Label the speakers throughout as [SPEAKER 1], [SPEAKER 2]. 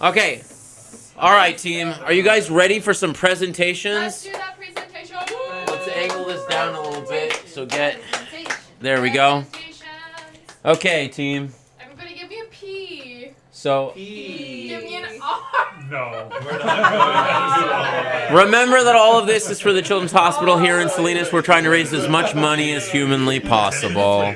[SPEAKER 1] Okay. All right, team. Are you guys ready for some presentations?
[SPEAKER 2] Let's do that presentation.
[SPEAKER 1] Let's angle this down a little bit. So there we go. Okay, team.
[SPEAKER 2] Everybody give me a P.
[SPEAKER 1] So
[SPEAKER 2] Give me an R.
[SPEAKER 3] No, we're not.
[SPEAKER 1] remember that all of this is for the Children's Hospital here in Salinas. We're trying to raise as much money as humanly possible,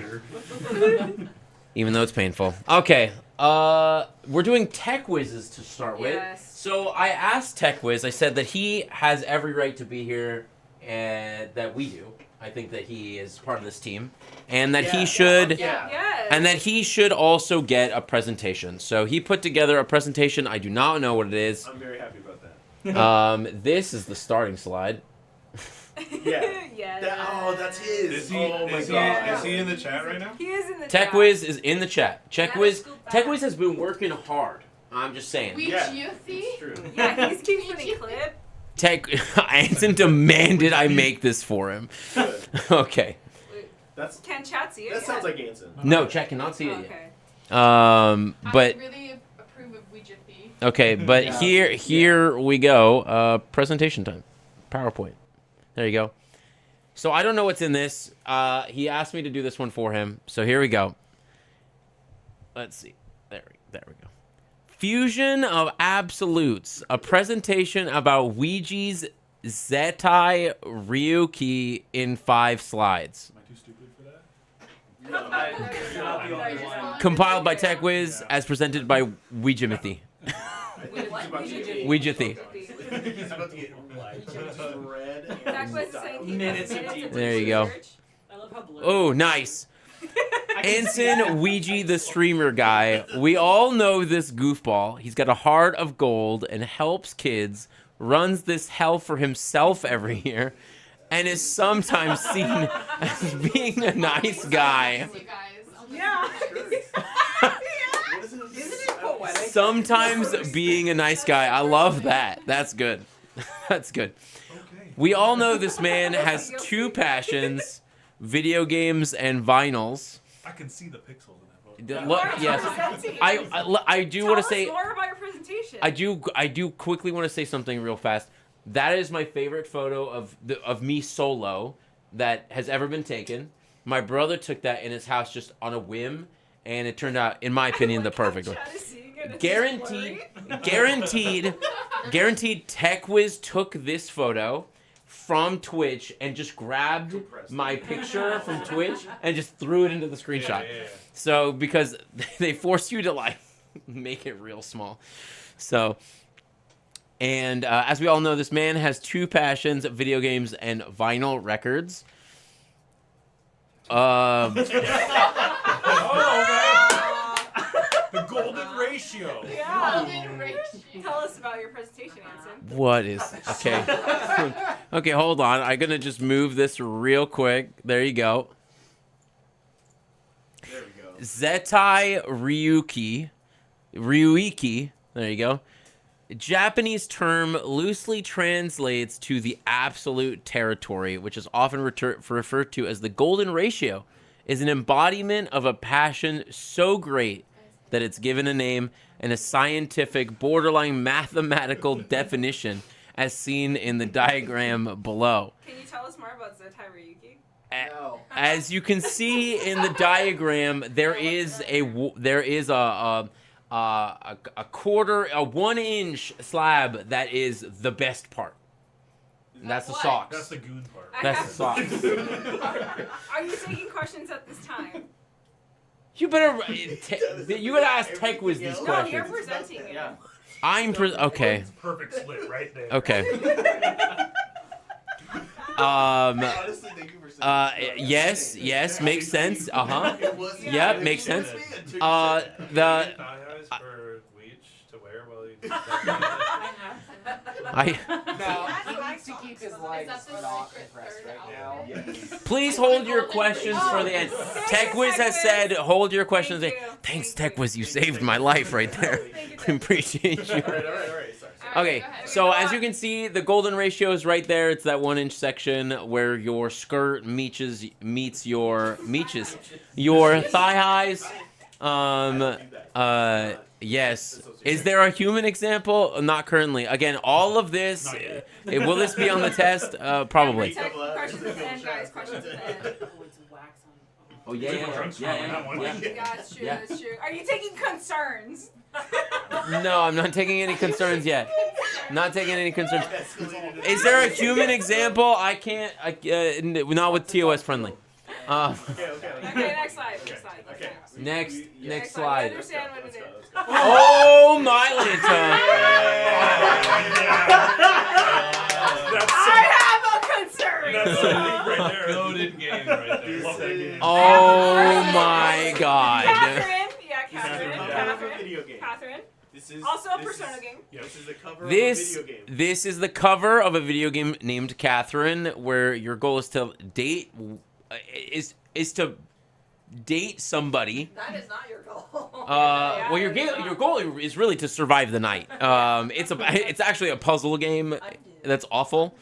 [SPEAKER 1] even though it's painful. Okay. We're doing Tech Whizzes to start with.
[SPEAKER 4] Yes.
[SPEAKER 1] So I asked Tech Whiz. I said that he has every right to be here, and that we do. I think that he is part of this team, and that he should,
[SPEAKER 4] Yes.
[SPEAKER 1] and that he should also get a presentation. So he put together a presentation. I do not know what it is.
[SPEAKER 5] I'm very happy about that.
[SPEAKER 1] This is the starting slide.
[SPEAKER 5] Yeah.
[SPEAKER 4] Yes.
[SPEAKER 5] That's his.
[SPEAKER 3] Is he,
[SPEAKER 5] oh my
[SPEAKER 3] is,
[SPEAKER 5] god.
[SPEAKER 3] he, is he in the chat right now?
[SPEAKER 4] He is in the
[SPEAKER 1] Tech
[SPEAKER 4] chat.
[SPEAKER 1] Whiz is in the chat. Tech
[SPEAKER 4] Gotta
[SPEAKER 1] Whiz,
[SPEAKER 4] scoop back.
[SPEAKER 1] Tech Whiz has been working hard. I'm just saying.
[SPEAKER 2] We
[SPEAKER 5] Yeah.
[SPEAKER 2] juicy.
[SPEAKER 5] It's true.
[SPEAKER 4] Yeah, he's keeping the clip.
[SPEAKER 1] Tech Anson demanded I make this for him.
[SPEAKER 5] Good.
[SPEAKER 1] Okay.
[SPEAKER 5] That's
[SPEAKER 4] Can chat see it?
[SPEAKER 5] that sounds like Anson.
[SPEAKER 1] No, Chat cannot see it
[SPEAKER 4] Okay.
[SPEAKER 1] yet. But
[SPEAKER 2] I really approve of Ouija-Thie.
[SPEAKER 1] okay, but
[SPEAKER 5] Yeah.
[SPEAKER 1] here we go. Presentation time. PowerPoint. There you go. So I don't know what's in this. He asked me to do this one for him. So here we go. Let's see. There we go. Fusion of Absolutes. A presentation about Ouija's Zetai Ryuki in 5 slides.
[SPEAKER 3] Am I too stupid for that?
[SPEAKER 5] No, you're not the only one.
[SPEAKER 1] Compiled by Tech Whiz, as presented by Ouija-Mythy. Ouija-Thie.
[SPEAKER 5] He's about to get red
[SPEAKER 4] Tech was saying he
[SPEAKER 6] Minutes of
[SPEAKER 4] minutes
[SPEAKER 6] deep
[SPEAKER 4] of
[SPEAKER 1] There you go.
[SPEAKER 4] research.
[SPEAKER 6] I love how blue.
[SPEAKER 1] Oh, nice. Ensign Ouija the streamer guy. We all know this goofball. He's got a heart of gold and helps kids, runs this hell for himself every year, and is sometimes seen as being a nice guy.
[SPEAKER 2] You guys.
[SPEAKER 4] Yeah.
[SPEAKER 5] What is it?
[SPEAKER 6] Isn't it poetic?
[SPEAKER 1] Sometimes being a nice guy. I love that. That's good. That's good.
[SPEAKER 3] Okay.
[SPEAKER 1] We all know this man has 2 passions, video games and vinyls.
[SPEAKER 3] I can see the pixels in that photo.
[SPEAKER 1] Look,
[SPEAKER 4] Alright,
[SPEAKER 1] yes.
[SPEAKER 4] presenting.
[SPEAKER 1] I do
[SPEAKER 4] Tell
[SPEAKER 1] want
[SPEAKER 4] us
[SPEAKER 1] to say
[SPEAKER 4] more about your presentation.
[SPEAKER 1] I do quickly want to say something real fast. That is my favorite photo of me solo that has ever been taken. My brother took that in his house just on a whim, and it turned out, in my opinion, the perfect one.
[SPEAKER 4] Chat is seeing it, it's
[SPEAKER 1] Guaranteed,
[SPEAKER 4] blurry.
[SPEAKER 1] guaranteed. Tech Whiz took this photo from Twitch and just grabbed my picture from Twitch and just threw it into the screenshot.
[SPEAKER 3] Yeah.
[SPEAKER 1] So because they force you to like make it real small. So, and as we all know, this man has 2 passions: video games and vinyl records.
[SPEAKER 3] Oh, the golden ratio.
[SPEAKER 4] Yeah.
[SPEAKER 2] Golden ratio.
[SPEAKER 4] Tell us about your presentation, Anson.
[SPEAKER 1] What is okay? Okay, hold on. I'm gonna just move this real quick. There you go.
[SPEAKER 5] There we go.
[SPEAKER 1] Zetai Ryuiki. There you go. Japanese term loosely translates to the absolute territory, which is often referred to as the golden ratio, is an embodiment of a passion so great that it's given a name and a scientific, borderline mathematical definition as seen in the diagram below.
[SPEAKER 4] Can you tell us more about Zetai Ryuki?
[SPEAKER 5] No.
[SPEAKER 1] As you can see in the diagram, there is a 1-inch slab that is the best part. And that's the
[SPEAKER 2] What?
[SPEAKER 1] socks.
[SPEAKER 3] That's the goon part.
[SPEAKER 1] That's the socks.
[SPEAKER 4] Are you taking questions at this time?
[SPEAKER 1] You better ask Tech Whiz these
[SPEAKER 4] No, you're
[SPEAKER 1] questions.
[SPEAKER 4] presenting it.
[SPEAKER 6] Yeah.
[SPEAKER 1] Okay.
[SPEAKER 3] It's perfect split right there.
[SPEAKER 1] Okay.
[SPEAKER 5] Honestly, thank you for saying
[SPEAKER 1] Yes, makes sense.
[SPEAKER 5] It was-
[SPEAKER 1] Yep, makes
[SPEAKER 5] it
[SPEAKER 1] sense.
[SPEAKER 5] was me until you
[SPEAKER 1] Uh,
[SPEAKER 5] said
[SPEAKER 1] the
[SPEAKER 3] Thigh highs for Weech to wear while he.
[SPEAKER 1] I
[SPEAKER 6] No, he needs to keep his
[SPEAKER 2] Is
[SPEAKER 6] legs
[SPEAKER 2] that the
[SPEAKER 6] not
[SPEAKER 2] secret
[SPEAKER 6] compressed
[SPEAKER 2] third
[SPEAKER 6] right now.
[SPEAKER 5] Yes.
[SPEAKER 1] please hold your questions for the end. Tech Whiz has said, hold your questions.
[SPEAKER 4] Thank you.
[SPEAKER 1] Thanks,
[SPEAKER 4] Thank
[SPEAKER 1] Tech
[SPEAKER 4] you.
[SPEAKER 1] Whiz. You saved my life right there.
[SPEAKER 4] Thank you,
[SPEAKER 1] I
[SPEAKER 4] Tech.
[SPEAKER 1] appreciate you.
[SPEAKER 5] All right. Sorry.
[SPEAKER 1] Okay,
[SPEAKER 2] Go ahead.
[SPEAKER 1] so as you can see, the golden ratio is right there. It's that 1-inch section where your skirt meets your thigh highs. Yes. Is there a human example? Not currently. Again, all of this.
[SPEAKER 3] Not yet.
[SPEAKER 1] Will this be on the test? Probably.
[SPEAKER 4] Tech questions at the end, guys. Questions at the end.
[SPEAKER 6] Oh, it's wax on.
[SPEAKER 1] Oh yeah,
[SPEAKER 3] People drunk song on that one.
[SPEAKER 4] Yeah, it's true.
[SPEAKER 1] Yeah.
[SPEAKER 4] It's true. Are you taking concerns?
[SPEAKER 1] No, I'm not taking any concerns yet. Not taking any concerns. Is there a human example? I can't. Not with TOS friendly.
[SPEAKER 5] Okay.
[SPEAKER 4] Okay, next slide. Next slide.
[SPEAKER 5] Okay.
[SPEAKER 1] Next
[SPEAKER 4] I
[SPEAKER 1] slide.
[SPEAKER 4] understand what it is.
[SPEAKER 1] Oh my Lanta.
[SPEAKER 4] I have a concern.
[SPEAKER 3] That's the link right there.
[SPEAKER 5] Goated game right there.
[SPEAKER 3] Love that game.
[SPEAKER 1] Oh my God.
[SPEAKER 4] Catherine. Yeah,
[SPEAKER 5] This is the
[SPEAKER 4] Catherine.
[SPEAKER 5] cover of a
[SPEAKER 4] Catherine.
[SPEAKER 5] video game.
[SPEAKER 4] Catherine.
[SPEAKER 5] This is
[SPEAKER 4] Also a
[SPEAKER 5] this
[SPEAKER 4] Persona
[SPEAKER 5] is-
[SPEAKER 4] game.
[SPEAKER 3] Yep.
[SPEAKER 5] This is the cover
[SPEAKER 1] This
[SPEAKER 5] of a video game.
[SPEAKER 1] this is the cover of a video game named Catherine, where your goal is to date is to date somebody.
[SPEAKER 6] That is not your goal.
[SPEAKER 1] Well, your goal is really to survive the night. It's actually a puzzle game that's awful.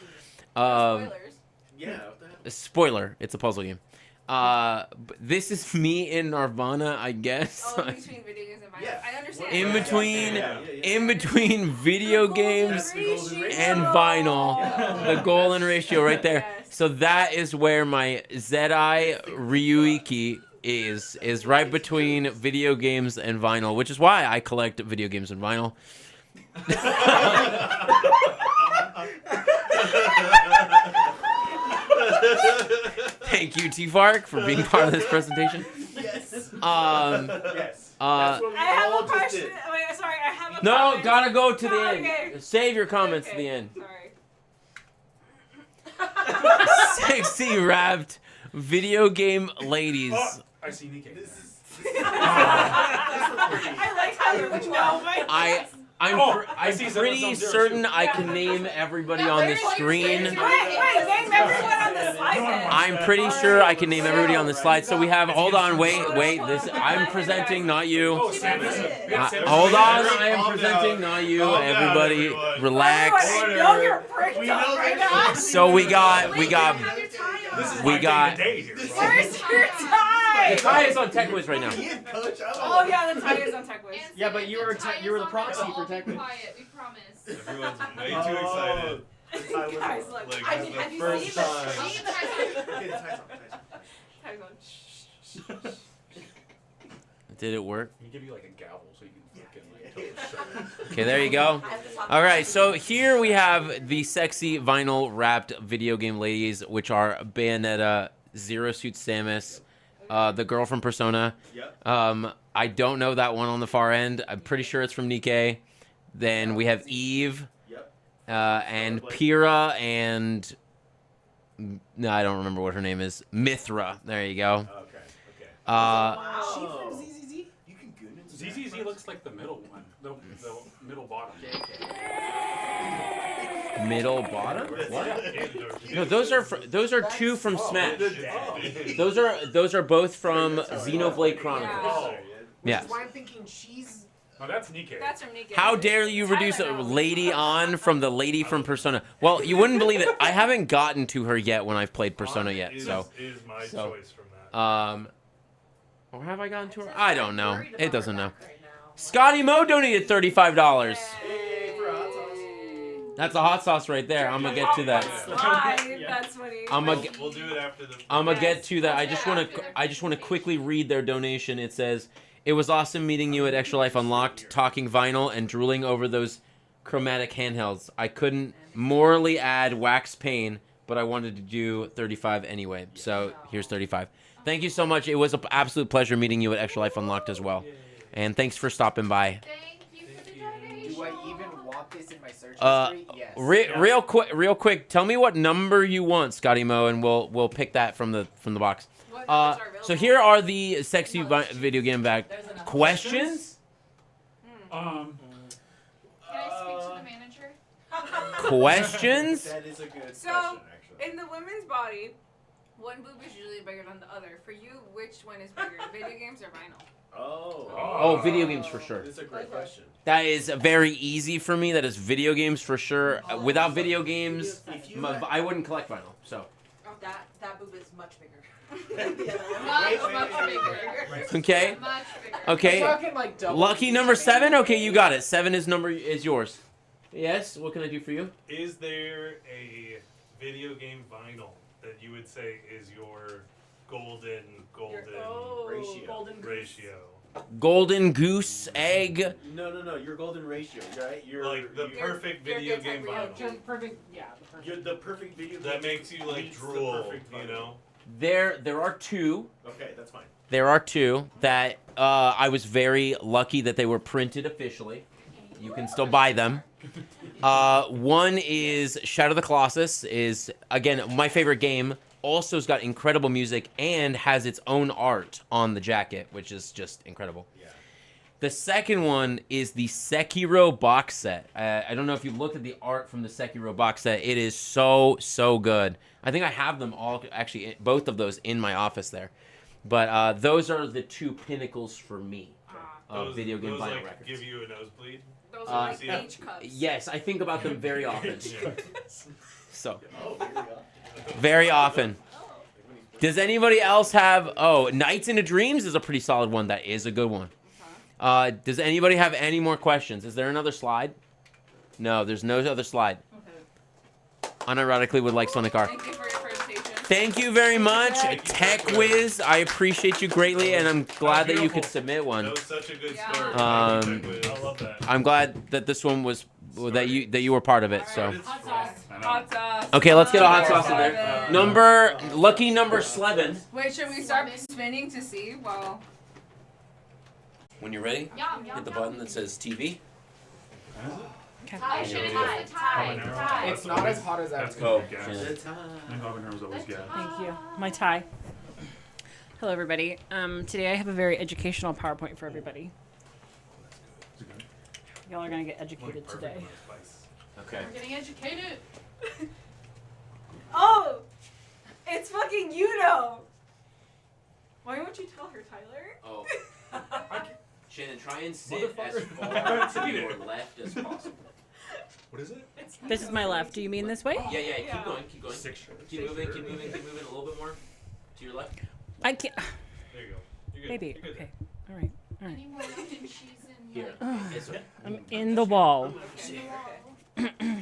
[SPEAKER 4] Spoilers.
[SPEAKER 5] Yeah. What the hell?
[SPEAKER 1] Spoiler: it's a puzzle game. But this is me in Nirvana, I guess.
[SPEAKER 4] Oh, in between video games and vinyl.
[SPEAKER 5] Yeah.
[SPEAKER 4] I understand.
[SPEAKER 1] In between-
[SPEAKER 5] Yeah.
[SPEAKER 1] In between video games
[SPEAKER 5] That's the golden ratio.
[SPEAKER 1] and vinyl,
[SPEAKER 5] Yeah.
[SPEAKER 1] the golden ratio right there.
[SPEAKER 4] Yes.
[SPEAKER 1] So that is where my Zedai Ryuiki is right between video games and vinyl, which is why I collect video games and vinyl. Thank you, T-Fark, for being part of this presentation.
[SPEAKER 5] Yes.
[SPEAKER 3] Yes.
[SPEAKER 5] That's what we
[SPEAKER 4] I have
[SPEAKER 5] all
[SPEAKER 4] a
[SPEAKER 5] just
[SPEAKER 4] question.
[SPEAKER 5] did.
[SPEAKER 4] Wait, sorry. I have a
[SPEAKER 1] No,
[SPEAKER 4] comment.
[SPEAKER 1] gotta go to the
[SPEAKER 4] Okay.
[SPEAKER 1] end. Save your comments to the end.
[SPEAKER 4] Sorry.
[SPEAKER 1] Sexy wrapped video game ladies.
[SPEAKER 3] Oh, I see Nikkei.
[SPEAKER 5] This is.
[SPEAKER 4] I like how you know my
[SPEAKER 1] I'm
[SPEAKER 3] see
[SPEAKER 1] pretty
[SPEAKER 3] 770.
[SPEAKER 1] certain I can name everybody on the screen.
[SPEAKER 4] Wait, name everyone on the slide then.
[SPEAKER 1] I'm pretty sure I can name everybody on the slide. So we have. Hold on, wait. This I'm presenting, not
[SPEAKER 3] Oh,
[SPEAKER 1] you.
[SPEAKER 3] Sam is
[SPEAKER 1] Hold on, I am presenting, not you.
[SPEAKER 5] Calm down,
[SPEAKER 1] Everybody,
[SPEAKER 5] everyone.
[SPEAKER 1] relax.
[SPEAKER 4] I know you're bricked
[SPEAKER 5] We
[SPEAKER 4] up
[SPEAKER 5] know
[SPEAKER 4] right
[SPEAKER 5] that
[SPEAKER 4] now.
[SPEAKER 5] you-
[SPEAKER 1] So we got.
[SPEAKER 3] This is
[SPEAKER 1] We
[SPEAKER 3] my
[SPEAKER 1] got-
[SPEAKER 3] day-to-day here.
[SPEAKER 4] Where's your
[SPEAKER 1] The
[SPEAKER 4] tie?
[SPEAKER 1] tie is on TechWiz right now.
[SPEAKER 5] Ian, coach.
[SPEAKER 4] Oh yeah, the tie is on TechWiz.
[SPEAKER 7] Yeah, but you were you were the proxy for
[SPEAKER 2] Tech.
[SPEAKER 7] Tech.
[SPEAKER 2] Quiet, we promise.
[SPEAKER 8] Everyone's way too
[SPEAKER 5] Oh,
[SPEAKER 8] excited.
[SPEAKER 5] the tie was
[SPEAKER 4] Guys,
[SPEAKER 5] on.
[SPEAKER 4] look.
[SPEAKER 8] Like,
[SPEAKER 6] I
[SPEAKER 8] this
[SPEAKER 6] mean,
[SPEAKER 8] is the
[SPEAKER 6] have you
[SPEAKER 8] first
[SPEAKER 6] seen
[SPEAKER 8] time.
[SPEAKER 6] this?
[SPEAKER 2] Leave the ties on.
[SPEAKER 5] Okay, the tie's on.
[SPEAKER 4] Tie's on. Shh.
[SPEAKER 1] Did it work?
[SPEAKER 3] He give you like a gavel so you can fucking like tell the show.
[SPEAKER 1] Okay, there you go.
[SPEAKER 6] I have this on
[SPEAKER 1] All right, so here we have the sexy vinyl wrapped video game ladies, which are Bayonetta, Zero Suit Samus, the girl from Persona.
[SPEAKER 5] Yep.
[SPEAKER 1] I don't know that one on the far end. I'm pretty sure it's from Nikkei. Then we have Eve,
[SPEAKER 5] Yep.
[SPEAKER 1] and Pyrrha, and no, I don't remember what her name is. Mithra. There you go.
[SPEAKER 5] Okay. Okay.
[SPEAKER 1] Uh,
[SPEAKER 7] She
[SPEAKER 5] Oh.
[SPEAKER 7] from ZZZ?
[SPEAKER 5] You can goon into
[SPEAKER 3] ZZZ looks like the middle one. The middle bottom.
[SPEAKER 1] middle bottom. What?
[SPEAKER 3] Yeah.
[SPEAKER 1] No, those are two from Smash. Those are both from Xenoblade Chronicles.
[SPEAKER 3] Oh.
[SPEAKER 1] Yeah.
[SPEAKER 7] That's why I'm thinking she's.
[SPEAKER 3] Oh, that's Nikkei.
[SPEAKER 4] That's from Nikkei.
[SPEAKER 1] How dare you reduce a lady on from the lady from Persona? Well, you wouldn't believe it. I haven't gotten to her yet when I've played Persona yet.
[SPEAKER 3] Is
[SPEAKER 1] So,
[SPEAKER 3] my
[SPEAKER 1] so,
[SPEAKER 3] choice from that.
[SPEAKER 1] or have I gotten to her? I don't know.
[SPEAKER 6] Worried
[SPEAKER 1] It
[SPEAKER 6] about
[SPEAKER 1] doesn't
[SPEAKER 6] her
[SPEAKER 1] know.
[SPEAKER 6] back right now.
[SPEAKER 1] Scotty Mo donated $35.
[SPEAKER 5] Hey, for hot sauce.
[SPEAKER 1] That's a hot sauce right there. I'm gonna get to that.
[SPEAKER 4] Slide. That's funny.
[SPEAKER 8] We'll do it after the.
[SPEAKER 1] I'm gonna
[SPEAKER 4] Yes,
[SPEAKER 1] get to that. I
[SPEAKER 4] let's
[SPEAKER 1] just
[SPEAKER 4] do it
[SPEAKER 1] want
[SPEAKER 4] after
[SPEAKER 1] to.
[SPEAKER 4] the
[SPEAKER 1] I just want to quickly read their donation. It says, "It was awesome meeting you at Extra Life Unlocked, talking vinyl and drooling over those chromatic handhelds. I couldn't morally add wax pain, but I wanted to do 35 anyway. So here's 35. Thank you so much. It was an absolute pleasure meeting you at Extra Life Unlocked as well. And thanks for stopping by.
[SPEAKER 2] Thank you for the donation.
[SPEAKER 7] Do I even want this in my search
[SPEAKER 1] Uh,
[SPEAKER 7] history? Yes.
[SPEAKER 1] Real quick. Tell me what number you want, Scotty Mo, and we'll pick that from the box.
[SPEAKER 4] What numbers are available?
[SPEAKER 1] So here are the sexy video game bag
[SPEAKER 6] There's enough.
[SPEAKER 1] questions.
[SPEAKER 3] Um,
[SPEAKER 2] Can I speak to the manager?
[SPEAKER 1] Questions.
[SPEAKER 5] That is a good
[SPEAKER 4] So,
[SPEAKER 5] question, actually.
[SPEAKER 4] in the women's body, one boob is usually bigger than the other. For you, which one is bigger, video games or vinyl?
[SPEAKER 5] Oh.
[SPEAKER 1] Oh, video games for sure.
[SPEAKER 5] That's a great question.
[SPEAKER 1] That is very easy for me. That is video games for sure. Without video games,
[SPEAKER 5] If you had-
[SPEAKER 1] I wouldn't collect vinyl. So
[SPEAKER 6] That boob is much bigger.
[SPEAKER 2] Much bigger.
[SPEAKER 1] Okay.
[SPEAKER 2] Much bigger.
[SPEAKER 1] Okay.
[SPEAKER 7] We're talking like double.
[SPEAKER 1] Lucky number 7. Okay, you got it. 7 is yours. Yes. What can I do for you?
[SPEAKER 8] Is there a video game vinyl that you would say is your golden
[SPEAKER 5] ratio.
[SPEAKER 6] Golden goose.
[SPEAKER 8] ratio?
[SPEAKER 1] Golden goose egg.
[SPEAKER 5] No. Your golden ratio, right? You're
[SPEAKER 8] Like the perfect video game vinyl
[SPEAKER 6] Perfect. Yeah. The perfect.
[SPEAKER 5] You're the perfect video game.
[SPEAKER 8] that makes you like
[SPEAKER 5] meets the
[SPEAKER 8] drool,
[SPEAKER 5] perfect
[SPEAKER 8] you
[SPEAKER 5] vinyl.
[SPEAKER 8] know?
[SPEAKER 1] There are 2.
[SPEAKER 5] Okay, that's fine.
[SPEAKER 1] There are 2 that I was very lucky that they were printed officially. You can still buy them. One is Shadow of the Colossus. Is again my favorite game. Also has got incredible music and has its own art on the jacket, which is just incredible.
[SPEAKER 5] Yeah.
[SPEAKER 1] The second one is the Sekiro box set. I don't know if you looked at the art from the Sekiro box set. It is so good. I think I have them all, actually, both of those in my office there. But those are the 2 pinnacles for me of video game
[SPEAKER 8] those
[SPEAKER 1] vinyl
[SPEAKER 8] like
[SPEAKER 1] records.
[SPEAKER 8] give you a nosebleed.
[SPEAKER 4] Those are like
[SPEAKER 8] yeah.
[SPEAKER 4] beach cups.
[SPEAKER 1] Yes, I think about them very often.
[SPEAKER 8] Yeah.
[SPEAKER 1] So,
[SPEAKER 5] Oh, here we go.
[SPEAKER 1] very often. Does anybody else have... Oh, Nights into Dreams is a pretty solid one. That is a good one. Does anybody have any more questions? Is there another slide? No, there's no other slide. Unironically would like Sonic R.
[SPEAKER 4] Thank you for your presentation.
[SPEAKER 1] Thank you very much, Tech Whiz. I appreciate you greatly, and I'm glad that you
[SPEAKER 8] beautiful.
[SPEAKER 1] could submit one.
[SPEAKER 8] That was such a good
[SPEAKER 4] Yeah.
[SPEAKER 8] start.
[SPEAKER 3] I love that.
[SPEAKER 1] I'm glad that this one was that you were part of it. So
[SPEAKER 6] Hot sauce.
[SPEAKER 3] I know.
[SPEAKER 4] Hot sauce.
[SPEAKER 1] okay, let's get a hot sauce in there.
[SPEAKER 4] Seven.
[SPEAKER 1] Lucky number 7.
[SPEAKER 4] Wait, should we start spinning to see? Well,
[SPEAKER 1] When you're ready,
[SPEAKER 2] Yum,
[SPEAKER 1] hit the button that says TV.
[SPEAKER 2] Tie, Shannon, it's the tie.
[SPEAKER 3] Habanero.
[SPEAKER 2] Tie.
[SPEAKER 7] It's not as hot as that.
[SPEAKER 3] That's
[SPEAKER 1] Oh,
[SPEAKER 3] good gas.
[SPEAKER 1] Shannon.
[SPEAKER 5] The time.
[SPEAKER 3] I think habanero's always gas.
[SPEAKER 6] Thank you. My tie. Hello, everybody. Today I have a very educational PowerPoint for everybody.
[SPEAKER 3] Is it good?
[SPEAKER 6] Y'all are gonna get
[SPEAKER 8] Like
[SPEAKER 6] educated
[SPEAKER 8] perfect
[SPEAKER 6] today.
[SPEAKER 8] amount of spice.
[SPEAKER 1] Okay.
[SPEAKER 2] We're getting educated.
[SPEAKER 4] oh, it's fucking Yuno. Why won't you tell her, Tyler?
[SPEAKER 1] Oh. Shannon, try and sit as far to your left as possible.
[SPEAKER 3] What is it?
[SPEAKER 6] This is my left. Do you mean this way?
[SPEAKER 1] Yeah,
[SPEAKER 4] Yeah.
[SPEAKER 1] keep going, keep going.
[SPEAKER 3] 6 shirts.
[SPEAKER 1] Keep moving a little bit more. To your left.
[SPEAKER 6] I can't.
[SPEAKER 8] There you go. You're good.
[SPEAKER 6] Maybe.
[SPEAKER 8] You're good.
[SPEAKER 6] Okay. All right. All right.
[SPEAKER 2] Any more mac and cheese in
[SPEAKER 1] Here.
[SPEAKER 2] like,
[SPEAKER 1] This way.
[SPEAKER 6] I'm in the wall.
[SPEAKER 2] in the wall?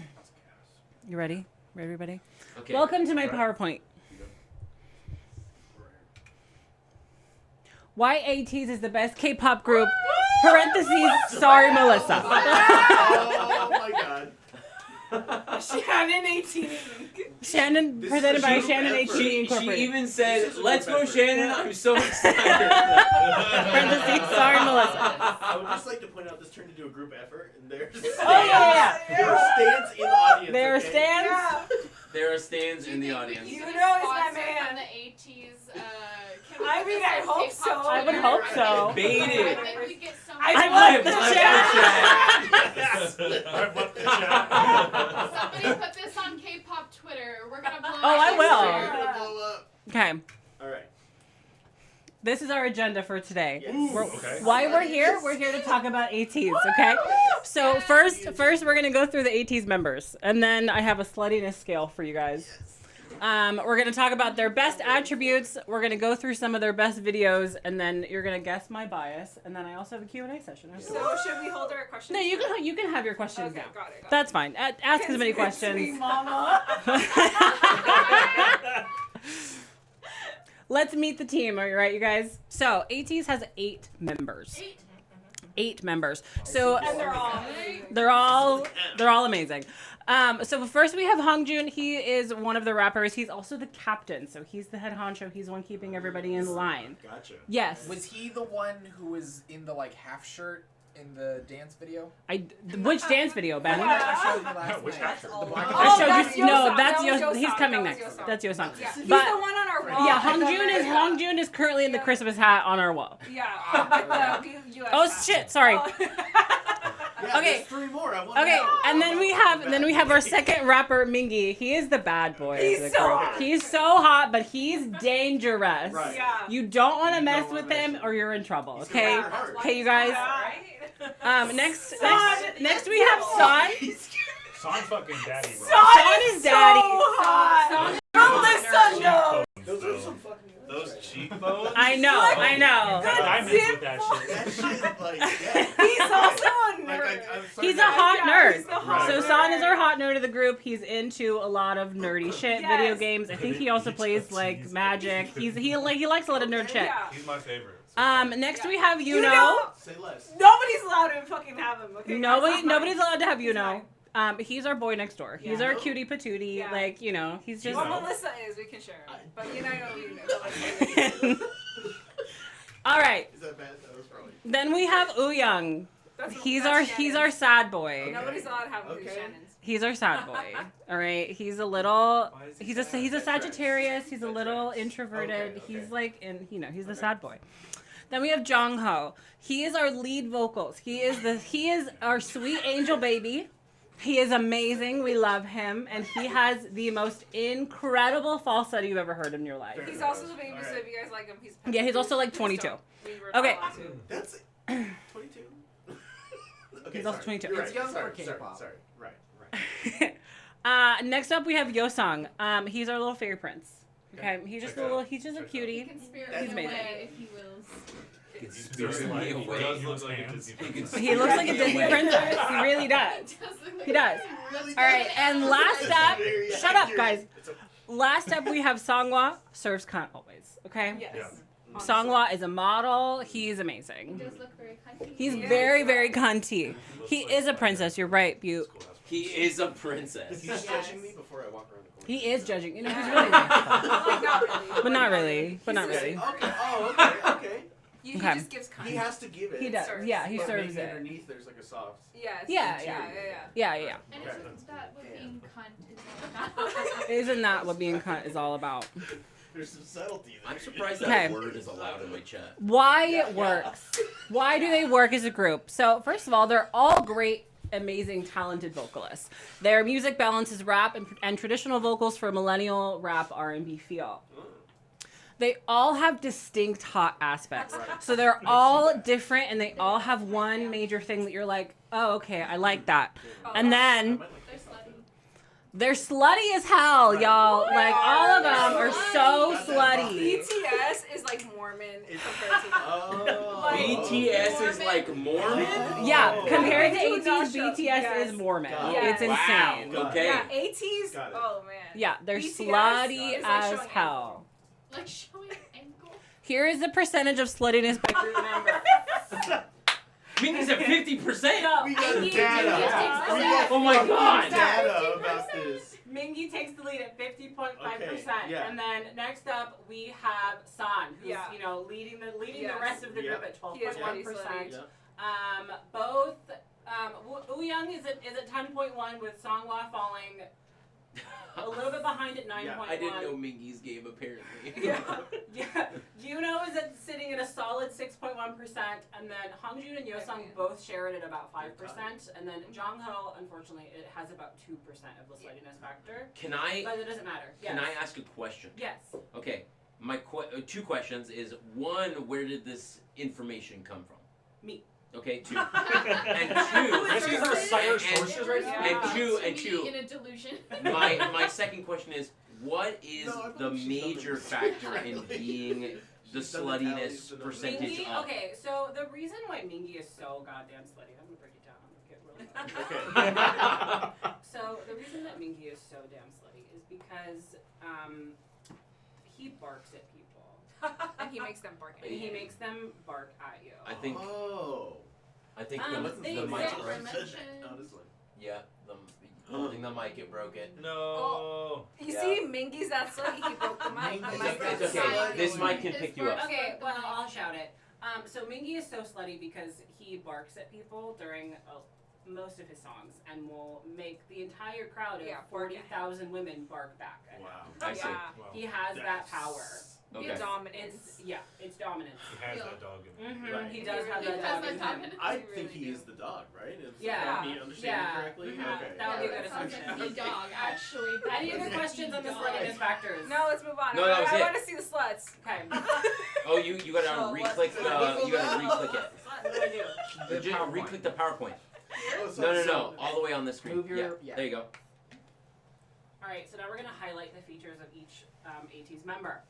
[SPEAKER 6] You ready? Ready, everybody?
[SPEAKER 1] Okay.
[SPEAKER 6] Welcome to my PowerPoint. Why ATEEZ is the best K-pop group. Parentheses. Sorry, Melissa.
[SPEAKER 5] Oh my god.
[SPEAKER 4] Shannon 18.
[SPEAKER 6] Shannon,
[SPEAKER 5] This is
[SPEAKER 6] presented
[SPEAKER 5] a
[SPEAKER 6] by
[SPEAKER 5] group
[SPEAKER 6] Shannon
[SPEAKER 5] effort.
[SPEAKER 6] HT
[SPEAKER 1] She
[SPEAKER 6] Incorporated.
[SPEAKER 1] even said,
[SPEAKER 5] This is a
[SPEAKER 1] "Let's
[SPEAKER 5] group
[SPEAKER 1] go,
[SPEAKER 5] effort."
[SPEAKER 1] Shannon." I'm so excited.
[SPEAKER 6] Parentheses. Sorry, Melissa.
[SPEAKER 5] I would just like to point out this turned into a group effort, and there's
[SPEAKER 6] Oh yeah.
[SPEAKER 5] there are stands in the audience.
[SPEAKER 6] There are
[SPEAKER 5] okay?
[SPEAKER 6] stands.
[SPEAKER 4] Yeah.
[SPEAKER 1] There are stands in the audience.
[SPEAKER 4] You
[SPEAKER 2] You
[SPEAKER 4] know
[SPEAKER 2] know
[SPEAKER 4] it's my
[SPEAKER 2] From
[SPEAKER 4] man.
[SPEAKER 2] the 80s. Can
[SPEAKER 4] I
[SPEAKER 2] get
[SPEAKER 4] mean,
[SPEAKER 2] this
[SPEAKER 4] I
[SPEAKER 2] on
[SPEAKER 4] hope
[SPEAKER 2] K-pop
[SPEAKER 4] so.
[SPEAKER 6] I would
[SPEAKER 2] Twitter?
[SPEAKER 6] hope so.
[SPEAKER 1] Baited.
[SPEAKER 2] I think we get some.
[SPEAKER 4] I love the
[SPEAKER 5] Yes.
[SPEAKER 3] I've left the chat.
[SPEAKER 2] Somebody put this on K-pop Twitter. We're gonna blow.
[SPEAKER 6] Oh, I
[SPEAKER 2] up
[SPEAKER 6] will.
[SPEAKER 2] Twitter.
[SPEAKER 5] We're gonna blow up.
[SPEAKER 6] Okay.
[SPEAKER 5] All right.
[SPEAKER 6] This is our agenda for today.
[SPEAKER 5] Yes.
[SPEAKER 6] We're-
[SPEAKER 3] Okay.
[SPEAKER 6] Why we're here? We're here to talk about ATEEZ, okay? So first we're gonna go through the ATEEZ members, and then I have a sluttiness scale for you guys. We're gonna talk about their best attributes. We're gonna go through some of their best videos, and then you're gonna guess my bias. And then I also have a Q&A session.
[SPEAKER 4] So should we hold our questions?
[SPEAKER 6] No, you can have your questions
[SPEAKER 4] Okay,
[SPEAKER 6] now.
[SPEAKER 4] got it.
[SPEAKER 6] That's fine. Ask as many
[SPEAKER 4] Convince me,
[SPEAKER 6] questions.
[SPEAKER 4] Mama.
[SPEAKER 6] Let's meet the team. Are you right, you guys? So ATEEZ has 8 members. 8 members. So
[SPEAKER 4] And they're all.
[SPEAKER 6] they're all amazing. So first we have Hongjoon. He is one of the rappers. He's also the captain. So he's the head honcho. He's the one keeping everybody in line.
[SPEAKER 5] Gotcha.
[SPEAKER 6] Yes.
[SPEAKER 7] Was he the one who was in the like half shirt in the dance video?
[SPEAKER 6] Which dance video, Ben?
[SPEAKER 7] The one that I showed you last
[SPEAKER 3] Which
[SPEAKER 7] night.
[SPEAKER 3] half shirt?
[SPEAKER 7] The black
[SPEAKER 4] Oh,
[SPEAKER 6] I showed
[SPEAKER 4] that's
[SPEAKER 6] you. No,
[SPEAKER 4] Yeosang.
[SPEAKER 6] that's
[SPEAKER 4] That was
[SPEAKER 6] Yo. He's
[SPEAKER 4] Yeosang.
[SPEAKER 6] coming
[SPEAKER 4] That was
[SPEAKER 6] next.
[SPEAKER 4] Yeosang.
[SPEAKER 6] That's Yeosang.
[SPEAKER 4] Yeah. He's
[SPEAKER 6] But
[SPEAKER 4] the one on our wall.
[SPEAKER 6] yeah, Hongjoon is currently in the Christmas hat on our wall.
[SPEAKER 4] Yeah. With the US
[SPEAKER 6] Oh
[SPEAKER 4] hat.
[SPEAKER 6] shit! Sorry.
[SPEAKER 4] Oh.
[SPEAKER 5] Yeah,
[SPEAKER 6] Okay.
[SPEAKER 5] There's 3 more. I want
[SPEAKER 6] Okay,
[SPEAKER 5] to know.
[SPEAKER 6] and then we have our second rapper, Mingi. He is the bad boy
[SPEAKER 4] He's
[SPEAKER 6] of the
[SPEAKER 4] so
[SPEAKER 6] group.
[SPEAKER 4] hot.
[SPEAKER 6] He's so hot, but he's dangerous.
[SPEAKER 5] Right.
[SPEAKER 4] Yeah.
[SPEAKER 6] You don't want to
[SPEAKER 5] You
[SPEAKER 6] mess
[SPEAKER 5] don't wanna
[SPEAKER 6] with
[SPEAKER 5] mess
[SPEAKER 6] him,
[SPEAKER 5] with
[SPEAKER 6] or you're in trouble.
[SPEAKER 5] He's
[SPEAKER 6] Okay.
[SPEAKER 5] gonna break your heart.
[SPEAKER 6] Okay, you guys.
[SPEAKER 4] Yeah.
[SPEAKER 6] Next we have Son.
[SPEAKER 3] Son fucking daddy, bro.
[SPEAKER 6] Son is daddy.
[SPEAKER 4] So hot. From the sun, no.
[SPEAKER 5] Those are some fucking.
[SPEAKER 8] Those modes.
[SPEAKER 6] I know.
[SPEAKER 8] Diamonds with that shit.
[SPEAKER 5] That shit, like, yeah.
[SPEAKER 4] He's also a nerd.
[SPEAKER 5] I'm sorry
[SPEAKER 6] He's a
[SPEAKER 5] that-
[SPEAKER 6] hot nerd.
[SPEAKER 4] He's the hot
[SPEAKER 6] So
[SPEAKER 4] nerd.
[SPEAKER 6] San is our hot nerd of the group. He's into a lot of nerdy shit,
[SPEAKER 4] Yes.
[SPEAKER 6] video games. I think he also plays like Magic. He likes a lot of nerd shit.
[SPEAKER 4] Yeah.
[SPEAKER 8] He's my favorite.
[SPEAKER 6] Next we have
[SPEAKER 4] You know?
[SPEAKER 5] Say less.
[SPEAKER 4] Nobody's allowed to fucking have him. Okay.
[SPEAKER 6] Nobody's allowed to have
[SPEAKER 4] He's
[SPEAKER 6] He's our boy next door. He's
[SPEAKER 4] Yeah.
[SPEAKER 6] our cutie patootie.
[SPEAKER 4] Yeah.
[SPEAKER 6] Like, he's just.
[SPEAKER 4] Well, Melissa is. We can share him. But you know.
[SPEAKER 6] All right.
[SPEAKER 5] Is that bad? That was probably.
[SPEAKER 6] Then we have Ouyang. He's our sad boy.
[SPEAKER 4] Nobody's allowed to have him.
[SPEAKER 5] Okay.
[SPEAKER 4] Shannon's.
[SPEAKER 6] He's our sad boy. All right. He's a little.
[SPEAKER 8] Why is he
[SPEAKER 6] He's a
[SPEAKER 8] sad?
[SPEAKER 6] he's a
[SPEAKER 5] That tracks.
[SPEAKER 6] Sagittarius. He's a
[SPEAKER 5] That
[SPEAKER 6] little
[SPEAKER 5] tracks.
[SPEAKER 6] introverted.
[SPEAKER 5] Okay.
[SPEAKER 6] He's like he's the
[SPEAKER 5] Okay.
[SPEAKER 6] sad boy. Then we have Jong Ho. He is our lead vocals. He is our sweet angel baby. He is amazing. We love him, and he has the most incredible falsetto you've ever heard in your life.
[SPEAKER 4] He's also the baby,
[SPEAKER 5] All
[SPEAKER 4] so
[SPEAKER 5] right.
[SPEAKER 4] if you guys like him, he's.
[SPEAKER 6] Yeah, he's also like
[SPEAKER 4] Please
[SPEAKER 6] 22.
[SPEAKER 4] don't. We were
[SPEAKER 6] Okay.
[SPEAKER 4] not allowed to.
[SPEAKER 5] That's 22. Okay,
[SPEAKER 6] He's also
[SPEAKER 5] sorry.
[SPEAKER 6] 22.
[SPEAKER 5] You're
[SPEAKER 7] It's
[SPEAKER 5] right.
[SPEAKER 7] young
[SPEAKER 5] sorry,
[SPEAKER 7] for
[SPEAKER 5] sorry,
[SPEAKER 7] K-pop.
[SPEAKER 5] Sorry. Right.
[SPEAKER 6] Next up we have Yosung. He's our little fairy prince. Okay, he's just
[SPEAKER 5] Check out.
[SPEAKER 6] he's just a
[SPEAKER 5] Check out.
[SPEAKER 2] He
[SPEAKER 6] cutie.
[SPEAKER 2] can spirit
[SPEAKER 5] He's
[SPEAKER 2] me
[SPEAKER 6] amazing.
[SPEAKER 2] away if he wills.
[SPEAKER 8] He
[SPEAKER 1] Spirit
[SPEAKER 8] does
[SPEAKER 1] me
[SPEAKER 8] like- he
[SPEAKER 1] away.
[SPEAKER 8] does look like a
[SPEAKER 3] Hands.
[SPEAKER 8] Disney
[SPEAKER 3] He
[SPEAKER 8] princess.
[SPEAKER 6] He looks like a Disney princess. He really does. He does. All right, and last up,
[SPEAKER 5] Very
[SPEAKER 6] shut up,
[SPEAKER 5] accurate.
[SPEAKER 6] guys.
[SPEAKER 5] It's a-
[SPEAKER 6] Last up we have Songhwa. Serves cunt always. Okay.
[SPEAKER 4] Yes.
[SPEAKER 8] Yeah.
[SPEAKER 6] Songhwa is a model. He's amazing.
[SPEAKER 2] He does look very cunty.
[SPEAKER 6] He's
[SPEAKER 4] Yeah.
[SPEAKER 6] very, very cunty. He is a princess. You're right, Butte.
[SPEAKER 1] He is a princess.
[SPEAKER 5] He's judging me before I walk around the corner.
[SPEAKER 6] He is judging. He's really nice.
[SPEAKER 4] Like, not really.
[SPEAKER 6] But not really. But not
[SPEAKER 4] He's
[SPEAKER 6] really.
[SPEAKER 5] Okay. Oh, okay.
[SPEAKER 4] He
[SPEAKER 6] Okay.
[SPEAKER 4] just gives kind.
[SPEAKER 5] He has to give it.
[SPEAKER 6] He does.
[SPEAKER 4] serves.
[SPEAKER 6] Yeah, he
[SPEAKER 5] But
[SPEAKER 6] serves
[SPEAKER 5] maybe
[SPEAKER 6] it.
[SPEAKER 5] underneath there's like a soft.
[SPEAKER 4] Yes.
[SPEAKER 6] Yeah,
[SPEAKER 4] Yeah.
[SPEAKER 6] Yeah.
[SPEAKER 2] And
[SPEAKER 5] Okay.
[SPEAKER 2] isn't that what
[SPEAKER 5] Damn.
[SPEAKER 2] being cunt is all about?
[SPEAKER 6] Isn't that what being cunt is all about?
[SPEAKER 5] There's some subtlety there.
[SPEAKER 1] I'm surprised
[SPEAKER 6] Okay.
[SPEAKER 1] that word is allowed in my chat.
[SPEAKER 6] Why it works. Why do they work as a group? So, first of all, they're all great, amazing, talented vocalists. Their music balances rap and traditional vocals for millennial rap R&B feel. They all have distinct hot aspects. So they're all different and they all have one major thing that you're like, oh, okay, I like that. And then
[SPEAKER 2] They're slutty.
[SPEAKER 6] they're slutty as hell, y'all. Like, all of them are so slutty.
[SPEAKER 4] BTS is like Mormon compared to them.
[SPEAKER 5] Oh.
[SPEAKER 4] Like-
[SPEAKER 1] BTS is like Mormon?
[SPEAKER 6] Yeah, compared to
[SPEAKER 4] Yeah.
[SPEAKER 6] 18s,
[SPEAKER 4] Yeah.
[SPEAKER 6] BTS is Mormon.
[SPEAKER 5] Yes.
[SPEAKER 6] It's insane.
[SPEAKER 1] Wow. Okay.
[SPEAKER 4] Yeah, 80s.
[SPEAKER 5] Got it.
[SPEAKER 4] Oh man.
[SPEAKER 6] Yeah, they're
[SPEAKER 4] BTS
[SPEAKER 6] slutty
[SPEAKER 4] is like
[SPEAKER 6] as
[SPEAKER 4] showing
[SPEAKER 6] hell.
[SPEAKER 2] Like showing ankle.
[SPEAKER 6] Here is the percentage of sluttiness by group member.
[SPEAKER 1] Mingy's at 50%.
[SPEAKER 5] We got
[SPEAKER 2] Mingy
[SPEAKER 5] data.
[SPEAKER 2] takes
[SPEAKER 5] We got
[SPEAKER 1] Oh my
[SPEAKER 5] fucking
[SPEAKER 1] God.
[SPEAKER 5] data about this.
[SPEAKER 6] Mingy takes the lead at 50.5%.
[SPEAKER 5] Okay, yeah.
[SPEAKER 6] And then next up we have San, who's
[SPEAKER 4] Yeah.
[SPEAKER 6] leading the
[SPEAKER 4] Yes.
[SPEAKER 6] rest of the group
[SPEAKER 5] Yeah.
[SPEAKER 6] at
[SPEAKER 4] He is pretty
[SPEAKER 6] 12.1%.
[SPEAKER 5] Yeah.
[SPEAKER 6] Both Ouyang is at 10.1 with Songhwa falling a little bit behind at 9.1.
[SPEAKER 1] I didn't know Mingy's game apparently.
[SPEAKER 6] Yeah, Juno is sitting at a solid 6.1%, and then Hongjun and Yosung both share it at about 5%, and then Jongho, unfortunately, it has about 2% of the sluttiness factor,
[SPEAKER 1] Can I
[SPEAKER 6] but it doesn't matter. Yes.
[SPEAKER 1] can I ask a question?
[SPEAKER 6] Yes.
[SPEAKER 1] Okay. My two questions is one, where did this information come from?
[SPEAKER 6] Me.
[SPEAKER 1] Okay, two. And two,
[SPEAKER 7] These are sire sources right now.
[SPEAKER 1] and two,
[SPEAKER 2] To
[SPEAKER 1] and
[SPEAKER 2] be
[SPEAKER 1] two.
[SPEAKER 2] in a delusion.
[SPEAKER 1] My second question is, what is
[SPEAKER 5] No, I
[SPEAKER 1] the
[SPEAKER 5] believe she's
[SPEAKER 1] major
[SPEAKER 5] done
[SPEAKER 1] factor in being the
[SPEAKER 5] She's done the tallies,
[SPEAKER 1] sluttiness
[SPEAKER 5] the numbers.
[SPEAKER 1] percentage
[SPEAKER 6] Mingy,
[SPEAKER 1] up?
[SPEAKER 6] okay, so the reason why Mingy is so goddamn slutty, I'm gonna break it down. I'm gonna get really
[SPEAKER 5] Okay.
[SPEAKER 6] So the reason that Mingy is so damn slutty is because he barks at people.
[SPEAKER 4] And he makes them bark.
[SPEAKER 6] And he makes them bark at you.
[SPEAKER 1] I think
[SPEAKER 5] Oh.
[SPEAKER 1] I think
[SPEAKER 6] they
[SPEAKER 1] the mic
[SPEAKER 6] exist.
[SPEAKER 1] broke.
[SPEAKER 2] Mention-
[SPEAKER 5] Honestly.
[SPEAKER 1] Yeah, holding the mic it broke it.
[SPEAKER 8] No.
[SPEAKER 4] You
[SPEAKER 1] Yeah.
[SPEAKER 4] see, Mingy's that slutty. He broke the mic. The
[SPEAKER 5] Mingy's
[SPEAKER 4] mic
[SPEAKER 5] that
[SPEAKER 1] It's
[SPEAKER 4] broke.
[SPEAKER 1] okay. This mic can
[SPEAKER 2] His
[SPEAKER 1] pick you up.
[SPEAKER 2] barks
[SPEAKER 6] Okay,
[SPEAKER 2] broke the
[SPEAKER 6] well,
[SPEAKER 2] mic.
[SPEAKER 6] I'll shout it. So Mingy is so slutty because he barks at people during most of his songs and will make the entire crowd of
[SPEAKER 4] Yeah,
[SPEAKER 6] 40,000 women bark back at him.
[SPEAKER 5] Wow.
[SPEAKER 1] I see.
[SPEAKER 4] Yeah.
[SPEAKER 8] Wow.
[SPEAKER 6] He has that power.
[SPEAKER 1] Okay.
[SPEAKER 4] Dominance.
[SPEAKER 6] It's dominance.
[SPEAKER 8] He has that dog in him.
[SPEAKER 6] Mm-hmm.
[SPEAKER 5] Right.
[SPEAKER 6] He does have
[SPEAKER 2] He
[SPEAKER 6] that
[SPEAKER 2] has
[SPEAKER 6] dog
[SPEAKER 2] that
[SPEAKER 6] in
[SPEAKER 2] dog
[SPEAKER 6] him.
[SPEAKER 2] in him.
[SPEAKER 5] I
[SPEAKER 4] You
[SPEAKER 5] think
[SPEAKER 4] really
[SPEAKER 5] he
[SPEAKER 4] do.
[SPEAKER 5] is the dog, right? Is
[SPEAKER 6] Yeah.
[SPEAKER 5] me understanding
[SPEAKER 6] Yeah.
[SPEAKER 5] correctly?
[SPEAKER 6] Mhm.
[SPEAKER 5] Okay.
[SPEAKER 6] That would be a good
[SPEAKER 2] That sounds
[SPEAKER 6] assumption.
[SPEAKER 2] like the dog, actually. That
[SPEAKER 6] Any other
[SPEAKER 2] is
[SPEAKER 6] questions on the
[SPEAKER 2] the dog.
[SPEAKER 6] sluttiness factors?
[SPEAKER 4] No, let's move on.
[SPEAKER 1] No, that was
[SPEAKER 4] I
[SPEAKER 1] it.
[SPEAKER 4] want to see the sluts.
[SPEAKER 6] Okay.
[SPEAKER 1] Oh, you gotta
[SPEAKER 4] So
[SPEAKER 1] re-click
[SPEAKER 5] what's-
[SPEAKER 1] you gotta re-click it.
[SPEAKER 6] What do I do?
[SPEAKER 1] Just
[SPEAKER 7] PowerPoint.
[SPEAKER 1] re-click the PowerPoint.
[SPEAKER 5] Oh, so-
[SPEAKER 1] No,
[SPEAKER 5] so-
[SPEAKER 1] all the way on the screen.
[SPEAKER 7] Move your-
[SPEAKER 1] yeah.
[SPEAKER 7] yeah.
[SPEAKER 1] There you go.
[SPEAKER 6] All right, so now we're gonna highlight the features of each ATEEZ member.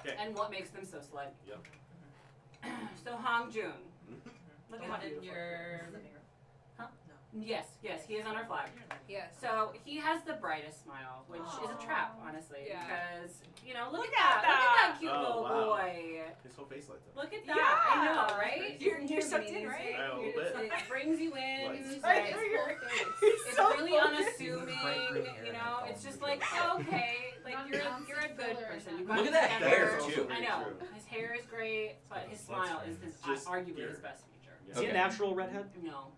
[SPEAKER 5] Okay.
[SPEAKER 6] and what makes them so slutty.
[SPEAKER 5] Yep.
[SPEAKER 6] So Hong Jun. Look at how
[SPEAKER 2] In
[SPEAKER 6] beautiful.
[SPEAKER 2] your.
[SPEAKER 6] Yes, he is on our flag.
[SPEAKER 4] Yes.
[SPEAKER 6] So he has the brightest smile, which is a trap, honestly,
[SPEAKER 4] Yeah.
[SPEAKER 6] because look at that cute
[SPEAKER 5] Oh,
[SPEAKER 6] little
[SPEAKER 5] wow.
[SPEAKER 6] boy.
[SPEAKER 5] His whole face lights up.
[SPEAKER 6] Look at that. I know,
[SPEAKER 4] Yeah.
[SPEAKER 6] right?
[SPEAKER 4] You're sucked in, right?
[SPEAKER 5] Yeah, a little bit.
[SPEAKER 6] It brings you in.
[SPEAKER 5] Lights.
[SPEAKER 6] It's
[SPEAKER 4] Right
[SPEAKER 6] nice.
[SPEAKER 4] here.
[SPEAKER 6] It's
[SPEAKER 7] so
[SPEAKER 6] really
[SPEAKER 7] focused.
[SPEAKER 6] unassuming, it's just like, it's like you're a good person. You got
[SPEAKER 1] Look
[SPEAKER 6] it
[SPEAKER 1] at that
[SPEAKER 6] together.
[SPEAKER 1] hair,
[SPEAKER 5] also
[SPEAKER 1] too.
[SPEAKER 6] I
[SPEAKER 5] very
[SPEAKER 6] know.
[SPEAKER 5] true.
[SPEAKER 6] His hair is great, but his smile is
[SPEAKER 5] Just
[SPEAKER 6] arguably
[SPEAKER 5] here.
[SPEAKER 6] his best feature.
[SPEAKER 5] Yeah.
[SPEAKER 9] Is he a
[SPEAKER 1] Okay.
[SPEAKER 9] natural redhead?
[SPEAKER 6] No.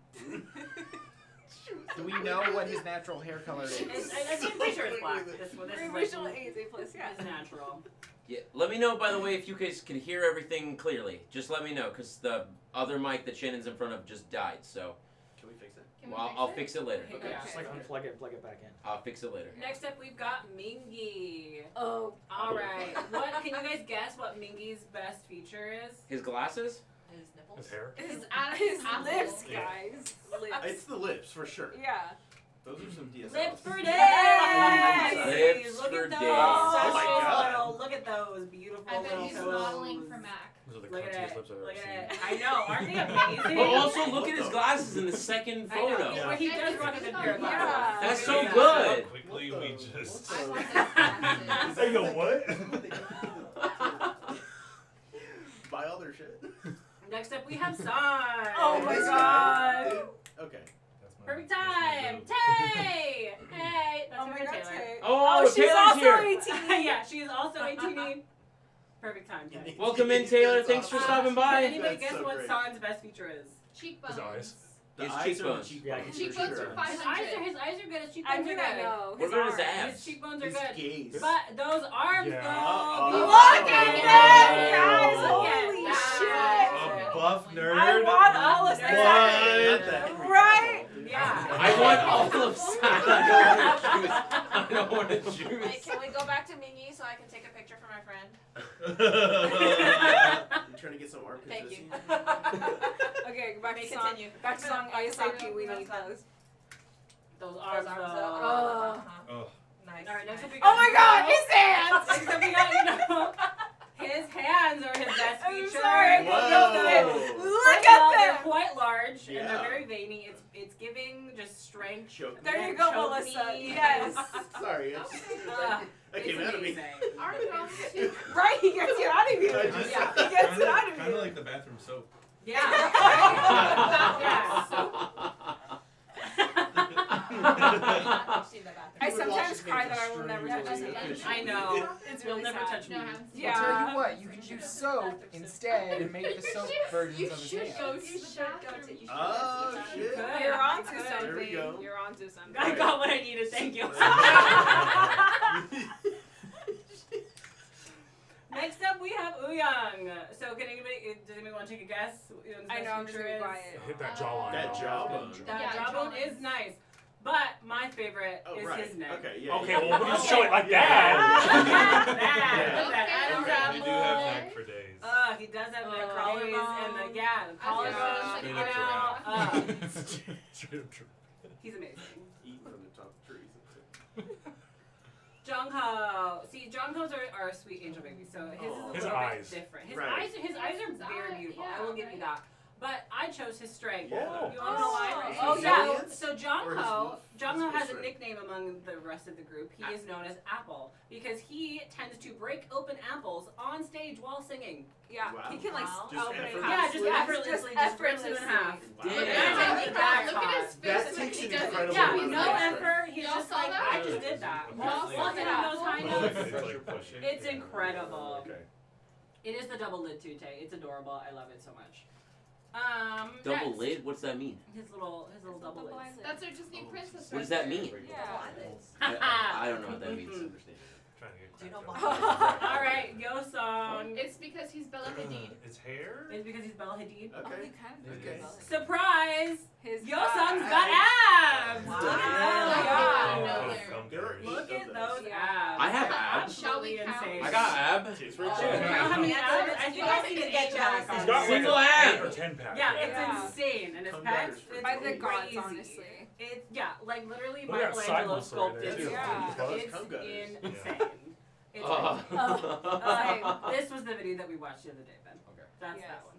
[SPEAKER 7] Do we know what his natural hair color is?
[SPEAKER 6] I'm pretty sure it's black. This one, this is
[SPEAKER 4] Original
[SPEAKER 6] like,
[SPEAKER 4] AIDS A+, yeah.
[SPEAKER 6] is natural.
[SPEAKER 1] Yeah, let me know, by the way, if you guys can hear everything clearly. Just let me know, because the other mic that Shannon's in front of just died, so
[SPEAKER 5] Can we fix it?
[SPEAKER 2] Can we
[SPEAKER 1] I'll fix it later.
[SPEAKER 6] Okay.
[SPEAKER 9] Just like unplug it and plug it back in.
[SPEAKER 1] I'll fix it later.
[SPEAKER 6] Next up, we've got Mingy.
[SPEAKER 4] Oh.
[SPEAKER 6] All right. What can you guys guess what Mingy's best feature is?
[SPEAKER 1] His glasses?
[SPEAKER 2] His nipples.
[SPEAKER 8] His hair.
[SPEAKER 2] His,
[SPEAKER 4] His
[SPEAKER 2] apple.
[SPEAKER 4] lips,
[SPEAKER 8] Yeah.
[SPEAKER 4] guys.
[SPEAKER 5] It's
[SPEAKER 4] Lips.
[SPEAKER 5] the lips, for sure.
[SPEAKER 4] Yeah.
[SPEAKER 5] Those are some DSLs.
[SPEAKER 6] Lips for days.
[SPEAKER 1] Lips
[SPEAKER 6] Look
[SPEAKER 1] for
[SPEAKER 6] at those.
[SPEAKER 1] days.
[SPEAKER 5] Oh my God.
[SPEAKER 6] Little, look at those beautiful
[SPEAKER 2] I bet
[SPEAKER 6] little
[SPEAKER 2] he's
[SPEAKER 6] toes.
[SPEAKER 2] modeling for Mac.
[SPEAKER 8] Those are the
[SPEAKER 6] Look at
[SPEAKER 8] crunchiest
[SPEAKER 6] it.
[SPEAKER 8] lips I've ever
[SPEAKER 6] Look
[SPEAKER 8] seen.
[SPEAKER 6] at it. I know. Aren't they amazing?
[SPEAKER 1] But also, look at his glasses in the second
[SPEAKER 6] I know.
[SPEAKER 1] photo.
[SPEAKER 8] Yeah.
[SPEAKER 6] But he does rock a good pair of
[SPEAKER 4] Yeah.
[SPEAKER 6] glasses.
[SPEAKER 1] That's
[SPEAKER 6] Look
[SPEAKER 1] so
[SPEAKER 6] at
[SPEAKER 1] good.
[SPEAKER 6] that.
[SPEAKER 8] How quickly
[SPEAKER 5] What
[SPEAKER 8] we
[SPEAKER 5] the-
[SPEAKER 8] just.
[SPEAKER 2] I want those glasses.
[SPEAKER 8] Hey, yo, what?
[SPEAKER 5] Buy all their shit.
[SPEAKER 6] Next up, we have Sun.
[SPEAKER 4] Oh my God.
[SPEAKER 5] Okay.
[SPEAKER 8] That's my-
[SPEAKER 6] Perfect
[SPEAKER 8] that's my
[SPEAKER 6] time.
[SPEAKER 8] move.
[SPEAKER 6] Tay. Hey. That's
[SPEAKER 4] Oh my
[SPEAKER 6] her
[SPEAKER 4] God,
[SPEAKER 6] Taylor.
[SPEAKER 4] Tay.
[SPEAKER 1] Oh,
[SPEAKER 4] she's
[SPEAKER 1] Taylor's
[SPEAKER 4] also
[SPEAKER 1] here.
[SPEAKER 4] 18.
[SPEAKER 6] Yeah, she is also 18. Perfect time, Tay.
[SPEAKER 1] Welcome in, Taylor.
[SPEAKER 5] That's
[SPEAKER 1] Thanks for
[SPEAKER 5] awesome.
[SPEAKER 1] stopping
[SPEAKER 6] Can
[SPEAKER 1] by.
[SPEAKER 6] anybody
[SPEAKER 5] That's
[SPEAKER 6] guess
[SPEAKER 5] so
[SPEAKER 6] what
[SPEAKER 5] great.
[SPEAKER 6] San's best feature is?
[SPEAKER 2] Cheekbones.
[SPEAKER 8] His eyes.
[SPEAKER 5] The
[SPEAKER 1] His
[SPEAKER 5] eyes
[SPEAKER 1] cheekbones.
[SPEAKER 5] Are the
[SPEAKER 9] Yeah,
[SPEAKER 5] cheekbones.
[SPEAKER 2] Cheekbones
[SPEAKER 5] for
[SPEAKER 2] are
[SPEAKER 5] sure.
[SPEAKER 2] fine.
[SPEAKER 6] His eyes are good. His
[SPEAKER 4] I
[SPEAKER 6] cheekbones
[SPEAKER 4] mean,
[SPEAKER 6] are
[SPEAKER 4] I
[SPEAKER 6] good.
[SPEAKER 4] know.
[SPEAKER 1] What about his
[SPEAKER 6] His
[SPEAKER 1] abs?
[SPEAKER 6] cheekbones are
[SPEAKER 5] His
[SPEAKER 6] good.
[SPEAKER 5] gaze.
[SPEAKER 6] But those arms,
[SPEAKER 8] Yeah.
[SPEAKER 6] though.
[SPEAKER 4] Look at
[SPEAKER 2] Oh.
[SPEAKER 4] that, guys.
[SPEAKER 6] Look at
[SPEAKER 4] Holy
[SPEAKER 6] that.
[SPEAKER 8] A buff nerd.
[SPEAKER 4] I want all of
[SPEAKER 6] What?
[SPEAKER 4] that. Right?
[SPEAKER 6] Yeah.
[SPEAKER 1] I want all of Sun. I don't want to choose.
[SPEAKER 4] Wait, can we go back to Mingy so I can take a picture for my friend?
[SPEAKER 5] You trying to get some arm
[SPEAKER 4] Thank you.
[SPEAKER 5] consistency?
[SPEAKER 4] Okay, back
[SPEAKER 2] May
[SPEAKER 4] to song.
[SPEAKER 2] continue.
[SPEAKER 4] Back to song ASAP. We need those.
[SPEAKER 6] Those arms,
[SPEAKER 2] arms,
[SPEAKER 6] though.
[SPEAKER 2] though.
[SPEAKER 8] Oh.
[SPEAKER 2] Nice.
[SPEAKER 6] All right, next up we
[SPEAKER 4] Oh
[SPEAKER 6] got.
[SPEAKER 4] my God, his hands!
[SPEAKER 6] Next up we got, his hands are his best
[SPEAKER 4] I'm
[SPEAKER 6] feature.
[SPEAKER 4] sorry.
[SPEAKER 5] Whoa.
[SPEAKER 4] Look
[SPEAKER 6] First of all,
[SPEAKER 4] at
[SPEAKER 6] they're
[SPEAKER 4] them.
[SPEAKER 6] quite large and
[SPEAKER 5] Yeah.
[SPEAKER 6] they're very veiny. It's giving just strength.
[SPEAKER 5] Choke me.
[SPEAKER 4] There you go,
[SPEAKER 6] Choke
[SPEAKER 4] Melissa.
[SPEAKER 6] me.
[SPEAKER 4] Yes.
[SPEAKER 5] Sorry. It's just,
[SPEAKER 6] Uh,
[SPEAKER 5] that
[SPEAKER 6] it's
[SPEAKER 5] came out of me.
[SPEAKER 6] amazing.
[SPEAKER 2] Arms are also too.
[SPEAKER 4] Right, he gets it out of you.
[SPEAKER 5] I just-
[SPEAKER 6] Yeah.
[SPEAKER 4] He gets it out of
[SPEAKER 3] Kind
[SPEAKER 4] you.
[SPEAKER 3] of like the bathroom soap.
[SPEAKER 6] Yeah. Yeah.
[SPEAKER 2] I've seen that
[SPEAKER 4] I
[SPEAKER 5] People would
[SPEAKER 4] sometimes
[SPEAKER 5] watch
[SPEAKER 4] cry
[SPEAKER 5] it
[SPEAKER 4] that I will
[SPEAKER 5] make
[SPEAKER 4] never
[SPEAKER 5] it
[SPEAKER 4] touch
[SPEAKER 5] extremely
[SPEAKER 4] it.
[SPEAKER 5] efficient.
[SPEAKER 6] I know.
[SPEAKER 4] It's
[SPEAKER 6] You'll
[SPEAKER 4] really
[SPEAKER 6] never
[SPEAKER 4] sad.
[SPEAKER 6] touch me.
[SPEAKER 2] No, I haven't seen
[SPEAKER 4] Yeah.
[SPEAKER 7] I'll tell you what, you can use soap instead and make the soap versions
[SPEAKER 2] You
[SPEAKER 7] of his
[SPEAKER 2] should
[SPEAKER 7] hands.
[SPEAKER 2] go to the bathroom.
[SPEAKER 5] Oh, shit.
[SPEAKER 6] Good.
[SPEAKER 4] You're onto
[SPEAKER 6] Good.
[SPEAKER 4] something.
[SPEAKER 5] There we go.
[SPEAKER 4] You're onto something.
[SPEAKER 6] I got what I needed. Thank you. Next up, we have Ouyang. So, does anybody want to take a guess? Ouyang's
[SPEAKER 4] I
[SPEAKER 6] best
[SPEAKER 4] know, I'm just
[SPEAKER 6] feature
[SPEAKER 4] gonna
[SPEAKER 6] is?
[SPEAKER 4] buy it.
[SPEAKER 8] Hit that jawline.
[SPEAKER 5] That
[SPEAKER 8] though.
[SPEAKER 5] jawbone.
[SPEAKER 6] That
[SPEAKER 2] Yeah,
[SPEAKER 6] jawbone
[SPEAKER 2] jawline.
[SPEAKER 6] is nice, but my favorite
[SPEAKER 5] Oh,
[SPEAKER 6] is
[SPEAKER 5] right.
[SPEAKER 6] his neck.
[SPEAKER 5] Okay, yeah.
[SPEAKER 8] Okay,
[SPEAKER 5] yeah.
[SPEAKER 8] well, when you show it like
[SPEAKER 6] Yeah.
[SPEAKER 8] that.
[SPEAKER 6] Look at that. Look at that.
[SPEAKER 2] Okay,
[SPEAKER 6] Adam's
[SPEAKER 2] alright.
[SPEAKER 3] You do have
[SPEAKER 6] apple.
[SPEAKER 3] neck for days.
[SPEAKER 6] He does have the
[SPEAKER 4] Oh.
[SPEAKER 6] collarbones and the
[SPEAKER 4] Collarbone.
[SPEAKER 6] the collarbone
[SPEAKER 2] I was
[SPEAKER 6] sticking
[SPEAKER 2] gonna say,
[SPEAKER 6] out.
[SPEAKER 8] Straight up true.
[SPEAKER 6] He's amazing.
[SPEAKER 5] Eat from the top of trees.
[SPEAKER 6] Jungho. See, Jungho's are a sweet angel baby, so his is a
[SPEAKER 8] His
[SPEAKER 6] little
[SPEAKER 8] eyes.
[SPEAKER 6] bit different. His
[SPEAKER 5] Right.
[SPEAKER 6] eyes are
[SPEAKER 2] His
[SPEAKER 6] very
[SPEAKER 2] eye-
[SPEAKER 6] beautiful.
[SPEAKER 2] yeah,
[SPEAKER 6] I will give you
[SPEAKER 2] right.
[SPEAKER 6] that. But I chose his strength.
[SPEAKER 5] Yeah.
[SPEAKER 6] You want to know why?
[SPEAKER 4] Oh,
[SPEAKER 5] His
[SPEAKER 6] yeah.
[SPEAKER 5] resilience?
[SPEAKER 6] So
[SPEAKER 5] Or his
[SPEAKER 6] Jungho
[SPEAKER 5] physical
[SPEAKER 6] has a
[SPEAKER 5] strength?
[SPEAKER 6] nickname among the rest of the group. He is known as Apple because he tends to break open apples on stage while singing.
[SPEAKER 4] Yeah,
[SPEAKER 5] Wow.
[SPEAKER 4] he can like
[SPEAKER 2] Wow.
[SPEAKER 5] Just
[SPEAKER 4] open it.
[SPEAKER 5] effortlessly?
[SPEAKER 6] Yeah, just
[SPEAKER 4] Yes,
[SPEAKER 6] effortlessly, just breaks it in half.
[SPEAKER 1] Damn.
[SPEAKER 2] Look
[SPEAKER 6] Yeah.
[SPEAKER 2] at
[SPEAKER 6] Yeah.
[SPEAKER 2] his
[SPEAKER 6] Yeah.
[SPEAKER 2] Look at his face.
[SPEAKER 5] That
[SPEAKER 2] and
[SPEAKER 5] takes
[SPEAKER 2] he
[SPEAKER 5] an
[SPEAKER 2] does it.
[SPEAKER 5] incredible
[SPEAKER 6] Yeah,
[SPEAKER 5] amount of
[SPEAKER 6] no
[SPEAKER 5] strength.
[SPEAKER 6] effort. He's
[SPEAKER 2] Y'all
[SPEAKER 6] just
[SPEAKER 2] saw
[SPEAKER 6] like,
[SPEAKER 2] that?
[SPEAKER 6] I just did that.
[SPEAKER 2] Y'all
[SPEAKER 6] While
[SPEAKER 2] saw
[SPEAKER 6] hitting
[SPEAKER 2] that?
[SPEAKER 6] those high
[SPEAKER 3] It's
[SPEAKER 6] notes.
[SPEAKER 3] like pushing.
[SPEAKER 6] It's
[SPEAKER 3] Yeah.
[SPEAKER 6] incredible.
[SPEAKER 5] Okay.
[SPEAKER 6] It is the double lid tute. It's adorable. I love it so much.
[SPEAKER 1] Double
[SPEAKER 6] next.
[SPEAKER 1] lid? What's that mean?
[SPEAKER 6] His little double lids.
[SPEAKER 2] That's our Disney princess.
[SPEAKER 1] What does
[SPEAKER 2] right
[SPEAKER 1] that
[SPEAKER 2] there.
[SPEAKER 1] mean?
[SPEAKER 4] Yeah.
[SPEAKER 1] I don't know what that means.
[SPEAKER 5] Understand.
[SPEAKER 8] Trying to get
[SPEAKER 2] Do you know
[SPEAKER 8] cracked
[SPEAKER 2] Mom?
[SPEAKER 8] up.
[SPEAKER 6] All right, Yo-song.
[SPEAKER 2] It's because he's Bella Hadid.
[SPEAKER 8] His hair?
[SPEAKER 6] It's because he's Bella Hadid.
[SPEAKER 4] Oh,
[SPEAKER 5] Okay.
[SPEAKER 4] he kind of
[SPEAKER 5] Okay.
[SPEAKER 4] does.
[SPEAKER 6] Surprise!
[SPEAKER 4] His
[SPEAKER 6] Yo-song's
[SPEAKER 4] eyes.
[SPEAKER 6] got abs!
[SPEAKER 4] Wow.
[SPEAKER 6] Look at
[SPEAKER 2] Oh,
[SPEAKER 6] those
[SPEAKER 2] yeah.
[SPEAKER 6] abs.
[SPEAKER 2] there.
[SPEAKER 8] Gum
[SPEAKER 5] There are
[SPEAKER 8] berries.
[SPEAKER 6] Look
[SPEAKER 5] eight
[SPEAKER 6] at
[SPEAKER 5] of
[SPEAKER 6] those
[SPEAKER 4] Yeah.
[SPEAKER 6] abs.
[SPEAKER 1] I have abs.
[SPEAKER 2] Shall we
[SPEAKER 6] Absolutely
[SPEAKER 2] count?
[SPEAKER 6] insane.
[SPEAKER 1] I got ab.
[SPEAKER 5] Tastes very
[SPEAKER 6] Oh,
[SPEAKER 5] good.
[SPEAKER 6] you know how many abs? I think I've seen an 8-pack
[SPEAKER 8] He's
[SPEAKER 6] on
[SPEAKER 8] got
[SPEAKER 6] there.
[SPEAKER 1] Single
[SPEAKER 8] like
[SPEAKER 1] ab.
[SPEAKER 8] 8 or 10 pack.
[SPEAKER 6] Yeah,
[SPEAKER 4] Yeah.
[SPEAKER 6] it's insane, and his
[SPEAKER 5] Come
[SPEAKER 6] pecs,
[SPEAKER 5] batters for
[SPEAKER 6] it's
[SPEAKER 4] By the
[SPEAKER 5] crazy.
[SPEAKER 4] gods, honestly.
[SPEAKER 6] It's like literally
[SPEAKER 8] Look at that side
[SPEAKER 6] Michelangelo
[SPEAKER 8] muscle right there,
[SPEAKER 6] sculpted.
[SPEAKER 8] too.
[SPEAKER 4] Yeah.
[SPEAKER 5] Those
[SPEAKER 6] It's
[SPEAKER 5] cum gutters.
[SPEAKER 6] insane. It's
[SPEAKER 1] Oh.
[SPEAKER 6] this was the video that we watched the other day, Ben.
[SPEAKER 5] Okay.
[SPEAKER 6] That's
[SPEAKER 4] Yes.
[SPEAKER 6] that one.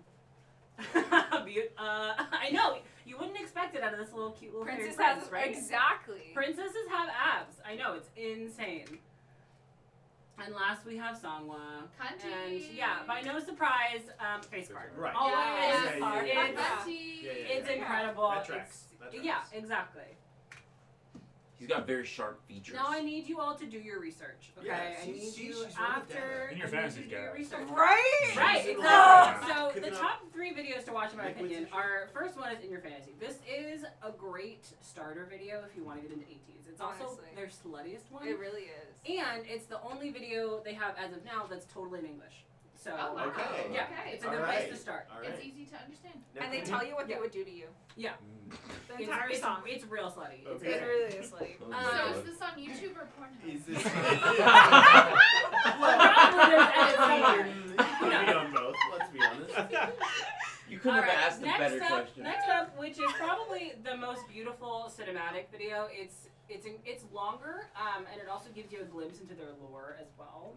[SPEAKER 6] I know you wouldn't expect it out of this little cute little fairy
[SPEAKER 4] Princess
[SPEAKER 6] prince,
[SPEAKER 4] has
[SPEAKER 6] right?
[SPEAKER 4] exactly.
[SPEAKER 6] Princesses have abs. I know, it's insane. And last we have Sangwa.
[SPEAKER 2] Kanji.
[SPEAKER 6] And yeah, by no surprise, face card.
[SPEAKER 5] Right.
[SPEAKER 6] Always.
[SPEAKER 4] Yeah,
[SPEAKER 6] It's,
[SPEAKER 2] Kanji.
[SPEAKER 6] it's incredible.
[SPEAKER 5] That tracks. That tracks.
[SPEAKER 6] Yeah, exactly.
[SPEAKER 1] He's got very sharp features.
[SPEAKER 6] Now I need you all to do your research, okay?
[SPEAKER 5] Yeah,
[SPEAKER 6] I need
[SPEAKER 5] she's
[SPEAKER 6] you
[SPEAKER 5] running
[SPEAKER 6] after.
[SPEAKER 8] In your
[SPEAKER 6] I need
[SPEAKER 8] fantasy
[SPEAKER 6] you to do your
[SPEAKER 8] guide.
[SPEAKER 6] research.
[SPEAKER 4] Right?
[SPEAKER 6] Right,
[SPEAKER 5] She's
[SPEAKER 6] exactly.
[SPEAKER 5] in
[SPEAKER 6] So
[SPEAKER 5] Cooking
[SPEAKER 6] the
[SPEAKER 5] up.
[SPEAKER 6] top 3 videos to watch, in my
[SPEAKER 5] Liquids
[SPEAKER 6] opinion,
[SPEAKER 5] and
[SPEAKER 6] are first one is In Your Fantasy. This is a great starter video if you want to get into ATs. It's also
[SPEAKER 4] Honestly.
[SPEAKER 6] their sluttiest one,
[SPEAKER 4] It really is.
[SPEAKER 6] and it's the only video they have as of now that's totally in English. So
[SPEAKER 2] Oh, wow.
[SPEAKER 5] Okay.
[SPEAKER 6] yeah,
[SPEAKER 2] Okay.
[SPEAKER 6] it's a
[SPEAKER 5] All
[SPEAKER 6] good
[SPEAKER 5] right.
[SPEAKER 6] place to start.
[SPEAKER 5] All
[SPEAKER 2] It's
[SPEAKER 5] right.
[SPEAKER 2] easy to understand.
[SPEAKER 5] Now
[SPEAKER 4] And they
[SPEAKER 5] can
[SPEAKER 4] tell you what
[SPEAKER 6] Yeah.
[SPEAKER 4] they would do to you.
[SPEAKER 6] Yeah,
[SPEAKER 4] The entire
[SPEAKER 6] it's,
[SPEAKER 4] song.
[SPEAKER 6] it's real slutty. It's
[SPEAKER 5] Okay.
[SPEAKER 4] It really is like.
[SPEAKER 1] Oh my
[SPEAKER 2] So
[SPEAKER 1] God.
[SPEAKER 2] is this on YouTube or Pornhub?
[SPEAKER 5] Is this?
[SPEAKER 6] Probably there's edits somewhere.
[SPEAKER 5] Could be on both. Let's be honest.
[SPEAKER 1] You couldn't have asked a better question.
[SPEAKER 6] Next up, which is probably the most beautiful cinematic video. It's longer, and it also gives you a glimpse into their lore as well.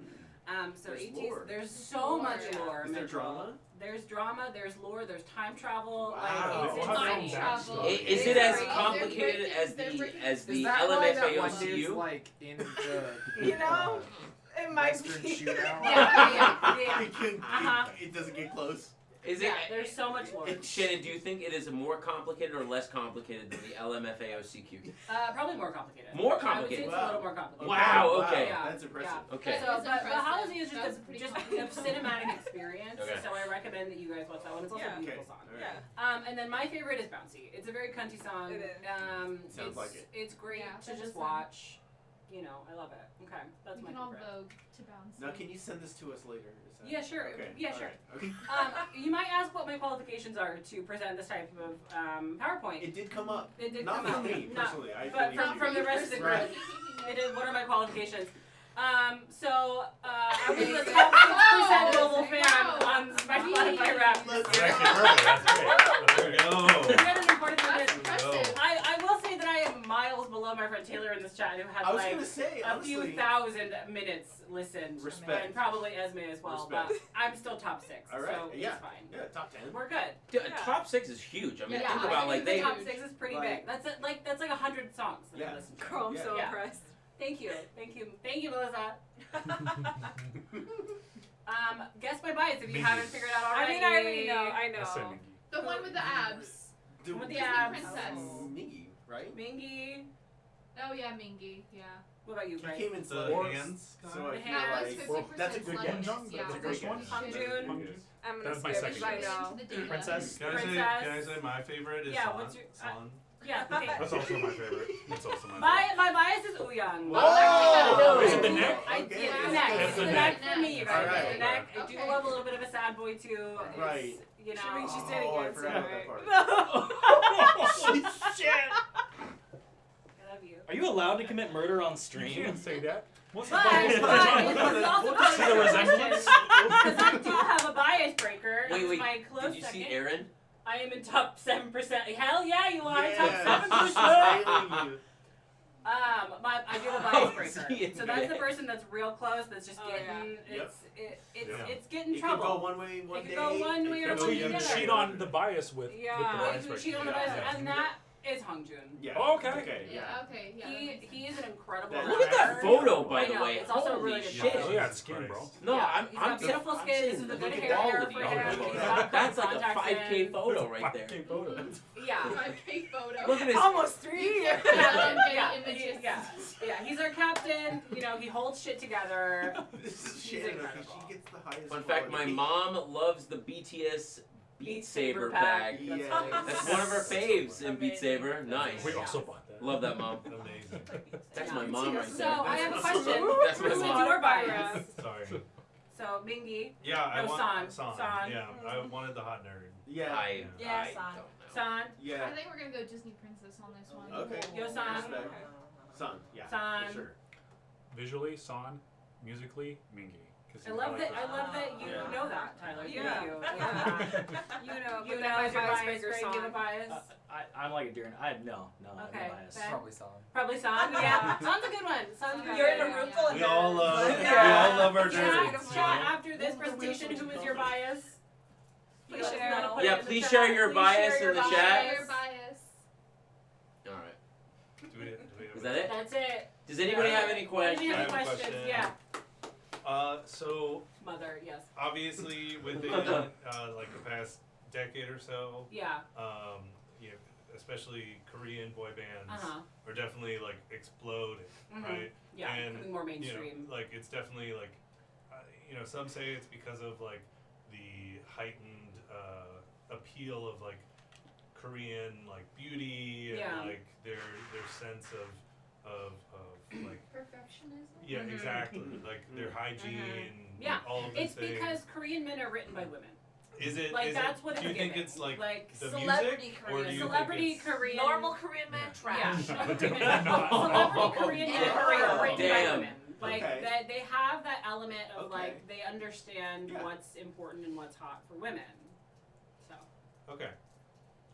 [SPEAKER 6] So
[SPEAKER 5] There's
[SPEAKER 6] ATs,
[SPEAKER 5] lore.
[SPEAKER 6] there's so much
[SPEAKER 2] Yeah.
[SPEAKER 6] lore.
[SPEAKER 5] Is there
[SPEAKER 6] Mitchell.
[SPEAKER 5] drama?
[SPEAKER 6] There's drama. There's lore. There's time travel.
[SPEAKER 5] Wow.
[SPEAKER 6] Like, it's
[SPEAKER 8] Wow.
[SPEAKER 2] Time
[SPEAKER 6] insane.
[SPEAKER 2] travel.
[SPEAKER 1] Is it as complicated as the
[SPEAKER 7] Is that why that one dude's
[SPEAKER 1] LMFAOCU?
[SPEAKER 7] like in the
[SPEAKER 4] You know, it might
[SPEAKER 7] Western
[SPEAKER 4] be.
[SPEAKER 7] shootout?
[SPEAKER 6] Yeah.
[SPEAKER 5] It it doesn't get close.
[SPEAKER 1] Is
[SPEAKER 6] Yeah,
[SPEAKER 1] it?
[SPEAKER 6] there's so much lore.
[SPEAKER 1] Shannon, do you think it is more complicated or less complicated than the LMFAOCQ?
[SPEAKER 6] Probably more complicated.
[SPEAKER 1] More
[SPEAKER 6] I would say
[SPEAKER 1] complicated.
[SPEAKER 6] it's a little more complicated.
[SPEAKER 1] Wow, okay.
[SPEAKER 6] Yeah.
[SPEAKER 5] That's impressive.
[SPEAKER 1] Okay.
[SPEAKER 6] So,
[SPEAKER 2] It's
[SPEAKER 6] but
[SPEAKER 2] impressive.
[SPEAKER 6] Halsey is
[SPEAKER 2] That was
[SPEAKER 6] just
[SPEAKER 2] pretty
[SPEAKER 6] a
[SPEAKER 2] complicated.
[SPEAKER 6] cinematic experience.
[SPEAKER 1] Okay.
[SPEAKER 6] So I recommend that you guys watch that one. It's also
[SPEAKER 4] Yeah.
[SPEAKER 6] a beautiful
[SPEAKER 5] Okay.
[SPEAKER 6] song.
[SPEAKER 5] All right.
[SPEAKER 4] Yeah.
[SPEAKER 6] And then my favorite is Bouncy. It's a very cunty song.
[SPEAKER 4] It is.
[SPEAKER 5] Sounds
[SPEAKER 6] it's,
[SPEAKER 5] like it.
[SPEAKER 6] It's great
[SPEAKER 2] Yeah,
[SPEAKER 6] to
[SPEAKER 2] that
[SPEAKER 6] just
[SPEAKER 2] does sound-
[SPEAKER 6] watch. You know, I love it. Okay, that's
[SPEAKER 2] We
[SPEAKER 6] my
[SPEAKER 2] can all
[SPEAKER 6] favorite.
[SPEAKER 2] vogue to bounce.
[SPEAKER 5] Now, can you send this to us later? Is that-
[SPEAKER 6] Yeah, sure.
[SPEAKER 5] Okay.
[SPEAKER 6] Yeah,
[SPEAKER 5] all
[SPEAKER 6] sure.
[SPEAKER 5] right. Okay.
[SPEAKER 6] You might ask what my qualifications are to present this type of PowerPoint.
[SPEAKER 5] It did come up.
[SPEAKER 6] It did
[SPEAKER 5] Not
[SPEAKER 6] come
[SPEAKER 5] for
[SPEAKER 6] up.
[SPEAKER 5] me
[SPEAKER 6] No,
[SPEAKER 5] personally. I
[SPEAKER 6] but
[SPEAKER 5] believe
[SPEAKER 6] from
[SPEAKER 5] you.
[SPEAKER 6] the rest of the group.
[SPEAKER 5] Right.
[SPEAKER 6] It is, what are my qualifications? I was the top 6% global fan on my Spotify rap.
[SPEAKER 5] Let's
[SPEAKER 8] That's actually perfect. That's great. There we go.
[SPEAKER 6] We had an important
[SPEAKER 2] That's
[SPEAKER 6] thing.
[SPEAKER 2] impressive.
[SPEAKER 6] I will say that I am miles below my friend Taylor in this chat, who had
[SPEAKER 5] I was
[SPEAKER 6] like
[SPEAKER 5] gonna say,
[SPEAKER 6] a few
[SPEAKER 5] honestly.
[SPEAKER 6] thousand minutes listened,
[SPEAKER 5] Respect.
[SPEAKER 6] and probably Esme as well.
[SPEAKER 5] Respect.
[SPEAKER 6] But I'm still top 6,
[SPEAKER 5] All right.
[SPEAKER 6] so
[SPEAKER 5] Yeah.
[SPEAKER 6] it's fine.
[SPEAKER 5] Yeah, top 10.
[SPEAKER 6] We're good.
[SPEAKER 1] Dude,
[SPEAKER 6] Yeah.
[SPEAKER 1] Top 6 is huge. I mean,
[SPEAKER 2] Yeah,
[SPEAKER 1] think
[SPEAKER 2] I
[SPEAKER 1] about
[SPEAKER 6] I
[SPEAKER 1] like
[SPEAKER 6] think
[SPEAKER 1] they.
[SPEAKER 6] the top 6 is pretty
[SPEAKER 5] like-
[SPEAKER 6] big. That's like 100 songs that
[SPEAKER 5] Yeah.
[SPEAKER 6] I listen to.
[SPEAKER 4] Girl, I'm
[SPEAKER 5] Yeah.
[SPEAKER 4] so
[SPEAKER 6] Yeah.
[SPEAKER 4] impressed.
[SPEAKER 6] Thank you, Melissa. Guess my bias if you
[SPEAKER 8] Mingy.
[SPEAKER 6] haven't figured out
[SPEAKER 4] I
[SPEAKER 6] already.
[SPEAKER 4] mean, I already know. I
[SPEAKER 8] I say
[SPEAKER 4] know.
[SPEAKER 8] Mingy.
[SPEAKER 2] The one with the abs.
[SPEAKER 5] The
[SPEAKER 6] With the
[SPEAKER 2] Disney
[SPEAKER 6] abs.
[SPEAKER 2] princess.
[SPEAKER 5] Mingy, right?
[SPEAKER 6] Mingy.
[SPEAKER 2] Oh yeah, Mingy. Yeah.
[SPEAKER 6] What about you,
[SPEAKER 5] He
[SPEAKER 6] Greg?
[SPEAKER 5] came in
[SPEAKER 8] The
[SPEAKER 5] slutty,
[SPEAKER 8] hands.
[SPEAKER 5] so I
[SPEAKER 6] The
[SPEAKER 5] feel
[SPEAKER 6] hands.
[SPEAKER 2] That was
[SPEAKER 5] like
[SPEAKER 2] 50%
[SPEAKER 5] that's a good
[SPEAKER 2] sluttiness,
[SPEAKER 5] guess.
[SPEAKER 2] yeah.
[SPEAKER 5] That's a
[SPEAKER 8] First
[SPEAKER 5] great
[SPEAKER 8] one?
[SPEAKER 5] guess.
[SPEAKER 6] Hung-Joon.
[SPEAKER 4] I'm
[SPEAKER 8] That
[SPEAKER 4] gonna
[SPEAKER 8] was my
[SPEAKER 4] skip
[SPEAKER 8] second
[SPEAKER 4] because I
[SPEAKER 8] guess.
[SPEAKER 4] know.
[SPEAKER 2] Into the data.
[SPEAKER 8] Princess. Can I
[SPEAKER 6] Princess.
[SPEAKER 8] say my favorite is
[SPEAKER 6] Yeah,
[SPEAKER 8] San.
[SPEAKER 6] what's your-
[SPEAKER 8] San.
[SPEAKER 6] Yeah, okay.
[SPEAKER 8] That's also my favorite. That's also my
[SPEAKER 6] My bias is Ouyang.
[SPEAKER 5] Whoa!
[SPEAKER 8] Is it the neck?
[SPEAKER 6] I,
[SPEAKER 5] Okay,
[SPEAKER 6] it's the
[SPEAKER 5] that's
[SPEAKER 6] neck.
[SPEAKER 5] good.
[SPEAKER 6] It's the neck for me, you guys.
[SPEAKER 5] Alright.
[SPEAKER 6] It's the neck. I do
[SPEAKER 2] Okay.
[SPEAKER 6] love a little bit of a sad boy too. It's,
[SPEAKER 5] Right.
[SPEAKER 6] You know.
[SPEAKER 4] I mean, she's standing
[SPEAKER 5] Oh, I
[SPEAKER 4] against
[SPEAKER 5] forgot
[SPEAKER 4] it,
[SPEAKER 5] about that
[SPEAKER 4] right?
[SPEAKER 5] part.
[SPEAKER 6] I love you.
[SPEAKER 9] Are you allowed to commit murder on
[SPEAKER 8] You
[SPEAKER 9] stream?
[SPEAKER 8] can't say that. What's
[SPEAKER 6] But
[SPEAKER 8] the
[SPEAKER 6] it's also
[SPEAKER 9] See the resemblance?
[SPEAKER 6] because I do have a bias breaker.
[SPEAKER 1] Wait,
[SPEAKER 6] It's
[SPEAKER 1] wait.
[SPEAKER 6] my close
[SPEAKER 1] Did you
[SPEAKER 6] second.
[SPEAKER 1] see Aaron?
[SPEAKER 6] I am in top 7%. Hell yeah, you are
[SPEAKER 5] Yes.
[SPEAKER 6] top 7%.
[SPEAKER 5] Failing you.
[SPEAKER 6] I do have a bias breaker.
[SPEAKER 1] See,
[SPEAKER 6] So that's the
[SPEAKER 1] yeah.
[SPEAKER 6] person that's real close. That's just
[SPEAKER 4] Oh,
[SPEAKER 6] getting.
[SPEAKER 4] yeah.
[SPEAKER 6] It's getting
[SPEAKER 5] It could
[SPEAKER 6] trouble.
[SPEAKER 5] go one way one
[SPEAKER 6] It could
[SPEAKER 5] day.
[SPEAKER 6] go one way or
[SPEAKER 5] could
[SPEAKER 8] So
[SPEAKER 6] one
[SPEAKER 5] go
[SPEAKER 8] you
[SPEAKER 5] the other
[SPEAKER 6] together.
[SPEAKER 5] way.
[SPEAKER 8] cheat on the bias with
[SPEAKER 4] Yeah.
[SPEAKER 8] the
[SPEAKER 6] Wait,
[SPEAKER 8] bias
[SPEAKER 6] who
[SPEAKER 8] breaker.
[SPEAKER 6] cheat on the
[SPEAKER 8] Yeah,
[SPEAKER 6] bias,
[SPEAKER 8] yeah.
[SPEAKER 6] and that is Hung-Joon.
[SPEAKER 5] Yeah.
[SPEAKER 8] Oh, okay.
[SPEAKER 5] Okay.
[SPEAKER 2] Yeah. Okay. Yeah. that makes sense.
[SPEAKER 6] He is an incredible
[SPEAKER 5] That-
[SPEAKER 1] Look at that
[SPEAKER 6] rapper.
[SPEAKER 1] photo, by
[SPEAKER 6] I
[SPEAKER 1] the
[SPEAKER 6] know,
[SPEAKER 1] way.
[SPEAKER 6] it's also a
[SPEAKER 1] Holy
[SPEAKER 6] really good
[SPEAKER 1] shit.
[SPEAKER 6] photo.
[SPEAKER 8] Oh, yeah, it's skin, bro.
[SPEAKER 1] No,
[SPEAKER 6] Yeah, he's got
[SPEAKER 1] I'm
[SPEAKER 6] beautiful
[SPEAKER 1] I'm
[SPEAKER 6] skin.
[SPEAKER 1] saying
[SPEAKER 6] This is a
[SPEAKER 1] look
[SPEAKER 6] good
[SPEAKER 1] at
[SPEAKER 6] hair
[SPEAKER 1] quality.
[SPEAKER 6] for
[SPEAKER 8] Oh,
[SPEAKER 6] him.
[SPEAKER 8] okay.
[SPEAKER 6] He's got
[SPEAKER 1] That's like a
[SPEAKER 6] contacts
[SPEAKER 1] 5K
[SPEAKER 6] in.
[SPEAKER 1] photo right there.
[SPEAKER 8] 5K photo.
[SPEAKER 6] Yeah.
[SPEAKER 2] 5K photo.
[SPEAKER 1] Look at his.
[SPEAKER 4] Almost 3 years.
[SPEAKER 2] Yeah,
[SPEAKER 6] Yeah,
[SPEAKER 2] images.
[SPEAKER 6] yeah, he's our captain. You know, he holds shit together.
[SPEAKER 5] This is
[SPEAKER 6] He's
[SPEAKER 5] Shannon.
[SPEAKER 6] incredible.
[SPEAKER 5] She gets the highest.
[SPEAKER 1] Fun fact: my
[SPEAKER 5] quality.
[SPEAKER 1] mom loves the BTS Beat Saber
[SPEAKER 6] pack.
[SPEAKER 1] pack.
[SPEAKER 6] That's
[SPEAKER 5] Yeah.
[SPEAKER 6] awesome.
[SPEAKER 1] That's one of her faves in Beat Saber. Nice.
[SPEAKER 8] We also bought that.
[SPEAKER 1] Love that, mom.
[SPEAKER 8] Amazing.
[SPEAKER 1] That's
[SPEAKER 6] Yeah.
[SPEAKER 1] my mom right
[SPEAKER 6] So
[SPEAKER 1] there.
[SPEAKER 6] I have a
[SPEAKER 5] That's
[SPEAKER 6] question.
[SPEAKER 1] That's my
[SPEAKER 6] Who's
[SPEAKER 1] mom.
[SPEAKER 6] your bias?
[SPEAKER 8] Sorry.
[SPEAKER 6] So Mingy,
[SPEAKER 8] Yeah, I
[SPEAKER 6] No,
[SPEAKER 8] want
[SPEAKER 6] San.
[SPEAKER 8] Yeah, I wanted the hot nerd.
[SPEAKER 5] Yeah.
[SPEAKER 1] I
[SPEAKER 6] Yeah,
[SPEAKER 1] don't
[SPEAKER 6] San.
[SPEAKER 1] know.
[SPEAKER 6] San,
[SPEAKER 2] I
[SPEAKER 5] Yeah.
[SPEAKER 2] think we're gonna go Disney Princess on this one.
[SPEAKER 5] Okay.
[SPEAKER 6] Yo San,
[SPEAKER 5] Respect. Son. Yeah.
[SPEAKER 6] San.
[SPEAKER 5] For sure.
[SPEAKER 8] Visually, San. Musically, Mingy.
[SPEAKER 6] I love that you know that, Tyler. Thank
[SPEAKER 4] Yeah.
[SPEAKER 6] you.
[SPEAKER 4] You know,
[SPEAKER 6] You
[SPEAKER 4] but
[SPEAKER 6] know
[SPEAKER 4] then
[SPEAKER 6] is your
[SPEAKER 4] my
[SPEAKER 6] bias,
[SPEAKER 4] icebreaker
[SPEAKER 6] Greg, you have a
[SPEAKER 4] song.
[SPEAKER 6] bias?
[SPEAKER 9] I'm like a deer. No,
[SPEAKER 6] Okay.
[SPEAKER 9] no bias.
[SPEAKER 6] Ben?
[SPEAKER 7] Probably song.
[SPEAKER 6] Probably Song. Yeah, Song's a good one. Song's good.
[SPEAKER 4] You're in a
[SPEAKER 6] Yeah.
[SPEAKER 4] room full of
[SPEAKER 3] We all love, we
[SPEAKER 6] Yeah.
[SPEAKER 3] all love our
[SPEAKER 6] Chat,
[SPEAKER 3] nerds.
[SPEAKER 6] chat after this presentation, who is your bias?
[SPEAKER 4] Please
[SPEAKER 6] Let us
[SPEAKER 4] share.
[SPEAKER 6] know. Put
[SPEAKER 1] Yeah,
[SPEAKER 6] it in the
[SPEAKER 1] please
[SPEAKER 6] chat.
[SPEAKER 1] share your
[SPEAKER 6] Please
[SPEAKER 1] bias
[SPEAKER 6] share
[SPEAKER 1] in the
[SPEAKER 6] your
[SPEAKER 1] chat.
[SPEAKER 6] bias.
[SPEAKER 2] Your bias.
[SPEAKER 1] All right.
[SPEAKER 8] Do we have
[SPEAKER 1] Is that it?
[SPEAKER 6] That's it.
[SPEAKER 1] Does anybody have any
[SPEAKER 6] Anybody
[SPEAKER 1] questions?
[SPEAKER 6] have
[SPEAKER 8] I have a
[SPEAKER 6] any questions?
[SPEAKER 8] question.
[SPEAKER 6] Yeah.
[SPEAKER 8] So
[SPEAKER 6] Mother, yes.
[SPEAKER 8] obviously within like the past decade or so,
[SPEAKER 6] Yeah.
[SPEAKER 8] you know, especially Korean boy bands
[SPEAKER 6] Uh-huh.
[SPEAKER 8] are definitely like exploding,
[SPEAKER 6] Mhm.
[SPEAKER 8] right?
[SPEAKER 6] Yeah,
[SPEAKER 8] And,
[SPEAKER 6] becoming more
[SPEAKER 8] You
[SPEAKER 6] mainstream.
[SPEAKER 8] know, like it's definitely like, you know, some say it's because of like the heightened appeal of like Korean like beauty and
[SPEAKER 6] Yeah.
[SPEAKER 8] like their sense of like
[SPEAKER 2] Perfectionism.
[SPEAKER 8] yeah
[SPEAKER 6] Mhm.
[SPEAKER 8] exactly like their hygiene
[SPEAKER 6] Yeah,
[SPEAKER 8] all of these
[SPEAKER 6] It's
[SPEAKER 8] things.
[SPEAKER 6] because Korean men are written by women.
[SPEAKER 8] Is it
[SPEAKER 6] Like,
[SPEAKER 8] is
[SPEAKER 6] that's
[SPEAKER 8] it,
[SPEAKER 6] what
[SPEAKER 8] do you
[SPEAKER 6] it's
[SPEAKER 8] think
[SPEAKER 6] giving.
[SPEAKER 8] it's like
[SPEAKER 6] Like,
[SPEAKER 8] the
[SPEAKER 4] celebrity
[SPEAKER 8] music or
[SPEAKER 4] Korean.
[SPEAKER 8] do you
[SPEAKER 6] Celebrity
[SPEAKER 8] think
[SPEAKER 6] Korean.
[SPEAKER 4] Normal Korean men trash.
[SPEAKER 6] Yeah, no,
[SPEAKER 3] Definitely
[SPEAKER 6] Korean-
[SPEAKER 3] not.
[SPEAKER 6] Celebrity Korean men are
[SPEAKER 1] Oh,
[SPEAKER 6] written by
[SPEAKER 1] damn.
[SPEAKER 6] women. Like,
[SPEAKER 5] Okay.
[SPEAKER 6] that they have that element of,
[SPEAKER 5] Okay.
[SPEAKER 6] like, they understand
[SPEAKER 5] Yeah.
[SPEAKER 6] what's important and what's hot for women. So,
[SPEAKER 8] okay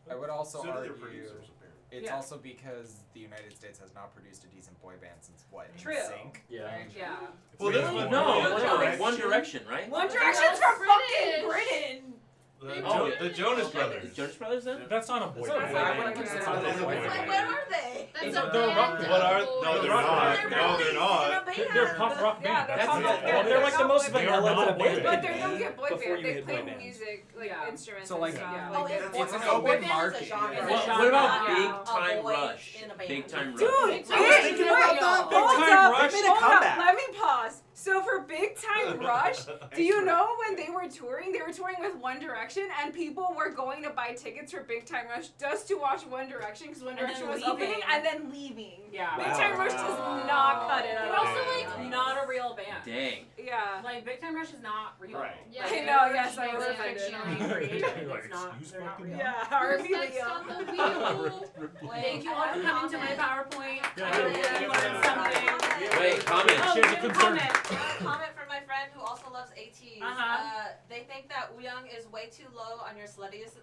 [SPEAKER 7] I would also
[SPEAKER 3] So do their
[SPEAKER 7] argue
[SPEAKER 3] producers, apparently.
[SPEAKER 7] it's
[SPEAKER 6] Yeah.
[SPEAKER 7] also because the United States has not produced a decent boy band since what?
[SPEAKER 6] True.
[SPEAKER 7] NSYNC?
[SPEAKER 9] Yeah.
[SPEAKER 6] yeah.
[SPEAKER 8] well
[SPEAKER 1] No,
[SPEAKER 8] there's one
[SPEAKER 1] no, One Direction, right?
[SPEAKER 6] One
[SPEAKER 2] Direction's
[SPEAKER 6] from
[SPEAKER 2] British.
[SPEAKER 6] Britain.
[SPEAKER 8] the Jonas Brothers
[SPEAKER 1] Is Jonas Brothers then?
[SPEAKER 3] That's not a boy
[SPEAKER 9] That's not a
[SPEAKER 3] band.
[SPEAKER 9] boy
[SPEAKER 7] I
[SPEAKER 9] band.
[SPEAKER 7] wouldn't consider
[SPEAKER 8] That's
[SPEAKER 7] that
[SPEAKER 8] not
[SPEAKER 7] a
[SPEAKER 8] a
[SPEAKER 7] boy
[SPEAKER 8] boy
[SPEAKER 7] band.
[SPEAKER 8] band.
[SPEAKER 4] Where are they?
[SPEAKER 2] That's
[SPEAKER 3] They're
[SPEAKER 2] a
[SPEAKER 3] rock
[SPEAKER 2] band.
[SPEAKER 3] band.
[SPEAKER 8] What are
[SPEAKER 2] boys.
[SPEAKER 3] No, they're
[SPEAKER 8] they're
[SPEAKER 3] not.
[SPEAKER 8] No, they're not.
[SPEAKER 3] They're pop rock
[SPEAKER 4] Yeah,
[SPEAKER 3] band.
[SPEAKER 4] they're
[SPEAKER 1] That's
[SPEAKER 4] pop
[SPEAKER 1] it.
[SPEAKER 4] rock
[SPEAKER 1] Yeah,
[SPEAKER 4] band.
[SPEAKER 9] They're like the
[SPEAKER 4] not
[SPEAKER 9] most
[SPEAKER 4] boy
[SPEAKER 3] They are
[SPEAKER 9] vanilla
[SPEAKER 3] not
[SPEAKER 9] to
[SPEAKER 3] boy
[SPEAKER 9] boy
[SPEAKER 3] band.
[SPEAKER 4] But
[SPEAKER 9] band.
[SPEAKER 4] they don't get boy
[SPEAKER 9] Before
[SPEAKER 4] band.
[SPEAKER 9] you
[SPEAKER 4] They
[SPEAKER 9] hit
[SPEAKER 4] play
[SPEAKER 9] boy bands.
[SPEAKER 4] music, like
[SPEAKER 6] Yeah.
[SPEAKER 4] instruments
[SPEAKER 7] So,
[SPEAKER 4] and
[SPEAKER 7] like,
[SPEAKER 4] stuff.
[SPEAKER 6] yeah.
[SPEAKER 4] Like,
[SPEAKER 5] it's
[SPEAKER 7] It's
[SPEAKER 5] like
[SPEAKER 7] an
[SPEAKER 5] a
[SPEAKER 7] open
[SPEAKER 5] boy band is a
[SPEAKER 7] market.
[SPEAKER 5] genre.
[SPEAKER 6] It's a
[SPEAKER 1] What
[SPEAKER 6] genre.
[SPEAKER 1] about
[SPEAKER 6] Yeah.
[SPEAKER 1] Big Time
[SPEAKER 4] boys
[SPEAKER 1] Rush?
[SPEAKER 4] in a band.
[SPEAKER 1] Big Time Rush.
[SPEAKER 4] Dude,
[SPEAKER 6] Big
[SPEAKER 4] wait,
[SPEAKER 6] Time Rush.
[SPEAKER 4] wait,
[SPEAKER 6] Big
[SPEAKER 4] hold
[SPEAKER 3] Time
[SPEAKER 4] up,
[SPEAKER 3] Rush.
[SPEAKER 5] Made a
[SPEAKER 4] hold up,
[SPEAKER 5] comeback.
[SPEAKER 4] let me pause. So for Big Time Rush, do you know when they were touring with One Direction and people were going to buy tickets for Big Time Rush just to watch One Direction because One
[SPEAKER 6] And then
[SPEAKER 4] Direction was
[SPEAKER 6] leaving.
[SPEAKER 4] opening and then leaving.
[SPEAKER 6] Yeah.
[SPEAKER 4] Big Time Rush does not cut it
[SPEAKER 6] They're
[SPEAKER 4] at all.
[SPEAKER 6] also, like, not a real band.
[SPEAKER 1] Dang.
[SPEAKER 4] Yeah.
[SPEAKER 6] Like, Big Time Rush is not real.
[SPEAKER 3] Right.
[SPEAKER 2] Yeah,
[SPEAKER 6] Like,
[SPEAKER 4] I
[SPEAKER 2] they're
[SPEAKER 4] know, yes, I
[SPEAKER 2] originally
[SPEAKER 4] was offended.
[SPEAKER 6] fictionally created.
[SPEAKER 3] Like,
[SPEAKER 6] It's not,
[SPEAKER 3] excuse
[SPEAKER 6] they're not
[SPEAKER 3] fucking
[SPEAKER 6] real.
[SPEAKER 4] Yeah, Harvey
[SPEAKER 2] Respect's
[SPEAKER 4] Leo.
[SPEAKER 2] on the wheel.
[SPEAKER 6] Thank you all for coming to my PowerPoint.
[SPEAKER 3] Yeah,
[SPEAKER 6] I really
[SPEAKER 3] yeah,
[SPEAKER 6] learned
[SPEAKER 3] yeah.
[SPEAKER 6] something.
[SPEAKER 1] Wait, comment.
[SPEAKER 6] Oh,
[SPEAKER 3] Shares a
[SPEAKER 6] give a
[SPEAKER 3] concern.
[SPEAKER 6] comment.
[SPEAKER 10] Comment from my friend who also loves ATs.
[SPEAKER 6] Uh-huh.
[SPEAKER 10] They think that Wooyoung is way too low on your sluttiness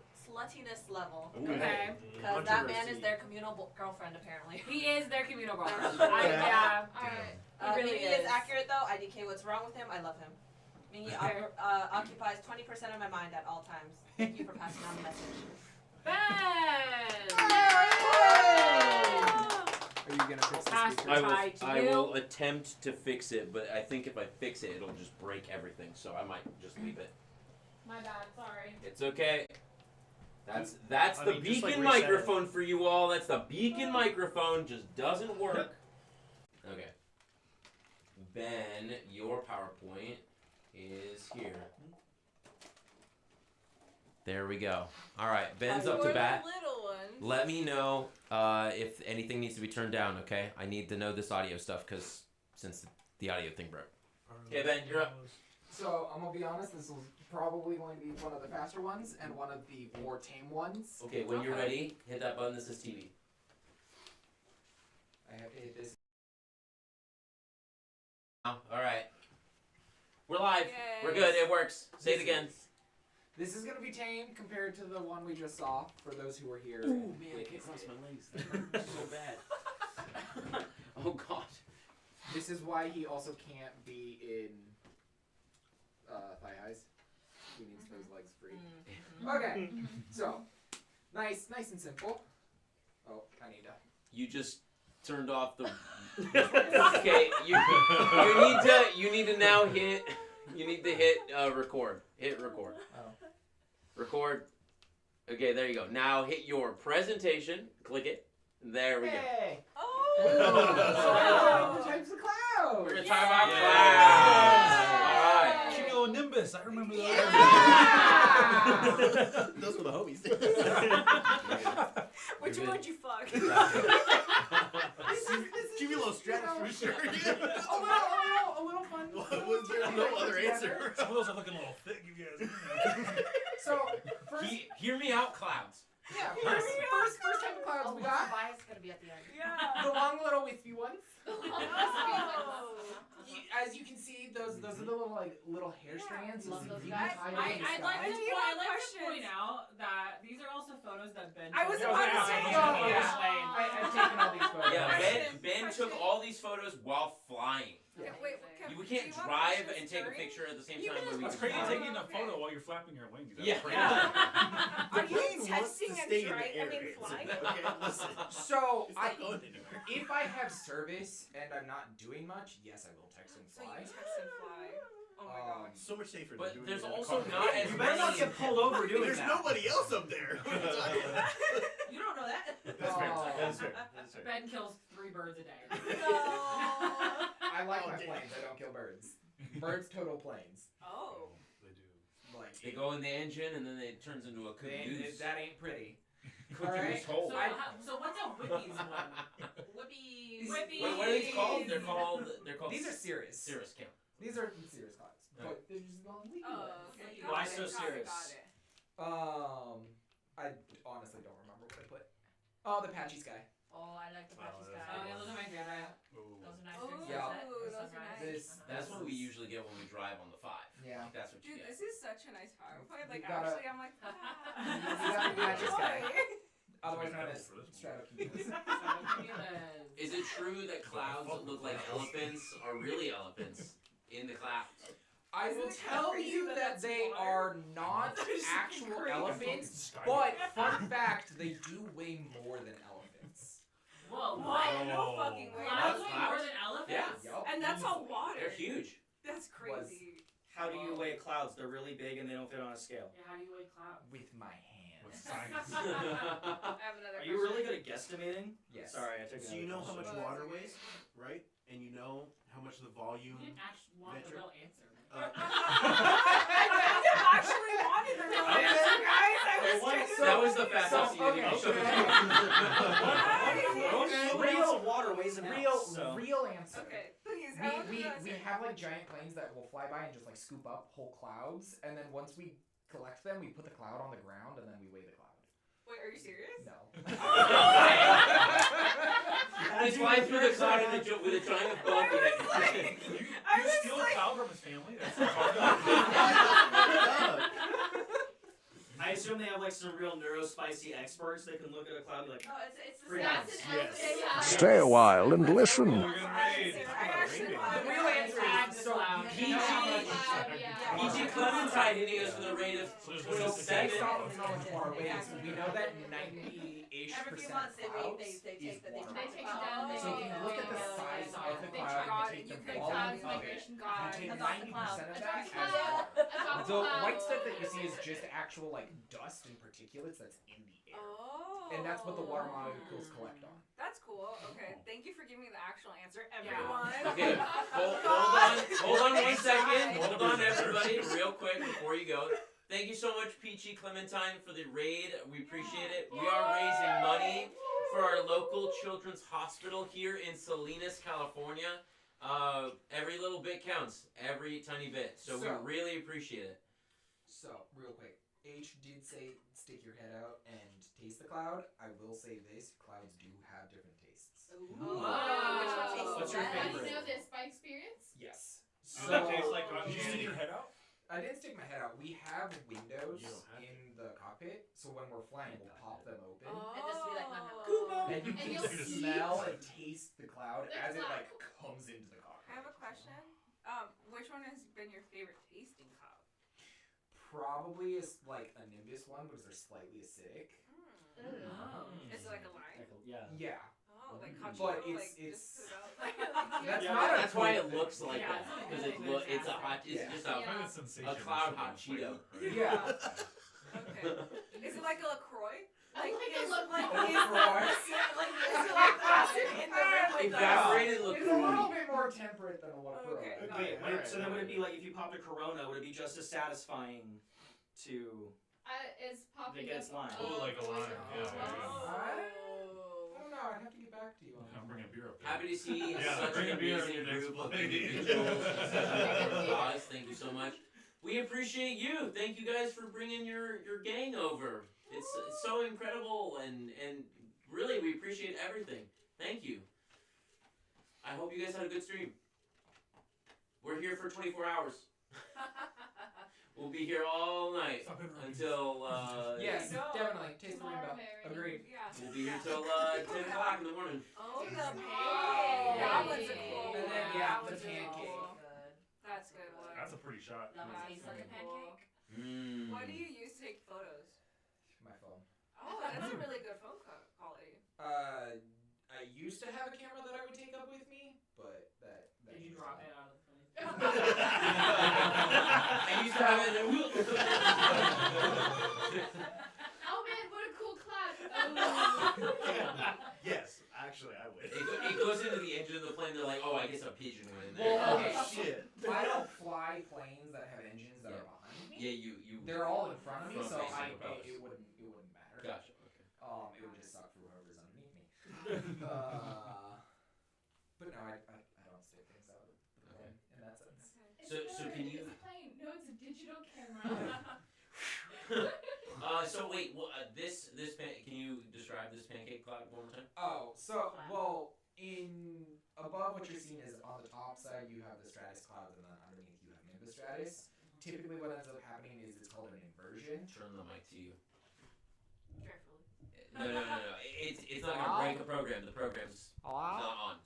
[SPEAKER 10] level.
[SPEAKER 6] Okay.
[SPEAKER 10] Because that man is their communal girlfriend, apparently.
[SPEAKER 6] He is their communal girlfriend.
[SPEAKER 10] Okay.
[SPEAKER 6] Yeah.
[SPEAKER 2] Alright.
[SPEAKER 6] He really
[SPEAKER 10] Mingy is
[SPEAKER 6] is.
[SPEAKER 10] accurate though. IDK, what's wrong with him? I love him. Mingy
[SPEAKER 6] Okay.
[SPEAKER 10] occupies 20% of my mind at all times. Thank you for passing on the message.
[SPEAKER 6] Ben!
[SPEAKER 7] Are you gonna fix
[SPEAKER 6] Pass
[SPEAKER 7] the
[SPEAKER 6] the
[SPEAKER 1] I
[SPEAKER 7] speaker?
[SPEAKER 1] will,
[SPEAKER 6] tie to
[SPEAKER 1] I
[SPEAKER 6] you.
[SPEAKER 1] will attempt to fix it, but I think if I fix it, it'll just break everything. So I might just leave it.
[SPEAKER 2] My bad, sorry.
[SPEAKER 1] It's okay. That's
[SPEAKER 3] I
[SPEAKER 1] the
[SPEAKER 3] mean, just,
[SPEAKER 1] beacon
[SPEAKER 3] like, reset it.
[SPEAKER 1] microphone for you all. That's the beacon microphone. Just doesn't work. Okay. Ben, your PowerPoint is here. There we go. All right, Ben's up
[SPEAKER 4] For
[SPEAKER 1] to
[SPEAKER 4] the
[SPEAKER 1] bat.
[SPEAKER 4] little ones.
[SPEAKER 1] Let me know if anything needs to be turned down. Okay, I need to know this audio stuff because since the audio thing broke. Okay, Ben, you're up.
[SPEAKER 7] So I'm gonna be honest. This is probably going to be one of the faster ones and one of the more tame ones.
[SPEAKER 1] Okay, when you're ready, hit that button that says TV.
[SPEAKER 7] I have to hit this.
[SPEAKER 1] Oh, all right. We're live.
[SPEAKER 4] Yay.
[SPEAKER 1] We're good. It works. Say it again.
[SPEAKER 7] This is gonna be tame compared to the one we just saw. For those who were here.
[SPEAKER 1] Ooh,
[SPEAKER 7] and
[SPEAKER 1] man, I can't
[SPEAKER 7] witnessed
[SPEAKER 1] cross
[SPEAKER 7] it.
[SPEAKER 1] my legs. They hurt so bad. Oh God.
[SPEAKER 7] This is why he also can't be in thigh highs. He needs those legs free. Okay, so nice and simple. Oh, I need to.
[SPEAKER 1] You just turned off the. Okay, you need to now hit. You need to hit record. Hit record.
[SPEAKER 7] Oh.
[SPEAKER 1] Record. Okay, there you go. Now hit your presentation. Click it. There we go.
[SPEAKER 7] Hey!
[SPEAKER 4] Oh!
[SPEAKER 7] So, types of clouds.
[SPEAKER 1] We're gonna talk about
[SPEAKER 7] Yeah.
[SPEAKER 1] clouds.
[SPEAKER 3] Cumulonimbus. I remember those.
[SPEAKER 7] Yeah.
[SPEAKER 5] Those were the homies.
[SPEAKER 4] Which
[SPEAKER 1] You're
[SPEAKER 4] one
[SPEAKER 1] good.
[SPEAKER 4] would you fuck?
[SPEAKER 5] Cumulostratus for sure.
[SPEAKER 7] a little fun.
[SPEAKER 5] Was there no other answer?
[SPEAKER 3] Some of those are looking a little thick, you guys.
[SPEAKER 7] So first,
[SPEAKER 1] Hear me out, clouds.
[SPEAKER 7] yeah, first type of clouds we got.
[SPEAKER 10] bias is gonna be at the end.
[SPEAKER 4] Yeah.
[SPEAKER 7] The long little wispy ones.
[SPEAKER 2] Oh.
[SPEAKER 7] As you can see, those those are the little hair strands.
[SPEAKER 2] Love those
[SPEAKER 7] You
[SPEAKER 2] guys.
[SPEAKER 7] tie them in the
[SPEAKER 6] I'd
[SPEAKER 7] sky.
[SPEAKER 6] like
[SPEAKER 4] Do you have
[SPEAKER 6] to
[SPEAKER 4] questions?
[SPEAKER 6] point out that these are also photos that Ben
[SPEAKER 4] I was
[SPEAKER 6] took.
[SPEAKER 4] about to
[SPEAKER 8] Yeah,
[SPEAKER 4] say.
[SPEAKER 8] I
[SPEAKER 7] Oh,
[SPEAKER 8] was-
[SPEAKER 7] yeah. I've taken all these photos.
[SPEAKER 1] Yeah,
[SPEAKER 4] Question,
[SPEAKER 1] Ben took
[SPEAKER 4] question.
[SPEAKER 1] all these photos while flying.
[SPEAKER 4] Yeah, wait,
[SPEAKER 1] We
[SPEAKER 4] do
[SPEAKER 1] can't
[SPEAKER 4] you want
[SPEAKER 1] drive
[SPEAKER 4] questions
[SPEAKER 1] and take a
[SPEAKER 4] during?
[SPEAKER 1] picture at the same
[SPEAKER 4] You
[SPEAKER 1] time.
[SPEAKER 4] can
[SPEAKER 1] where we
[SPEAKER 3] That's
[SPEAKER 1] can
[SPEAKER 3] crazy
[SPEAKER 1] fly.
[SPEAKER 3] taking a
[SPEAKER 4] Okay.
[SPEAKER 3] photo while you're flapping your wings. That's
[SPEAKER 1] Yeah.
[SPEAKER 3] crazy.
[SPEAKER 4] Are you
[SPEAKER 5] Plane wants
[SPEAKER 4] testing
[SPEAKER 5] to
[SPEAKER 4] and
[SPEAKER 5] stay in the
[SPEAKER 4] driving? I
[SPEAKER 5] air.
[SPEAKER 4] mean, flying?
[SPEAKER 5] Okay, listen.
[SPEAKER 7] So
[SPEAKER 5] It's not going anywhere.
[SPEAKER 7] if I have service and I'm not doing much, yes, I will text and
[SPEAKER 4] So you
[SPEAKER 7] fly.
[SPEAKER 4] text and fly. Oh my god.
[SPEAKER 5] So much safer than
[SPEAKER 1] But
[SPEAKER 5] doing
[SPEAKER 1] there's
[SPEAKER 5] it in a
[SPEAKER 1] also
[SPEAKER 5] car.
[SPEAKER 1] not as
[SPEAKER 9] You better not
[SPEAKER 1] many.
[SPEAKER 9] get pulled over doing
[SPEAKER 5] There's
[SPEAKER 9] that.
[SPEAKER 5] nobody else up there. What are you talking about?
[SPEAKER 10] You don't know that.
[SPEAKER 5] That's fair.
[SPEAKER 7] Oh.
[SPEAKER 5] That's fair. That's fair.
[SPEAKER 6] Ben kills 3 birds a day.
[SPEAKER 10] No.
[SPEAKER 7] I like
[SPEAKER 5] Oh,
[SPEAKER 7] my
[SPEAKER 5] damn.
[SPEAKER 7] planes. I don't kill birds. Birds total planes.
[SPEAKER 4] Oh.
[SPEAKER 8] They do.
[SPEAKER 7] Like
[SPEAKER 1] They go in the engine and then it turns into a caboose.
[SPEAKER 7] that ain't pretty.
[SPEAKER 1] Caboose
[SPEAKER 7] Alright.
[SPEAKER 1] hole.
[SPEAKER 6] So what's a Whippies one?
[SPEAKER 10] Whoopies.
[SPEAKER 6] Whippies.
[SPEAKER 1] What are these called? They're called.
[SPEAKER 7] These are serious.
[SPEAKER 1] Cirrus Camp.
[SPEAKER 7] These are serious clouds.
[SPEAKER 1] Yeah.
[SPEAKER 7] But they're just long leafy
[SPEAKER 4] Oh,
[SPEAKER 7] ones.
[SPEAKER 4] okay.
[SPEAKER 9] Why
[SPEAKER 4] Got
[SPEAKER 9] so
[SPEAKER 4] it, got it,
[SPEAKER 9] serious?
[SPEAKER 4] got it.
[SPEAKER 7] I honestly don't remember what I put. Oh, the patchy sky.
[SPEAKER 2] Oh, I like the patchy
[SPEAKER 8] Oh,
[SPEAKER 2] sky.
[SPEAKER 8] that's
[SPEAKER 6] Oh, yeah, those are my favorite.
[SPEAKER 8] Ooh.
[SPEAKER 2] Those are nice.
[SPEAKER 4] Ooh,
[SPEAKER 2] during
[SPEAKER 7] Yeah.
[SPEAKER 2] sunset,
[SPEAKER 4] those are
[SPEAKER 2] sunrise.
[SPEAKER 4] nice.
[SPEAKER 1] That's what we usually get when we drive on the 5.
[SPEAKER 7] Yeah.
[SPEAKER 1] That's what you
[SPEAKER 4] Dude,
[SPEAKER 1] get.
[SPEAKER 4] this is such a nice PowerPoint. Like,
[SPEAKER 7] You gotta-
[SPEAKER 4] actually, I'm like,
[SPEAKER 7] You got the patchy sky.
[SPEAKER 4] joy.
[SPEAKER 7] Otherwise known
[SPEAKER 8] Make
[SPEAKER 7] as
[SPEAKER 8] that for this one.
[SPEAKER 7] stratocumulus.
[SPEAKER 1] Is it true that clouds that look like elephants are really elephants in the clouds?
[SPEAKER 7] I
[SPEAKER 4] Isn't
[SPEAKER 7] will
[SPEAKER 4] it kinda
[SPEAKER 7] tell
[SPEAKER 4] crazy
[SPEAKER 7] you
[SPEAKER 4] that
[SPEAKER 7] that
[SPEAKER 4] that's
[SPEAKER 7] they
[SPEAKER 4] water?
[SPEAKER 7] are not
[SPEAKER 4] That's
[SPEAKER 7] actual
[SPEAKER 4] crazy.
[SPEAKER 7] elephants,
[SPEAKER 8] Sky.
[SPEAKER 7] but fun fact, they do weigh more than elephants.
[SPEAKER 6] Whoa,
[SPEAKER 4] What? No
[SPEAKER 8] Oh.
[SPEAKER 4] fucking way.
[SPEAKER 6] Clouds weigh
[SPEAKER 1] Clouds?
[SPEAKER 6] more than elephants?
[SPEAKER 7] Yup.
[SPEAKER 4] And that's all water.
[SPEAKER 1] They're huge.
[SPEAKER 4] That's crazy.
[SPEAKER 9] How do you weigh clouds? They're really big and they don't fit on a scale.
[SPEAKER 6] Yeah, how do you weigh clouds?
[SPEAKER 7] With my
[SPEAKER 8] With
[SPEAKER 7] hands.
[SPEAKER 8] science.
[SPEAKER 4] I have another
[SPEAKER 9] Are you really good at guestimating?
[SPEAKER 7] Yes.
[SPEAKER 9] Sorry, I took
[SPEAKER 5] So you know how much
[SPEAKER 4] Well,
[SPEAKER 5] water
[SPEAKER 4] that's
[SPEAKER 5] weighs, right? And you know how much the volume.
[SPEAKER 6] You didn't actually want the
[SPEAKER 5] Metric.
[SPEAKER 6] real answer.
[SPEAKER 5] Uh,
[SPEAKER 4] I actually wanted the real answer, guys. I was
[SPEAKER 9] What?
[SPEAKER 4] trying to-
[SPEAKER 1] That was the fastest
[SPEAKER 7] So,
[SPEAKER 1] you
[SPEAKER 7] okay.
[SPEAKER 1] should
[SPEAKER 9] Nobody else with water weighs an ounce, so.
[SPEAKER 7] Real answer.
[SPEAKER 4] Okay, please. I want the
[SPEAKER 7] We
[SPEAKER 4] real answer.
[SPEAKER 7] have like giant planes that will fly by and just like scoop up whole clouds, and then once we collect them, we put the cloud on the ground and then we weigh the cloud.
[SPEAKER 4] Wait, are you serious?
[SPEAKER 7] No.
[SPEAKER 1] They fly through the cloud with a giant bump in it.
[SPEAKER 4] I
[SPEAKER 8] You
[SPEAKER 4] was
[SPEAKER 8] steal a
[SPEAKER 4] like,
[SPEAKER 8] cloud from his family? That's so hard.
[SPEAKER 9] I assume they have like some real neurospicy experts that can look at a cloud and be like,
[SPEAKER 10] No, it's the
[SPEAKER 9] Free
[SPEAKER 10] stats
[SPEAKER 9] hands.
[SPEAKER 10] and
[SPEAKER 8] Yes.
[SPEAKER 11] Stay a while and listen.
[SPEAKER 8] We're getting raid.
[SPEAKER 4] I actually
[SPEAKER 7] The
[SPEAKER 4] wanted
[SPEAKER 7] real answer is so
[SPEAKER 6] Cloud.
[SPEAKER 7] you know how much
[SPEAKER 1] PG Clementine hitting us with a rate of
[SPEAKER 8] So there's
[SPEAKER 7] so
[SPEAKER 8] no
[SPEAKER 7] based
[SPEAKER 1] 7.
[SPEAKER 7] off of how much water weighs, we know that 90-ish
[SPEAKER 10] every few
[SPEAKER 7] percent
[SPEAKER 10] months
[SPEAKER 7] of
[SPEAKER 10] they
[SPEAKER 7] clouds
[SPEAKER 10] take
[SPEAKER 7] is
[SPEAKER 10] the
[SPEAKER 7] water.
[SPEAKER 2] They take it down. They
[SPEAKER 7] So if
[SPEAKER 2] make
[SPEAKER 7] you
[SPEAKER 2] it
[SPEAKER 7] look at the
[SPEAKER 2] bigger,
[SPEAKER 7] size
[SPEAKER 2] yeah.
[SPEAKER 7] of the
[SPEAKER 2] They
[SPEAKER 7] cloud
[SPEAKER 4] got
[SPEAKER 7] and
[SPEAKER 4] it.
[SPEAKER 7] take
[SPEAKER 4] You
[SPEAKER 7] the
[SPEAKER 4] could
[SPEAKER 7] volume
[SPEAKER 2] clouds
[SPEAKER 7] of it,
[SPEAKER 2] migration got
[SPEAKER 7] you take
[SPEAKER 2] a drop of
[SPEAKER 7] 90%
[SPEAKER 2] cloud.
[SPEAKER 7] of
[SPEAKER 2] A
[SPEAKER 7] that
[SPEAKER 2] drop
[SPEAKER 7] as
[SPEAKER 2] of cloud.
[SPEAKER 7] water.
[SPEAKER 2] A drop of
[SPEAKER 7] The
[SPEAKER 2] cloud.
[SPEAKER 7] white stuff that you see is just actual like dust and particulates that's in the air.
[SPEAKER 4] Oh.
[SPEAKER 7] And that's what the water molecules collect on.
[SPEAKER 4] That's cool. Okay, thank you for giving me the actual answer, everyone.
[SPEAKER 1] Okay, hold on 1 second. Hold on, everybody, real quick before you go. Thank you so much, Peachy Clementine, for the raid. We appreciate it. We are raising money for our local children's hospital here in Salinas, California. Every little bit counts, every tiny bit. So we
[SPEAKER 7] So-
[SPEAKER 1] really appreciate it.
[SPEAKER 7] So, real quick, H did say stick your head out and taste the cloud. I will say this, clouds do have different tastes.
[SPEAKER 10] Ooh.
[SPEAKER 6] Wow.
[SPEAKER 10] Which one tastes
[SPEAKER 9] What's your
[SPEAKER 10] best?
[SPEAKER 2] How do you
[SPEAKER 9] favorite?
[SPEAKER 2] know this by experience?
[SPEAKER 7] Yes.
[SPEAKER 8] Does that taste like cotton
[SPEAKER 3] Did you stick
[SPEAKER 8] candy?
[SPEAKER 3] your head out?
[SPEAKER 7] I didn't stick my head out. We have windows
[SPEAKER 3] You don't have to.
[SPEAKER 7] in the cockpit, so when we're flying, we'll pop them open.
[SPEAKER 4] Oh.
[SPEAKER 10] And just be like, nom, nom, nom.
[SPEAKER 7] Kubo! And you
[SPEAKER 2] And
[SPEAKER 7] can
[SPEAKER 2] you'll see-
[SPEAKER 7] smell and taste the cloud
[SPEAKER 2] The
[SPEAKER 7] as it
[SPEAKER 2] cloud.
[SPEAKER 7] like comes into the
[SPEAKER 4] I
[SPEAKER 7] cockpit.
[SPEAKER 4] have a question. Which one has been your favorite tasting cloud?
[SPEAKER 7] Probably is like a Nimbus one because they're slightly acidic.
[SPEAKER 6] Oh.
[SPEAKER 4] Is it like a lime?
[SPEAKER 9] Yeah.
[SPEAKER 7] Yeah.
[SPEAKER 4] Oh, like
[SPEAKER 7] But
[SPEAKER 4] Hachiko,
[SPEAKER 7] it's-
[SPEAKER 4] like
[SPEAKER 7] it's-
[SPEAKER 4] just put it out.
[SPEAKER 7] That's
[SPEAKER 9] Yeah,
[SPEAKER 7] not a
[SPEAKER 1] That's why
[SPEAKER 7] good
[SPEAKER 1] it
[SPEAKER 7] thing.
[SPEAKER 1] looks like
[SPEAKER 6] Yeah,
[SPEAKER 1] that
[SPEAKER 6] it's not
[SPEAKER 1] because
[SPEAKER 6] good.
[SPEAKER 1] it's a hot. It's
[SPEAKER 7] Yeah.
[SPEAKER 1] just
[SPEAKER 8] I
[SPEAKER 1] a.
[SPEAKER 8] find it sensational.
[SPEAKER 1] cloud hot Cheeto.
[SPEAKER 7] Yeah.
[SPEAKER 4] Okay. Is it like a LaCroix?
[SPEAKER 2] I like
[SPEAKER 4] is,
[SPEAKER 2] the look like
[SPEAKER 7] Oh,
[SPEAKER 4] is,
[SPEAKER 7] LaCroix.
[SPEAKER 4] is it like acid in the rim with the
[SPEAKER 1] Evaporated
[SPEAKER 7] It's a
[SPEAKER 1] LaCroix.
[SPEAKER 7] little bit more temperate than a LaCroix.
[SPEAKER 4] Okay.
[SPEAKER 9] Wait,
[SPEAKER 3] Alright,
[SPEAKER 9] so then would it be
[SPEAKER 3] alright.
[SPEAKER 9] like if you popped a Corona, would it be just as satisfying to?
[SPEAKER 2] is popping.
[SPEAKER 9] They get slime.
[SPEAKER 8] Oh, like a lime. Yeah, yeah,
[SPEAKER 7] I don't know. I'd have to get back to you on
[SPEAKER 3] I'm
[SPEAKER 7] that.
[SPEAKER 3] bringing a beer up there.
[SPEAKER 1] Happy to see
[SPEAKER 8] Yeah,
[SPEAKER 1] such
[SPEAKER 8] bring
[SPEAKER 1] an
[SPEAKER 8] a beer
[SPEAKER 1] amazing
[SPEAKER 8] in your next
[SPEAKER 1] group of
[SPEAKER 8] plate.
[SPEAKER 1] individuals and such an important cause. Thank you so much. We appreciate you. Thank you guys for bringing your gang over. It's so incredible and really we appreciate everything. Thank you. I hope you guys had a good stream. We're here for 24 hours. We'll be here all night until.
[SPEAKER 7] Yes,
[SPEAKER 4] No.
[SPEAKER 7] definitely. Taste the
[SPEAKER 2] Tomorrow,
[SPEAKER 7] rainbow.
[SPEAKER 2] Mary.
[SPEAKER 7] Agreed.
[SPEAKER 4] Yeah.
[SPEAKER 1] We'll be here till 10 o'clock in the morning.
[SPEAKER 10] Oh, the pancake.
[SPEAKER 4] Oh, that one's a cool
[SPEAKER 7] And
[SPEAKER 4] one.
[SPEAKER 7] then, yeah,
[SPEAKER 4] That
[SPEAKER 7] the
[SPEAKER 4] one's really
[SPEAKER 7] pancake.
[SPEAKER 4] cool.
[SPEAKER 10] Good.
[SPEAKER 4] That's a good one.
[SPEAKER 8] That's a pretty shot.
[SPEAKER 10] That one
[SPEAKER 4] That's
[SPEAKER 10] tastes like a
[SPEAKER 4] really cool.
[SPEAKER 10] pancake.
[SPEAKER 1] Mm.
[SPEAKER 4] What do you use to take photos?
[SPEAKER 7] My phone.
[SPEAKER 4] Oh, that's a really good phone quality.
[SPEAKER 7] I used to have a camera that I would take up with me, but that
[SPEAKER 6] Did you
[SPEAKER 7] was
[SPEAKER 6] drop
[SPEAKER 7] gone.
[SPEAKER 6] it out of the phone?
[SPEAKER 1] I used to have it.
[SPEAKER 2] Oh man, what a cool clap.
[SPEAKER 5] Yes, actually, I would.
[SPEAKER 1] It goes into the engine of the plane. They're like, oh, I guess a pigeon went in there.
[SPEAKER 7] Well, okay,
[SPEAKER 5] Shit.
[SPEAKER 7] I don't fly planes that have engines that are behind me.
[SPEAKER 1] Yeah, you.
[SPEAKER 7] They're all in front of me,
[SPEAKER 1] Front
[SPEAKER 7] so
[SPEAKER 1] facing propellers.
[SPEAKER 7] it wouldn't matter.
[SPEAKER 1] Gotcha. Okay.
[SPEAKER 7] It would just suck for whoever's underneath me. But no, I don't stick things out of the plane in that sense.
[SPEAKER 1] So can you?
[SPEAKER 2] It's a plane. No, it's a digital camera.
[SPEAKER 1] So wait, this can you describe this pancake cloud one more time?
[SPEAKER 7] Oh, so well, above what you're seeing is on the top side you have the stratus clouds, and then underneath you have nimbus stratus. Typically, what ends up happening is it's called an inversion.
[SPEAKER 1] Turn the mic to you.
[SPEAKER 4] Carefully.
[SPEAKER 1] No. It's not gonna break the program. The program's not on.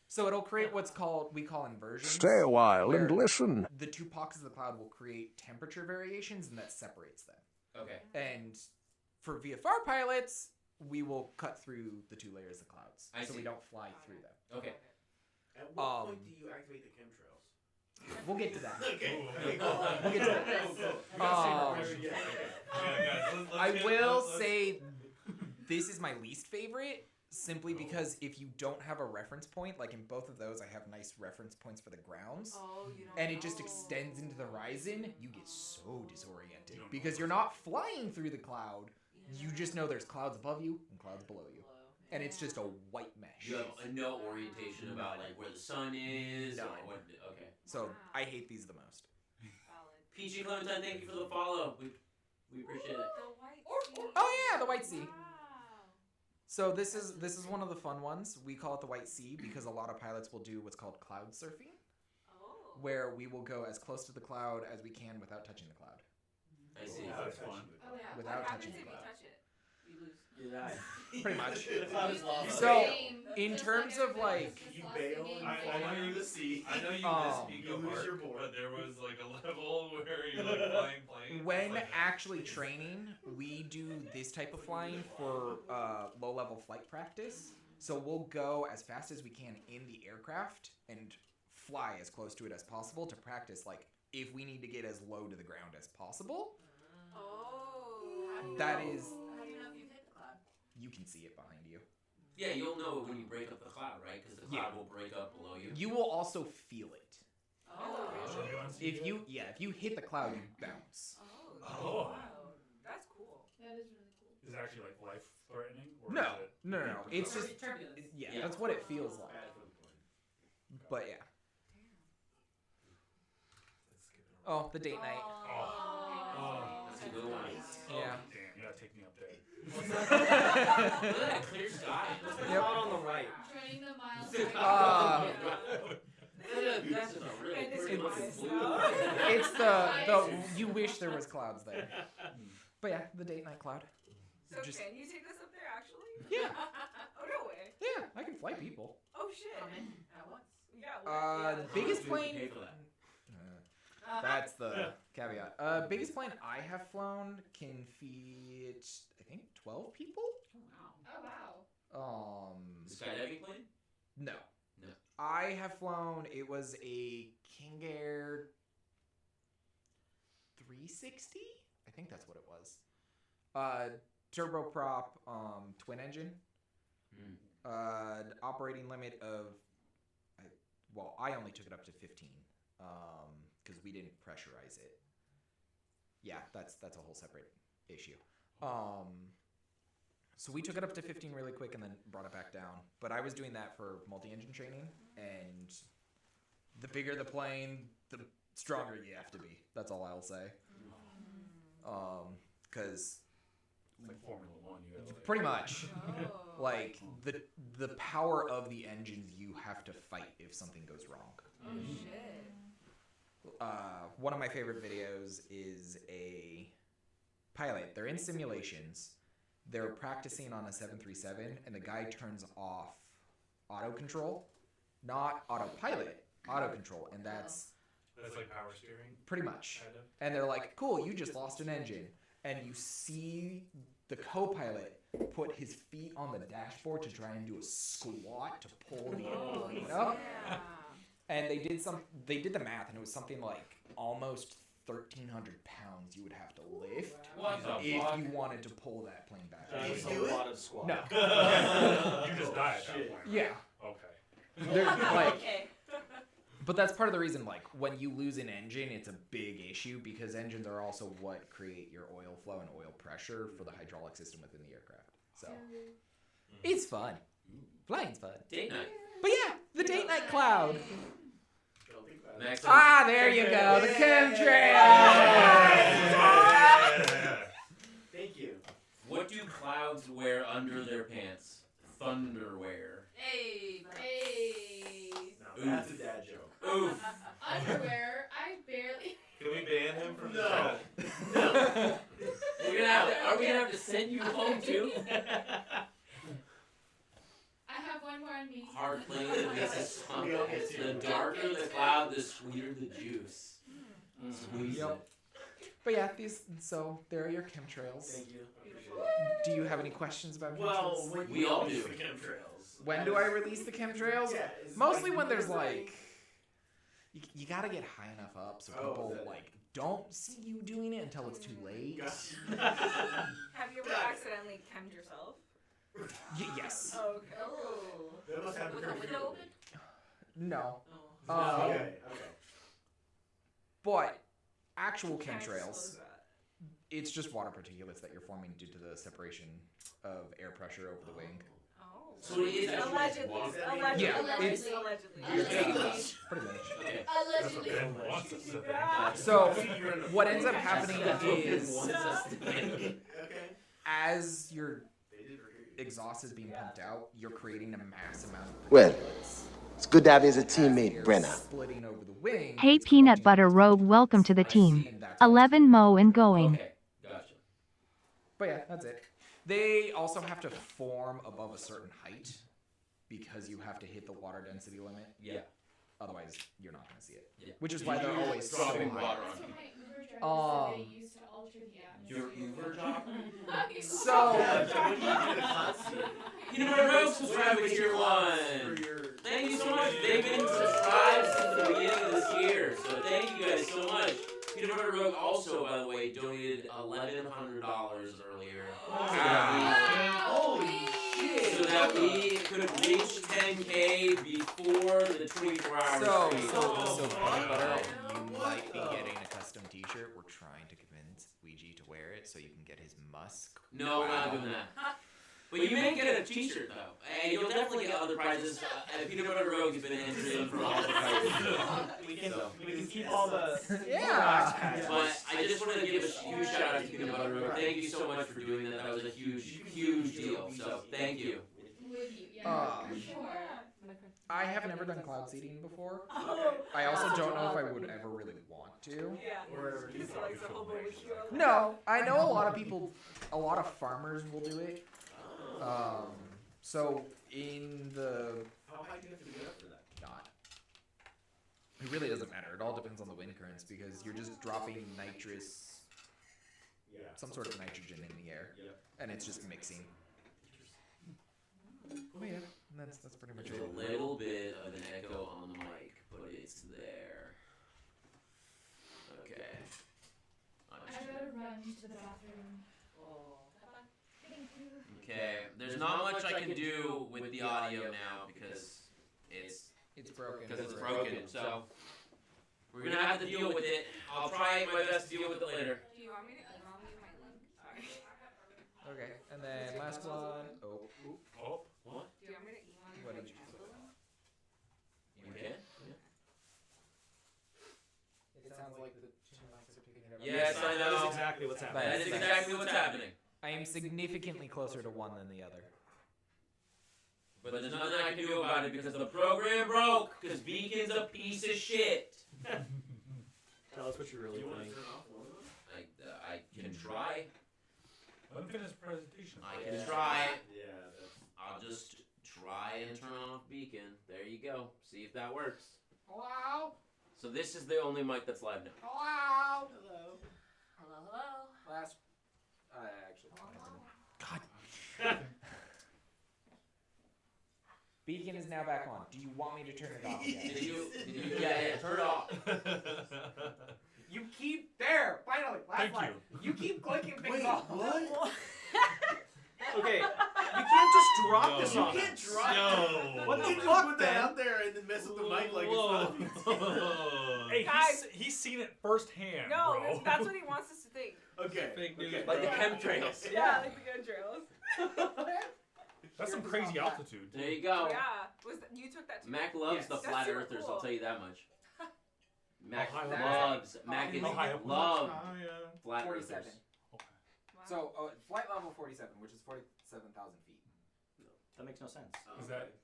[SPEAKER 7] So it'll create what's called we call inversions.
[SPEAKER 11] Stay a while and
[SPEAKER 7] where
[SPEAKER 11] listen.
[SPEAKER 7] The two pockets of the cloud will create temperature variations, and that separates them.
[SPEAKER 1] Okay.
[SPEAKER 7] And for VFR pilots, we will cut through the two layers of clouds,
[SPEAKER 1] I
[SPEAKER 7] so
[SPEAKER 1] see.
[SPEAKER 7] we don't fly through them.
[SPEAKER 1] Okay.
[SPEAKER 5] At what point do you activate the chemtrails?
[SPEAKER 7] We'll get to that.
[SPEAKER 5] Okay.
[SPEAKER 7] We'll get to that. I will say this is my least favorite, simply because if you don't have a reference point, like in both of those, I have nice reference points for the grounds.
[SPEAKER 4] Oh, you don't
[SPEAKER 7] And it just
[SPEAKER 4] know.
[SPEAKER 7] extends into the horizon, you get so disoriented because you're not flying through the cloud. You just know there's clouds above you and clouds below you, and it's just a white mesh.
[SPEAKER 1] You have no orientation about like where the sun is
[SPEAKER 7] No.
[SPEAKER 1] or what. Okay.
[SPEAKER 7] So I hate these the most.
[SPEAKER 1] Peachy Clementine, thank you for the follow. We appreciate it.
[SPEAKER 4] The white sea.
[SPEAKER 7] Oh yeah, the White Sea.
[SPEAKER 4] Wow.
[SPEAKER 7] So this is one of the fun ones. We call it the White Sea because a lot of pilots will do what's called cloud surfing,
[SPEAKER 4] Oh.
[SPEAKER 7] where we will go as close to the cloud as we can without touching the cloud.
[SPEAKER 1] I see.
[SPEAKER 3] Yeah, that's fun.
[SPEAKER 2] Oh yeah.
[SPEAKER 7] Without
[SPEAKER 4] What happens
[SPEAKER 7] touching
[SPEAKER 4] if
[SPEAKER 7] the
[SPEAKER 4] you
[SPEAKER 7] cloud.
[SPEAKER 4] touch it?
[SPEAKER 2] You lose.
[SPEAKER 5] You die.
[SPEAKER 7] Pretty much.
[SPEAKER 5] The cloud is lost.
[SPEAKER 7] So,
[SPEAKER 2] Game.
[SPEAKER 7] in
[SPEAKER 2] Just
[SPEAKER 7] terms
[SPEAKER 2] like
[SPEAKER 7] of,
[SPEAKER 2] everybody
[SPEAKER 7] like-
[SPEAKER 2] else
[SPEAKER 5] You
[SPEAKER 2] just
[SPEAKER 5] bail
[SPEAKER 2] lost the
[SPEAKER 5] and
[SPEAKER 2] game.
[SPEAKER 5] fall into the sea.
[SPEAKER 8] I know you misspeak
[SPEAKER 5] you
[SPEAKER 8] of
[SPEAKER 5] lose your
[SPEAKER 8] Ark,
[SPEAKER 5] board.
[SPEAKER 8] but there was like a level where you're like flying planes.
[SPEAKER 7] When
[SPEAKER 8] like,
[SPEAKER 7] actually training, we do this type of flying for low-level flight practice. So we'll go as fast as we can in the aircraft and fly as close to it as possible to practice, like, if we need to get as low to the ground as possible.
[SPEAKER 4] Oh.
[SPEAKER 7] That is,
[SPEAKER 10] How do you know if you've hit the cloud?
[SPEAKER 7] you can see it behind you.
[SPEAKER 1] Yeah, you'll know when you break up the cloud, right? Because the cloud
[SPEAKER 7] Yeah.
[SPEAKER 1] will break up below you.
[SPEAKER 7] You will also feel it.
[SPEAKER 4] Oh.
[SPEAKER 7] If you hit the cloud, you bounce.
[SPEAKER 8] Oh.
[SPEAKER 4] Wow. That's cool.
[SPEAKER 2] That is really cool.
[SPEAKER 3] Is it actually like life threatening? Or
[SPEAKER 7] No,
[SPEAKER 3] is it
[SPEAKER 7] no. It's just
[SPEAKER 6] Turbulence.
[SPEAKER 7] yeah, that's what it feels like.
[SPEAKER 5] Bad for the plane.
[SPEAKER 7] But yeah. Oh, the date night.
[SPEAKER 2] Oh.
[SPEAKER 1] That's a good one.
[SPEAKER 7] Yeah.
[SPEAKER 3] Damn, you gotta take me up there.
[SPEAKER 1] Look at that clear sky.
[SPEAKER 7] Yep.
[SPEAKER 5] Cloud on the right.
[SPEAKER 2] Joining the miles.
[SPEAKER 1] That's a really
[SPEAKER 4] And it's
[SPEAKER 1] pretty looking
[SPEAKER 4] minus
[SPEAKER 1] blue.
[SPEAKER 4] now.
[SPEAKER 7] It's the you wish there was clouds there. But yeah, the date night cloud.
[SPEAKER 4] So
[SPEAKER 7] Just-
[SPEAKER 4] can you take us up there actually?
[SPEAKER 7] Yeah.
[SPEAKER 4] Oh no way.
[SPEAKER 7] Yeah, I can fly people.
[SPEAKER 4] Oh shit.
[SPEAKER 10] Come in at once.
[SPEAKER 4] Yeah.
[SPEAKER 7] The
[SPEAKER 4] yeah.
[SPEAKER 7] biggest
[SPEAKER 1] How much do you
[SPEAKER 7] plane.
[SPEAKER 1] pay for that?
[SPEAKER 7] That's the caveat. Biggest plane I have flown can fit, I think, 12 people.
[SPEAKER 2] Oh wow.
[SPEAKER 1] The skydiving plane?
[SPEAKER 7] No.
[SPEAKER 1] No.
[SPEAKER 7] I have flown. It was a King Air 360. I think that's what it was. Turboprop, twin engine. Operating limit of, I only took it up to 15. Because we didn't pressurize it. Yeah, that's a whole separate issue. So we took it up to 15 really quick and then brought it back down. But I was doing that for multi-engine training, and the bigger the plane, the stronger you have to be. That's all I'll say. Because
[SPEAKER 3] It's like Formula One. You gotta like,
[SPEAKER 7] pretty much,
[SPEAKER 4] Oh.
[SPEAKER 7] like the power of the engines you have to fight if something goes wrong.
[SPEAKER 4] Oh shit.
[SPEAKER 7] one of my favorite videos is a pilot. They're in simulations. They're practicing on a 737, and the guy turns off auto control, not autopilot, auto control, and that's
[SPEAKER 8] like power steering.
[SPEAKER 7] pretty much.
[SPEAKER 8] Kind of.
[SPEAKER 7] And they're like, "Cool, you just lost an engine," and you see the co-pilot put his feet on the dashboard to try and do a squat to pull the airplane up.
[SPEAKER 4] Yeah.
[SPEAKER 7] And they did the math, and it was something like almost 1,300 pounds you would have to lift
[SPEAKER 1] What the
[SPEAKER 7] if
[SPEAKER 1] fuck?
[SPEAKER 7] you wanted to pull that plane back.
[SPEAKER 9] That's
[SPEAKER 5] you do
[SPEAKER 9] a
[SPEAKER 5] it?
[SPEAKER 9] lot of squat.
[SPEAKER 7] No.
[SPEAKER 8] You just die at that point.
[SPEAKER 7] Yeah.
[SPEAKER 8] Okay.
[SPEAKER 7] They're like,
[SPEAKER 10] Okay.
[SPEAKER 7] but that's part of the reason, like, when you lose an engine, it's a big issue because engines are also what create your oil flow and oil pressure for the hydraulic system within the aircraft. So, it's fun. Flying's fun.
[SPEAKER 1] Date night.
[SPEAKER 7] But yeah, the date night cloud.
[SPEAKER 1] Next.
[SPEAKER 7] Ah, there you go. The chemtrails.
[SPEAKER 5] Thank you.
[SPEAKER 1] What do clouds wear under their pants? Thunderwear.
[SPEAKER 10] Hey.
[SPEAKER 2] Hey.
[SPEAKER 5] No, that's a dad joke.
[SPEAKER 1] Oof.
[SPEAKER 2] Underwear. I barely.
[SPEAKER 8] Can we ban him from the
[SPEAKER 5] No.
[SPEAKER 8] show?
[SPEAKER 1] Are we gonna have to send you home too?
[SPEAKER 2] I have one more on me.
[SPEAKER 1] Hard playing Lisa's song.
[SPEAKER 5] We all get to.
[SPEAKER 1] The darker the cloud, the sweeter the juice. Squeeze
[SPEAKER 7] Yep.
[SPEAKER 1] it.
[SPEAKER 7] But yeah, so there are your chemtrails.
[SPEAKER 5] Thank you.
[SPEAKER 7] Do you have any questions about
[SPEAKER 5] Well,
[SPEAKER 7] chemtrails?
[SPEAKER 5] when
[SPEAKER 1] We
[SPEAKER 5] you
[SPEAKER 1] all
[SPEAKER 5] release
[SPEAKER 1] do.
[SPEAKER 5] the chemtrails.
[SPEAKER 7] When do I release the chemtrails?
[SPEAKER 5] Yeah, it's
[SPEAKER 7] Mostly
[SPEAKER 5] like-
[SPEAKER 7] when there's like, you gotta get high enough up so
[SPEAKER 5] Oh,
[SPEAKER 7] people
[SPEAKER 5] that-
[SPEAKER 7] like don't see you doing it until it's too late.
[SPEAKER 4] Have you ever accidentally chemmed yourself?
[SPEAKER 7] Yes.
[SPEAKER 4] Oh, okay.
[SPEAKER 10] Oh.
[SPEAKER 5] That must happen
[SPEAKER 10] With the
[SPEAKER 5] pretty
[SPEAKER 10] window
[SPEAKER 5] frequently.
[SPEAKER 10] open?
[SPEAKER 7] No.
[SPEAKER 10] Oh.
[SPEAKER 5] Okay.
[SPEAKER 7] But actual
[SPEAKER 4] Can I disclose
[SPEAKER 7] chemtrails,
[SPEAKER 4] that?
[SPEAKER 7] it's just water particulates that you're forming due to the separation of air pressure over the wing.
[SPEAKER 4] Oh.
[SPEAKER 1] So it is actually
[SPEAKER 4] Allegedly.
[SPEAKER 1] water.
[SPEAKER 4] Allegedly.
[SPEAKER 7] Yeah,
[SPEAKER 2] it's-
[SPEAKER 4] Allegedly.
[SPEAKER 7] Pretty much.
[SPEAKER 1] Okay.
[SPEAKER 8] That's what
[SPEAKER 2] Allegedly.
[SPEAKER 8] Ben wants us to think.
[SPEAKER 7] So what ends up happening is
[SPEAKER 1] Wants us to think.
[SPEAKER 5] Okay.
[SPEAKER 7] as your
[SPEAKER 5] They did recruit you.
[SPEAKER 7] exhaust is being pumped out, you're creating a mass amount of
[SPEAKER 11] Well,
[SPEAKER 7] particulates.
[SPEAKER 11] it's good to have you as a
[SPEAKER 7] As the
[SPEAKER 11] teammate,
[SPEAKER 7] air is
[SPEAKER 11] Brenna.
[SPEAKER 7] splitting over the wing,
[SPEAKER 12] Hey
[SPEAKER 7] it's
[SPEAKER 12] Peanut
[SPEAKER 7] collecting
[SPEAKER 12] Butter Rogue, welcome to the team.
[SPEAKER 7] and that's why it's
[SPEAKER 12] 11 Mo and going.
[SPEAKER 1] Okay, gotcha.
[SPEAKER 7] But yeah, that's it. They also have to form above a certain height because you have to hit the water density limit.
[SPEAKER 1] Yeah.
[SPEAKER 7] Otherwise, you're not going to see it.
[SPEAKER 1] Yeah.
[SPEAKER 7] Which is why they're always so
[SPEAKER 1] dropping
[SPEAKER 7] high.
[SPEAKER 1] water
[SPEAKER 2] That's
[SPEAKER 1] on
[SPEAKER 2] what
[SPEAKER 1] you.
[SPEAKER 2] my Uber driver said they used to alter the atmosphere.
[SPEAKER 1] Your Uber job?
[SPEAKER 7] So,
[SPEAKER 1] Peanut Butter Rogue, subscribe with tier 1. Thank you so much. They've been subscribed since the beginning of this year, so thank you guys so much. Peanut Butter Rogue also, by the way, donated $1,100 earlier.
[SPEAKER 2] Holy
[SPEAKER 1] So that we could have reached 10K before the 24 hours.
[SPEAKER 7] so
[SPEAKER 1] stream.
[SPEAKER 7] Peanut Butter, you might be getting a custom T-shirt. We're trying to convince Ouija to wear it so you can get his musk.
[SPEAKER 1] No, we're not doing that. But you may get a t-shirt, though. And you'll definitely get other prizes. And Peanut Butter Rogue has been entered in for all the prizes.
[SPEAKER 9] We can
[SPEAKER 1] So.
[SPEAKER 9] we can keep all the
[SPEAKER 7] Yeah.
[SPEAKER 1] But I just want to give a huge shout out to Peanut Butter Rogue. Thank you so much for doing that. That was a huge, huge deal. So thank you.
[SPEAKER 2] With you, yeah, for sure.
[SPEAKER 7] I have never done cloud seeding before. I also don't know if I would ever really want to.
[SPEAKER 4] Yeah.
[SPEAKER 5] Or
[SPEAKER 4] Just like the whole barbecue.
[SPEAKER 7] No, I know a lot of people, a lot of farmers will do it. So in the
[SPEAKER 5] how high do you have to get up for that?
[SPEAKER 7] not, it really doesn't matter. It all depends on the wind currents because you're just dropping nitrous,
[SPEAKER 5] Yeah.
[SPEAKER 7] some sort of nitrogen in the air,
[SPEAKER 5] Yeah.
[SPEAKER 7] and it's just mixing. Oh yeah, that's pretty much
[SPEAKER 1] There's
[SPEAKER 7] it.
[SPEAKER 1] a little bit of an echo on the mic, but it's there. Okay.
[SPEAKER 2] I gotta run to the bathroom. Thank you.
[SPEAKER 1] Okay. There's not much I can do with the audio now because
[SPEAKER 7] It's broken.
[SPEAKER 1] it's broken. So we're gonna have to deal with it. I'll try my best to deal with it later.
[SPEAKER 4] Do you want me to email you my link? Sorry.
[SPEAKER 7] Okay, and then last one. Oh,
[SPEAKER 8] Oh,
[SPEAKER 1] What?
[SPEAKER 4] Do you want me to email you
[SPEAKER 7] What
[SPEAKER 4] my
[SPEAKER 7] did you
[SPEAKER 4] Tumblr link?
[SPEAKER 1] You okay?
[SPEAKER 7] it sounds like the two mics are picking it up.
[SPEAKER 1] Yes, I
[SPEAKER 9] That is
[SPEAKER 1] know.
[SPEAKER 9] exactly what's happening.
[SPEAKER 1] That is exactly what's happening.
[SPEAKER 7] I am significantly closer to one than the other.
[SPEAKER 1] But there's nothing I can do about it because the program broke. Because Beacon's a piece of shit.
[SPEAKER 9] Tell us what you really
[SPEAKER 3] You want to
[SPEAKER 9] think.
[SPEAKER 3] turn off one of them?
[SPEAKER 1] I can try.
[SPEAKER 8] Let him finish his presentation.
[SPEAKER 1] I can try.
[SPEAKER 3] Yeah, that's.
[SPEAKER 1] I'll just try and turn off beacon. There you go. See if that works.
[SPEAKER 7] Hello?
[SPEAKER 1] So this is the only mic that's live now.
[SPEAKER 7] Hello?
[SPEAKER 10] Hello, hello.
[SPEAKER 7] Last. Actually. Beacon is now back on. Do you want me to turn it off again?
[SPEAKER 1] Did you? Yeah, turn it off.
[SPEAKER 7] You keep there. Finally, last
[SPEAKER 8] Thank
[SPEAKER 7] line. You keep clicking things
[SPEAKER 5] Wait,
[SPEAKER 7] off.
[SPEAKER 5] what?
[SPEAKER 9] Okay, you can't just drop
[SPEAKER 8] No.
[SPEAKER 9] this
[SPEAKER 8] You
[SPEAKER 9] on
[SPEAKER 5] can't
[SPEAKER 9] us.
[SPEAKER 5] drop
[SPEAKER 8] No.
[SPEAKER 9] What
[SPEAKER 5] You
[SPEAKER 9] the
[SPEAKER 5] just
[SPEAKER 9] fuck,
[SPEAKER 5] put that
[SPEAKER 9] Ben?
[SPEAKER 5] out there and then mess with the mic like it's not.
[SPEAKER 8] Hey,
[SPEAKER 4] Guys.
[SPEAKER 8] he's seen it firsthand,
[SPEAKER 4] No,
[SPEAKER 8] bro.
[SPEAKER 4] that's what he wants us to think.
[SPEAKER 5] Okay.
[SPEAKER 3] Fake news,
[SPEAKER 5] okay.
[SPEAKER 1] Like the chemtrails.
[SPEAKER 4] Yeah, like the chemtrails.
[SPEAKER 8] That's some
[SPEAKER 7] Here's
[SPEAKER 8] crazy
[SPEAKER 7] all that.
[SPEAKER 8] altitude.
[SPEAKER 1] There you go.
[SPEAKER 4] Yeah, you took that too.
[SPEAKER 1] Mac loves
[SPEAKER 7] Yes.
[SPEAKER 1] the
[SPEAKER 4] That's
[SPEAKER 1] flat
[SPEAKER 4] super
[SPEAKER 1] earthers.
[SPEAKER 4] cool.
[SPEAKER 1] I'll tell you that much. Mac
[SPEAKER 8] How high
[SPEAKER 1] loves.
[SPEAKER 7] up?
[SPEAKER 1] Mac is
[SPEAKER 8] How high up was
[SPEAKER 1] love
[SPEAKER 3] Oh, yeah.
[SPEAKER 1] flat
[SPEAKER 7] 47.
[SPEAKER 1] earthers.
[SPEAKER 4] Wow.
[SPEAKER 7] So, flight level 47, which is 47,000 feet.
[SPEAKER 9] That makes no sense.
[SPEAKER 8] Is that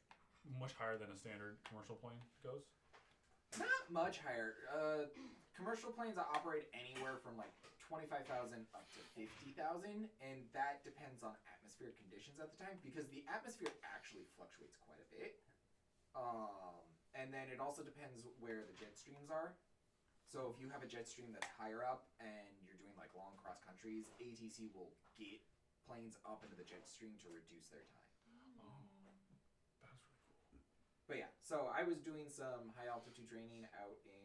[SPEAKER 8] much higher than a standard commercial plane goes?
[SPEAKER 7] Not much higher. Commercial planes operate anywhere from like 25,000 up to 50,000, and that depends on atmospheric conditions at the time because the atmosphere actually fluctuates quite a bit. And then it also depends where the jet streams are. So if you have a jet stream that's higher up and you're doing like long cross countries, ATC will get planes up into the jet stream to reduce their time.
[SPEAKER 8] That's really cool.
[SPEAKER 7] But yeah, so I was doing some high altitude training out in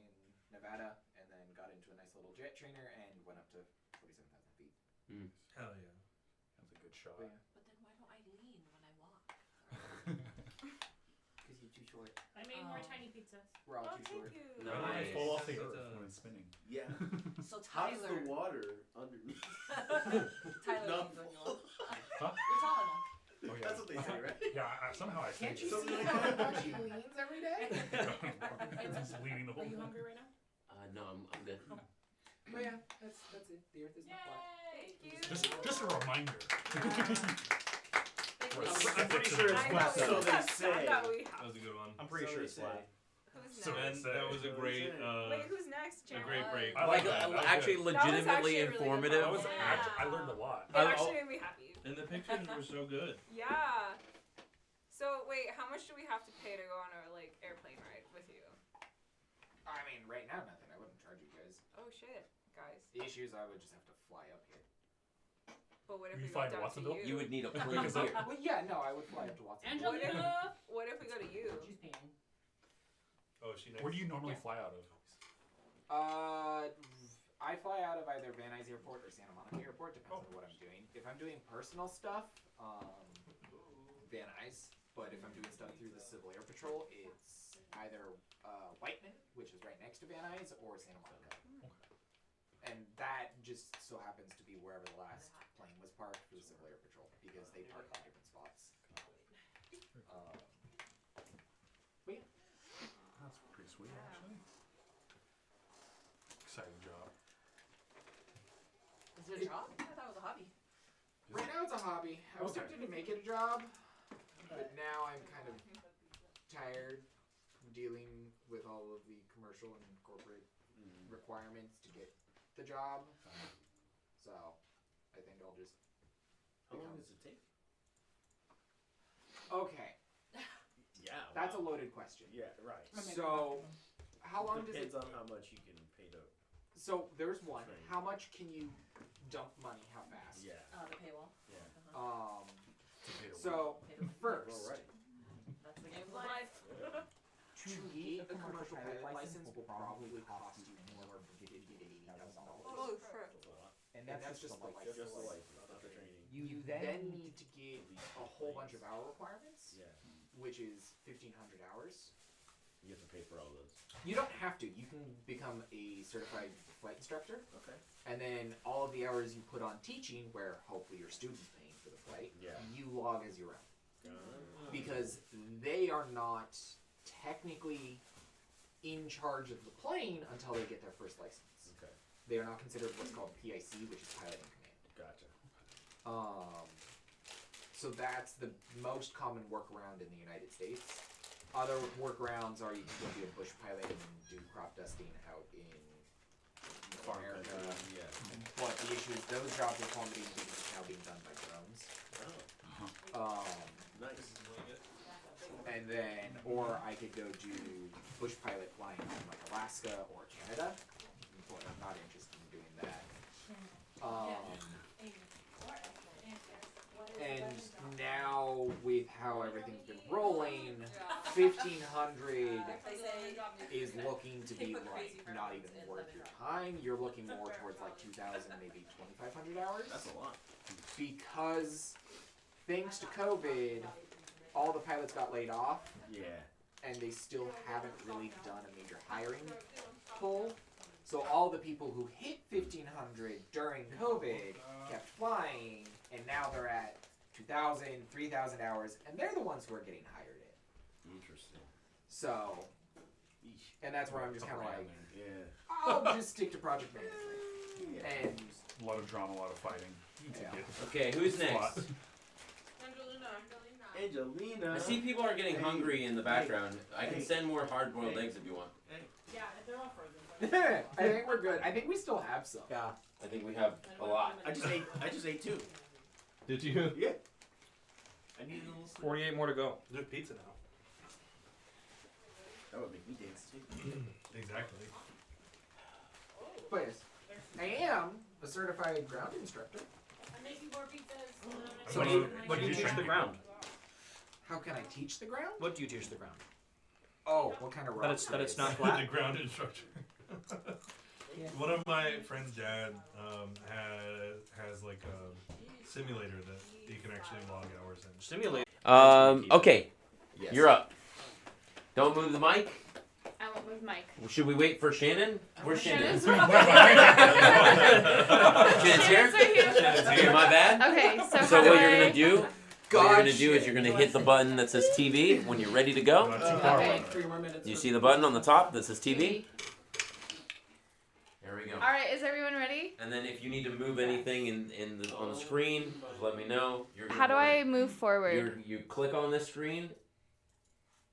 [SPEAKER 7] Nevada and then got into a nice little jet trainer and went up to 47,000 feet.
[SPEAKER 3] Hell yeah.
[SPEAKER 8] That's a good shot.
[SPEAKER 7] But yeah,
[SPEAKER 10] But then why don't I lean when I walk?
[SPEAKER 7] because you're too short.
[SPEAKER 2] I made more tiny pizzas.
[SPEAKER 7] We're all
[SPEAKER 4] Oh,
[SPEAKER 7] too
[SPEAKER 4] thank
[SPEAKER 7] short.
[SPEAKER 4] you.
[SPEAKER 1] No.
[SPEAKER 8] I don't
[SPEAKER 1] Nice.
[SPEAKER 8] fall off the
[SPEAKER 3] That's
[SPEAKER 8] earth
[SPEAKER 3] a-
[SPEAKER 8] when it's spinning.
[SPEAKER 5] Yeah.
[SPEAKER 10] So
[SPEAKER 5] How does the
[SPEAKER 10] Tyler.
[SPEAKER 5] water underneath?
[SPEAKER 10] Tyler,
[SPEAKER 5] Not
[SPEAKER 10] leans when you
[SPEAKER 5] full.
[SPEAKER 10] walk.
[SPEAKER 8] Huh?
[SPEAKER 10] You're tall enough.
[SPEAKER 8] Oh, yeah.
[SPEAKER 5] That's what they say, right?
[SPEAKER 8] Yeah, somehow I
[SPEAKER 7] Can't
[SPEAKER 8] think
[SPEAKER 7] you
[SPEAKER 5] Something
[SPEAKER 7] see
[SPEAKER 5] like
[SPEAKER 7] how
[SPEAKER 5] that.
[SPEAKER 7] much he leans every day?
[SPEAKER 8] It's leading the whole
[SPEAKER 2] Are you
[SPEAKER 8] thing.
[SPEAKER 2] hungry right now?
[SPEAKER 1] No, I'm good.
[SPEAKER 7] But yeah, that's it. The earth is not flat.
[SPEAKER 4] Thank you.
[SPEAKER 8] Just a reminder.
[SPEAKER 9] I'm pretty sure it's
[SPEAKER 4] I
[SPEAKER 9] flat.
[SPEAKER 4] know,
[SPEAKER 5] So
[SPEAKER 4] we
[SPEAKER 5] they
[SPEAKER 4] have
[SPEAKER 5] say.
[SPEAKER 4] some that we
[SPEAKER 3] That
[SPEAKER 4] have.
[SPEAKER 3] was a good one.
[SPEAKER 9] I'm pretty
[SPEAKER 5] So
[SPEAKER 9] sure
[SPEAKER 5] they
[SPEAKER 9] it's
[SPEAKER 5] say.
[SPEAKER 9] flat.
[SPEAKER 4] Who's
[SPEAKER 8] So
[SPEAKER 4] next?
[SPEAKER 3] And that was a great.
[SPEAKER 4] Wait, who's next,
[SPEAKER 3] A
[SPEAKER 4] Jeremy?
[SPEAKER 3] great break.
[SPEAKER 8] I
[SPEAKER 1] Like
[SPEAKER 8] that. That was
[SPEAKER 1] actually
[SPEAKER 8] good.
[SPEAKER 1] legitimately
[SPEAKER 4] actually a really good
[SPEAKER 1] informative.
[SPEAKER 8] That was
[SPEAKER 4] Yeah.
[SPEAKER 8] actually, I learned a lot.
[SPEAKER 4] It actually made me happy.
[SPEAKER 3] And the pictures were so good.
[SPEAKER 4] Yeah. So wait, how much do we have to pay to go on our like airplane ride with you?
[SPEAKER 7] I mean, right now, nothing. I wouldn't charge you guys.
[SPEAKER 4] Oh shit, guys.
[SPEAKER 7] The issue is I would just have to fly up here.
[SPEAKER 4] But what if
[SPEAKER 8] You
[SPEAKER 4] we go
[SPEAKER 8] fly to
[SPEAKER 4] down to
[SPEAKER 8] Watsonville?
[SPEAKER 4] you?
[SPEAKER 1] You would need a plane
[SPEAKER 8] Because of-
[SPEAKER 1] here.
[SPEAKER 7] Well, yeah, no, I would fly up to Watson.
[SPEAKER 2] Angelina!
[SPEAKER 4] What if we go to you?
[SPEAKER 2] She's peeing.
[SPEAKER 8] Oh, is she next? Where do you normally fly out of?
[SPEAKER 7] I fly out of either Van Nuys Airport or Santa Monica Airport, depends on what I'm doing. If I'm doing personal stuff, Van Nuys. But if I'm doing stuff through the Civil Air Patrol, it's either Whiteman, which is right next to Van Nuys, or Santa Monica. And that just so happens to be wherever the last plane was parked for the Civil Air Patrol, because they park in different spots. But yeah.
[SPEAKER 8] That's pretty sweet, actually. Exciting job.
[SPEAKER 10] Is it a job? I thought it was a hobby.
[SPEAKER 7] Right now it's a hobby. I was
[SPEAKER 8] Okay.
[SPEAKER 7] tempted to make it a job, but now I'm kind of tired from dealing with all of the commercial and corporate requirements to get the job. So I think I'll just.
[SPEAKER 5] How long does it take?
[SPEAKER 7] Okay,
[SPEAKER 5] Yeah.
[SPEAKER 7] that's a
[SPEAKER 5] wow.
[SPEAKER 7] loaded question.
[SPEAKER 5] Yeah, right.
[SPEAKER 7] So, how long does it?
[SPEAKER 5] Depends on how much you can pay to.
[SPEAKER 7] So there's one.
[SPEAKER 5] Train.
[SPEAKER 7] How much can you dump money? How fast?
[SPEAKER 5] Yeah.
[SPEAKER 10] The paywall.
[SPEAKER 5] Yeah.
[SPEAKER 7] So first,
[SPEAKER 5] Well, right.
[SPEAKER 10] That's the game of life.
[SPEAKER 7] to get a commercial pilot license will probably cost you more than $50,000.
[SPEAKER 4] Oh, frick.
[SPEAKER 7] And that's just the license.
[SPEAKER 5] Just the license, not the training.
[SPEAKER 7] You then need to get a whole bunch of hour requirements,
[SPEAKER 5] Yeah.
[SPEAKER 7] which is 1,500 hours.
[SPEAKER 5] You have to pay for all those.
[SPEAKER 7] You don't have to. You can become a certified flight instructor,
[SPEAKER 5] Okay.
[SPEAKER 7] and then all of the hours you put on teaching, where hopefully your student's paying for the flight,
[SPEAKER 5] Yeah.
[SPEAKER 7] you log as your own. Because they are not technically in charge of the plane until they get their first license.
[SPEAKER 5] Okay.
[SPEAKER 7] They are not considered what's called PIC, which is pilot in command.
[SPEAKER 5] Gotcha.
[SPEAKER 7] So that's the most common workaround in the United States. Other workarounds are you can go be a bush pilot and do crop dusting out in for America. But the issue is those jobs are plummeting because it's now being done by drones.
[SPEAKER 5] Nice.
[SPEAKER 7] And then, or I could go do bush pilot flying from like Alaska or Canada, but I'm not interested in doing that. And now with how everything's been rolling, 1,500 is looking to be like not even worth your time. You're looking more towards like 2,000, maybe 2,500 hours.
[SPEAKER 5] That's a lot.
[SPEAKER 7] Because thanks to COVID, all the pilots got laid off.
[SPEAKER 5] Yeah.
[SPEAKER 7] And they still haven't really done a major hiring pull. So all the people who hit 1,500 during COVID kept flying, and now they're at 2,000, 3,000 hours, and they're the ones who are getting hired in.
[SPEAKER 5] Interesting.
[SPEAKER 7] So, and that's where I'm just kind of like,
[SPEAKER 5] yeah.
[SPEAKER 7] I'll just stick to project management. And
[SPEAKER 3] A lot of drama, a lot of fighting.
[SPEAKER 7] Yeah.
[SPEAKER 1] Okay, who's next?
[SPEAKER 5] Angelina.
[SPEAKER 1] I see people are getting hungry in the background. I can send more hard-boiled eggs if you want.
[SPEAKER 6] Yeah, they're all frozen.
[SPEAKER 7] I think we're good. I think we still have some.
[SPEAKER 5] Yeah.
[SPEAKER 1] I think we have a lot.
[SPEAKER 5] I just ate 2.
[SPEAKER 3] Did you?
[SPEAKER 5] Yeah. I need a little sleep.
[SPEAKER 3] 48 more to go.
[SPEAKER 8] There's pizza now.
[SPEAKER 5] That would make me dance too.
[SPEAKER 8] Exactly.
[SPEAKER 7] But yes, I am a certified ground instructor.
[SPEAKER 6] I'm making more pizzas.
[SPEAKER 7] So
[SPEAKER 5] What do you teach the ground?
[SPEAKER 7] How can I teach the ground?
[SPEAKER 5] What do you teach the ground?
[SPEAKER 7] Oh, what kind of rock?
[SPEAKER 5] That it's not
[SPEAKER 8] The
[SPEAKER 5] flat.
[SPEAKER 8] ground instructor. One of my friend's dad has like a simulator that you can actually log hours in.
[SPEAKER 5] Simulate.
[SPEAKER 1] Okay,
[SPEAKER 7] Yes.
[SPEAKER 1] you're up. Don't move the mic.
[SPEAKER 4] I won't move Mike.
[SPEAKER 1] Should we wait for Shannon? Where's Shannon?
[SPEAKER 4] Shannon's
[SPEAKER 1] Shannon's here? Okay, my bad.
[SPEAKER 4] Okay, so
[SPEAKER 1] So
[SPEAKER 4] how do
[SPEAKER 1] what you're
[SPEAKER 4] I-
[SPEAKER 1] gonna do? What you're gonna do is you're gonna hit the button that says TV when you're ready to go.
[SPEAKER 8] Not too far
[SPEAKER 4] Okay.
[SPEAKER 8] away.
[SPEAKER 5] 3 more minutes.
[SPEAKER 1] You see the button on the top that says TV? There we go.
[SPEAKER 4] All right, is everyone ready?
[SPEAKER 1] And then if you need to move anything on the screen, just let me know.
[SPEAKER 4] How do I move forward?
[SPEAKER 1] You click on this screen,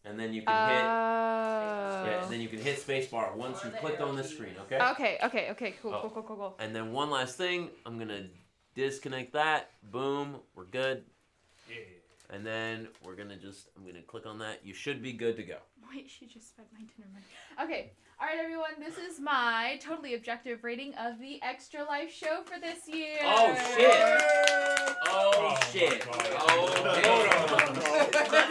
[SPEAKER 1] and then you can hit. Yeah,
[SPEAKER 4] Oh.
[SPEAKER 1] then you can hit spacebar once you've clicked on this screen. Okay.
[SPEAKER 4] Okay, cool,
[SPEAKER 1] Oh.
[SPEAKER 4] cool.
[SPEAKER 1] And then one last thing, I'm gonna disconnect that. Boom, we're good.
[SPEAKER 8] Yeah.
[SPEAKER 1] And then I'm gonna click on that. You should be good to go.
[SPEAKER 4] Wait, she just spent my dinner money. Okay, all right, everyone. This is my totally objective rating of the Extra Life show for this year.
[SPEAKER 1] Oh shit! Oh
[SPEAKER 8] Oh,
[SPEAKER 1] shit!
[SPEAKER 8] my God.
[SPEAKER 1] Oh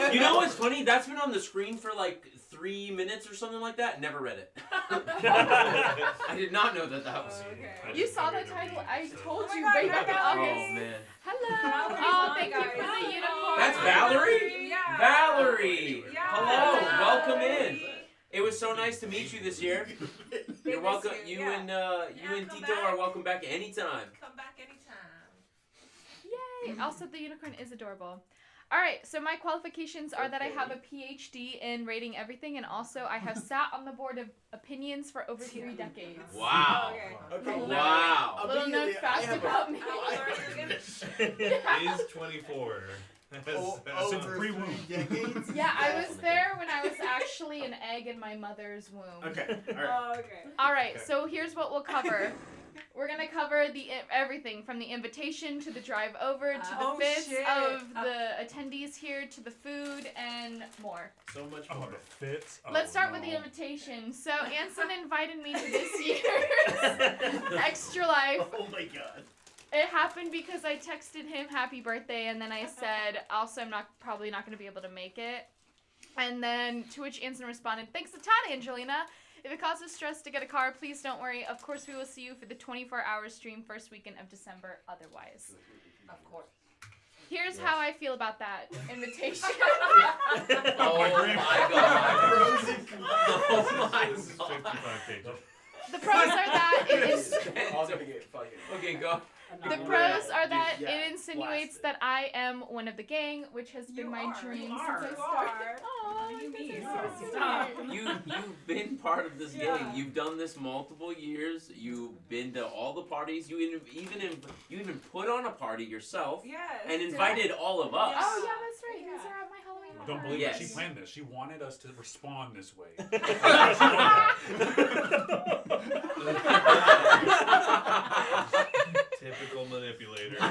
[SPEAKER 1] shit! You know what's funny? That's been on the screen for like 3 minutes or something like that. Never read it. I did not know that was.
[SPEAKER 8] I
[SPEAKER 4] You
[SPEAKER 8] just
[SPEAKER 4] saw the
[SPEAKER 8] figured
[SPEAKER 4] title.
[SPEAKER 8] everything
[SPEAKER 4] I
[SPEAKER 8] makes sense.
[SPEAKER 4] told
[SPEAKER 2] Oh
[SPEAKER 4] you
[SPEAKER 2] my
[SPEAKER 4] way
[SPEAKER 2] God,
[SPEAKER 4] back in
[SPEAKER 2] Valerie.
[SPEAKER 4] August.
[SPEAKER 1] Oh man.
[SPEAKER 4] Hello.
[SPEAKER 2] Valerie's
[SPEAKER 4] Oh,
[SPEAKER 2] on,
[SPEAKER 4] thank you
[SPEAKER 2] guys.
[SPEAKER 4] for the unicorn.
[SPEAKER 1] That's Valerie?
[SPEAKER 2] Yeah.
[SPEAKER 1] Valerie!
[SPEAKER 2] Yeah.
[SPEAKER 1] Hello, welcome in.
[SPEAKER 2] Valerie.
[SPEAKER 1] It was so nice to meet you this year. You're
[SPEAKER 2] miss
[SPEAKER 1] welcome.
[SPEAKER 2] you,
[SPEAKER 1] You
[SPEAKER 2] yeah.
[SPEAKER 1] and
[SPEAKER 10] Yeah,
[SPEAKER 1] and
[SPEAKER 10] come
[SPEAKER 1] Tito
[SPEAKER 10] back.
[SPEAKER 1] are welcome back anytime.
[SPEAKER 10] Come back anytime.
[SPEAKER 4] Yay! Also, the unicorn is adorable. All right, so my qualifications are that I have a PhD in rating everything, and also I have sat on the board of opinions for over 3 decades.
[SPEAKER 1] Wow.
[SPEAKER 2] Okay.
[SPEAKER 5] Okay.
[SPEAKER 1] Wow.
[SPEAKER 4] Little known
[SPEAKER 5] Immediately, I
[SPEAKER 4] fact
[SPEAKER 5] have
[SPEAKER 4] about me.
[SPEAKER 10] How old are you again?
[SPEAKER 8] Is 24.
[SPEAKER 5] Over
[SPEAKER 8] pre-womb.
[SPEAKER 5] 3 decades.
[SPEAKER 4] Yeah, I was there when I was actually an egg in my mother's womb.
[SPEAKER 5] Okay. All right.
[SPEAKER 2] Oh, okay.
[SPEAKER 4] All right,
[SPEAKER 8] Okay.
[SPEAKER 4] so here's what we'll cover. We're gonna cover everything from the invitation to the drive over to the
[SPEAKER 2] Oh,
[SPEAKER 4] fits
[SPEAKER 2] shit.
[SPEAKER 4] of the attendees here to the food and more.
[SPEAKER 5] So much
[SPEAKER 8] Oh,
[SPEAKER 5] more.
[SPEAKER 8] the fits. Oh,
[SPEAKER 4] Let's start with
[SPEAKER 8] no.
[SPEAKER 4] the invitation. So Anson invited me to this year's Extra Life.
[SPEAKER 5] Oh my god.
[SPEAKER 4] It happened because I texted him happy birthday, and then I said, also I'm probably not gonna be able to make it. And then to which Anson responded, thanks a ton, Angelina. If it causes stress to get a car, please don't worry. Of course, we will see you for the 24-hour stream first weekend of December otherwise.
[SPEAKER 10] Of course.
[SPEAKER 4] Here's how I feel about that invitation.
[SPEAKER 1] Oh my god. Oh my
[SPEAKER 8] This is
[SPEAKER 1] god.
[SPEAKER 8] 55 pages.
[SPEAKER 4] The pros are that it is...
[SPEAKER 5] All gonna get fucking.
[SPEAKER 1] Okay, go.
[SPEAKER 4] The pros are that
[SPEAKER 5] Yeah,
[SPEAKER 4] it insinuates
[SPEAKER 5] blasted.
[SPEAKER 4] that I am one of the gang, which has been my dream since I
[SPEAKER 2] You
[SPEAKER 4] started.
[SPEAKER 2] are.
[SPEAKER 4] Aw,
[SPEAKER 2] You
[SPEAKER 4] that's
[SPEAKER 2] mean.
[SPEAKER 4] so
[SPEAKER 2] Stop.
[SPEAKER 4] sweet.
[SPEAKER 1] You've been part of this
[SPEAKER 2] Yeah.
[SPEAKER 1] game. You've done this multiple years. You've been to all the parties. You even put on a party yourself
[SPEAKER 2] Yes.
[SPEAKER 1] and invited all of us.
[SPEAKER 4] Oh yeah, that's right. You guys are at my Halloween
[SPEAKER 3] Don't believe
[SPEAKER 1] Yes.
[SPEAKER 3] it. She planned this. She wanted us to respond this way.
[SPEAKER 8] Typical manipulator.
[SPEAKER 7] So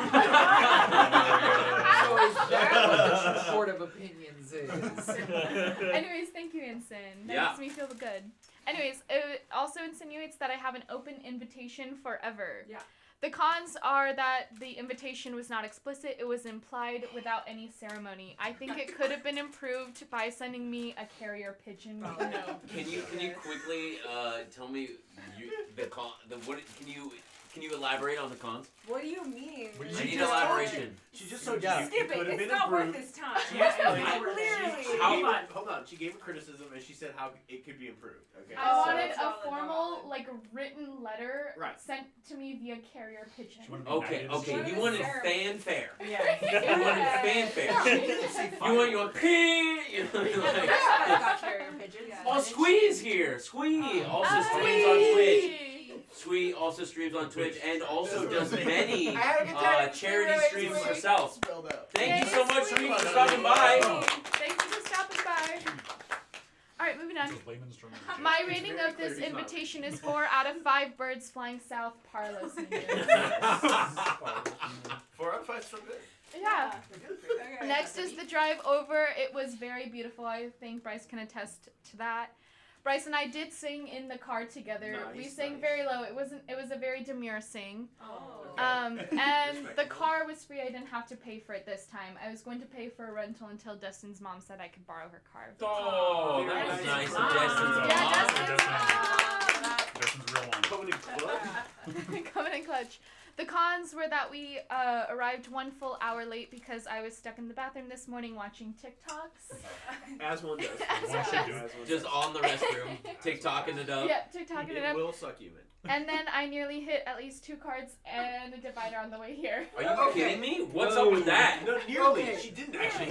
[SPEAKER 7] is that what the court of opinions is?
[SPEAKER 4] Anyways, thank you, Ensign. That
[SPEAKER 1] Yeah.
[SPEAKER 4] makes me feel good. Anyways, it also insinuates that I have an open invitation forever.
[SPEAKER 10] Yeah.
[SPEAKER 4] The cons are that the invitation was not explicit, it was implied without any ceremony. I think it could have been improved by sending me a carrier pigeon with a note.
[SPEAKER 1] Can you quickly tell me can you elaborate on the cons?
[SPEAKER 10] What do you mean?
[SPEAKER 5] What do
[SPEAKER 1] I
[SPEAKER 5] you
[SPEAKER 1] need
[SPEAKER 5] just
[SPEAKER 1] elaboration.
[SPEAKER 5] She just told you.
[SPEAKER 10] Skip it. It's not worth his time. Clearly.
[SPEAKER 5] Hold on. She gave a criticism and she said how it could be improved. Okay.
[SPEAKER 4] I wanted a formal, like, written letter
[SPEAKER 5] Right.
[SPEAKER 4] sent to me via carrier pigeon.
[SPEAKER 1] Okay, you wanted fanfare.
[SPEAKER 10] Yeah.
[SPEAKER 1] You wanted fanfare. You want ping. You know, like,
[SPEAKER 10] got carrier pigeons.
[SPEAKER 1] oh, Squee's here. Squee also streams on Twitch. Squee also streams on Twitch and also does many charity streams herself. Thank you so much, Squee, for stopping by.
[SPEAKER 4] Thank you for stopping by. Alright, moving on. My rating of this invitation is 4 out of 5 birds flying south, Parlo Senior.
[SPEAKER 5] 4 out of 5 so good.
[SPEAKER 4] Yeah. Next is the drive over. It was very beautiful. I think Bryce can attest to that. Bryce and I did sing in the car together. We sang very low. It was a very demure sing.
[SPEAKER 10] Oh.
[SPEAKER 4] And the car was free. I didn't have to pay for it this time. I was going to pay for a rental until Destin's mom said I could borrow her car.
[SPEAKER 1] Oh, that was nice of Destin's mom.
[SPEAKER 3] Destin's real one.
[SPEAKER 5] Coming in clutch.
[SPEAKER 4] Coming in clutch. The cons were that we arrived 1 full hour late because I was stuck in the bathroom this morning watching TikToks.
[SPEAKER 5] As one does.
[SPEAKER 1] Just on the restroom, TikTok in the dub.
[SPEAKER 4] Yeah, TikTok in the
[SPEAKER 5] It
[SPEAKER 4] dub.
[SPEAKER 5] will suck you in.
[SPEAKER 4] And then I nearly hit at least 2 cards and a divider on the way here.
[SPEAKER 1] Are you kidding me? What's up with that?
[SPEAKER 5] No, nearly.
[SPEAKER 7] Okay.
[SPEAKER 5] She didn't actually.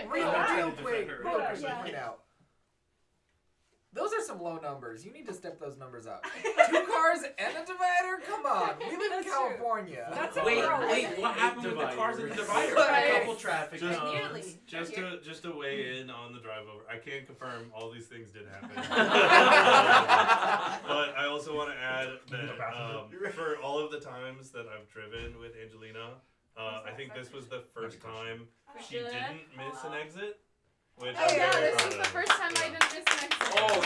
[SPEAKER 7] Real quick point
[SPEAKER 4] Yeah.
[SPEAKER 7] out. Those are some low numbers. You need to step those numbers up. 2 cars and a divider? Come on. We live in California.
[SPEAKER 10] That's
[SPEAKER 1] Wait,
[SPEAKER 10] a
[SPEAKER 1] what happened with the cars in the divider?
[SPEAKER 7] Right.
[SPEAKER 5] A couple traffic
[SPEAKER 10] Nearly.
[SPEAKER 8] Just to weigh in on the drive over, I can't confirm all these things did happen. But I also want to add that for all of the times that I've driven with Angelina, I think this was the first time she didn't miss an exit. Which
[SPEAKER 4] Oh
[SPEAKER 8] I'm
[SPEAKER 4] yeah,
[SPEAKER 8] very
[SPEAKER 4] this
[SPEAKER 8] proud
[SPEAKER 4] was the
[SPEAKER 8] of.
[SPEAKER 4] first time I didn't miss an exit.
[SPEAKER 1] Oh,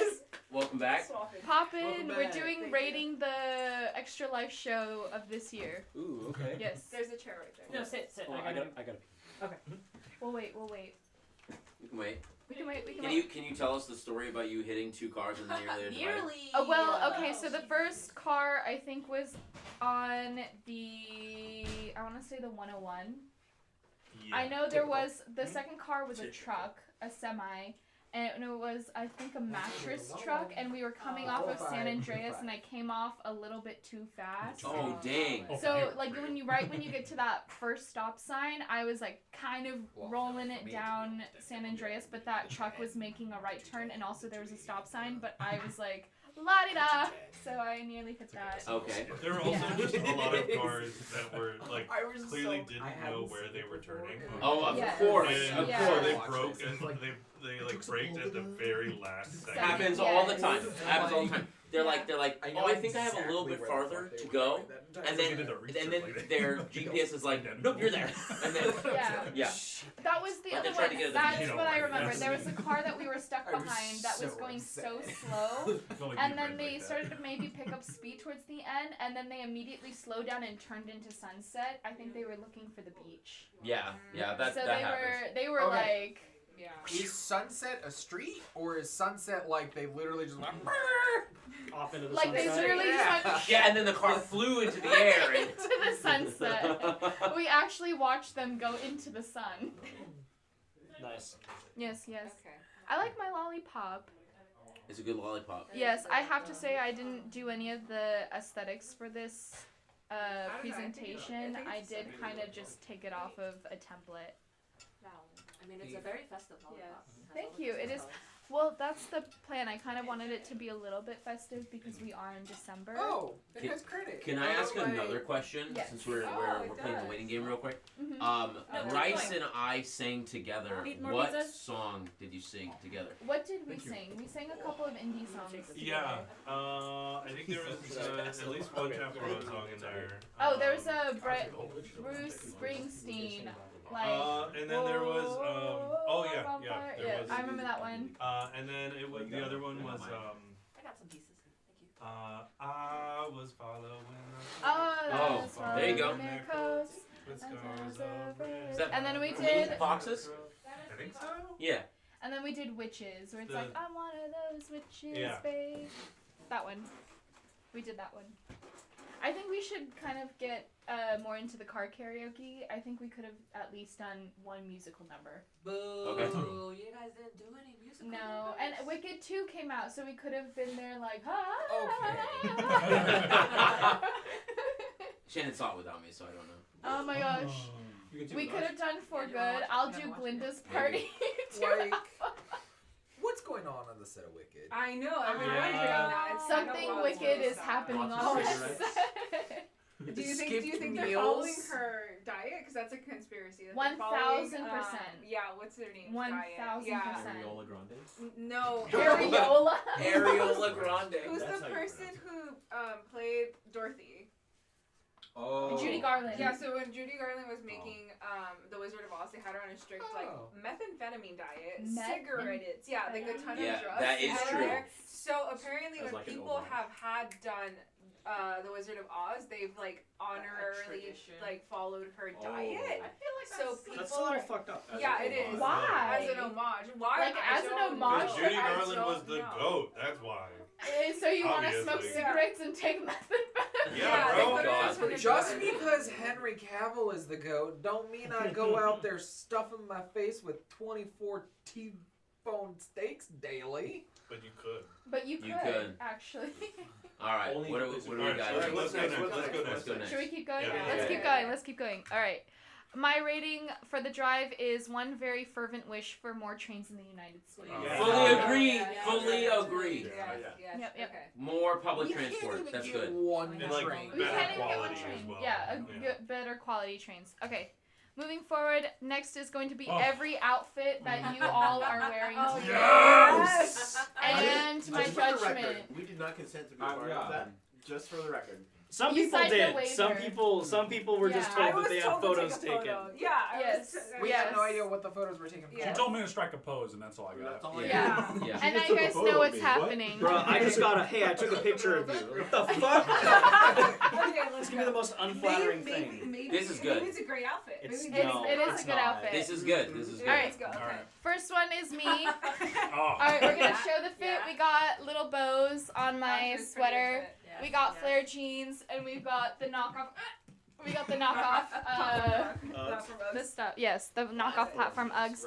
[SPEAKER 1] nice. Welcome back.
[SPEAKER 4] Pop in.
[SPEAKER 7] Welcome
[SPEAKER 4] We're
[SPEAKER 7] back.
[SPEAKER 4] doing rating the Extra Life show of this year.
[SPEAKER 1] Ooh, okay.
[SPEAKER 4] Yes.
[SPEAKER 10] There's a chair right there.
[SPEAKER 6] No, sit.
[SPEAKER 3] Oh,
[SPEAKER 6] I gotta.
[SPEAKER 4] We'll wait.
[SPEAKER 1] You can wait.
[SPEAKER 4] We can wait.
[SPEAKER 1] Can you tell us the story about you hitting 2 cars and nearly a divider?
[SPEAKER 10] Nearly.
[SPEAKER 4] Oh, well, okay, so the first car I think was on the, I want to say the 101.
[SPEAKER 8] Yeah.
[SPEAKER 4] I know there was, the second car was a truck, a semi, and it was, I think, a mattress truck, and we were coming off of San Andreas, and I came off a little bit too fast.
[SPEAKER 1] Oh, dang.
[SPEAKER 4] So, like, when you get to that first stop sign, I was, like, kind of rolling it down San Andreas, but that truck was making a right turn, and also there was a stop sign, but I was, like, la-di-da, so I nearly hit that.
[SPEAKER 1] Okay.
[SPEAKER 8] There were also just a lot of cars that were like
[SPEAKER 7] I was
[SPEAKER 8] clearly
[SPEAKER 7] so-
[SPEAKER 8] didn't
[SPEAKER 7] I
[SPEAKER 8] know
[SPEAKER 7] hadn't
[SPEAKER 8] where
[SPEAKER 7] seen
[SPEAKER 8] they
[SPEAKER 7] it
[SPEAKER 8] were
[SPEAKER 7] before.
[SPEAKER 8] turning.
[SPEAKER 1] Oh, of
[SPEAKER 4] Yeah.
[SPEAKER 1] course.
[SPEAKER 8] And
[SPEAKER 1] Of
[SPEAKER 4] Yeah.
[SPEAKER 1] course.
[SPEAKER 8] they
[SPEAKER 5] Watch
[SPEAKER 8] broke
[SPEAKER 5] this.
[SPEAKER 8] and they like braked at the very last second.
[SPEAKER 1] Happens all the time. Happens all the time. They're like, oh, I think I have a little bit farther to go, and then their GPS is like, nope, you're there. And then, yeah.
[SPEAKER 4] That was the
[SPEAKER 1] Like they
[SPEAKER 4] other
[SPEAKER 1] tried to
[SPEAKER 4] one.
[SPEAKER 1] get us-
[SPEAKER 4] That's
[SPEAKER 8] You know,
[SPEAKER 4] what I
[SPEAKER 8] like,
[SPEAKER 4] remember.
[SPEAKER 8] that's-
[SPEAKER 4] There was a car that we were stuck
[SPEAKER 7] I was
[SPEAKER 4] behind that was
[SPEAKER 7] so
[SPEAKER 4] going so
[SPEAKER 7] upset.
[SPEAKER 4] slow,
[SPEAKER 3] Felt like
[SPEAKER 4] and
[SPEAKER 3] you
[SPEAKER 4] then
[SPEAKER 3] ran
[SPEAKER 4] they
[SPEAKER 3] like that.
[SPEAKER 4] started to maybe pick up speed towards the end, and then they immediately slowed down and turned into Sunset. I think they were looking for the beach.
[SPEAKER 1] Yeah, that
[SPEAKER 4] So
[SPEAKER 1] that happens.
[SPEAKER 4] they were
[SPEAKER 7] Okay.
[SPEAKER 4] like,
[SPEAKER 10] Yeah.
[SPEAKER 7] Is Sunset a street, or is Sunset like they literally just went
[SPEAKER 9] Off into the
[SPEAKER 4] like they
[SPEAKER 9] sunset.
[SPEAKER 4] literally just went
[SPEAKER 1] Yeah, and then the car flew into the air. And...
[SPEAKER 4] into the sunset. We actually watched them go into the sun.
[SPEAKER 9] Nice.
[SPEAKER 4] Yes.
[SPEAKER 10] Okay.
[SPEAKER 4] I like my lollipop.
[SPEAKER 1] It's a good lollipop.
[SPEAKER 4] Yes, I have to say I didn't do any of the aesthetics for this presentation. I did kind of just take it off of a template.
[SPEAKER 10] I mean, it's a very festive lollipop.
[SPEAKER 4] Thank you. It is Well, that's the plan. I kind of wanted it to be a little bit festive because we are in December.
[SPEAKER 7] Oh, it
[SPEAKER 1] Can-
[SPEAKER 7] has credit.
[SPEAKER 1] Can I ask another question?
[SPEAKER 4] Yes.
[SPEAKER 1] Since we're playing the waiting game real quick.
[SPEAKER 4] Mhm.
[SPEAKER 10] No,
[SPEAKER 1] Rice
[SPEAKER 10] keep
[SPEAKER 1] and I sang together.
[SPEAKER 6] Eat more
[SPEAKER 1] What
[SPEAKER 6] pizzas?
[SPEAKER 1] song did you sing together?
[SPEAKER 4] What did we sing? We sang a couple of indie songs.
[SPEAKER 8] Yeah,
[SPEAKER 4] together.
[SPEAKER 8] I think there was at least one Chaperone song in there.
[SPEAKER 4] Oh, there was a Bruce Springsteen. Like,
[SPEAKER 8] and then there was oh yeah,
[SPEAKER 4] Whoa,
[SPEAKER 8] yeah, there
[SPEAKER 4] yeah,
[SPEAKER 8] was.
[SPEAKER 4] I remember that one.
[SPEAKER 8] And then it was the other one was
[SPEAKER 10] I got some pieces. Thank you.
[SPEAKER 8] I was following.
[SPEAKER 4] Oh,
[SPEAKER 1] there you go.
[SPEAKER 4] Miracles.
[SPEAKER 8] With scars of red.
[SPEAKER 1] Is that
[SPEAKER 4] And then we
[SPEAKER 1] Meat
[SPEAKER 4] did,
[SPEAKER 1] Foxes?
[SPEAKER 8] I think so.
[SPEAKER 1] Yeah.
[SPEAKER 4] and then we did Witches, where it's like, I'm one of those witches,
[SPEAKER 8] Yeah.
[SPEAKER 4] babe. That one. We did that one. I think we should kind of get more into the car karaoke. I think we could have at least done one musical number.
[SPEAKER 10] Boo!
[SPEAKER 1] Okay.
[SPEAKER 10] You guys didn't do any musical.
[SPEAKER 4] No,
[SPEAKER 10] numbers?
[SPEAKER 4] and Wicked 2 came out, so we could have been there like,
[SPEAKER 1] Shannon saw it without me, so I don't know.
[SPEAKER 4] Oh my gosh. We could have done For Good. I'll do Glinda's party.
[SPEAKER 7] Like, what's going on the set of Wicked?
[SPEAKER 11] I know. I've been
[SPEAKER 8] Yeah.
[SPEAKER 11] wondering that. It's kind of
[SPEAKER 4] Something
[SPEAKER 11] wild.
[SPEAKER 4] wicked is happening
[SPEAKER 1] Lots
[SPEAKER 4] on
[SPEAKER 1] of
[SPEAKER 4] this
[SPEAKER 1] cigarettes.
[SPEAKER 4] set.
[SPEAKER 11] Do you think
[SPEAKER 7] Skipped
[SPEAKER 11] they're
[SPEAKER 7] meals?
[SPEAKER 11] following her diet? Because that's a conspiracy. That they're following,
[SPEAKER 4] 1000%.
[SPEAKER 11] Yeah. What's their name?
[SPEAKER 4] 1000%.
[SPEAKER 11] Yeah.
[SPEAKER 3] Ariola Grande.
[SPEAKER 11] No.
[SPEAKER 4] Ariola.
[SPEAKER 1] Ariola Grande.
[SPEAKER 11] Who's
[SPEAKER 3] That's
[SPEAKER 11] the
[SPEAKER 3] how you
[SPEAKER 11] person who played Dorothy?
[SPEAKER 7] Oh.
[SPEAKER 4] Judy Garland.
[SPEAKER 11] Yeah, so when Judy Garland was making The Wizard of Oz, they had her on a strict like methamphetamine diet, cigarettes, like a ton
[SPEAKER 1] Yeah,
[SPEAKER 11] of drugs.
[SPEAKER 1] that is
[SPEAKER 11] out
[SPEAKER 1] true.
[SPEAKER 11] there. So apparently,
[SPEAKER 3] As
[SPEAKER 11] when
[SPEAKER 3] like an
[SPEAKER 11] people
[SPEAKER 3] overdose.
[SPEAKER 11] have had done The Wizard of Oz, they've like honorarily
[SPEAKER 10] tradition.
[SPEAKER 11] like followed her
[SPEAKER 3] Oh.
[SPEAKER 11] diet.
[SPEAKER 10] I feel like
[SPEAKER 11] So people,
[SPEAKER 3] That's a little fucked up.
[SPEAKER 11] yeah, it is.
[SPEAKER 4] Why?
[SPEAKER 11] As an homage. Why?
[SPEAKER 4] Like,
[SPEAKER 11] I
[SPEAKER 4] as an
[SPEAKER 11] don't
[SPEAKER 4] homage?
[SPEAKER 11] know.
[SPEAKER 8] Judy
[SPEAKER 11] I
[SPEAKER 8] Garland was
[SPEAKER 11] don't
[SPEAKER 8] the
[SPEAKER 11] know.
[SPEAKER 8] goat. That's why.
[SPEAKER 4] So you want to smoke
[SPEAKER 8] Obviously.
[SPEAKER 4] cigarettes and take methamphetamine?
[SPEAKER 8] Yeah,
[SPEAKER 11] they
[SPEAKER 8] bro.
[SPEAKER 11] put her
[SPEAKER 1] God.
[SPEAKER 11] on some
[SPEAKER 7] Just
[SPEAKER 11] drugs.
[SPEAKER 7] because Henry Cavill is the GOAT, don't mean I go out there stuffing my face with 24 T-bone steaks daily.
[SPEAKER 8] But you could.
[SPEAKER 4] But you
[SPEAKER 1] You
[SPEAKER 4] could,
[SPEAKER 1] could.
[SPEAKER 4] actually.
[SPEAKER 1] All right.
[SPEAKER 3] Only
[SPEAKER 1] What do
[SPEAKER 3] if it's-
[SPEAKER 1] we got?
[SPEAKER 8] Alright, let's go next. Let's go
[SPEAKER 1] Let's go next.
[SPEAKER 4] Should we keep going?
[SPEAKER 8] Yeah.
[SPEAKER 4] Let's
[SPEAKER 1] Yeah.
[SPEAKER 4] keep going. Let's keep going. All right. My rating for the drive is one very fervent wish for more trains in the United States.
[SPEAKER 3] Yeah.
[SPEAKER 1] Fully agree.
[SPEAKER 11] Yeah.
[SPEAKER 1] Fully agree.
[SPEAKER 11] Yes, yes.
[SPEAKER 4] Yep, yep.
[SPEAKER 11] Okay.
[SPEAKER 1] More public
[SPEAKER 7] We can't
[SPEAKER 1] transport.
[SPEAKER 7] even
[SPEAKER 1] That's
[SPEAKER 7] get
[SPEAKER 1] good.
[SPEAKER 7] one
[SPEAKER 8] And, like,
[SPEAKER 7] train.
[SPEAKER 4] We
[SPEAKER 8] better
[SPEAKER 4] can't even get one
[SPEAKER 8] quality
[SPEAKER 4] train.
[SPEAKER 8] as well.
[SPEAKER 4] Yeah,
[SPEAKER 8] Yeah.
[SPEAKER 4] good, better quality trains. Okay. Moving forward, next is going to be
[SPEAKER 3] Oh.
[SPEAKER 4] every outfit that you all are wearing
[SPEAKER 11] Oh,
[SPEAKER 4] today.
[SPEAKER 11] yes!
[SPEAKER 4] And my
[SPEAKER 5] Just for the record,
[SPEAKER 4] judgment.
[SPEAKER 5] we did not consent to be part
[SPEAKER 3] yeah.
[SPEAKER 5] of that. Just for the record.
[SPEAKER 9] Some
[SPEAKER 4] You
[SPEAKER 9] people
[SPEAKER 4] signed the
[SPEAKER 9] did. Some
[SPEAKER 4] waiver.
[SPEAKER 9] people were just
[SPEAKER 4] Yeah.
[SPEAKER 9] told
[SPEAKER 11] I
[SPEAKER 9] that
[SPEAKER 11] was
[SPEAKER 9] they
[SPEAKER 11] told
[SPEAKER 9] had
[SPEAKER 11] to
[SPEAKER 9] photos
[SPEAKER 11] take a
[SPEAKER 9] taken.
[SPEAKER 11] photo. Yeah. I
[SPEAKER 4] Yes.
[SPEAKER 11] was-
[SPEAKER 7] We
[SPEAKER 4] Yes.
[SPEAKER 7] had no idea what the photos were taken from.
[SPEAKER 11] Yeah.
[SPEAKER 3] She told me to strike a pose, and that's all I got.
[SPEAKER 5] That's all I
[SPEAKER 4] Yeah.
[SPEAKER 5] got.
[SPEAKER 1] Yeah.
[SPEAKER 4] And now
[SPEAKER 5] took
[SPEAKER 4] you
[SPEAKER 5] a
[SPEAKER 4] guys
[SPEAKER 5] photo
[SPEAKER 4] know
[SPEAKER 5] of
[SPEAKER 4] what's
[SPEAKER 5] me. What?
[SPEAKER 4] happening.
[SPEAKER 9] Bro, I just got a hey, I took a picture of you. What the fuck?
[SPEAKER 11] Okay, let's
[SPEAKER 9] It's gonna be the most unflattering thing.
[SPEAKER 11] Maybe,
[SPEAKER 1] This is good.
[SPEAKER 11] Maybe it's a great outfit.
[SPEAKER 9] It's-
[SPEAKER 11] Maybe
[SPEAKER 9] no,
[SPEAKER 4] it is
[SPEAKER 9] it's
[SPEAKER 4] a good
[SPEAKER 9] not.
[SPEAKER 4] outfit.
[SPEAKER 1] This is good. This is good.
[SPEAKER 4] All right.
[SPEAKER 11] Let's go. Okay.
[SPEAKER 3] Alright.
[SPEAKER 4] First one is me. All
[SPEAKER 3] Oh.
[SPEAKER 4] right, we're gonna show the fit.
[SPEAKER 11] Yeah.
[SPEAKER 4] We got little bows on my
[SPEAKER 11] That's pretty
[SPEAKER 4] sweater.
[SPEAKER 11] outfit.
[SPEAKER 10] Yes,
[SPEAKER 4] We got
[SPEAKER 10] yes.
[SPEAKER 4] flare jeans, and we've got the knockoff. We got the knockoff. The stuff. Yes, the knockoff platform Uggs.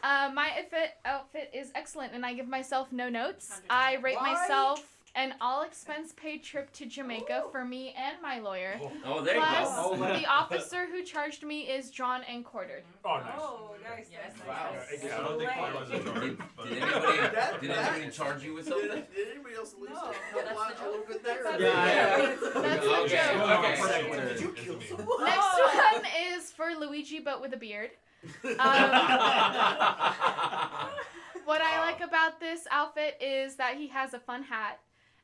[SPEAKER 4] My outfit is excellent, and I give myself no notes. I rate
[SPEAKER 7] Why?
[SPEAKER 4] myself an all-expense-paid trip to Jamaica for me and my lawyer.
[SPEAKER 1] Oh, there you
[SPEAKER 4] Plus,
[SPEAKER 1] go.
[SPEAKER 4] the officer who charged me is drawn and quartered.
[SPEAKER 3] Oh, nice.
[SPEAKER 11] Oh, nice.
[SPEAKER 10] Yes.
[SPEAKER 11] Nice,
[SPEAKER 5] Wow.
[SPEAKER 11] nice,
[SPEAKER 8] Yeah, I don't think there was a
[SPEAKER 1] Did,
[SPEAKER 8] charge. but-
[SPEAKER 1] did anybody charge you with something?
[SPEAKER 5] Did anybody else at least
[SPEAKER 10] No,
[SPEAKER 5] help
[SPEAKER 10] that's
[SPEAKER 5] out
[SPEAKER 10] the
[SPEAKER 5] a little bit there?
[SPEAKER 4] That's
[SPEAKER 9] Yeah,
[SPEAKER 4] the
[SPEAKER 9] yeah.
[SPEAKER 4] joke. That's the
[SPEAKER 1] Okay,
[SPEAKER 4] joke.
[SPEAKER 1] okay.
[SPEAKER 5] Did you
[SPEAKER 8] It's
[SPEAKER 5] kill
[SPEAKER 8] me.
[SPEAKER 5] someone?
[SPEAKER 4] Next one is for Luigi, but with a beard. What I like about this outfit is that he has a fun hat,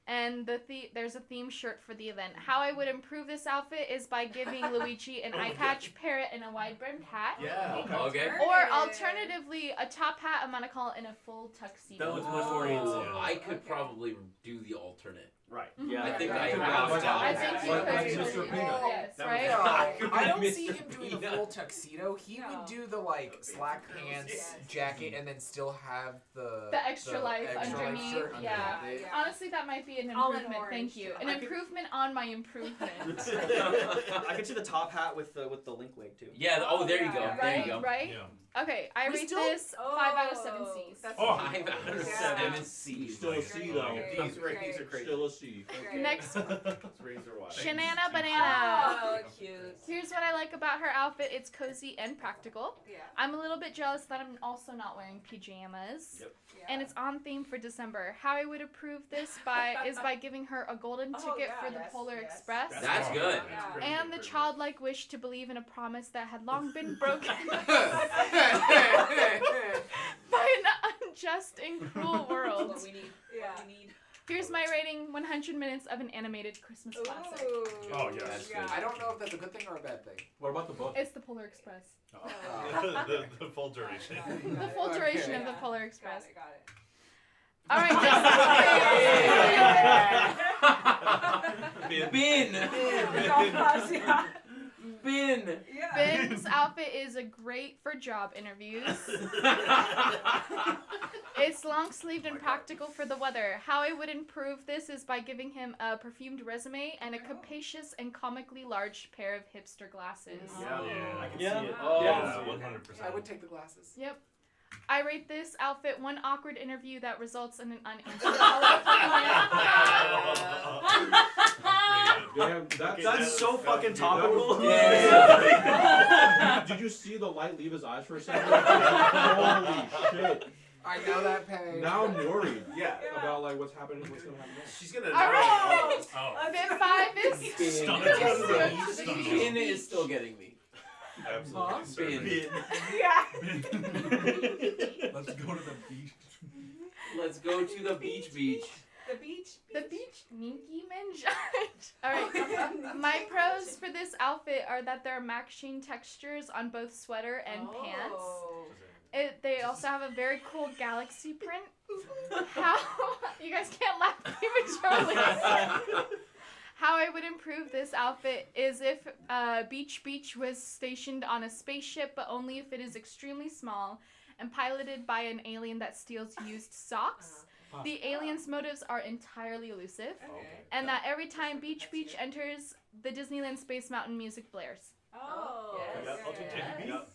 [SPEAKER 4] and there's a theme shirt for the event. How I would improve this outfit is by giving Luigi an eye patch, parrot, and a wide-brimmed hat.
[SPEAKER 5] Yeah.
[SPEAKER 1] Okay.
[SPEAKER 4] Or alternatively, a top hat, a monocle, and a full tuxedo.
[SPEAKER 9] That was much more
[SPEAKER 1] Oh,
[SPEAKER 9] easy.
[SPEAKER 1] I could probably do the alternate.
[SPEAKER 3] Right.
[SPEAKER 9] Yeah.
[SPEAKER 1] I think I
[SPEAKER 7] Yeah.
[SPEAKER 1] rounded out.
[SPEAKER 4] I think you
[SPEAKER 3] Like
[SPEAKER 4] could
[SPEAKER 3] Mr.
[SPEAKER 4] do
[SPEAKER 3] Peanut.
[SPEAKER 4] Yes,
[SPEAKER 3] That
[SPEAKER 4] right?
[SPEAKER 7] No, I don't
[SPEAKER 1] Mr.
[SPEAKER 7] see him doing the
[SPEAKER 1] Peanut.
[SPEAKER 7] full tuxedo. He
[SPEAKER 11] No.
[SPEAKER 7] would do the like slack pants
[SPEAKER 11] Yes.
[SPEAKER 7] jacket and then still have the
[SPEAKER 4] Extra life
[SPEAKER 7] extra
[SPEAKER 4] underneath,
[SPEAKER 7] shirt
[SPEAKER 4] yeah.
[SPEAKER 7] underneath it.
[SPEAKER 4] Honestly, that might be an
[SPEAKER 11] All in
[SPEAKER 4] improvement.
[SPEAKER 11] orange.
[SPEAKER 4] Thank you. An
[SPEAKER 9] I could-
[SPEAKER 4] improvement on my improvement.
[SPEAKER 9] I could see the top hat with the link wig too.
[SPEAKER 1] Yeah. Oh, there you go.
[SPEAKER 11] Yeah.
[SPEAKER 1] There you
[SPEAKER 4] Right?
[SPEAKER 1] go.
[SPEAKER 4] Right?
[SPEAKER 8] Yeah.
[SPEAKER 4] Okay, I
[SPEAKER 10] We
[SPEAKER 4] rate
[SPEAKER 10] still-
[SPEAKER 4] this 5 out of 7 C's.
[SPEAKER 11] That's
[SPEAKER 3] Oh.
[SPEAKER 1] 5 out of
[SPEAKER 11] Yeah.
[SPEAKER 1] 7 C's.
[SPEAKER 3] Still a C though.
[SPEAKER 11] Okay.
[SPEAKER 5] These rankings are crazy.
[SPEAKER 3] Still a C.
[SPEAKER 11] Okay.
[SPEAKER 4] Next,
[SPEAKER 5] It's razor wide.
[SPEAKER 4] Shanana Banana.
[SPEAKER 10] Oh, cute.
[SPEAKER 4] Here's what I like about her outfit. It's cozy and practical.
[SPEAKER 11] Yeah.
[SPEAKER 4] I'm a little bit jealous that I'm also not wearing pajamas.
[SPEAKER 5] Yep.
[SPEAKER 11] Yeah.
[SPEAKER 4] And it's on theme for December. How I would approve this is by giving her a golden
[SPEAKER 11] Oh,
[SPEAKER 4] ticket
[SPEAKER 11] yeah,
[SPEAKER 4] for the
[SPEAKER 11] yes,
[SPEAKER 4] Polar
[SPEAKER 11] yes.
[SPEAKER 4] Express.
[SPEAKER 1] That's good.
[SPEAKER 11] Yeah.
[SPEAKER 4] And the childlike wish to believe in a promise that had long been broken by an unjust and cruel world.
[SPEAKER 10] What we need.
[SPEAKER 11] Yeah.
[SPEAKER 10] What we need.
[SPEAKER 4] Here's my rating: 100 minutes of an animated Christmas classic.
[SPEAKER 11] Ooh.
[SPEAKER 3] Oh, yes.
[SPEAKER 1] That's
[SPEAKER 11] Yeah.
[SPEAKER 7] I don't know if that's a good thing or a bad thing.
[SPEAKER 3] What about the book?
[SPEAKER 4] It's the Polar Express.
[SPEAKER 8] the full duration.
[SPEAKER 4] The full duration of the
[SPEAKER 11] Yeah.
[SPEAKER 4] Polar
[SPEAKER 11] Got
[SPEAKER 4] Express.
[SPEAKER 11] it. Got it.
[SPEAKER 4] All right.
[SPEAKER 1] Bin.
[SPEAKER 11] Yeah.
[SPEAKER 1] Bin.
[SPEAKER 11] Yeah.
[SPEAKER 4] Ben's outfit is a great for job interviews. It's long sleeved and practical for the weather. How I would improve this is by giving him a perfumed resume and a capacious and comically large pair of hipster glasses.
[SPEAKER 5] Yeah.
[SPEAKER 8] Yeah.
[SPEAKER 5] I can
[SPEAKER 1] Yeah.
[SPEAKER 5] see it.
[SPEAKER 1] Oh.
[SPEAKER 8] Yeah, 100%.
[SPEAKER 7] I would take the glasses.
[SPEAKER 4] Yep. I rate this outfit one awkward interview that results in an unanswered
[SPEAKER 3] Damn,
[SPEAKER 9] That's so fucking topical.
[SPEAKER 3] Did you see the light leave his eyes for a second? Holy shit.
[SPEAKER 7] I know that pain.
[SPEAKER 3] Now I'm worried
[SPEAKER 5] Yeah.
[SPEAKER 3] about like what's happening, what's gonna happen next.
[SPEAKER 5] She's gonna.
[SPEAKER 4] All right.
[SPEAKER 8] Oh.
[SPEAKER 4] Fit 5 is
[SPEAKER 8] Stop.
[SPEAKER 1] Bin is still getting me.
[SPEAKER 8] Absolutely.
[SPEAKER 1] Bin.
[SPEAKER 11] Yeah.
[SPEAKER 3] Let's go to the beach.
[SPEAKER 1] Let's go to the beach.
[SPEAKER 11] The beach.
[SPEAKER 4] the beach Minky Minjudge. Alright. My pros for this outfit are that there are matching textures on both sweater and pants. They also have a very cool galaxy print. How you guys can't laugh prematurely. How I would improve this outfit is if Beach was stationed on a spaceship, but only if it is extremely small and piloted by an alien that steals used socks. The alien's motives are entirely elusive, and that every time Beach enters, the Disneyland Space Mountain music blares.
[SPEAKER 11] Oh.
[SPEAKER 10] Yes.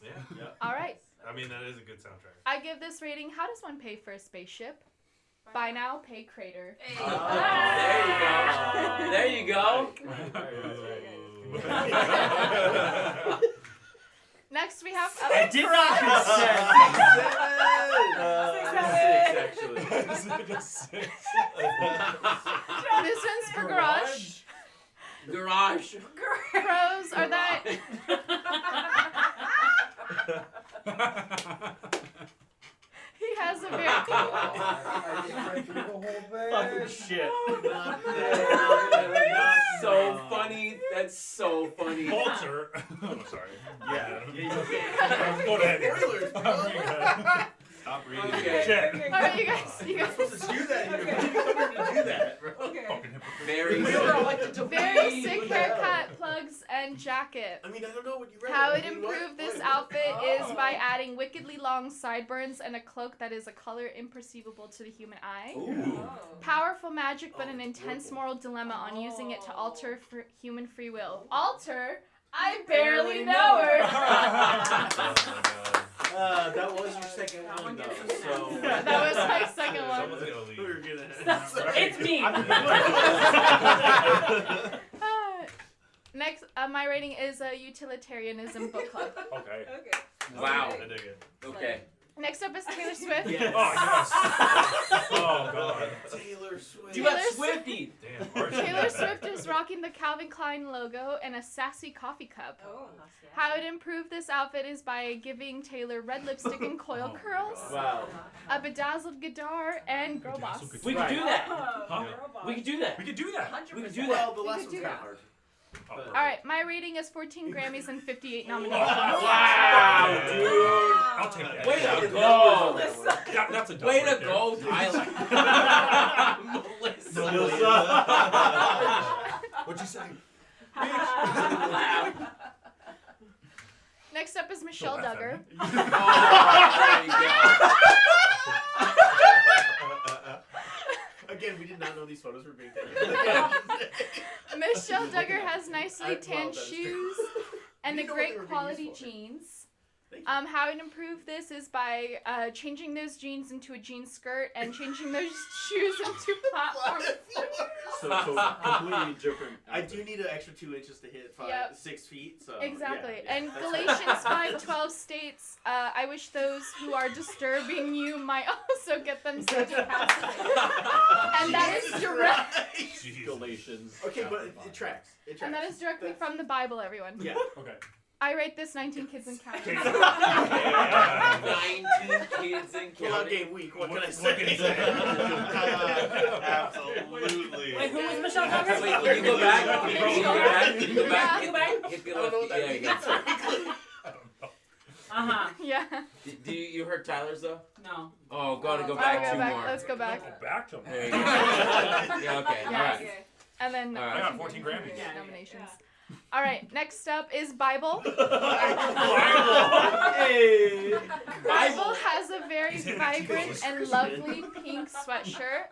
[SPEAKER 8] Yeah.
[SPEAKER 4] All right.
[SPEAKER 8] I mean, that is a good soundtrack.
[SPEAKER 4] I give this rating. How does one pay for a spaceship? Buy now, pay crater.
[SPEAKER 1] There you go.
[SPEAKER 4] Next we have
[SPEAKER 9] I did not consent.
[SPEAKER 4] this one's for Garage.
[SPEAKER 1] Garage.
[SPEAKER 4] Pros are that he has a very
[SPEAKER 9] Fucking shit.
[SPEAKER 1] So funny. That's so funny.
[SPEAKER 8] Walter. Oh, sorry.
[SPEAKER 9] Yeah.
[SPEAKER 8] Go ahead.
[SPEAKER 5] Spoilers, bro.
[SPEAKER 8] Stop reading.
[SPEAKER 1] Okay.
[SPEAKER 8] Check.
[SPEAKER 4] All right, you guys.
[SPEAKER 5] You're supposed to do that. You're coming to do that, bro.
[SPEAKER 11] Okay.
[SPEAKER 8] Fucking hypocrite.
[SPEAKER 1] Very
[SPEAKER 5] We were elected to
[SPEAKER 4] Very
[SPEAKER 5] be.
[SPEAKER 4] sick haircut, plugs, and jacket.
[SPEAKER 5] I mean, I don't know what you read.
[SPEAKER 4] How
[SPEAKER 5] I
[SPEAKER 4] it
[SPEAKER 5] mean, what-
[SPEAKER 4] improve this
[SPEAKER 5] what-
[SPEAKER 4] outfit is by adding wickedly long sideburns and a cloak that is a color imperceivable to the human eye.
[SPEAKER 1] Ooh.
[SPEAKER 4] Powerful magic, but an intense moral dilemma on using it to alter human free will. Alter? I barely know her.
[SPEAKER 5] That was your second one, though. So
[SPEAKER 4] That was my second one.
[SPEAKER 8] Someone's gonna leave.
[SPEAKER 5] we're gonna.
[SPEAKER 6] It's me.
[SPEAKER 4] Next, my rating is a utilitarianism book club.
[SPEAKER 8] Okay.
[SPEAKER 11] Okay.
[SPEAKER 1] Wow.
[SPEAKER 8] I dig it.
[SPEAKER 1] Okay.
[SPEAKER 4] Next up is Taylor Swift.
[SPEAKER 1] Yes.
[SPEAKER 8] Oh, yes. Oh, God.
[SPEAKER 5] Taylor Swift.
[SPEAKER 1] You got
[SPEAKER 4] Taylor
[SPEAKER 1] Swifty.
[SPEAKER 8] Damn. Archie
[SPEAKER 4] Taylor
[SPEAKER 8] got
[SPEAKER 4] Swift
[SPEAKER 8] that.
[SPEAKER 4] is rocking the Calvin Klein logo and a sassy coffee cup.
[SPEAKER 11] Oh.
[SPEAKER 4] How it improve this outfit is by giving Taylor red lipstick and coil curls,
[SPEAKER 5] Wow.
[SPEAKER 4] a bedazzled guitar, and girl boss.
[SPEAKER 1] We could do that.
[SPEAKER 8] Huh?
[SPEAKER 1] We could do that.
[SPEAKER 8] We could do that.
[SPEAKER 1] We could do
[SPEAKER 5] Well,
[SPEAKER 1] that.
[SPEAKER 5] the last
[SPEAKER 4] could do
[SPEAKER 5] one's kind
[SPEAKER 4] that.
[SPEAKER 5] of hard.
[SPEAKER 8] Oh,
[SPEAKER 4] All right, my rating is 14 Grammys and 58 nominations.
[SPEAKER 1] Wow, dude.
[SPEAKER 8] I'll take that.
[SPEAKER 1] Way to
[SPEAKER 5] The
[SPEAKER 1] go.
[SPEAKER 5] numbers on that one.
[SPEAKER 8] Yeah, that's a dub
[SPEAKER 1] Way
[SPEAKER 8] right
[SPEAKER 1] to
[SPEAKER 8] there.
[SPEAKER 1] go, Tyler. Melissa.
[SPEAKER 5] What'd you say?
[SPEAKER 4] Next up is Michelle
[SPEAKER 8] laugh at
[SPEAKER 4] Duggar.
[SPEAKER 8] me.
[SPEAKER 1] Oh, there you go.
[SPEAKER 5] Again, we did not know these photos were being taken.
[SPEAKER 4] Michelle Duggar has nicely
[SPEAKER 5] Well,
[SPEAKER 4] tanned
[SPEAKER 5] that is true.
[SPEAKER 4] shoes and
[SPEAKER 5] We
[SPEAKER 4] a
[SPEAKER 5] know what they
[SPEAKER 4] great
[SPEAKER 5] were being
[SPEAKER 4] quality
[SPEAKER 5] used for.
[SPEAKER 4] jeans.
[SPEAKER 5] Thank
[SPEAKER 4] How I'd improve this is by changing those jeans into a jean skirt and changing those shoes into platform.
[SPEAKER 5] So completely different. I do need an extra 2 inches to hit 6 feet. So
[SPEAKER 4] Exactly.
[SPEAKER 5] yeah,
[SPEAKER 4] And
[SPEAKER 5] that's
[SPEAKER 4] Galatians 5:12 states, I wish those who are disturbing you might also get them such a passage. And that is direct.
[SPEAKER 3] Galatians.
[SPEAKER 5] Okay, but it tracks. It tracks.
[SPEAKER 4] And that is directly from the Bible, everyone.
[SPEAKER 5] Yeah.
[SPEAKER 3] Okay.
[SPEAKER 4] I rate this 19 kids and counting.
[SPEAKER 1] 19 kids and
[SPEAKER 5] Pull out
[SPEAKER 1] counting.
[SPEAKER 5] game week. What can I say?
[SPEAKER 8] What can you say? Absolutely.
[SPEAKER 6] Wait, who was Michelle Tucker?
[SPEAKER 1] Wait, can you go back? Can you go back? Can you go back?
[SPEAKER 4] Yeah.
[SPEAKER 1] Hit the
[SPEAKER 5] I don't know what
[SPEAKER 1] left.
[SPEAKER 5] that
[SPEAKER 1] Yeah,
[SPEAKER 5] means.
[SPEAKER 4] Yeah.
[SPEAKER 1] Do you heard Tyler's though?
[SPEAKER 6] No.
[SPEAKER 1] Oh, gotta go
[SPEAKER 4] Alright,
[SPEAKER 1] back
[SPEAKER 4] go
[SPEAKER 1] 2
[SPEAKER 4] back.
[SPEAKER 1] more.
[SPEAKER 4] Let's go back.
[SPEAKER 3] Go back to him.
[SPEAKER 1] There you go. Yeah, okay.
[SPEAKER 4] Yeah.
[SPEAKER 1] All right.
[SPEAKER 4] And then
[SPEAKER 1] All right.
[SPEAKER 3] I got 14 Grammys.
[SPEAKER 4] nominations. All right, next up is Bible.
[SPEAKER 5] Hey.
[SPEAKER 4] Bible has a very vibrant and lovely pink sweatshirt.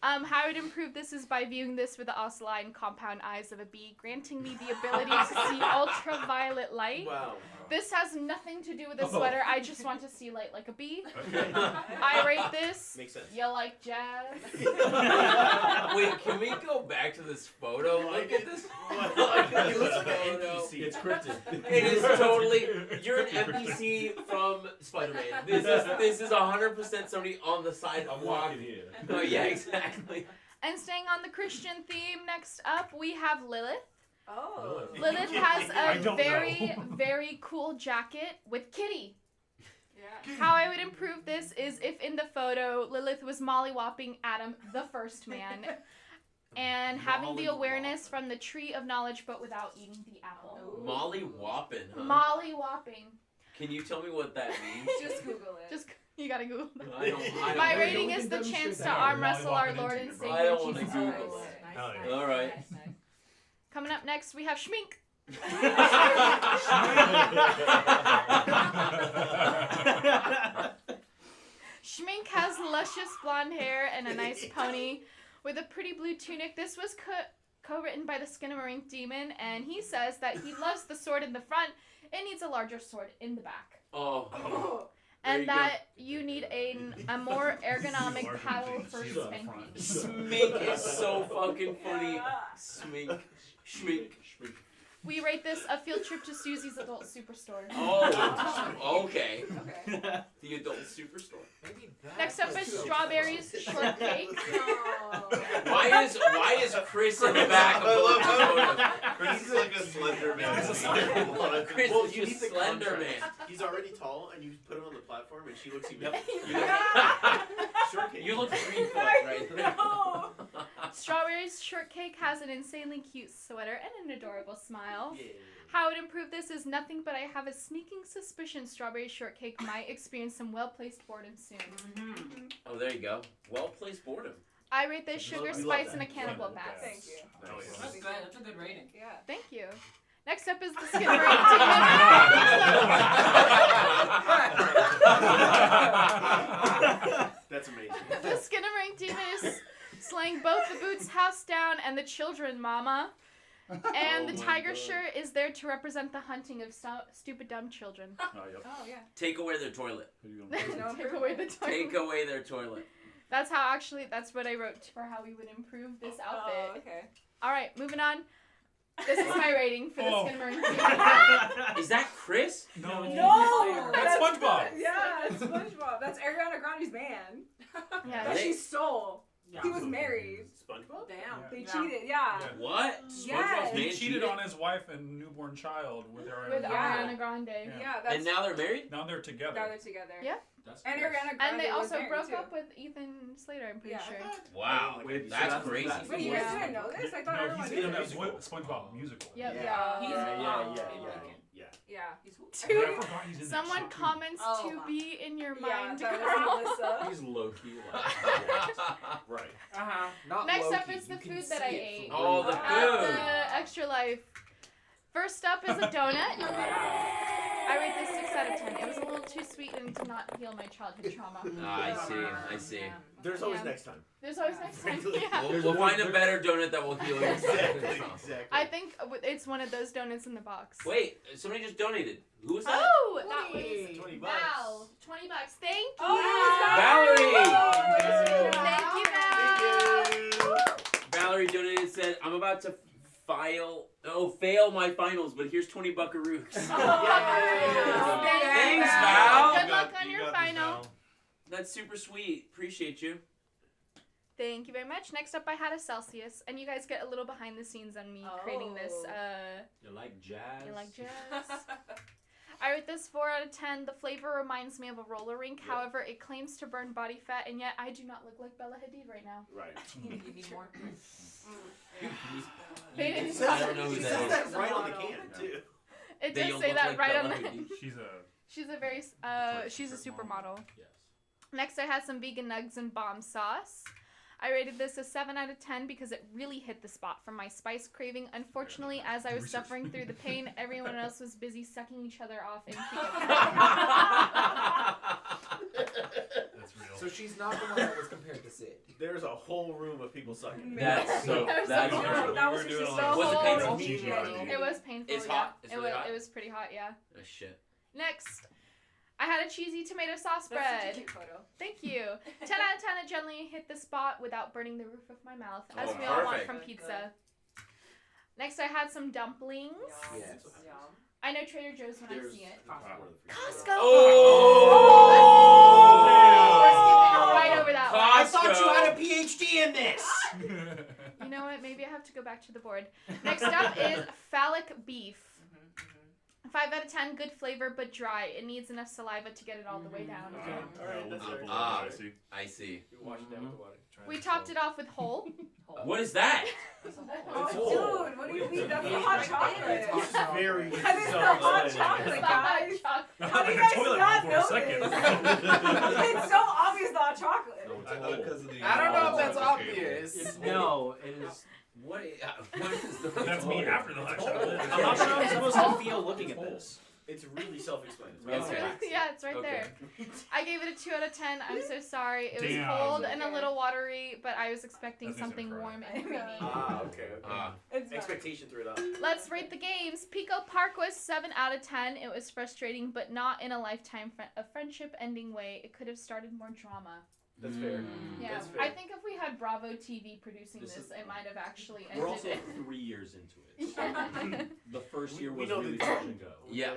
[SPEAKER 4] How I would improve this is by viewing this with the oscilline compound eyes of a bee, granting me the ability to see ultraviolet light.
[SPEAKER 5] Wow.
[SPEAKER 4] This has nothing to do with the sweater. I just want to see light like a bee.
[SPEAKER 5] Okay.
[SPEAKER 4] I rate this.
[SPEAKER 5] Makes sense.
[SPEAKER 4] You like jazz?
[SPEAKER 1] Wait, can we go back to this photo? Look at this photo.
[SPEAKER 3] It's cryptic.
[SPEAKER 1] It is totally. You're an NPC from Spider-Man. This is 100% somebody on the side of walking.
[SPEAKER 3] here.
[SPEAKER 1] Oh yeah, exactly.
[SPEAKER 4] And staying on the Christian theme, next up we have Lilith.
[SPEAKER 11] Oh.
[SPEAKER 4] Lilith has
[SPEAKER 3] I
[SPEAKER 4] a
[SPEAKER 3] don't
[SPEAKER 4] very,
[SPEAKER 3] know.
[SPEAKER 4] very cool jacket with kitty.
[SPEAKER 11] Yeah.
[SPEAKER 4] How I would improve this is if in the photo Lilith was mollywopping Adam, the first man, and having the awareness from the tree of knowledge but without eating the apple.
[SPEAKER 1] Molly Woppin, huh?
[SPEAKER 4] Mollywopping.
[SPEAKER 1] Can you tell me what that means?
[SPEAKER 11] Just Google it.
[SPEAKER 4] Just you gotta Google that.
[SPEAKER 1] I don't
[SPEAKER 4] My
[SPEAKER 1] know.
[SPEAKER 4] rating is the chance to arm wrestle our Lord and
[SPEAKER 1] I
[SPEAKER 4] Savior
[SPEAKER 1] don't wanna
[SPEAKER 4] Jesus
[SPEAKER 1] Google
[SPEAKER 4] Christ.
[SPEAKER 1] it. All right.
[SPEAKER 4] Coming up next, we have Schmink. Schmink has luscious blonde hair and a nice pony with a pretty blue tunic. This was co-written by the Skinamarink Demon, and he says that he loves the sword in the front and needs a larger sword in the back.
[SPEAKER 1] Oh.
[SPEAKER 4] And that you need a more ergonomic paddle for spanking.
[SPEAKER 1] Smink is so fucking funny. Smink. Schmink.
[SPEAKER 4] We rate this a field trip to Susie's Adult Superstore.
[SPEAKER 1] Oh, okay.
[SPEAKER 11] Okay.
[SPEAKER 1] The adult superstore.
[SPEAKER 4] Next up is Strawberries Shortcake.
[SPEAKER 1] Why is Chris in the back of both these photos?
[SPEAKER 8] Chris is like a slender man.
[SPEAKER 1] Chris
[SPEAKER 5] Well,
[SPEAKER 1] is
[SPEAKER 5] you need
[SPEAKER 1] just
[SPEAKER 5] the
[SPEAKER 1] slender
[SPEAKER 5] contrast.
[SPEAKER 1] man.
[SPEAKER 5] He's already tall, and you put him on the platform, and she looks even. Shortcake.
[SPEAKER 1] You look 3 foot right there.
[SPEAKER 11] No.
[SPEAKER 4] Strawberries Shortcake has an insanely cute sweater and an adorable smile.
[SPEAKER 5] Yeah.
[SPEAKER 4] How I would improve this is nothing, but I have a sneaking suspicion Strawberry Shortcake might experience some well-placed boredom soon.
[SPEAKER 1] Oh, there you go. Well-placed boredom.
[SPEAKER 4] I rate this sugar,
[SPEAKER 5] We love
[SPEAKER 4] spice,
[SPEAKER 5] that.
[SPEAKER 4] and a cannibal pass.
[SPEAKER 11] Thank you.
[SPEAKER 6] That's good. That's a good rating.
[SPEAKER 11] Yeah.
[SPEAKER 4] Thank you. Next up is the Skinamarink Demon.
[SPEAKER 5] That's amazing.
[SPEAKER 4] The Skinamarink Demon is slaying both the Boots house down and the children mama. And the
[SPEAKER 1] Oh my
[SPEAKER 4] tiger
[SPEAKER 1] God.
[SPEAKER 4] shirt is there to represent the hunting of stupid dumb children.
[SPEAKER 3] Oh, yep.
[SPEAKER 11] Oh yeah.
[SPEAKER 1] Take away their toilet.
[SPEAKER 3] Who you gonna
[SPEAKER 4] Take away the toilet.
[SPEAKER 1] Take away their toilet.
[SPEAKER 4] That's what I wrote for how we would improve this outfit.
[SPEAKER 11] Oh, okay.
[SPEAKER 4] All right, moving on. This is my rating for the
[SPEAKER 3] Oh.
[SPEAKER 4] Skinamarink
[SPEAKER 1] Is that Chris?
[SPEAKER 3] No.
[SPEAKER 11] No.
[SPEAKER 3] That's SpongeBob.
[SPEAKER 11] Yeah, it's SpongeBob. That's Ariana Grande's man.
[SPEAKER 4] Yeah,
[SPEAKER 11] That
[SPEAKER 1] they-
[SPEAKER 11] she stole.
[SPEAKER 6] Yeah.
[SPEAKER 11] He was married.
[SPEAKER 5] SpongeBob?
[SPEAKER 11] Damn. They
[SPEAKER 6] Yeah.
[SPEAKER 11] cheated. Yeah.
[SPEAKER 1] What?
[SPEAKER 11] Yes.
[SPEAKER 3] He
[SPEAKER 1] man
[SPEAKER 3] cheated on his wife and newborn child with Ariana.
[SPEAKER 4] with
[SPEAKER 11] Yeah.
[SPEAKER 4] Ariana Grande.
[SPEAKER 3] Yeah.
[SPEAKER 11] Yeah. That's
[SPEAKER 1] And now they're married?
[SPEAKER 3] Now they're together.
[SPEAKER 11] now they're together.
[SPEAKER 4] Yeah.
[SPEAKER 6] That's
[SPEAKER 11] And
[SPEAKER 6] good.
[SPEAKER 11] Ariana Grande
[SPEAKER 4] And they
[SPEAKER 11] was
[SPEAKER 4] also
[SPEAKER 11] married,
[SPEAKER 4] broke
[SPEAKER 11] too.
[SPEAKER 4] up with Ethan Slater, I'm pretty
[SPEAKER 11] Yeah.
[SPEAKER 4] sure.
[SPEAKER 1] Wow.
[SPEAKER 5] Wait,
[SPEAKER 1] That's
[SPEAKER 5] so
[SPEAKER 1] crazy.
[SPEAKER 11] Wait, you guys didn't know this? I thought
[SPEAKER 3] No,
[SPEAKER 11] everyone
[SPEAKER 3] he's
[SPEAKER 11] knew
[SPEAKER 3] in that
[SPEAKER 11] this.
[SPEAKER 3] SpongeBob musical.
[SPEAKER 4] Yep.
[SPEAKER 11] Yeah.
[SPEAKER 6] He's
[SPEAKER 11] Yeah.
[SPEAKER 3] I forgot he's in that
[SPEAKER 4] Someone
[SPEAKER 3] shit, too.
[SPEAKER 4] comments
[SPEAKER 11] Oh,
[SPEAKER 4] to
[SPEAKER 11] my.
[SPEAKER 4] be in your
[SPEAKER 11] Yeah,
[SPEAKER 4] mind.
[SPEAKER 11] that
[SPEAKER 4] girl.
[SPEAKER 11] was Melissa.
[SPEAKER 1] He's low-key
[SPEAKER 5] Right.
[SPEAKER 6] Uh-huh.
[SPEAKER 7] Not
[SPEAKER 4] Next up
[SPEAKER 7] low-key,
[SPEAKER 4] is the
[SPEAKER 7] you can
[SPEAKER 4] food that I
[SPEAKER 7] see it
[SPEAKER 4] ate.
[SPEAKER 7] for
[SPEAKER 1] Oh, the
[SPEAKER 7] real.
[SPEAKER 4] At
[SPEAKER 1] food.
[SPEAKER 4] the Extra Life. First up is a donut. I rate this 6 out of 10. It was a little too sweet and did not heal my childhood trauma.
[SPEAKER 1] I see.
[SPEAKER 5] There's always
[SPEAKER 4] Yeah.
[SPEAKER 5] next time.
[SPEAKER 4] There's always next time. Yeah.
[SPEAKER 1] We'll find a better donut that will heal you.
[SPEAKER 5] Exactly.
[SPEAKER 4] I think it's one of those donuts in the box.
[SPEAKER 1] Wait, somebody just donated. Who was that?
[SPEAKER 4] Oh, that was
[SPEAKER 5] 20 bucks.
[SPEAKER 4] Val. $20. Thank you.
[SPEAKER 1] Valerie!
[SPEAKER 4] Thank you, Val.
[SPEAKER 1] Valerie donated, said, I'm about to fail my finals, but here's 20 buckaroos.
[SPEAKER 4] Thanks,
[SPEAKER 1] Val.
[SPEAKER 4] Good luck on your final.
[SPEAKER 1] That's super sweet. Appreciate you.
[SPEAKER 4] Thank you very much. Next up, I had a Celsius, and you guys get a little behind the scenes on me creating this.
[SPEAKER 3] You like jazz?
[SPEAKER 4] You like jazz? I rate this 4 out of 10. The flavor reminds me of a roller rink.
[SPEAKER 5] Yep.
[SPEAKER 4] However, it claims to burn body fat, and yet I do not look like Bella Hadid right now.
[SPEAKER 5] Right.
[SPEAKER 10] You need more.
[SPEAKER 4] They didn't
[SPEAKER 1] I don't know who
[SPEAKER 5] She
[SPEAKER 1] that
[SPEAKER 5] says
[SPEAKER 1] is.
[SPEAKER 5] that right on the can, too.
[SPEAKER 4] It
[SPEAKER 1] They
[SPEAKER 4] does
[SPEAKER 1] don't
[SPEAKER 4] say
[SPEAKER 1] look
[SPEAKER 4] that
[SPEAKER 1] like
[SPEAKER 4] right
[SPEAKER 1] Bella
[SPEAKER 4] on the.
[SPEAKER 1] Hadid.
[SPEAKER 4] She's a very she's a supermodel.
[SPEAKER 3] Yes.
[SPEAKER 4] Next, I had some vegan nugs and bomb sauce. I rated this a 7 out of 10 because it really hit the spot for my spice craving. Unfortunately, as I was suffering through the pain, everyone else was busy sucking each other off in
[SPEAKER 3] That's real.
[SPEAKER 7] So she's not the one that was compared to Sid.
[SPEAKER 5] There's a whole room of people sucking.
[SPEAKER 1] That's so.
[SPEAKER 4] That's
[SPEAKER 1] That's
[SPEAKER 4] so
[SPEAKER 1] so.
[SPEAKER 4] that
[SPEAKER 8] was
[SPEAKER 4] just
[SPEAKER 8] just
[SPEAKER 4] the
[SPEAKER 1] Was it
[SPEAKER 4] whole-
[SPEAKER 1] painful?
[SPEAKER 4] It was painful.
[SPEAKER 1] It's
[SPEAKER 4] yeah.
[SPEAKER 1] hot? It's really hot?
[SPEAKER 4] It was pretty hot, yeah.
[SPEAKER 1] Oh, shit.
[SPEAKER 4] Next, I had a cheesy tomato sauce
[SPEAKER 11] That's
[SPEAKER 4] bread.
[SPEAKER 11] such a cute photo.
[SPEAKER 4] Thank you. 10 out of 10, it gently hit the spot without burning the roof of my mouth, as
[SPEAKER 1] Oh,
[SPEAKER 4] we all want
[SPEAKER 1] perfect.
[SPEAKER 4] from pizza. Next, I had some dumplings.
[SPEAKER 7] Yes.
[SPEAKER 4] I know Trader Joe's when I see it. Costco. We're skipping right over that one.
[SPEAKER 1] I thought you had
[SPEAKER 5] a PhD in this.
[SPEAKER 4] You know what? Maybe I have to go back to the board. Next up is phallic beef. 5 out of 10, good flavor but dry. It needs enough saliva to get it all the way down.
[SPEAKER 1] I see.
[SPEAKER 5] You wash it down with the water.
[SPEAKER 4] We topped it off with whole.
[SPEAKER 1] What is that?
[SPEAKER 11] Oh, dude, what do you mean? That's the hot chocolate.
[SPEAKER 5] This is very
[SPEAKER 11] That is the hot chocolate, guys. How do you guys not know this? It's so obvious the hot chocolate.
[SPEAKER 7] I don't know if that's obvious.
[SPEAKER 3] No, it is.
[SPEAKER 1] What is the
[SPEAKER 3] That's me after the hot chocolate.
[SPEAKER 5] I'm
[SPEAKER 3] I'm not sure how I'm supposed to feel looking at this.
[SPEAKER 5] It's really self-explanatory.
[SPEAKER 4] It's really, yeah, it's right there. I gave it a 2 out of 10. I'm so sorry. It was
[SPEAKER 3] Damn.
[SPEAKER 4] cold and a little watery, but I was expecting
[SPEAKER 3] That's
[SPEAKER 4] something
[SPEAKER 3] insane.
[SPEAKER 4] warm and creamy.
[SPEAKER 5] Ah, okay.
[SPEAKER 11] It's fine.
[SPEAKER 5] Expectation threw it up.
[SPEAKER 4] Let's rate the games. Pico Park was 7 out of 10. It was frustrating, but not in a lifetime a friendship ending way. It could have started more drama.
[SPEAKER 5] That's fair.
[SPEAKER 4] Yeah,
[SPEAKER 5] That's fair.
[SPEAKER 4] I think if we had Bravo TV producing this, it might have actually ended
[SPEAKER 3] We're also
[SPEAKER 4] it.
[SPEAKER 3] 3 years into it.
[SPEAKER 4] Yeah.
[SPEAKER 3] The first year
[SPEAKER 5] We
[SPEAKER 3] was
[SPEAKER 5] know
[SPEAKER 3] really
[SPEAKER 5] the
[SPEAKER 3] touch
[SPEAKER 5] deal.
[SPEAKER 3] and go.
[SPEAKER 1] Yeah.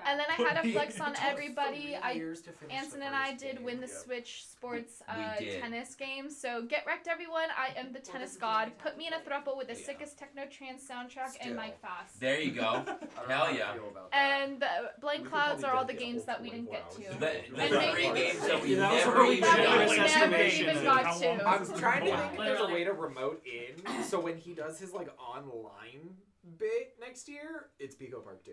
[SPEAKER 4] And then I had a flex on everybody.
[SPEAKER 7] Years to finish
[SPEAKER 4] Anson
[SPEAKER 7] the
[SPEAKER 4] and I
[SPEAKER 7] first
[SPEAKER 4] did
[SPEAKER 7] game.
[SPEAKER 4] win the Switch Sports
[SPEAKER 1] We did.
[SPEAKER 4] tennis game. So get wrecked, everyone. I am the tennis god. Put me in a throuple with the sickest techno trance soundtrack and Mike Fast.
[SPEAKER 1] There you go. Hell yeah.
[SPEAKER 4] And the Blank Clouds are all the games that we didn't get to.
[SPEAKER 1] The
[SPEAKER 4] And
[SPEAKER 1] 3
[SPEAKER 4] maybe-
[SPEAKER 1] games that we
[SPEAKER 3] That was
[SPEAKER 1] never
[SPEAKER 3] really
[SPEAKER 1] even
[SPEAKER 3] generous
[SPEAKER 1] got.
[SPEAKER 3] estimation.
[SPEAKER 4] Never even got
[SPEAKER 3] How
[SPEAKER 4] to.
[SPEAKER 3] long-
[SPEAKER 7] I was trying to
[SPEAKER 3] Wow.
[SPEAKER 7] think if there's a way to remote in, so when he does his like online bit next year, it's Pico Park 2.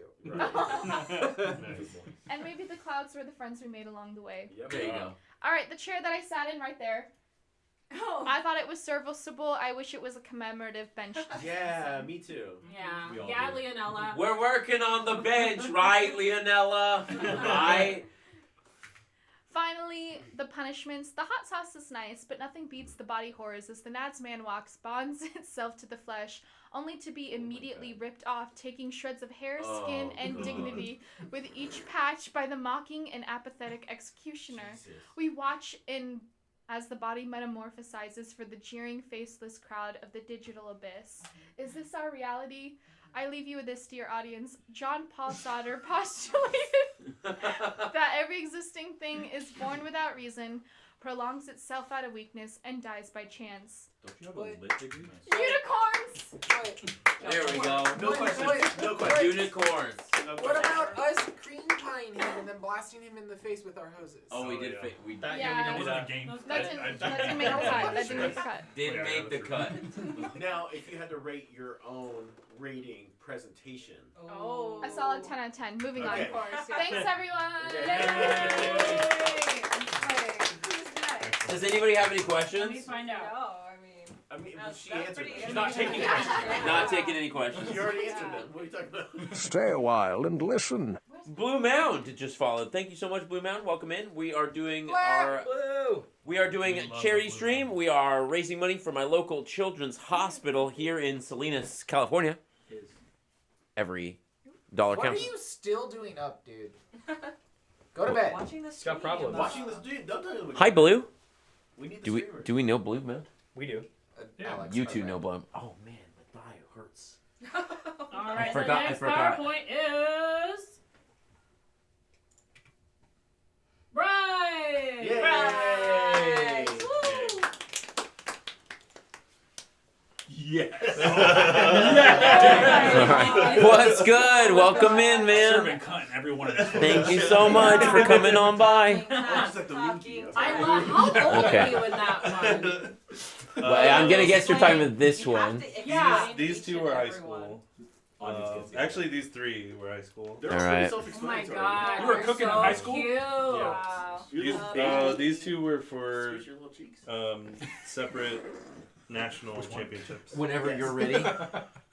[SPEAKER 4] And maybe the clouds were the friends we made along the way.
[SPEAKER 1] There you go.
[SPEAKER 4] All right, the chair that I sat in right there.
[SPEAKER 11] Oh.
[SPEAKER 4] I thought it was serviceable. I wish it was a commemorative bench.
[SPEAKER 5] Yeah, me too.
[SPEAKER 6] Yeah.
[SPEAKER 3] We all
[SPEAKER 6] Yeah,
[SPEAKER 3] do.
[SPEAKER 6] Leonella.
[SPEAKER 1] We're working on the bench, right, Leonella? Right?
[SPEAKER 4] Finally, the punishments. The hot sauce is nice, but nothing beats the body horrors as the Nads man walks, bonds itself to the flesh, only to be immediately ripped off, taking shreds of hair, skin,
[SPEAKER 1] Oh,
[SPEAKER 4] and
[SPEAKER 1] God.
[SPEAKER 4] dignity with each patch by the mocking and apathetic executioner. We watch in as the body metamorphosizes for the jeering, faceless crowd of the digital abyss. Is this our reality? I leave you with this, dear audience. John Paul Sauter postulated that every existing thing is born without reason, prolongs itself out of weakness, and dies by chance.
[SPEAKER 3] Don't you have a lit degree?
[SPEAKER 4] Unicorns!
[SPEAKER 1] There we go.
[SPEAKER 5] No question. No question.
[SPEAKER 1] Unicorns.
[SPEAKER 7] What about us cream pieing him and then blasting him in the face with our hoses?
[SPEAKER 1] Oh, we
[SPEAKER 3] Oh,
[SPEAKER 1] did.
[SPEAKER 3] yeah.
[SPEAKER 1] We
[SPEAKER 4] Yeah.
[SPEAKER 3] That wasn't a game.
[SPEAKER 4] That didn't make the cut. That didn't make the cut.
[SPEAKER 1] didn't make the cut.
[SPEAKER 5] Now, if you had to rate your own rating presentation.
[SPEAKER 11] Oh.
[SPEAKER 4] A solid 10 out of 10. Moving on.
[SPEAKER 5] Okay.
[SPEAKER 11] Of course, yeah.
[SPEAKER 4] Thanks, everyone!
[SPEAKER 1] Does anybody have any
[SPEAKER 6] Let me
[SPEAKER 1] questions?
[SPEAKER 6] find out.
[SPEAKER 11] No,
[SPEAKER 5] I mean,
[SPEAKER 11] That's-
[SPEAKER 5] she
[SPEAKER 11] that's
[SPEAKER 5] answered
[SPEAKER 11] pretty
[SPEAKER 5] them.
[SPEAKER 11] She's not taking
[SPEAKER 5] questions.
[SPEAKER 1] Not taking any questions.
[SPEAKER 5] You already answered them. What are you talking about?
[SPEAKER 13] Stay a while and listen.
[SPEAKER 4] Where's
[SPEAKER 1] Blue Mound just followed. Thank you so much, Blue Mound. Welcome in. We are doing we are doing
[SPEAKER 8] We love
[SPEAKER 1] charity
[SPEAKER 8] the Blue
[SPEAKER 1] stream. We are raising money for my local children's hospital here in Salinas, California. Every dollar
[SPEAKER 7] What are
[SPEAKER 1] counts.
[SPEAKER 7] you still doing up, dude? Go to bed.
[SPEAKER 10] Watching this.
[SPEAKER 3] Got problems.
[SPEAKER 5] Watching this dude. Don't tell him.
[SPEAKER 1] Hi, Blue.
[SPEAKER 5] We need the
[SPEAKER 1] Do we
[SPEAKER 5] streamers.
[SPEAKER 1] do we know Blue Mound?
[SPEAKER 3] We do.
[SPEAKER 7] Alex,
[SPEAKER 1] You
[SPEAKER 7] by
[SPEAKER 1] two
[SPEAKER 7] the way.
[SPEAKER 1] know Blue. Oh man, my thigh hurts.
[SPEAKER 6] All right,
[SPEAKER 1] forgot-
[SPEAKER 6] the next
[SPEAKER 1] I forgot.
[SPEAKER 6] PowerPoint is Brian.
[SPEAKER 5] Yay!
[SPEAKER 10] Right.
[SPEAKER 5] Woo!
[SPEAKER 3] Yes.
[SPEAKER 1] All right. What's good? Welcome in, man.
[SPEAKER 3] Serving cunt in every one of these.
[SPEAKER 1] Thank you so much for coming on by.
[SPEAKER 5] It's like the
[SPEAKER 10] Talking.
[SPEAKER 6] I love how old
[SPEAKER 1] Okay.
[SPEAKER 6] are you in that one?
[SPEAKER 1] But I'm gonna guess you're talking about this
[SPEAKER 10] You have
[SPEAKER 1] one.
[SPEAKER 10] to explain
[SPEAKER 6] Yeah.
[SPEAKER 8] These
[SPEAKER 10] each
[SPEAKER 8] two
[SPEAKER 10] and
[SPEAKER 8] were high
[SPEAKER 10] every one.
[SPEAKER 8] school.
[SPEAKER 3] Audience gets
[SPEAKER 8] Actually, these three were high school.
[SPEAKER 5] They're
[SPEAKER 1] All
[SPEAKER 5] all
[SPEAKER 1] right.
[SPEAKER 5] pretty
[SPEAKER 6] Oh my
[SPEAKER 5] self-explanatory.
[SPEAKER 6] god.
[SPEAKER 3] You were
[SPEAKER 6] you're
[SPEAKER 3] cooking in
[SPEAKER 6] so
[SPEAKER 3] high school?
[SPEAKER 6] Cute.
[SPEAKER 10] Wow.
[SPEAKER 8] These two were for
[SPEAKER 5] Squish your little cheeks.
[SPEAKER 8] separate national championships.
[SPEAKER 1] Whenever you're ready,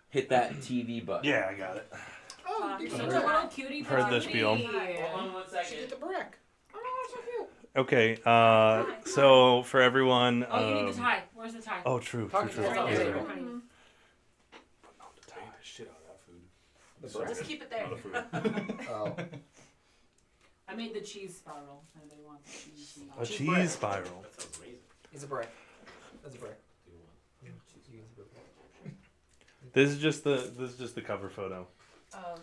[SPEAKER 1] hit that TV button.
[SPEAKER 8] Yeah, I got it.
[SPEAKER 6] Oh, you're such a
[SPEAKER 10] Heard
[SPEAKER 6] little cutie.
[SPEAKER 8] Heard the
[SPEAKER 6] patootie.
[SPEAKER 8] spiel.
[SPEAKER 1] Hold on 1
[SPEAKER 7] She
[SPEAKER 1] second.
[SPEAKER 7] did the brick. Oh, so cute.
[SPEAKER 8] Okay, so for everyone.
[SPEAKER 6] Oh, you need the tie. Where's the tie?
[SPEAKER 8] Oh, true.
[SPEAKER 7] Talk to
[SPEAKER 8] True.
[SPEAKER 7] us
[SPEAKER 6] Right
[SPEAKER 7] about
[SPEAKER 6] there.
[SPEAKER 7] it.
[SPEAKER 6] Okay.
[SPEAKER 3] Shit out of that food.
[SPEAKER 7] The brick?
[SPEAKER 10] Just keep it there.
[SPEAKER 3] Not a food.
[SPEAKER 7] Oh.
[SPEAKER 6] I made the cheese spiral. Anybody wants the cheese spiral?
[SPEAKER 8] A
[SPEAKER 7] Cheese
[SPEAKER 8] cheese
[SPEAKER 7] bread.
[SPEAKER 8] spiral.
[SPEAKER 5] That sounds amazing.
[SPEAKER 7] It's a brick. That's a brick.
[SPEAKER 8] This is just the cover photo.
[SPEAKER 10] Oh,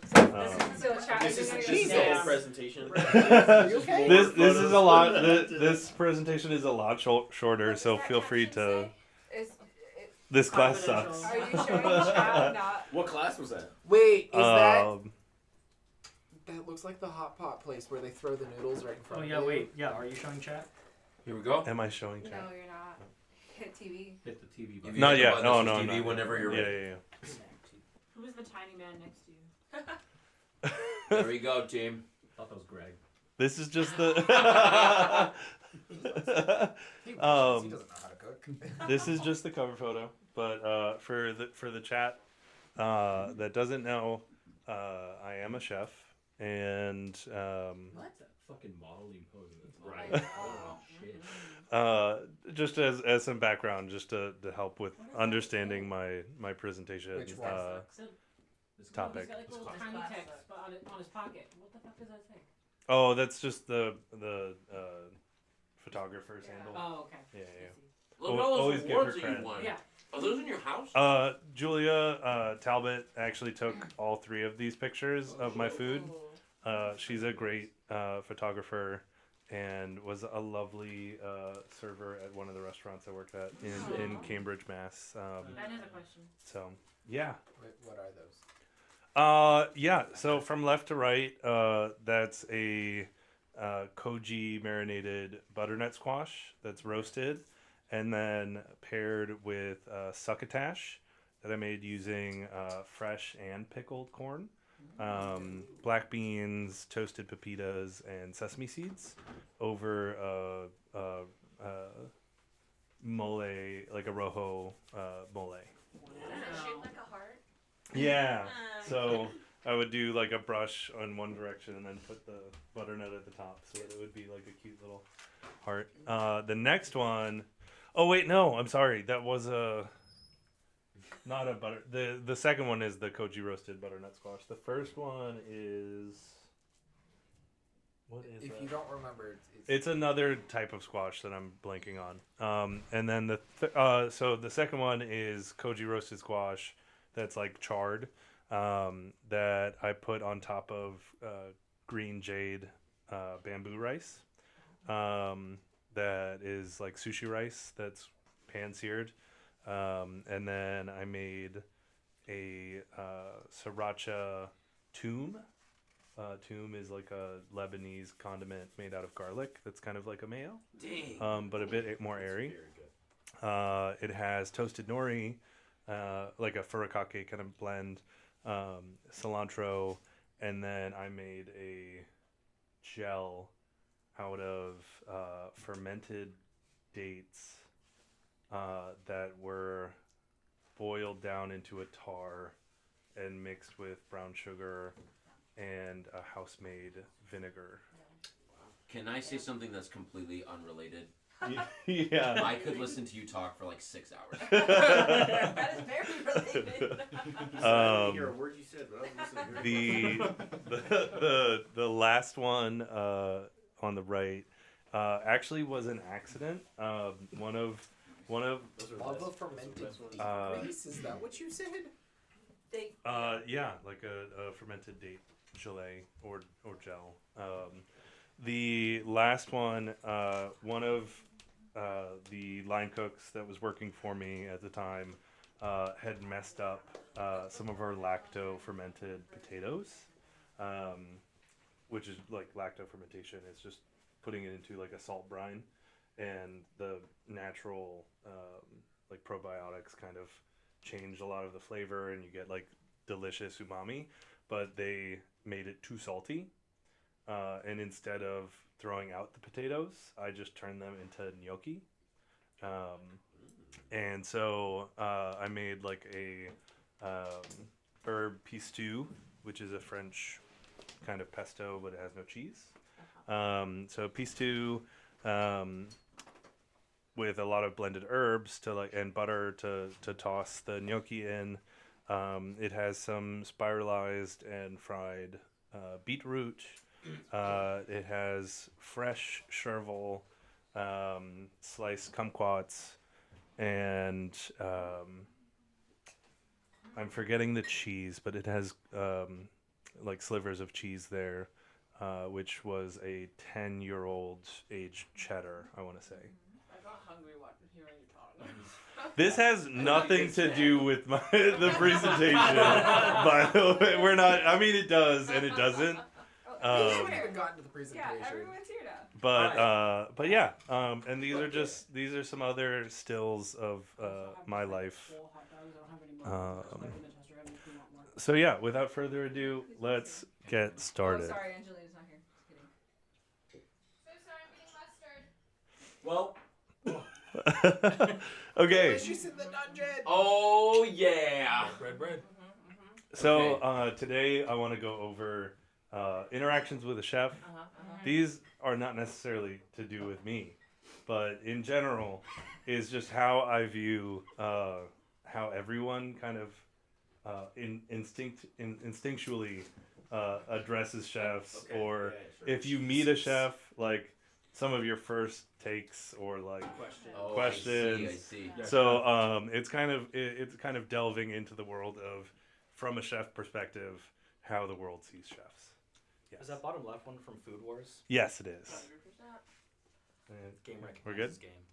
[SPEAKER 11] So chat
[SPEAKER 5] This is
[SPEAKER 11] gonna
[SPEAKER 5] this is
[SPEAKER 11] go
[SPEAKER 5] the whole
[SPEAKER 11] down.
[SPEAKER 5] presentation.
[SPEAKER 7] okay?
[SPEAKER 8] This is a lot. This presentation is a lot shorter,
[SPEAKER 11] What
[SPEAKER 8] so
[SPEAKER 11] does that
[SPEAKER 8] feel free
[SPEAKER 11] caption
[SPEAKER 8] to.
[SPEAKER 11] say? Is-
[SPEAKER 8] This class
[SPEAKER 6] Confidential.
[SPEAKER 8] sucks.
[SPEAKER 11] Are you showing chat? Not.
[SPEAKER 5] What class was that?
[SPEAKER 7] Wait, is that
[SPEAKER 8] Um,
[SPEAKER 7] that looks like the hot pot place where they throw the noodles right in front
[SPEAKER 9] Oh
[SPEAKER 7] of
[SPEAKER 9] yeah,
[SPEAKER 7] you?
[SPEAKER 9] wait. Yeah, are you showing chat?
[SPEAKER 1] Here we go.
[SPEAKER 8] am I showing
[SPEAKER 11] No,
[SPEAKER 8] chat?
[SPEAKER 11] you're not. Hit TV.
[SPEAKER 3] Hit the TV
[SPEAKER 1] If
[SPEAKER 3] button.
[SPEAKER 1] you
[SPEAKER 8] Not
[SPEAKER 1] hit the
[SPEAKER 8] yet.
[SPEAKER 1] button,
[SPEAKER 8] No,
[SPEAKER 1] this
[SPEAKER 8] no,
[SPEAKER 1] is TV
[SPEAKER 8] no.
[SPEAKER 1] whenever you're
[SPEAKER 8] Yeah,
[SPEAKER 1] ready.
[SPEAKER 6] Who is the tiny man next to you?
[SPEAKER 1] There we go, team.
[SPEAKER 3] I thought that was Greg.
[SPEAKER 8] This is just the.
[SPEAKER 7] He doesn't know how to cook.
[SPEAKER 8] This is just the cover photo, but for the chat that doesn't know, I am a chef, and
[SPEAKER 3] What? That fucking modeling pose. That's
[SPEAKER 5] Right.
[SPEAKER 3] Oh, shit.
[SPEAKER 8] just as some background, just to help with understanding my presentation.
[SPEAKER 7] Which one?
[SPEAKER 3] This
[SPEAKER 8] Topic.
[SPEAKER 6] He's got like a little
[SPEAKER 10] This
[SPEAKER 6] tiny
[SPEAKER 10] class
[SPEAKER 6] text
[SPEAKER 10] sucks.
[SPEAKER 6] on his pocket. What the fuck does that say?
[SPEAKER 8] Oh, that's just the photographer's handle.
[SPEAKER 6] Oh, okay.
[SPEAKER 8] Yeah, yeah.
[SPEAKER 1] Look at
[SPEAKER 8] Al-
[SPEAKER 1] all
[SPEAKER 8] always
[SPEAKER 1] those
[SPEAKER 8] give her
[SPEAKER 1] awards that
[SPEAKER 8] credit.
[SPEAKER 1] you won.
[SPEAKER 6] Yeah.
[SPEAKER 1] Are those in your house?
[SPEAKER 8] Julia Talbot actually took all three of these pictures of my food. She's a great photographer and was a lovely server at one of the restaurants I worked at in Cambridge, Mass.
[SPEAKER 6] That is a question.
[SPEAKER 8] So yeah.
[SPEAKER 7] Wait, what are those?
[SPEAKER 8] Yeah. So from left to right, that's a koji marinated butternut squash that's roasted, and then paired with succotash that I made using fresh and pickled corn, black beans, toasted pepitas, and sesame seeds over mole, like a rojo mole.
[SPEAKER 10] Is it shaped like a heart?
[SPEAKER 8] Yeah. So I would do like a brush on one direction and then put the butternut at the top, so it would be like a cute little heart. The next one, oh wait, no, I'm sorry, that was not a butter. The second one is the koji roasted butternut squash. The first one is what is
[SPEAKER 7] If
[SPEAKER 8] that?
[SPEAKER 7] you don't remember,
[SPEAKER 8] It's another type of squash that I'm blanking on. And then so the second one is koji roasted squash that's like charred, that I put on top of green jade bamboo rice. That is like sushi rice that's pan seared. And then I made a sriracha toom. Toom is like a Lebanese condiment made out of garlic that's kind of like a mayo.
[SPEAKER 1] Dang.
[SPEAKER 8] But a bit more airy. It has toasted nori, like a furikake kind of blend, cilantro, and then I made a gel out of fermented dates that were boiled down into a tar and mixed with brown sugar and a house-made vinegar.
[SPEAKER 1] Can I say something that's completely unrelated?
[SPEAKER 8] Yeah.
[SPEAKER 1] I could listen to you talk for like 6 hours.
[SPEAKER 10] That is very related.
[SPEAKER 5] I didn't hear a word you said, but I was listening.
[SPEAKER 8] The last one on the right actually was an accident. One of
[SPEAKER 7] Lava fermented date grease? Is that what you said?
[SPEAKER 8] yeah, like a fermented date gelée or gel. The last one, one of the line cooks that was working for me at the time had messed up some of our lacto fermented potatoes, which is like lacto fermentation. It's just putting it into like a salt brine, and the natural like probiotics kind of change a lot of the flavor, and you get like delicious umami. But they made it too salty. And instead of throwing out the potatoes, I just turned them into gnocchi. And so I made like a herb pistou, which is a French kind of pesto, but it has no cheese. So pistou with a lot of blended herbs and butter to toss the gnocchi in. It has some spiralized and fried beetroot. It has fresh chervil, sliced kumquats, and I'm forgetting the cheese, but it has like slivers of cheese there, which was a 10-year-old aged cheddar, I want to say.
[SPEAKER 11] I got hungry hearing you talk.
[SPEAKER 8] This has nothing to do with the presentation, by the way. We're not. I mean, it does and it doesn't.
[SPEAKER 7] We haven't even gotten to the presentation.
[SPEAKER 11] Yeah, everyone's here now.
[SPEAKER 8] But yeah, and these are some other stills of my life. So yeah, without further ado, let's get started.
[SPEAKER 10] Oh, sorry, Angelina's not here. Just kidding.
[SPEAKER 9] Well.
[SPEAKER 8] Okay.
[SPEAKER 7] She's in the dungeon.
[SPEAKER 1] Oh yeah.
[SPEAKER 3] Bread.
[SPEAKER 8] So today I want to go over interactions with a chef. These are not necessarily to do with me, but in general is just how I view how everyone kind of instinctually addresses chefs, or if you meet a chef, like some of your first takes or like questions.
[SPEAKER 1] I see.
[SPEAKER 8] So it's kind of delving into the world of, from a chef perspective, how the world sees chefs. Yes.
[SPEAKER 9] Is that bottom left one from Food Wars?
[SPEAKER 8] Yes, it is.
[SPEAKER 10] 100%.
[SPEAKER 9] Game recognizes
[SPEAKER 8] We're good?
[SPEAKER 9] game.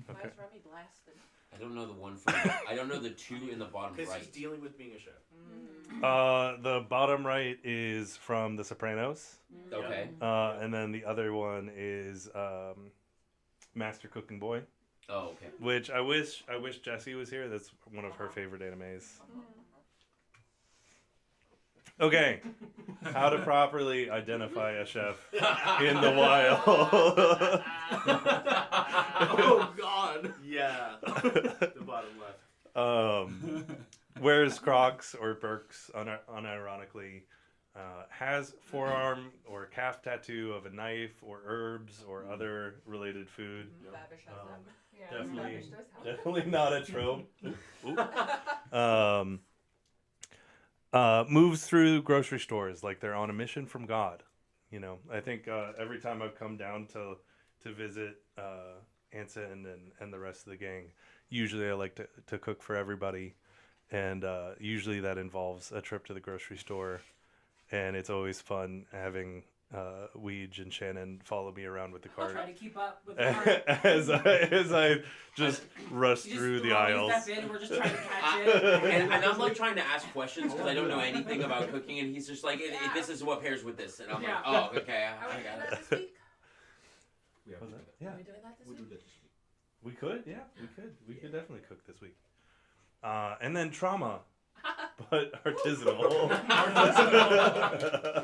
[SPEAKER 10] Why
[SPEAKER 8] Okay.
[SPEAKER 10] is Remy blasted?
[SPEAKER 1] I don't know the one from. I don't know the two in the bottom
[SPEAKER 5] Because
[SPEAKER 1] right.
[SPEAKER 5] he's dealing with being a chef.
[SPEAKER 8] The bottom right is from The Sopranos.
[SPEAKER 1] Okay.
[SPEAKER 8] And then the other one is Master Cooking Boy.
[SPEAKER 1] Oh, okay.
[SPEAKER 8] Which I wish Jessie was here. That's one of her favorite animes. Okay, how to properly identify a chef in the wild.
[SPEAKER 5] Oh God! Yeah, the bottom left.
[SPEAKER 8] Wears Crocs or Birks unironically. Has forearm or calf tattoo of a knife or herbs or other related food.
[SPEAKER 10] Babish has that.
[SPEAKER 8] Definitely not a trope. Moves through grocery stores like they're on a mission from God. You know, I think every time I've come down to visit Anson and the rest of the gang, usually I like to cook for everybody, and usually that involves a trip to the grocery store, and it's always fun having Weege and Shannon follow me around with the cart.
[SPEAKER 6] Try to keep up with the cart.
[SPEAKER 8] as I just rush through the aisles.
[SPEAKER 6] Step in, we're just trying to catch it.
[SPEAKER 1] And I'm like trying to ask questions because I don't know anything about cooking, and he's just like, "This is what pairs with this," and I'm like, "Oh, okay,
[SPEAKER 10] Are we
[SPEAKER 1] I
[SPEAKER 10] doing
[SPEAKER 1] got
[SPEAKER 10] that
[SPEAKER 1] it."
[SPEAKER 10] this week?
[SPEAKER 8] Yeah.
[SPEAKER 10] Are we doing that this
[SPEAKER 3] We'll do
[SPEAKER 10] week?
[SPEAKER 3] that this week.
[SPEAKER 8] We could, yeah, we could definitely cook this week. And then trauma, but artisanal.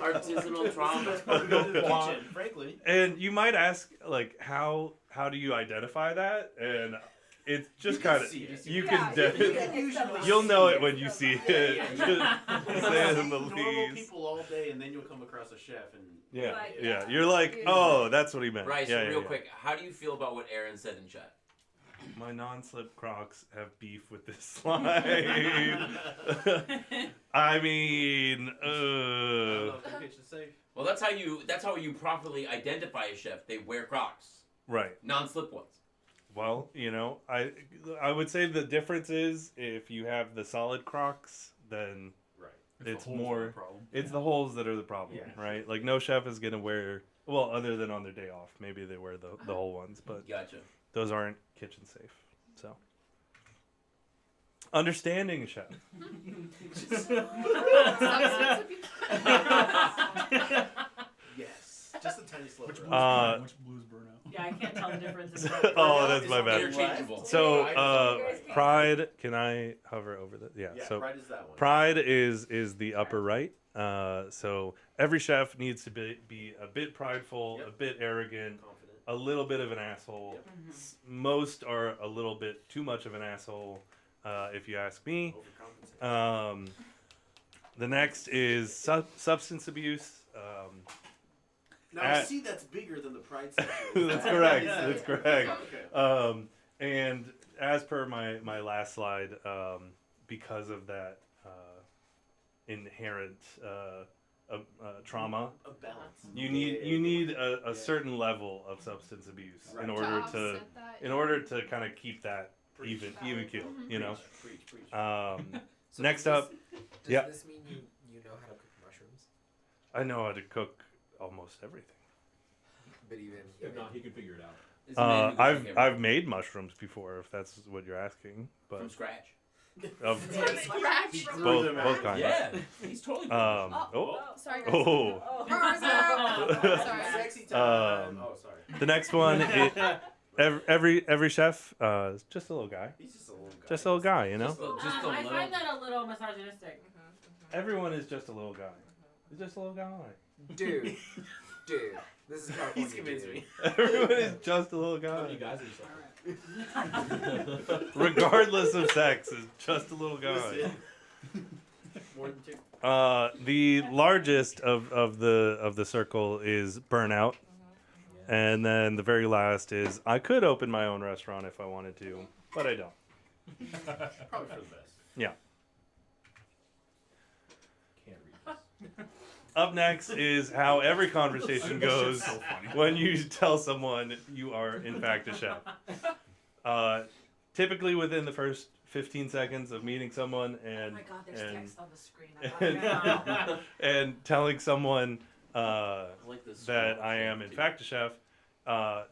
[SPEAKER 1] Artisanal trauma.
[SPEAKER 5] Go to the kitchen, frankly.
[SPEAKER 8] And you might ask, like, how do you identify that? And it's just
[SPEAKER 5] You can
[SPEAKER 8] kind of
[SPEAKER 5] see it.
[SPEAKER 8] you
[SPEAKER 11] Yeah,
[SPEAKER 8] can
[SPEAKER 11] you
[SPEAKER 8] definitely
[SPEAKER 11] can usually
[SPEAKER 8] you'll know it
[SPEAKER 11] see
[SPEAKER 8] when you see it. Just saying the
[SPEAKER 5] normal
[SPEAKER 8] leaves.
[SPEAKER 5] people all day, and then you'll come across a chef, and
[SPEAKER 8] Yeah,
[SPEAKER 11] Like,
[SPEAKER 8] yeah.
[SPEAKER 11] yeah.
[SPEAKER 8] You're like, oh, that's what he meant.
[SPEAKER 1] Bryce,
[SPEAKER 8] yeah,
[SPEAKER 1] real
[SPEAKER 8] yeah.
[SPEAKER 1] quick, how do you feel about what Aaron said in chat?
[SPEAKER 8] My non-slip Crocs have beef with this slide. I mean,
[SPEAKER 5] I don't know if the kitchen's safe.
[SPEAKER 1] Well, that's how you properly identify a chef. They wear Crocs,
[SPEAKER 8] right.
[SPEAKER 1] non-slip ones.
[SPEAKER 8] Well, I would say the difference is if you have the solid Crocs, then
[SPEAKER 5] Right.
[SPEAKER 8] it's
[SPEAKER 3] the holes that are
[SPEAKER 8] more.
[SPEAKER 3] the problem.
[SPEAKER 8] It's the holes that are the problem,
[SPEAKER 5] Yeah.
[SPEAKER 8] right? Like no chef is gonna wear. Well, other than on their day off, maybe they wear the whole ones, but
[SPEAKER 1] Gotcha.
[SPEAKER 8] those aren't kitchen safe. So, understanding chef.
[SPEAKER 5] Yes. Just a tiny sliver.
[SPEAKER 3] Which blues, which blues burn out?
[SPEAKER 6] Yeah, I can't tell the difference.
[SPEAKER 8] Oh, that's my bad.
[SPEAKER 1] Interchangeable.
[SPEAKER 8] So,
[SPEAKER 5] Pride is
[SPEAKER 8] Pride. Can I hover over the? Yeah.
[SPEAKER 5] Yeah,
[SPEAKER 8] So,
[SPEAKER 5] Pride is that one.
[SPEAKER 8] Pride is the upper right. So every chef needs to be a bit prideful,
[SPEAKER 5] Yep.
[SPEAKER 8] a bit arrogant,
[SPEAKER 5] Confident.
[SPEAKER 8] a little bit of an asshole.
[SPEAKER 5] Yep.
[SPEAKER 8] Most are a little bit too much of an asshole, if you ask me.
[SPEAKER 5] Overcompensate.
[SPEAKER 8] The next is substance abuse.
[SPEAKER 5] Now, I see that's bigger than the Pride section.
[SPEAKER 8] That's correct. That's correct.
[SPEAKER 5] Okay.
[SPEAKER 8] And as per my last slide, because of that inherent trauma,
[SPEAKER 5] A balance.
[SPEAKER 8] you need a certain level of substance abuse
[SPEAKER 5] Right.
[SPEAKER 8] in order to
[SPEAKER 4] offset that,
[SPEAKER 8] in
[SPEAKER 4] yeah.
[SPEAKER 8] order to kind of keep that
[SPEAKER 5] Preach.
[SPEAKER 8] even keel. You know.
[SPEAKER 5] Preach, preach.
[SPEAKER 7] So
[SPEAKER 8] Next
[SPEAKER 7] does
[SPEAKER 8] up,
[SPEAKER 7] Does
[SPEAKER 8] yeah.
[SPEAKER 7] this mean you know how to cook mushrooms?
[SPEAKER 8] I know how to cook almost everything.
[SPEAKER 7] But even
[SPEAKER 3] If not, he could figure it out.
[SPEAKER 1] It's a man who can make
[SPEAKER 8] I've
[SPEAKER 1] everything.
[SPEAKER 8] made mushrooms before, if that's what you're asking. But
[SPEAKER 1] from scratch.
[SPEAKER 8] of
[SPEAKER 4] Scratch.
[SPEAKER 8] both kinds.
[SPEAKER 1] Yeah, he's totally.
[SPEAKER 8] Oh.
[SPEAKER 4] Sorry, guys.
[SPEAKER 8] Oh.
[SPEAKER 4] Sorry.
[SPEAKER 5] Sexy time.
[SPEAKER 8] Um,
[SPEAKER 5] Oh, sorry.
[SPEAKER 8] The next one, every chef is just a little guy.
[SPEAKER 5] He's just a little guy.
[SPEAKER 8] Just a little guy, you know.
[SPEAKER 1] Just a
[SPEAKER 6] I
[SPEAKER 1] little.
[SPEAKER 6] find that a little misogynistic.
[SPEAKER 8] Everyone is just a little guy. He's just a little guy.
[SPEAKER 7] dude, this is California.
[SPEAKER 5] He's convinced
[SPEAKER 7] dude.
[SPEAKER 5] me.
[SPEAKER 8] Everyone is just a little
[SPEAKER 3] How many
[SPEAKER 8] guy.
[SPEAKER 3] guys are you sucking?
[SPEAKER 8] Regardless of sex, is just a little guy.
[SPEAKER 5] Listen. More than two.
[SPEAKER 8] The largest of the circle is burnout, and then the very last is I could open my own restaurant if I wanted to, but I don't.
[SPEAKER 5] Probably for the best.
[SPEAKER 8] Yeah.
[SPEAKER 3] Can't read this.
[SPEAKER 8] Up next is how every conversation
[SPEAKER 3] This shit's
[SPEAKER 8] goes
[SPEAKER 3] so funny.
[SPEAKER 8] when you tell someone you are in fact a chef. Typically within the first 15 seconds of meeting someone and
[SPEAKER 10] Oh my god, there's
[SPEAKER 8] and,
[SPEAKER 10] text on the screen. I love it.
[SPEAKER 8] and telling someone
[SPEAKER 1] like this
[SPEAKER 8] that
[SPEAKER 1] scroll
[SPEAKER 8] I am
[SPEAKER 1] thing,
[SPEAKER 8] in
[SPEAKER 1] too.
[SPEAKER 8] fact a chef,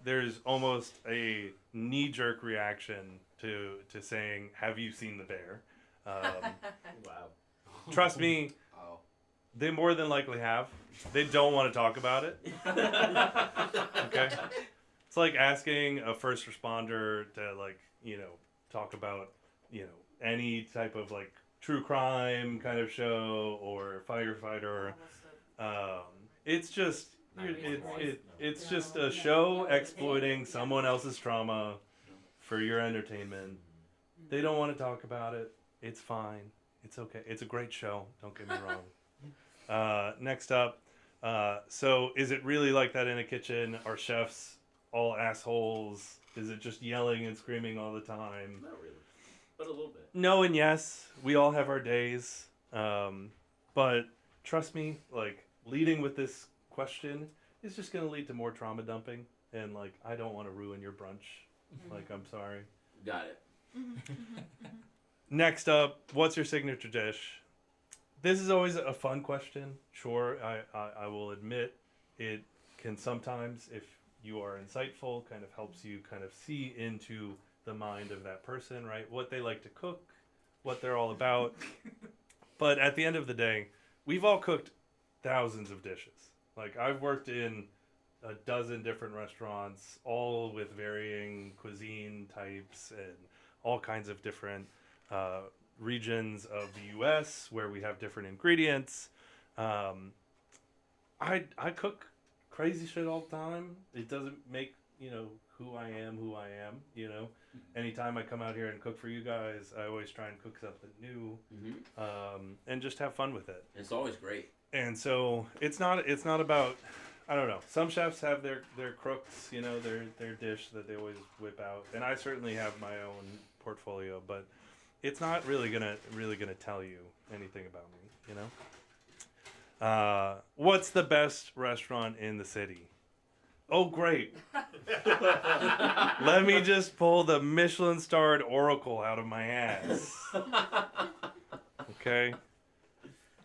[SPEAKER 8] there's almost a knee-jerk reaction to saying, "Have you seen the bear?"
[SPEAKER 5] Wow.
[SPEAKER 8] Trust me,
[SPEAKER 5] Oh.
[SPEAKER 8] they more than likely have. They don't want to talk about it. Okay. It's like asking a first responder to talk about any type of true crime kind of show or firefighter. It's just it's just a show exploiting someone else's trauma for your entertainment. They don't want to talk about it. It's fine. It's okay. It's a great show. Don't get me wrong. Next up, so is it really like that in a kitchen? Are chefs all assholes? Is it just yelling and screaming all the time?
[SPEAKER 5] Not really, but a little bit.
[SPEAKER 8] No and yes. We all have our days. But trust me, leading with this question is just going to lead to more trauma dumping. And, I don't want to ruin your brunch. I'm sorry.
[SPEAKER 1] Got it.
[SPEAKER 8] Next up, what's your signature dish? This is always a fun question. Sure, I will admit it can sometimes, if you are insightful, kind of helps you kind of see into the mind of that person, right? What they like to cook, what they're all about. But at the end of the day, we've all cooked thousands of dishes. I've worked in a dozen different restaurants, all with varying cuisine types and all kinds of different regions of the U.S. where we have different ingredients. I cook crazy shit all the time. It doesn't make who I am. Anytime I come out here and cook for you guys, I always try and cook something new, and just have fun with it.
[SPEAKER 1] It's always great.
[SPEAKER 8] And so it's not about, I don't know. Some chefs have their crooks, their dish that they always whip out, and I certainly have my own portfolio, but it's not really gonna tell you anything about me, What's the best restaurant in the city? Oh, great. Let me just pull the Michelin-starred Oracle out of my ass. Okay.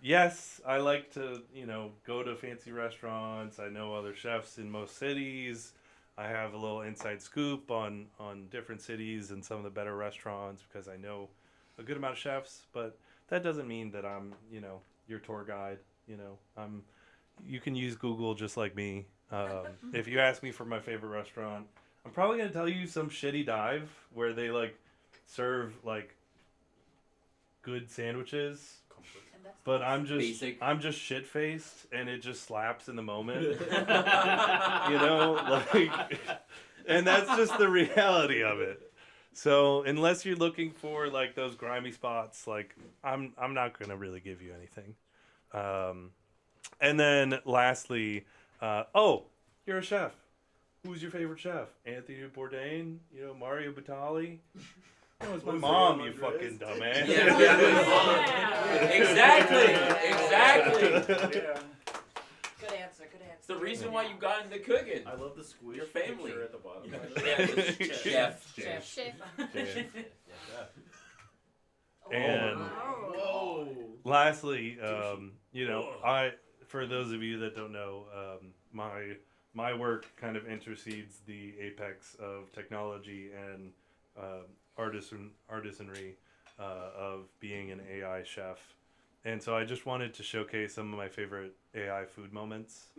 [SPEAKER 8] Yes, I like to, go to fancy restaurants. I know other chefs in most cities. I have a little inside scoop on different cities and some of the better restaurants because I know a good amount of chefs. But that doesn't mean that I'm, your tour guide. You can use Google just like me. If you ask me for my favorite restaurant, I'm probably gonna tell you some shitty dive where they serve good sandwiches, but I'm just shit faced and it just slaps in the moment, and that's just the reality of it. So unless you're looking for those grimy spots, I'm not gonna really give you anything. And then lastly. You're a chef. Who's your favorite chef? Anthony Bourdain? Mario Batali? No, it's my mom, you fucking dumbass.
[SPEAKER 1] Exactly.
[SPEAKER 10] Good answer.
[SPEAKER 1] It's the reason why you got into cooking.
[SPEAKER 5] I love the squish.
[SPEAKER 1] Your family.
[SPEAKER 5] At the bottom.
[SPEAKER 1] Chef.
[SPEAKER 8] And lastly, for those of you that don't know, my work kind of intercedes the apex of technology and artisanry of being an AI chef. And so I just wanted to showcase some of my favorite AI food moments.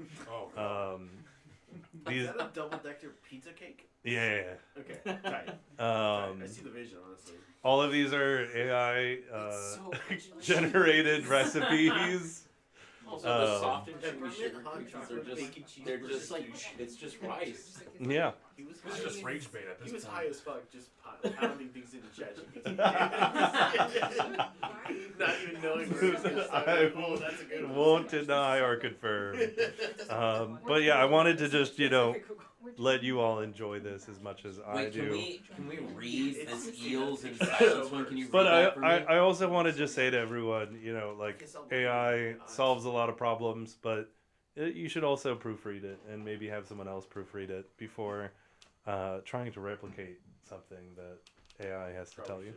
[SPEAKER 5] Is that a double-decker pizza cake?
[SPEAKER 8] Yeah.
[SPEAKER 5] Okay, tight. I see the vision, honestly.
[SPEAKER 8] All of these are AI generated recipes.
[SPEAKER 1] Also, the soft and chewy sugar cookies, they're just it's just rice.
[SPEAKER 8] Yeah.
[SPEAKER 3] He was just rage bait at this
[SPEAKER 5] He was
[SPEAKER 3] point.
[SPEAKER 5] high as fuck, just pounding things into ChatGPT. Not even knowing where he was going to start. Oh, that's a good one.
[SPEAKER 8] Won't deny or confirm. But yeah, I wanted to just, let you all enjoy this as much as I do.
[SPEAKER 1] Can we read this Eels in Silence one? Can you read
[SPEAKER 8] But
[SPEAKER 1] that for me?
[SPEAKER 8] I also want to just say to everyone, AI solves a lot of problems, but you should also proofread it and maybe have someone else proofread it before trying to replicate something that AI has to tell you.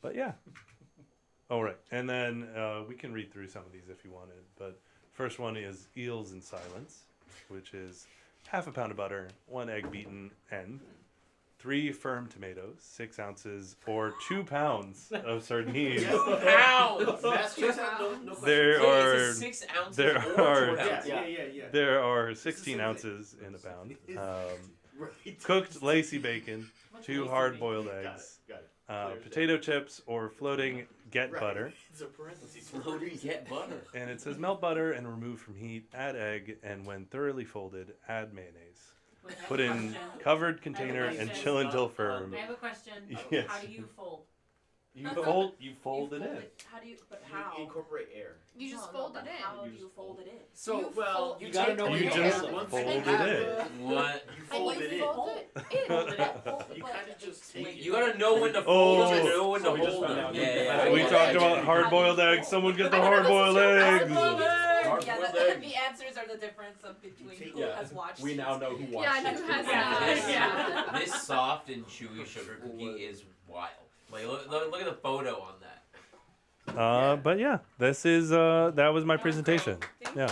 [SPEAKER 8] But yeah. All right. And then we can read through some of these if you wanted. But first one is Eels in Silence, which is half a pound of butter, 1 egg beaten, and 3 firm tomatoes, 6 ounces, or 2 pounds of sardines.
[SPEAKER 1] 2 pounds.
[SPEAKER 8] There are 16 ounces in a pound. Cooked lacy bacon, 2 hard-boiled eggs, potato chips or floating get butter.
[SPEAKER 1] Floating get butter.
[SPEAKER 8] And it says melt butter and remove from heat, add egg, and when thoroughly folded, add mayonnaise. Put in covered container and chill until firm.
[SPEAKER 13] I have a question.
[SPEAKER 8] Yes.
[SPEAKER 13] How do you fold?
[SPEAKER 8] You fold it in.
[SPEAKER 10] How do you? But how?
[SPEAKER 5] You incorporate air.
[SPEAKER 4] You just fold it in.
[SPEAKER 10] How do you fold it in?
[SPEAKER 5] So,
[SPEAKER 10] you
[SPEAKER 5] gotta know
[SPEAKER 8] You just fold it in.
[SPEAKER 1] What?
[SPEAKER 5] You fold it in. You kind of just take it.
[SPEAKER 1] You gotta know when to fold and know when to hold them. Yeah.
[SPEAKER 8] We talked about hard-boiled eggs. Someone get the hard-boiled eggs.
[SPEAKER 10] Yeah, the answers are the difference between who has watched.
[SPEAKER 3] We now know who watched.
[SPEAKER 4] Yeah, who has not. Yeah.
[SPEAKER 1] This soft and chewy sugar cookie is wild. Look at the photo on that.
[SPEAKER 8] But yeah, this is that was my presentation. Yeah.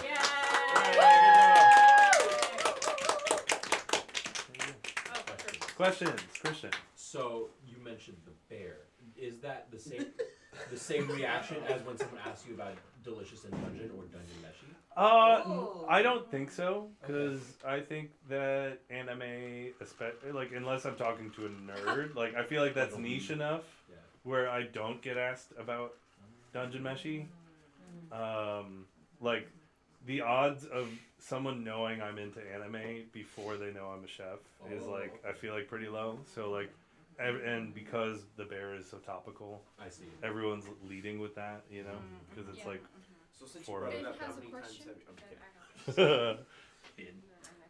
[SPEAKER 8] Questions, Christian?
[SPEAKER 3] So you mentioned the bear. Is that the same reaction as when someone asks you about Delicious in Dungeon or Dungeon Meshi?
[SPEAKER 8] I don't think so, because I think that anime, especially unless I'm talking to a nerd, I feel like that's niche enough where I don't get asked about Dungeon Meshi. The odds of someone knowing I'm into anime before they know I'm a chef is like I feel like pretty low. So like, and because the bear is so topical,
[SPEAKER 3] I see.
[SPEAKER 8] everyone's leading with that, you know, because it's like.
[SPEAKER 5] So since you
[SPEAKER 8] Four
[SPEAKER 5] brought
[SPEAKER 8] of
[SPEAKER 5] it
[SPEAKER 8] them.
[SPEAKER 5] up, how
[SPEAKER 4] has a
[SPEAKER 5] many times
[SPEAKER 4] question?
[SPEAKER 5] have you...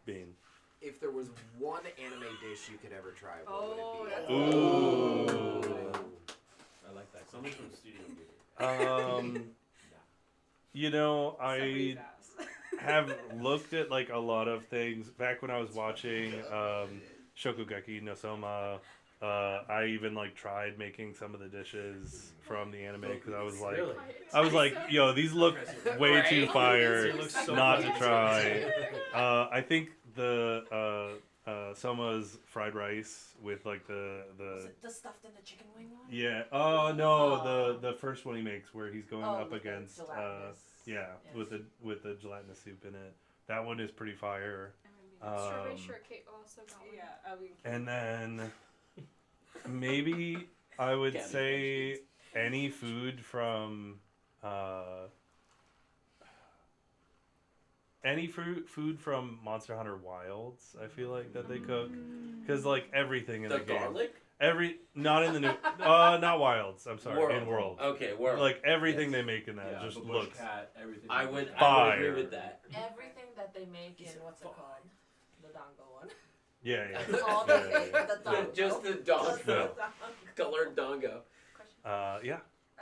[SPEAKER 8] Bean.
[SPEAKER 7] If there was one anime dish you could ever try, what
[SPEAKER 11] Oh,
[SPEAKER 7] would
[SPEAKER 11] that's
[SPEAKER 7] it be?
[SPEAKER 8] Ooh.
[SPEAKER 3] I like that.
[SPEAKER 5] Something from Studio Ghibli.
[SPEAKER 8] You know,
[SPEAKER 11] Somebody's
[SPEAKER 8] I
[SPEAKER 11] ass.
[SPEAKER 8] have looked at like a lot of things back when I was watching Shokugeki no Soma. I even like tried making some of the dishes from the anime because I was like, yo, these look way too fire
[SPEAKER 3] It looks so
[SPEAKER 8] not to
[SPEAKER 3] fire.
[SPEAKER 8] try. I think the Soma's fried rice with like the
[SPEAKER 10] Was it the stuffed in the chicken wing one?
[SPEAKER 8] yeah. Oh no, the first one he makes where he's going up
[SPEAKER 10] with the
[SPEAKER 8] against
[SPEAKER 10] gelatinous.
[SPEAKER 8] yeah,
[SPEAKER 10] Yes.
[SPEAKER 8] with the gelatinous soup in it. That one is pretty fire.
[SPEAKER 4] Strawberry shortcake also got one.
[SPEAKER 11] Yeah, I mean.
[SPEAKER 8] And then maybe I would
[SPEAKER 1] Candy
[SPEAKER 8] say any food from any food from Monster Hunter Wilds. I feel like that they cook because like everything in the,
[SPEAKER 1] The
[SPEAKER 8] game.
[SPEAKER 1] garlic?
[SPEAKER 8] Not in the new not Wilds. I'm sorry, in World.
[SPEAKER 1] Okay, World.
[SPEAKER 8] Like everything
[SPEAKER 1] Yes.
[SPEAKER 8] they make in that
[SPEAKER 3] Yeah,
[SPEAKER 8] just
[SPEAKER 3] the bush
[SPEAKER 8] looks.
[SPEAKER 3] cat, everything.
[SPEAKER 1] I would
[SPEAKER 8] Fire.
[SPEAKER 1] agree with that.
[SPEAKER 10] Everything that they make in what's it called? The Dango one.
[SPEAKER 8] Yeah, yeah.
[SPEAKER 10] All
[SPEAKER 8] Yeah,
[SPEAKER 10] the
[SPEAKER 8] yeah, yeah.
[SPEAKER 10] the Dango.
[SPEAKER 1] Just the
[SPEAKER 10] Just
[SPEAKER 1] dongo.
[SPEAKER 10] the Dango.
[SPEAKER 1] Colored dongo.
[SPEAKER 8] Yeah.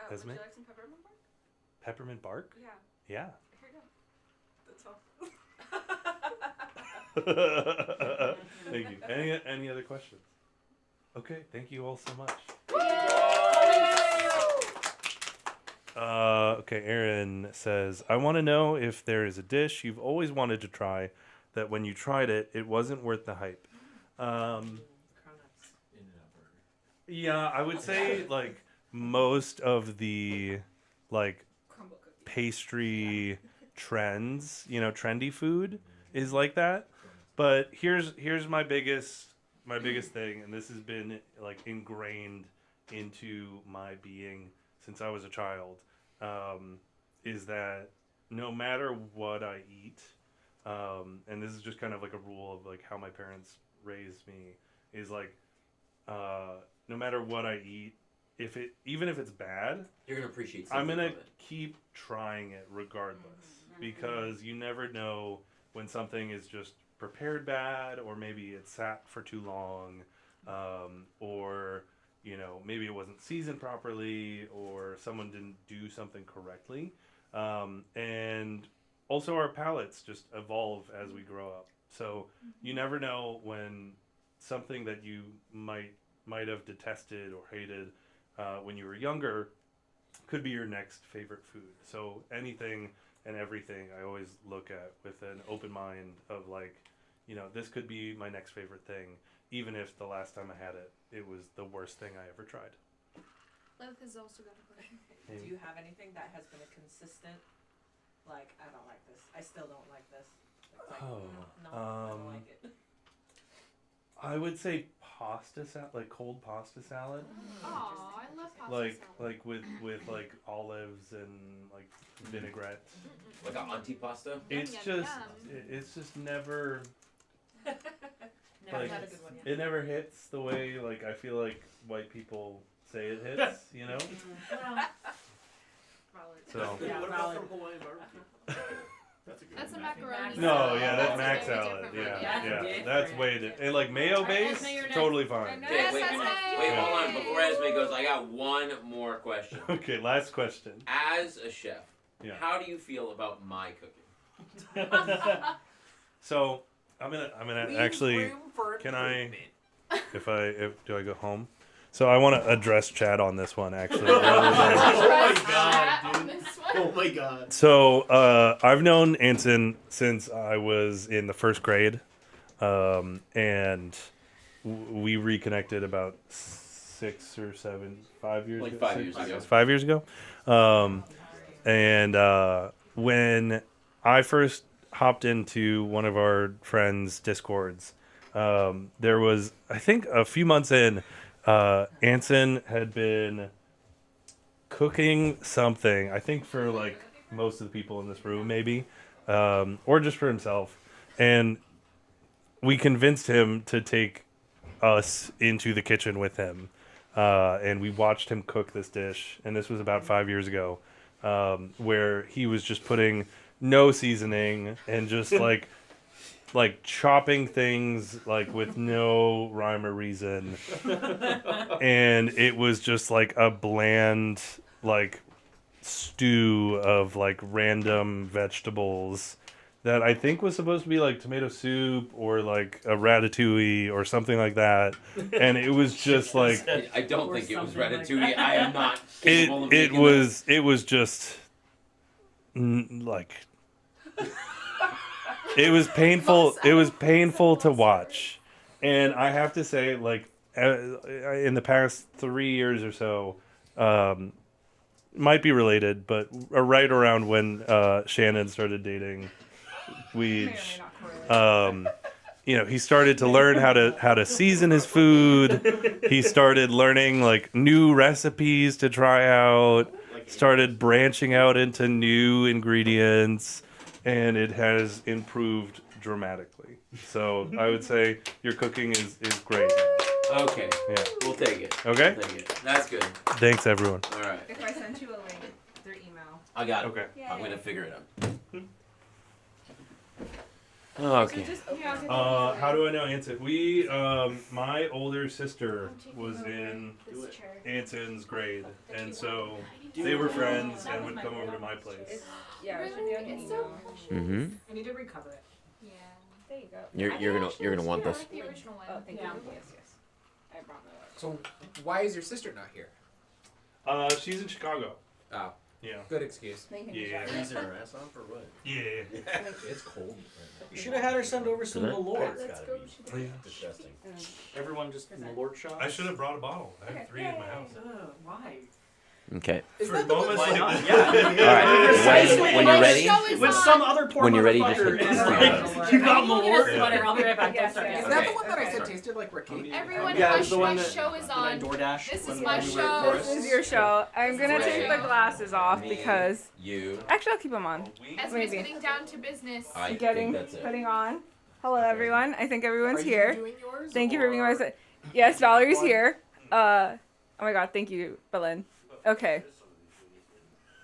[SPEAKER 11] Would
[SPEAKER 8] Esme?
[SPEAKER 11] you like some peppermint bark?
[SPEAKER 8] Peppermint bark.
[SPEAKER 11] Yeah.
[SPEAKER 8] Yeah.
[SPEAKER 11] Here you go. That's all.
[SPEAKER 8] Thank you. Any other questions? Okay, thank you all so much. Okay, Aaron says, I want to know if there is a dish you've always wanted to try that when you tried it, it wasn't worth the hype. Yeah, I would say like most of the like pastry trends, you know, trendy food is like that. But here's my biggest thing, and this has been like ingrained into my being since I was a child, is that no matter what I eat, and this is just kind of like a rule of like how my parents raised me, is like no matter what I eat, even if it's bad,
[SPEAKER 1] You're gonna appreciate
[SPEAKER 8] I'm
[SPEAKER 1] something
[SPEAKER 8] gonna
[SPEAKER 1] from it.
[SPEAKER 8] keep trying it regardless, because you never know when something is just prepared bad, or maybe it sat for too long, or you know, maybe it wasn't seasoned properly, or someone didn't do something correctly, and also our palates just evolve as we grow up. So you never know when something that you might have detested or hated when you were younger could be your next favorite food. So anything and everything I always look at with an open mind of like, you know, this could be my next favorite thing, even if the last time I had it, it was the worst thing I ever tried.
[SPEAKER 4] Lilith has also got a question.
[SPEAKER 10] Do you have anything that has been a consistent, like, I don't like this, I still don't like this? It's like, no, I don't like it.
[SPEAKER 8] I would say pasta salad, like cold pasta salad.
[SPEAKER 4] Aw, I love pasta
[SPEAKER 8] Like
[SPEAKER 4] salad.
[SPEAKER 8] with like olives and like vinaigrette.
[SPEAKER 1] Like an antipasta?
[SPEAKER 8] It's
[SPEAKER 4] Yum,
[SPEAKER 8] just
[SPEAKER 4] yum.
[SPEAKER 8] it's just never
[SPEAKER 10] Never
[SPEAKER 8] like
[SPEAKER 10] had a good one yet.
[SPEAKER 8] it never hits the way like I feel like white people say it hits, you know? So
[SPEAKER 5] What about from Hawaiian barbecue? That's a good
[SPEAKER 4] That's a
[SPEAKER 5] one.
[SPEAKER 4] macaroni.
[SPEAKER 8] no,
[SPEAKER 4] salad.
[SPEAKER 8] yeah, that's mac
[SPEAKER 4] very
[SPEAKER 8] salad.
[SPEAKER 4] different
[SPEAKER 8] Yeah,
[SPEAKER 4] one,
[SPEAKER 8] yeah, that's way different. And like mayo based,
[SPEAKER 6] Esme, you're next.
[SPEAKER 8] totally fine.
[SPEAKER 1] Okay,
[SPEAKER 4] Yes,
[SPEAKER 1] wait,
[SPEAKER 4] that's right.
[SPEAKER 1] wait, hold on. Before Esme goes, I got one more question.
[SPEAKER 8] Okay, last question.
[SPEAKER 1] As a chef,
[SPEAKER 8] Yeah.
[SPEAKER 1] how do you feel about my cooking?
[SPEAKER 8] So I'm gonna
[SPEAKER 10] Leave
[SPEAKER 8] actually.
[SPEAKER 10] room for
[SPEAKER 8] Can I?
[SPEAKER 10] improvement.
[SPEAKER 8] Do I go home? So I want to address Chad on this one actually.
[SPEAKER 5] Oh my
[SPEAKER 4] Trust
[SPEAKER 5] god,
[SPEAKER 4] Matt on
[SPEAKER 5] dude.
[SPEAKER 4] this one.
[SPEAKER 5] Oh my god.
[SPEAKER 8] So I've known Anson since I was in the first grade, and we reconnected about 5 years
[SPEAKER 1] Like
[SPEAKER 8] ago.
[SPEAKER 1] 5 years ago.
[SPEAKER 8] 5 years ago. And when I first hopped into one of our friends' Discords, there was, I think, a few months in, Anson had been cooking something, I think for like most of the people in this room maybe, or just for himself. And we convinced him to take us into the kitchen with him. And we watched him cook this dish. And this was about 5 years ago, where he was just putting no seasoning and just like chopping things like with no rhyme or reason. And it was just like a bland like stew of like random vegetables that I think was supposed to be like tomato soup or like a ratatouille or something like that. And it was just like
[SPEAKER 1] I don't think it was ratatouille. I am not capable of
[SPEAKER 8] it
[SPEAKER 1] making
[SPEAKER 8] was it was just like it was painful. It was painful to watch. And I have to say, like, in the past 3 years or so, might be related, but right around when Shannon started dating Weege, he started to learn how to season his food. He started learning like new recipes to try out. Started branching out into new ingredients, and it has improved dramatically. So I would say your cooking is great.
[SPEAKER 1] Okay.
[SPEAKER 8] Yeah.
[SPEAKER 1] We'll take it.
[SPEAKER 8] Okay.
[SPEAKER 1] We'll take it. That's good.
[SPEAKER 8] Thanks, everyone.
[SPEAKER 1] All right.
[SPEAKER 11] If I sent you a link through email.
[SPEAKER 1] I got it.
[SPEAKER 8] Okay.
[SPEAKER 1] I'm going to figure it out. Okay.
[SPEAKER 8] How do I know Anson? We, my older sister was in Anson's grade, and so they were friends and would come over to my place.
[SPEAKER 11] Yeah, it should be on your email.
[SPEAKER 1] Mm-hmm.
[SPEAKER 10] I need to recover it.
[SPEAKER 11] Yeah. There you go.
[SPEAKER 1] You're gonna want this.
[SPEAKER 11] The original one.
[SPEAKER 10] Oh, thank you.
[SPEAKER 11] Yes. I brought my
[SPEAKER 7] So, why is your sister not here?
[SPEAKER 8] She's in Chicago.
[SPEAKER 7] Oh.
[SPEAKER 8] Yeah.
[SPEAKER 7] Good excuse.
[SPEAKER 8] Yeah.
[SPEAKER 3] Freezing her ass off or what?
[SPEAKER 8] Yeah.
[SPEAKER 3] It's cold.
[SPEAKER 9] You should have had her send over some
[SPEAKER 1] Is it?
[SPEAKER 9] Malort.
[SPEAKER 11] Let's go.
[SPEAKER 3] Disgusting.
[SPEAKER 9] Everyone just Malort shot.
[SPEAKER 8] I should have brought a bottle. I have 3 in my house.
[SPEAKER 10] Why?
[SPEAKER 1] Okay.
[SPEAKER 8] For moments
[SPEAKER 9] Why
[SPEAKER 8] like
[SPEAKER 9] not?
[SPEAKER 8] this.
[SPEAKER 9] Yeah.
[SPEAKER 1] All right. When you're ready,
[SPEAKER 9] When some other poor
[SPEAKER 1] When you're ready, just
[SPEAKER 9] motherfucker
[SPEAKER 1] hit
[SPEAKER 9] is
[SPEAKER 1] this
[SPEAKER 9] like, you got
[SPEAKER 6] Sweater.
[SPEAKER 9] Malort.
[SPEAKER 6] I'll be right back.
[SPEAKER 11] Yes,
[SPEAKER 6] Sorry.
[SPEAKER 11] yes.
[SPEAKER 7] Is that
[SPEAKER 1] Okay.
[SPEAKER 7] the one that I said tasted like Ricky?
[SPEAKER 4] Everyone,
[SPEAKER 9] Yeah,
[SPEAKER 4] my,
[SPEAKER 9] it's the one
[SPEAKER 4] my
[SPEAKER 9] that-
[SPEAKER 4] show is
[SPEAKER 9] that I
[SPEAKER 4] on.
[SPEAKER 9] DoorDash
[SPEAKER 4] This is
[SPEAKER 9] when
[SPEAKER 4] my
[SPEAKER 9] we were
[SPEAKER 4] show.
[SPEAKER 9] at
[SPEAKER 11] This is your show. I'm gonna
[SPEAKER 1] Right.
[SPEAKER 11] take the glasses off
[SPEAKER 1] Me,
[SPEAKER 11] because
[SPEAKER 1] you.
[SPEAKER 11] actually I'll keep them on.
[SPEAKER 4] As
[SPEAKER 11] Maybe.
[SPEAKER 4] we're getting down to business.
[SPEAKER 1] I
[SPEAKER 11] Getting
[SPEAKER 1] think that's it.
[SPEAKER 11] putting on. Hello everyone. I think everyone's
[SPEAKER 7] Are
[SPEAKER 11] here.
[SPEAKER 7] you doing yours?
[SPEAKER 11] Thank you for being my.
[SPEAKER 7] or-
[SPEAKER 11] Yes, Valerie's here. Oh my God, thank you, Belen. Okay.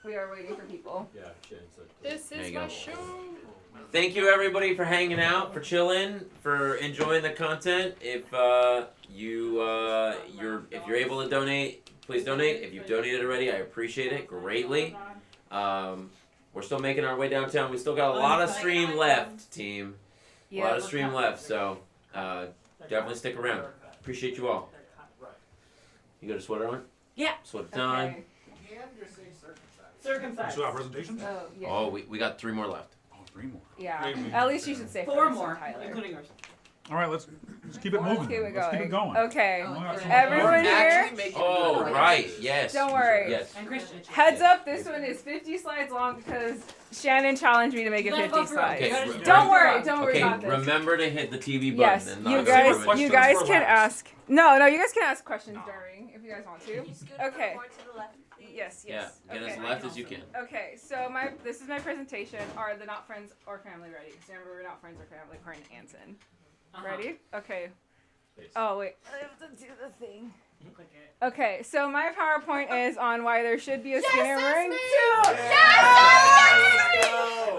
[SPEAKER 11] We are waiting for people.
[SPEAKER 3] Yeah, Shannon said.
[SPEAKER 4] This
[SPEAKER 1] There
[SPEAKER 4] is
[SPEAKER 1] you
[SPEAKER 4] my
[SPEAKER 1] go.
[SPEAKER 4] show.
[SPEAKER 1] Thank you everybody for hanging out, for chilling, for enjoying the content. If you're able to donate, please donate. If you've donated already, I appreciate it greatly. We're still making our way downtown. We still got a lot of stream left, team. A lot of stream left, so definitely stick around. Appreciate you all. You got a sweater on?
[SPEAKER 6] Yeah.
[SPEAKER 1] Sweater time.
[SPEAKER 11] Okay.
[SPEAKER 7] And you're saying circumcised.
[SPEAKER 6] Circumcised.
[SPEAKER 13] Still got presentations?
[SPEAKER 11] Oh yeah.
[SPEAKER 1] Oh, we got 3 more left.
[SPEAKER 13] Oh, 3 more.
[SPEAKER 11] Yeah. At least you should say
[SPEAKER 6] 4
[SPEAKER 11] first,
[SPEAKER 6] more,
[SPEAKER 11] Tyler.
[SPEAKER 6] including yours.
[SPEAKER 13] All right, let's keep it moving.
[SPEAKER 11] Let's keep it
[SPEAKER 13] Let's keep it going.
[SPEAKER 11] Okay.
[SPEAKER 13] Well,
[SPEAKER 11] Everyone here,
[SPEAKER 7] Actually making
[SPEAKER 1] Oh,
[SPEAKER 7] it
[SPEAKER 1] right. Yes.
[SPEAKER 11] Don't worry.
[SPEAKER 1] Yes.
[SPEAKER 6] And Christian.
[SPEAKER 11] heads up, this one is 50 slides long because Shannon challenged me to make it
[SPEAKER 6] You gotta
[SPEAKER 11] 50
[SPEAKER 6] go through it.
[SPEAKER 11] slides.
[SPEAKER 6] You gotta
[SPEAKER 1] Okay,
[SPEAKER 6] just
[SPEAKER 11] Don't
[SPEAKER 6] go
[SPEAKER 11] worry,
[SPEAKER 6] through it.
[SPEAKER 11] don't worry
[SPEAKER 1] Okay,
[SPEAKER 11] about this.
[SPEAKER 1] remember to hit the TV button.
[SPEAKER 11] Yes,
[SPEAKER 1] and
[SPEAKER 11] you
[SPEAKER 1] not
[SPEAKER 11] guys,
[SPEAKER 1] zero
[SPEAKER 11] you
[SPEAKER 1] questions.
[SPEAKER 11] guys
[SPEAKER 9] for
[SPEAKER 11] can
[SPEAKER 9] laughs.
[SPEAKER 11] ask. No, you guys can ask questions during if you guys want to. Okay. Yes, yes.
[SPEAKER 1] Yeah, get
[SPEAKER 11] okay.
[SPEAKER 1] as left as you can.
[SPEAKER 11] Okay, so this is my presentation. Are the not friends or family ready? Because remember, we're not friends or family according to Anson. Ready? Okay. Oh wait, I have to do the thing.
[SPEAKER 6] Click it.
[SPEAKER 11] Okay, so my PowerPoint is on why there should be a Skinner
[SPEAKER 4] that's
[SPEAKER 11] ring
[SPEAKER 4] me!
[SPEAKER 11] too.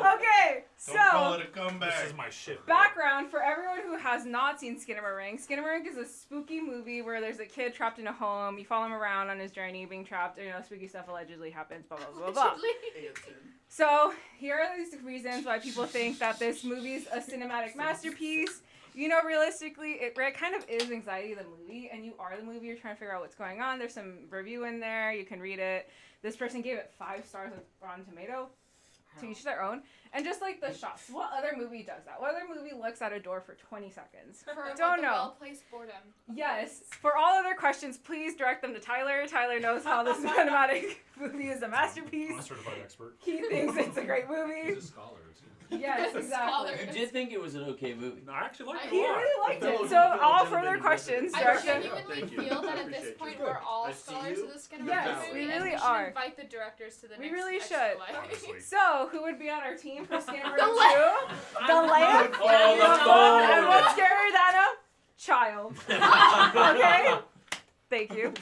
[SPEAKER 11] Okay,
[SPEAKER 8] Don't call
[SPEAKER 11] so
[SPEAKER 8] it a comeback.
[SPEAKER 13] This is my shit.
[SPEAKER 11] background for everyone who has not seen Skinamarink. Skinamarink is a spooky movie where there's a kid trapped in a home. You follow him around on his journey, being trapped. You know, spooky stuff allegedly happens. Blah blah blah blah. So here are these reasons why people think that this movie's a cinematic masterpiece. You know, realistically, it kind of is Anxiety the movie, and you are the movie. You're trying to figure out what's going on. There's some review in there. You can read it. This person gave it 5 stars on Rotten Tomato. To each their own. And just like the shots. What other movie does that? What other movie looks at a door for 20 seconds?
[SPEAKER 4] For
[SPEAKER 11] Don't
[SPEAKER 4] the
[SPEAKER 11] know.
[SPEAKER 4] well-placed boredom.
[SPEAKER 11] Yes. For all other questions, please direct them to Tyler. Tyler knows how this cinematic movie is a masterpiece.
[SPEAKER 13] I'm a certified expert.
[SPEAKER 11] He thinks it's a great movie.
[SPEAKER 3] He's a scholar.
[SPEAKER 11] Yes, exactly.
[SPEAKER 1] You did think it was an okay movie.
[SPEAKER 13] No, I actually liked it
[SPEAKER 11] He
[SPEAKER 13] a lot.
[SPEAKER 11] really liked
[SPEAKER 5] Fellow-
[SPEAKER 11] it. So
[SPEAKER 5] fellow
[SPEAKER 11] all
[SPEAKER 5] gentlemen
[SPEAKER 11] further
[SPEAKER 5] and
[SPEAKER 11] questions,
[SPEAKER 2] I
[SPEAKER 5] residents.
[SPEAKER 11] director.
[SPEAKER 2] genuinely
[SPEAKER 5] Thank you.
[SPEAKER 2] feel that at
[SPEAKER 5] Appreciate
[SPEAKER 2] this
[SPEAKER 5] you.
[SPEAKER 2] point we're all
[SPEAKER 5] I see
[SPEAKER 2] scholars
[SPEAKER 5] you.
[SPEAKER 2] of the Skinner
[SPEAKER 11] Yes,
[SPEAKER 2] movie,
[SPEAKER 11] we
[SPEAKER 2] and
[SPEAKER 11] really
[SPEAKER 2] we should
[SPEAKER 11] are.
[SPEAKER 2] invite the directors to the
[SPEAKER 11] We
[SPEAKER 2] next
[SPEAKER 11] really
[SPEAKER 2] extra
[SPEAKER 11] should.
[SPEAKER 2] life.
[SPEAKER 13] Honestly.
[SPEAKER 11] So, who would be on our team for Skinner
[SPEAKER 2] The
[SPEAKER 11] 2? The lamp?
[SPEAKER 1] Oh, the phone.
[SPEAKER 11] And what's scarier than a child? Okay? Thank you.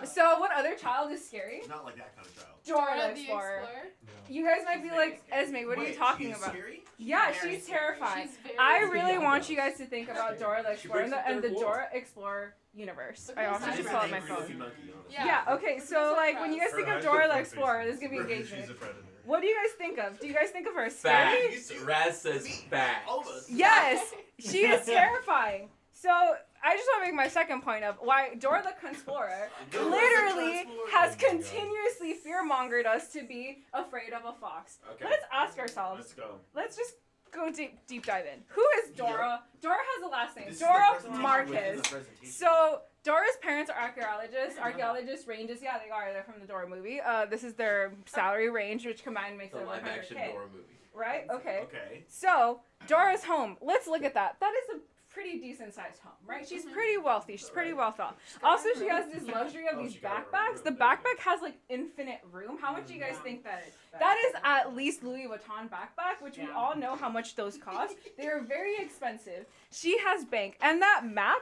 [SPEAKER 11] So what other child is scary?
[SPEAKER 5] Not like that kind of child.
[SPEAKER 11] Dora
[SPEAKER 2] Dora
[SPEAKER 11] the
[SPEAKER 2] the
[SPEAKER 11] Explorer.
[SPEAKER 2] Explorer.
[SPEAKER 11] You guys might be like, Esme, what are you
[SPEAKER 5] Wait,
[SPEAKER 11] talking
[SPEAKER 5] she's
[SPEAKER 11] about?
[SPEAKER 5] Scary?
[SPEAKER 11] Yeah,
[SPEAKER 10] Very
[SPEAKER 11] she's
[SPEAKER 10] scary.
[SPEAKER 11] terrifying.
[SPEAKER 2] She's very
[SPEAKER 11] I
[SPEAKER 2] scary.
[SPEAKER 11] really want you guys to think about Dora the
[SPEAKER 3] She
[SPEAKER 11] Explorer
[SPEAKER 3] breaks
[SPEAKER 11] and
[SPEAKER 3] the
[SPEAKER 11] the
[SPEAKER 3] third wall.
[SPEAKER 11] Dora Explorer universe.
[SPEAKER 2] Look
[SPEAKER 11] I
[SPEAKER 2] at
[SPEAKER 11] also
[SPEAKER 2] his
[SPEAKER 11] just
[SPEAKER 2] eyes.
[SPEAKER 11] call it my
[SPEAKER 5] Angry Goofy
[SPEAKER 11] phone.
[SPEAKER 5] Monkey, honestly.
[SPEAKER 11] Yeah, okay, so like when you guys think of Dora the Explorer, this is gonna be engagement.
[SPEAKER 13] She's a predator.
[SPEAKER 11] What do you guys think of? Do you guys think of her as scary?
[SPEAKER 1] Facts. Raz says facts.
[SPEAKER 5] All of us.
[SPEAKER 11] Yes, she is terrifying. So I just want to make my second point of why Dora the Explorer
[SPEAKER 5] Dora the
[SPEAKER 11] literally
[SPEAKER 5] Explorer.
[SPEAKER 11] has
[SPEAKER 13] Oh my God.
[SPEAKER 11] continuously fear-mongered us to be afraid of a fox.
[SPEAKER 5] Okay.
[SPEAKER 11] Let's ask ourselves.
[SPEAKER 5] Let's go.
[SPEAKER 11] Let's just go deep dive in. Who is Dora? Dora has a last name.
[SPEAKER 5] This is the
[SPEAKER 11] Dora
[SPEAKER 5] presentation
[SPEAKER 11] Marquez.
[SPEAKER 5] within the presentation.
[SPEAKER 11] So Dora's parents are archaeologists. Archaeologist ranges, yeah, they are. They're from the Dora movie. This is their salary range, which combined makes
[SPEAKER 1] The
[SPEAKER 11] over
[SPEAKER 1] live action
[SPEAKER 11] 100K.
[SPEAKER 1] Dora movie.
[SPEAKER 11] Right? Okay.
[SPEAKER 5] Okay.
[SPEAKER 11] So Dora's home. Let's look at that. That is a pretty decent sized home, right? She's pretty wealthy. She's pretty well off. Also, she has this luxury of
[SPEAKER 5] Oh,
[SPEAKER 11] these
[SPEAKER 5] she got her own
[SPEAKER 11] backpacks.
[SPEAKER 5] room.
[SPEAKER 11] The
[SPEAKER 5] There you
[SPEAKER 11] backpack has like infinite room. How much do you guys think that is?
[SPEAKER 10] That
[SPEAKER 11] That is at least Louis Vuitton backpack, which we
[SPEAKER 10] Yeah.
[SPEAKER 11] all know how much those cost. They are very expensive. She has bank, and that map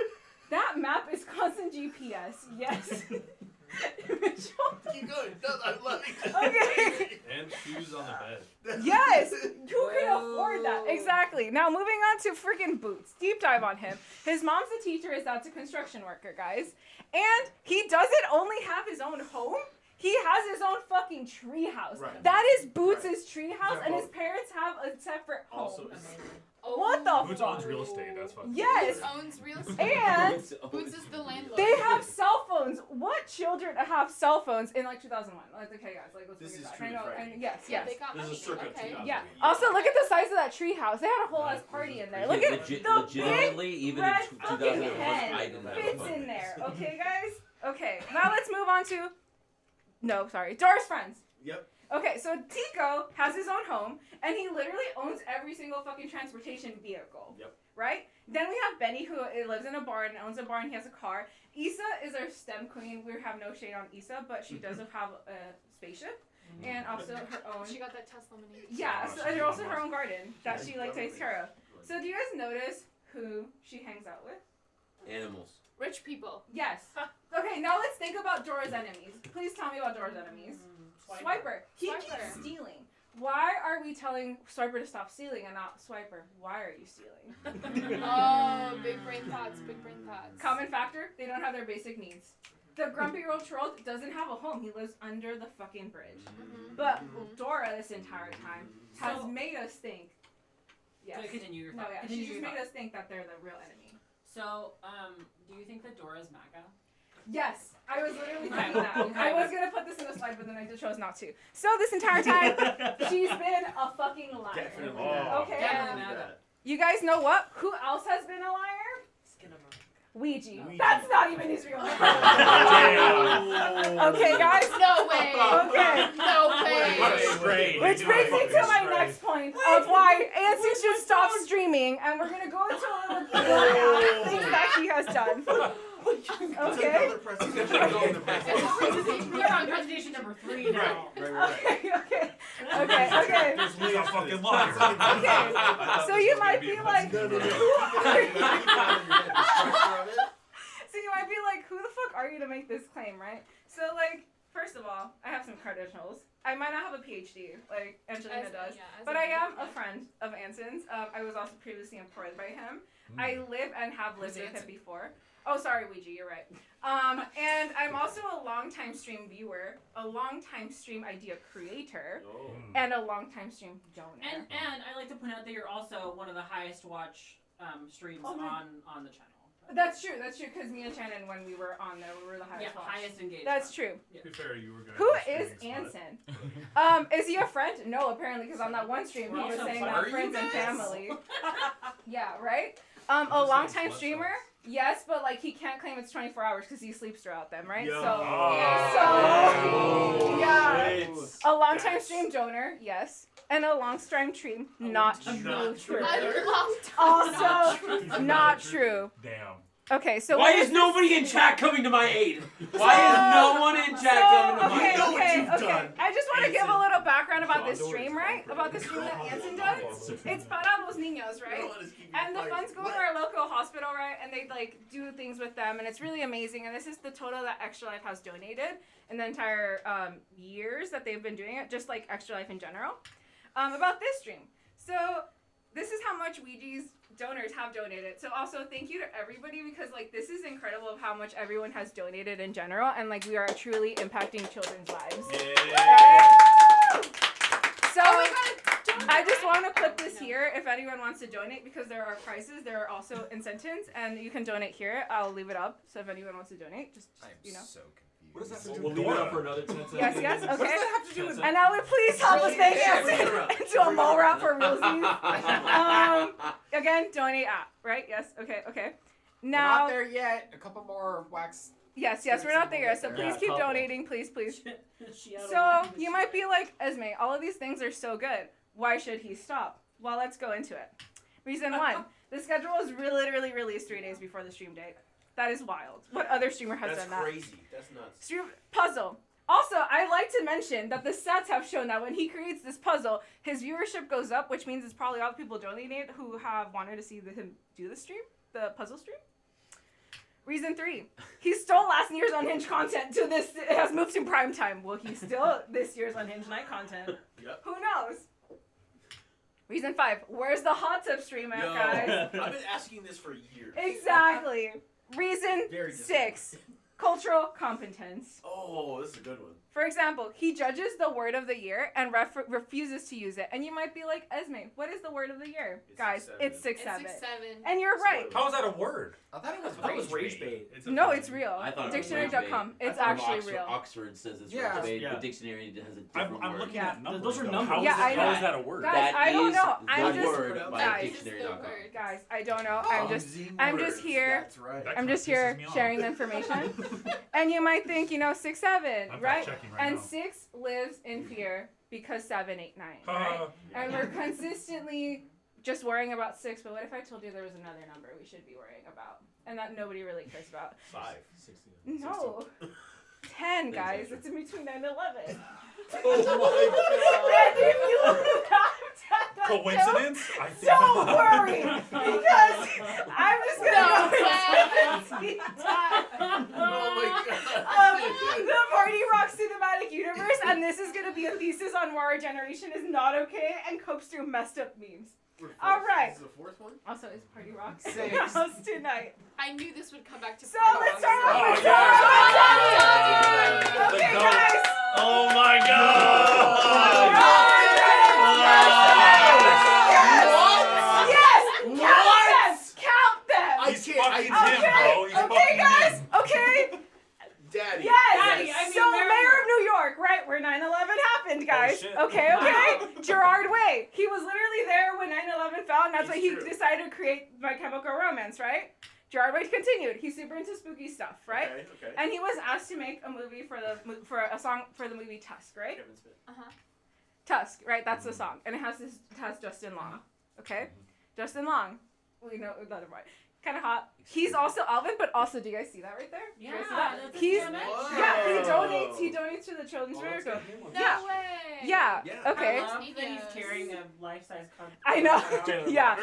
[SPEAKER 11] is constant GPS. Yes. Mitchell.
[SPEAKER 5] Keep going. No, I'm loving it.
[SPEAKER 11] Okay.
[SPEAKER 8] And shoes on the bed.
[SPEAKER 11] Yes! Who can afford that? Exactly. Now moving on to freaking Boots. Deep dive on him. His mom's a teacher, his dad's a construction worker, guys. And he doesn't only have his own home, he has his own fucking treehouse.
[SPEAKER 5] Right.
[SPEAKER 11] That is Boots' treehouse,
[SPEAKER 5] They're
[SPEAKER 11] and his
[SPEAKER 5] both-
[SPEAKER 11] parents have a separate home.
[SPEAKER 5] Also,
[SPEAKER 11] What the
[SPEAKER 13] Boots
[SPEAKER 11] fuck?
[SPEAKER 13] owns real estate. That's fucking.
[SPEAKER 11] Yes!
[SPEAKER 2] Boots owns real estate.
[SPEAKER 11] And
[SPEAKER 2] Boots is the landlord.
[SPEAKER 11] they have cell phones. What children have cell phones in like 2001? Like, okay, guys, like let's
[SPEAKER 5] This
[SPEAKER 11] bring it
[SPEAKER 5] is
[SPEAKER 11] back.
[SPEAKER 5] truly
[SPEAKER 11] I know.
[SPEAKER 5] frightening.
[SPEAKER 11] Yes,
[SPEAKER 2] Yeah,
[SPEAKER 11] yes.
[SPEAKER 2] they got
[SPEAKER 5] This
[SPEAKER 2] money.
[SPEAKER 5] is circa
[SPEAKER 2] Okay.
[SPEAKER 5] 2000.
[SPEAKER 11] Yeah. Also, look at the size of that treehouse. They had a whole ass party in there. Look at
[SPEAKER 1] Legit-
[SPEAKER 11] the
[SPEAKER 1] legitimately,
[SPEAKER 11] big
[SPEAKER 1] even in
[SPEAKER 11] red
[SPEAKER 1] 2001,
[SPEAKER 11] fucking
[SPEAKER 1] I
[SPEAKER 11] head
[SPEAKER 1] didn't have a
[SPEAKER 11] fits
[SPEAKER 1] phone.
[SPEAKER 11] in there. Okay, guys. Okay. Now let's move on to. No, sorry. Dora's friends.
[SPEAKER 5] Yep.
[SPEAKER 11] Okay, so Tico has his own home, and he literally owns every single fucking transportation vehicle.
[SPEAKER 5] Yep.
[SPEAKER 11] Right? Then we have Benny, who lives in a barn, owns a barn, he has a car. Issa is our STEM queen. We have no shade on Issa, but she does have a spaceship, and also her own.
[SPEAKER 2] She got that Tesla Mini.
[SPEAKER 11] Yeah, so, and also her own garden that she like takes care of. So do you guys notice who she hangs out with?
[SPEAKER 1] Animals.
[SPEAKER 2] Rich people.
[SPEAKER 11] Yes. Okay, now let's think about Dora's enemies. Please tell me about Dora's enemies. Swiper. He
[SPEAKER 2] Swiper.
[SPEAKER 11] keeps stealing. Why are we telling Swiper to stop stealing and not Swiper? Why are you stealing?
[SPEAKER 2] Oh, big brain thoughts. Big brain thoughts.
[SPEAKER 11] Common factor, they don't have their basic needs. The grumpy old troll doesn't have a home. He lives under the fucking bridge.
[SPEAKER 2] Mhm.
[SPEAKER 11] But Dora, this entire time, has
[SPEAKER 10] So-
[SPEAKER 11] made us think. Yes.
[SPEAKER 10] Continue your
[SPEAKER 11] No,
[SPEAKER 10] thought.
[SPEAKER 11] yeah.
[SPEAKER 10] Continue
[SPEAKER 11] She just
[SPEAKER 10] your
[SPEAKER 11] made
[SPEAKER 10] thought.
[SPEAKER 11] us think that they're the real enemy.
[SPEAKER 10] So, do you think that Dora's MAGA?
[SPEAKER 11] Yes, I was literally
[SPEAKER 10] Okay.
[SPEAKER 11] thinking that.
[SPEAKER 10] Okay.
[SPEAKER 11] I was gonna put this in the slide, but then I just chose not to. So this entire time, she's been a fucking liar.
[SPEAKER 5] Definitely.
[SPEAKER 13] Oh.
[SPEAKER 11] Okay.
[SPEAKER 10] Definitely.
[SPEAKER 5] That.
[SPEAKER 11] You guys know what? Who else has been a liar? Ouija.
[SPEAKER 5] Ouija.
[SPEAKER 11] That's not even his real name.
[SPEAKER 13] Damn.
[SPEAKER 11] Okay, guys.
[SPEAKER 2] No way.
[SPEAKER 11] Okay.
[SPEAKER 2] No way.
[SPEAKER 13] What a strain.
[SPEAKER 11] Which brings me to my next point of why Anson should stop streaming, and we're gonna go into a little bit of things that he has done.
[SPEAKER 5] It's
[SPEAKER 11] Okay.
[SPEAKER 5] another presentation.
[SPEAKER 10] We're on presentation number 3 now.
[SPEAKER 11] Okay. Okay.
[SPEAKER 13] This was a fucking liar.
[SPEAKER 11] Okay. So you might be like,
[SPEAKER 5] No, no, no.
[SPEAKER 11] who are you?
[SPEAKER 5] The structure of it.
[SPEAKER 11] So you might be like, who the fuck are you to make this claim, right? So like, first of all, I have some credentials. I might not have a PhD like Angelina does, but I am a friend of Anson's. I was also previously employed by him. I live and have lived with him before. Oh, sorry, Ouija, you're right. And I'm also a longtime stream viewer, a longtime stream idea creator, and a longtime stream donor.
[SPEAKER 10] And I like to point out that you're also one of the highest watch streams
[SPEAKER 11] Oh, my-
[SPEAKER 10] on the channel.
[SPEAKER 11] That's true, because me and Shannon, when we were on there, we were the highest watched.
[SPEAKER 10] highest engagement.
[SPEAKER 11] That's true.
[SPEAKER 13] To be fair, you were going
[SPEAKER 11] Who is Anson? Is he a friend? No, apparently, because on that one stream
[SPEAKER 10] We're
[SPEAKER 11] he was
[SPEAKER 10] also
[SPEAKER 11] saying
[SPEAKER 10] friends.
[SPEAKER 11] that
[SPEAKER 10] Are
[SPEAKER 11] friends
[SPEAKER 10] you
[SPEAKER 11] and
[SPEAKER 10] guys?
[SPEAKER 11] family. Yeah, right? A longtime streamer? Yes, but like he can't claim it's 24 hours because he sleeps throughout them, right?
[SPEAKER 5] Yo.
[SPEAKER 11] So,
[SPEAKER 5] Oh.
[SPEAKER 11] yeah.
[SPEAKER 5] Wait.
[SPEAKER 11] A longtime stream donor, yes. and a long strand tree. Not true.
[SPEAKER 4] Unlocked.
[SPEAKER 11] Also, not true.
[SPEAKER 13] Damn.
[SPEAKER 11] Okay, so
[SPEAKER 1] Why
[SPEAKER 11] what
[SPEAKER 1] is
[SPEAKER 11] is
[SPEAKER 1] nobody in chat coming to my aid? Why is no one in chat coming to my aid?
[SPEAKER 11] Okay. I just want to give a little background about this stream, right? About the stream that Anson does. It's Para los Niños, right? And the funds go to our local hospital, right? And they like do things with them, and it's really amazing. And this is the total that Extra Life has donated in the entire years that they've been doing it, just like Extra Life in general. About this stream. So this is how much Ouija's donors have donated. So also thank you to everybody, because like this is incredible of how much everyone has donated in general, and like we are truly impacting children's lives. So I just want to put this here if anyone wants to donate, because there are prices, there are also incentives, and you can donate here. I'll leave it up, so if anyone wants to donate, just you know.
[SPEAKER 3] So confused.
[SPEAKER 5] What does that have to do
[SPEAKER 3] We'll
[SPEAKER 5] with
[SPEAKER 3] leave it
[SPEAKER 5] Dora?
[SPEAKER 3] up for another 10 seconds.
[SPEAKER 11] Yes, yes,
[SPEAKER 5] What does
[SPEAKER 11] okay.
[SPEAKER 5] that have to do with
[SPEAKER 11] And now would please help us make
[SPEAKER 5] Bring her up.
[SPEAKER 11] it into a mole wrap for realsies. Again, donate app, right? Yes, okay.
[SPEAKER 7] We're
[SPEAKER 11] Now,
[SPEAKER 7] not there yet. A couple more wax.
[SPEAKER 11] yes, we're not there yet, so please keep donating, please. So you might be like, Esme, all of these things are so good. Why should he stop? Well, let's go into it. Reason one, the schedule was literally released 3 days before the stream date. That is wild. What other streamer has
[SPEAKER 5] That's
[SPEAKER 11] done that?
[SPEAKER 5] crazy. That's nuts.
[SPEAKER 11] Stream puzzle. Also, I like to mention that the stats have shown that when he creates this puzzle, his viewership goes up, which means it's probably all the people donating who have wanted to see him do the stream, the puzzle stream. Reason 3, he stole last year's Unhinged content to this. It has moved to prime time. Will he steal this year's Unhinged night content?
[SPEAKER 5] Yep.
[SPEAKER 11] Who knows? Reason 5, where's the hot tub stream at, guys?
[SPEAKER 5] I've been asking this for years.
[SPEAKER 11] Exactly. Reason
[SPEAKER 5] Very
[SPEAKER 11] 6, cultural competence.
[SPEAKER 5] Oh, this is a good one.
[SPEAKER 11] For example, he judges the word of the year and refuses to use it. And you might be like, Esme, what is the word of the year?
[SPEAKER 5] It's
[SPEAKER 11] Guys,
[SPEAKER 5] 6-7.
[SPEAKER 11] it's 6-7.
[SPEAKER 4] It's 6-7.
[SPEAKER 11] And you're right.
[SPEAKER 13] How is that a word?
[SPEAKER 7] I thought it was
[SPEAKER 3] That was rage bait.
[SPEAKER 11] No, it's real.
[SPEAKER 1] I thought it was
[SPEAKER 11] Dictionary.com. It's
[SPEAKER 1] From
[SPEAKER 11] actually
[SPEAKER 1] Oxford,
[SPEAKER 11] real.
[SPEAKER 1] Oxford says it's
[SPEAKER 7] Yeah.
[SPEAKER 1] rage bait.
[SPEAKER 13] Yeah.
[SPEAKER 1] The dictionary has a
[SPEAKER 13] I'm
[SPEAKER 1] different word.
[SPEAKER 13] looking
[SPEAKER 11] Yeah.
[SPEAKER 13] at numbers.
[SPEAKER 9] Those are
[SPEAKER 13] though.
[SPEAKER 9] numbers.
[SPEAKER 13] How is
[SPEAKER 11] Yeah, I
[SPEAKER 13] how
[SPEAKER 11] know.
[SPEAKER 13] is that a word?
[SPEAKER 11] Guys,
[SPEAKER 1] That
[SPEAKER 11] I don't
[SPEAKER 1] is
[SPEAKER 11] know.
[SPEAKER 1] the
[SPEAKER 11] I'm just
[SPEAKER 1] word by
[SPEAKER 11] guys.
[SPEAKER 1] dictionary.com.
[SPEAKER 11] Guys, I don't know. I'm just
[SPEAKER 5] Using
[SPEAKER 11] here.
[SPEAKER 5] That's right.
[SPEAKER 13] That
[SPEAKER 11] I'm just
[SPEAKER 13] kinda
[SPEAKER 11] here
[SPEAKER 13] pisses me off.
[SPEAKER 11] sharing the information. And you might think, 6-7,
[SPEAKER 13] I'm
[SPEAKER 11] right?
[SPEAKER 13] fact-checking right
[SPEAKER 11] And
[SPEAKER 13] now.
[SPEAKER 11] 6 lives in fear because 7, 8, 9, right? And we're consistently just worrying about 6, but what if I told you there was another number we should be worrying about? And that nobody really cares about.
[SPEAKER 5] 5.
[SPEAKER 3] 16.
[SPEAKER 11] No. 10, guys. It's in between 9 and 11.
[SPEAKER 5] Oh
[SPEAKER 11] Randy, if you would have done that
[SPEAKER 13] Coincidence? I think
[SPEAKER 11] don't worry, because I'm just gonna go into the Party Rock Cinematic Universe, and this is gonna be a thesis on why our generation is not okay and copes through messed up memes. All right.
[SPEAKER 5] This is the 4th one?
[SPEAKER 11] Also, is Party Rock
[SPEAKER 7] 6.
[SPEAKER 11] in the house tonight?
[SPEAKER 4] I knew this would come back to
[SPEAKER 11] So let's start off
[SPEAKER 13] Oh,
[SPEAKER 11] with
[SPEAKER 13] yeah.
[SPEAKER 11] Okay, guys.
[SPEAKER 13] Oh my god!
[SPEAKER 11] Yes! Count them!
[SPEAKER 13] He's fucking him, bro. He's
[SPEAKER 11] Okay,
[SPEAKER 13] fucking
[SPEAKER 11] guys.
[SPEAKER 13] him.
[SPEAKER 11] Okay.
[SPEAKER 5] Daddy.
[SPEAKER 11] Yes.
[SPEAKER 10] Daddy, I mean,
[SPEAKER 11] So
[SPEAKER 10] Mayor-
[SPEAKER 11] Mayor of New York, right? Where 9/11 happened, guys.
[SPEAKER 13] shit.
[SPEAKER 11] Okay. Gerard Way. He was literally there when 9/11 fell, and that's why he
[SPEAKER 5] It's true.
[SPEAKER 11] decided to create My Chemical Romance, right? Gerard Way continued. He's super into spooky stuff, right?
[SPEAKER 5] Okay.
[SPEAKER 11] And he was asked to make a movie for a song for the movie Tusk, right?
[SPEAKER 5] Kevin Smith.
[SPEAKER 11] Tusk, right? That's the song, and it has Justin Long. Okay, Justin Long. We know another one. Kind of hot. He's also Alvin, but also, do you guys see that right there? Do you guys see that?
[SPEAKER 10] that's
[SPEAKER 11] He's
[SPEAKER 10] DMX.
[SPEAKER 11] yeah. He
[SPEAKER 5] Whoa.
[SPEAKER 11] donates to the Children's Miracle.
[SPEAKER 4] No
[SPEAKER 11] Yeah.
[SPEAKER 4] way.
[SPEAKER 11] Yeah.
[SPEAKER 5] Yeah.
[SPEAKER 11] Okay.
[SPEAKER 10] I love that he's
[SPEAKER 4] Videos.
[SPEAKER 10] carrying a life-size card.
[SPEAKER 11] I know. Yeah.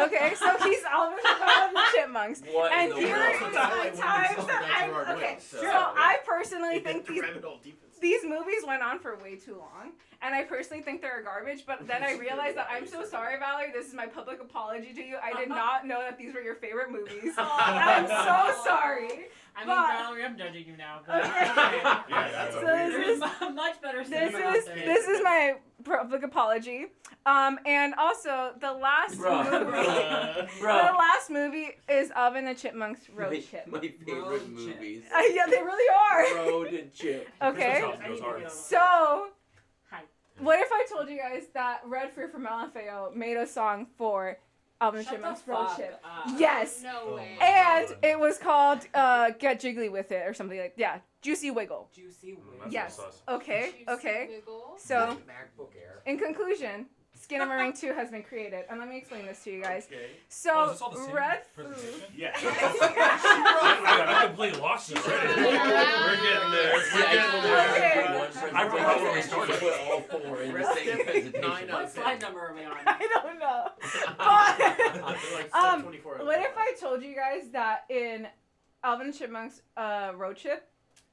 [SPEAKER 11] Okay. So he's Alvin from the Chipmunks.
[SPEAKER 1] What
[SPEAKER 11] And
[SPEAKER 1] in the
[SPEAKER 11] here
[SPEAKER 1] world?
[SPEAKER 11] are
[SPEAKER 5] That's
[SPEAKER 11] the
[SPEAKER 5] why when we
[SPEAKER 11] times
[SPEAKER 5] talk
[SPEAKER 11] that
[SPEAKER 5] about
[SPEAKER 11] I'm
[SPEAKER 5] Gerard
[SPEAKER 11] okay.
[SPEAKER 5] Way,
[SPEAKER 11] So
[SPEAKER 5] so-
[SPEAKER 11] I personally think
[SPEAKER 5] The
[SPEAKER 11] these
[SPEAKER 5] rabbit hole deepens.
[SPEAKER 11] these movies went on for way too long, and I personally think they're garbage, but then I realized that I'm so sorry, Valerie, this is my public apology to you. I did not know that these were your favorite movies. I'm so sorry.
[SPEAKER 10] I mean,
[SPEAKER 11] But-
[SPEAKER 10] Valerie, I'm judging you now. But
[SPEAKER 11] Okay.
[SPEAKER 13] Yeah, that's
[SPEAKER 11] So
[SPEAKER 13] a
[SPEAKER 11] this
[SPEAKER 13] weird.
[SPEAKER 11] is-
[SPEAKER 10] much better
[SPEAKER 11] This
[SPEAKER 10] cinema out
[SPEAKER 11] is
[SPEAKER 10] there.
[SPEAKER 11] this is my public apology. And also the last
[SPEAKER 1] Bro.
[SPEAKER 11] movie the
[SPEAKER 1] Bro.
[SPEAKER 11] last movie is Alvin the Chipmunks Road
[SPEAKER 1] My,
[SPEAKER 11] Trip.
[SPEAKER 1] my favorite
[SPEAKER 10] Road Trip.
[SPEAKER 1] movies.
[SPEAKER 11] Yeah, they really are.
[SPEAKER 1] Road and Chip.
[SPEAKER 11] Okay.
[SPEAKER 13] Christmas House goes hard.
[SPEAKER 11] So,
[SPEAKER 10] Hi.
[SPEAKER 11] what if I told you guys that Red Fruit from LFAO made a song for Alvin and
[SPEAKER 10] Shut
[SPEAKER 11] Chipmunks
[SPEAKER 10] the
[SPEAKER 11] Road
[SPEAKER 10] fuck
[SPEAKER 11] Trip.
[SPEAKER 10] up.
[SPEAKER 11] Yes.
[SPEAKER 4] No way.
[SPEAKER 11] And it was called Get Jiggly with It or something like Juicy Wiggle.
[SPEAKER 10] Juicy Wiggle.
[SPEAKER 11] Yes. Okay.
[SPEAKER 4] Juicy
[SPEAKER 11] Okay.
[SPEAKER 4] Wiggle.
[SPEAKER 11] So,
[SPEAKER 7] MacBook Air.
[SPEAKER 11] in conclusion, Skinamarink 2 has been created, and let me explain this to you guys.
[SPEAKER 5] Okay.
[SPEAKER 11] So,
[SPEAKER 13] is this all the same
[SPEAKER 11] red food.
[SPEAKER 13] presentation?
[SPEAKER 5] Yeah.
[SPEAKER 13] I completely lost you already. We're getting there. We're getting there. I forgot where we started.
[SPEAKER 1] Put all four in the
[SPEAKER 5] Rest
[SPEAKER 1] same
[SPEAKER 5] in
[SPEAKER 1] presentation.
[SPEAKER 10] What slide number are we on?
[SPEAKER 11] I don't know.
[SPEAKER 5] Like
[SPEAKER 11] But,
[SPEAKER 5] 24
[SPEAKER 11] what if I told you guys that in Alvin and Chipmunks Road Trip,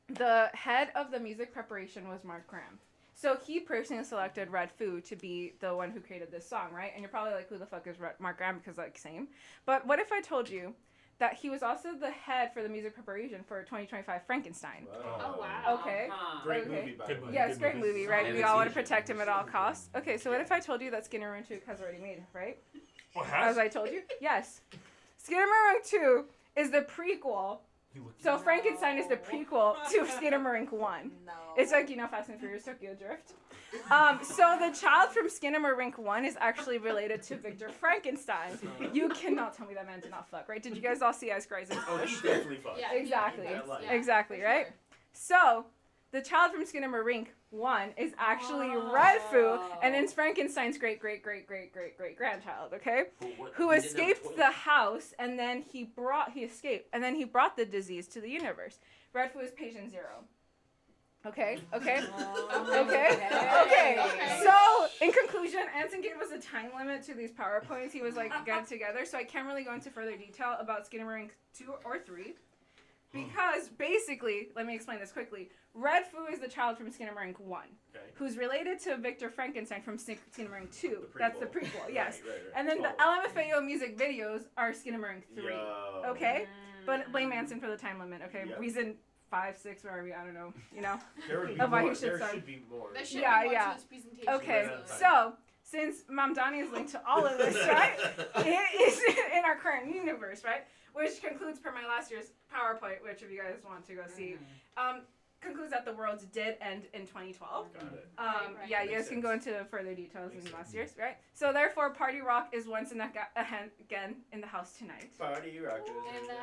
[SPEAKER 11] the head of the music preparation was Mark Graham. So he personally selected Red Foo to be the one who created this song, right? And you're probably like, who the fuck is Mark Graham? Because, like, same. But what if I told you that he was also the head for the music preparation for 2025 Frankenstein?
[SPEAKER 4] Oh wow.
[SPEAKER 11] Okay.
[SPEAKER 5] Great
[SPEAKER 11] Okay.
[SPEAKER 5] movie, by the way.
[SPEAKER 11] Yes, great movie, right?
[SPEAKER 1] I
[SPEAKER 11] We
[SPEAKER 1] haven't
[SPEAKER 11] all
[SPEAKER 1] seen
[SPEAKER 11] want
[SPEAKER 1] it.
[SPEAKER 11] to protect him at all costs. Okay, so what if I told you that Skinnamarink 2 has already made, right?
[SPEAKER 13] What
[SPEAKER 11] As
[SPEAKER 13] has?
[SPEAKER 11] I told you? Yes. Skinnamarink 2 is the prequel. So Frankenstein is the prequel to Skinnamarink 1.
[SPEAKER 10] No.
[SPEAKER 11] It's like, Fast and Furious Tokyo Drift. So the child from Skinnamarink 1 is actually related to Victor Frankenstein. You cannot tell me that man did not fuck, right? Did you guys all see Ice Rising?
[SPEAKER 5] Oh, he definitely fucked.
[SPEAKER 4] Yeah,
[SPEAKER 11] Exactly.
[SPEAKER 4] yeah,
[SPEAKER 11] Exactly,
[SPEAKER 4] for
[SPEAKER 11] right?
[SPEAKER 4] sure.
[SPEAKER 11] So, the child from Skinnamarink 1 is actually Red Foo, and it's Frankenstein's great-great-great-great-great-great-grandchild, okay? Who escaped the house, and then he escaped, and then he brought the disease to the universe. Red Foo is patient 0. Okay, okay, okay. So, in conclusion, Anson gave us a time limit to these PowerPoints he was like getting together, so I can't really go into further detail about Skinnamarink 2 or 3. Because basically, let me explain this quickly. Red Foo is the child from Skinnamarink 1,
[SPEAKER 5] Okay.
[SPEAKER 11] who's related to Victor Frankenstein from Skinnamarink 2. That's the prequel, yes.
[SPEAKER 5] Right.
[SPEAKER 11] And then the LMFAO music videos are Skinnamarink 3.
[SPEAKER 5] Yo.
[SPEAKER 11] Okay? But blame Anson for the time limit, okay?
[SPEAKER 5] Yeah.
[SPEAKER 11] Reason 5, 6, where are we? I don't know.
[SPEAKER 5] There would be
[SPEAKER 11] Of why
[SPEAKER 5] more.
[SPEAKER 11] he should
[SPEAKER 5] There
[SPEAKER 11] start.
[SPEAKER 5] should be more.
[SPEAKER 4] There should
[SPEAKER 11] Yeah,
[SPEAKER 4] be more
[SPEAKER 11] yeah.
[SPEAKER 4] to this presentation.
[SPEAKER 11] Okay,
[SPEAKER 5] Right on time.
[SPEAKER 11] so since Mamdani is linked to all of this, right? It is in our current universe, right? Which concludes per my last year's PowerPoint, which if you guys want to go see, concludes that the world did end in 2012.
[SPEAKER 5] Got it.
[SPEAKER 4] Right.
[SPEAKER 11] Yeah, you
[SPEAKER 5] Makes
[SPEAKER 11] guys can
[SPEAKER 5] sense.
[SPEAKER 11] go into further details
[SPEAKER 5] Makes
[SPEAKER 11] in last
[SPEAKER 5] sense.
[SPEAKER 11] year's, right? So therefore, Party Rock is once again in the house tonight.
[SPEAKER 5] Party rockers.
[SPEAKER 4] In the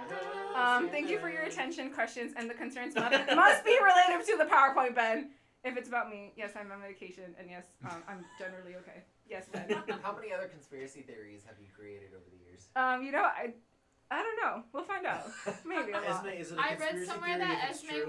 [SPEAKER 4] house.
[SPEAKER 11] Thank you for your attention, questions, and the concerns must be related to the PowerPoint, Ben. If it's about me, yes, I'm on medication, and yes, I'm generally okay. Yes, Ben.
[SPEAKER 7] How many other conspiracy theories have you created over the years?
[SPEAKER 11] I don't know. We'll find out. Maybe a lot.
[SPEAKER 5] Esme, is it a
[SPEAKER 4] I read
[SPEAKER 5] conspiracy
[SPEAKER 4] somewhere
[SPEAKER 5] theory
[SPEAKER 4] that
[SPEAKER 5] if it's
[SPEAKER 4] Esme
[SPEAKER 5] true?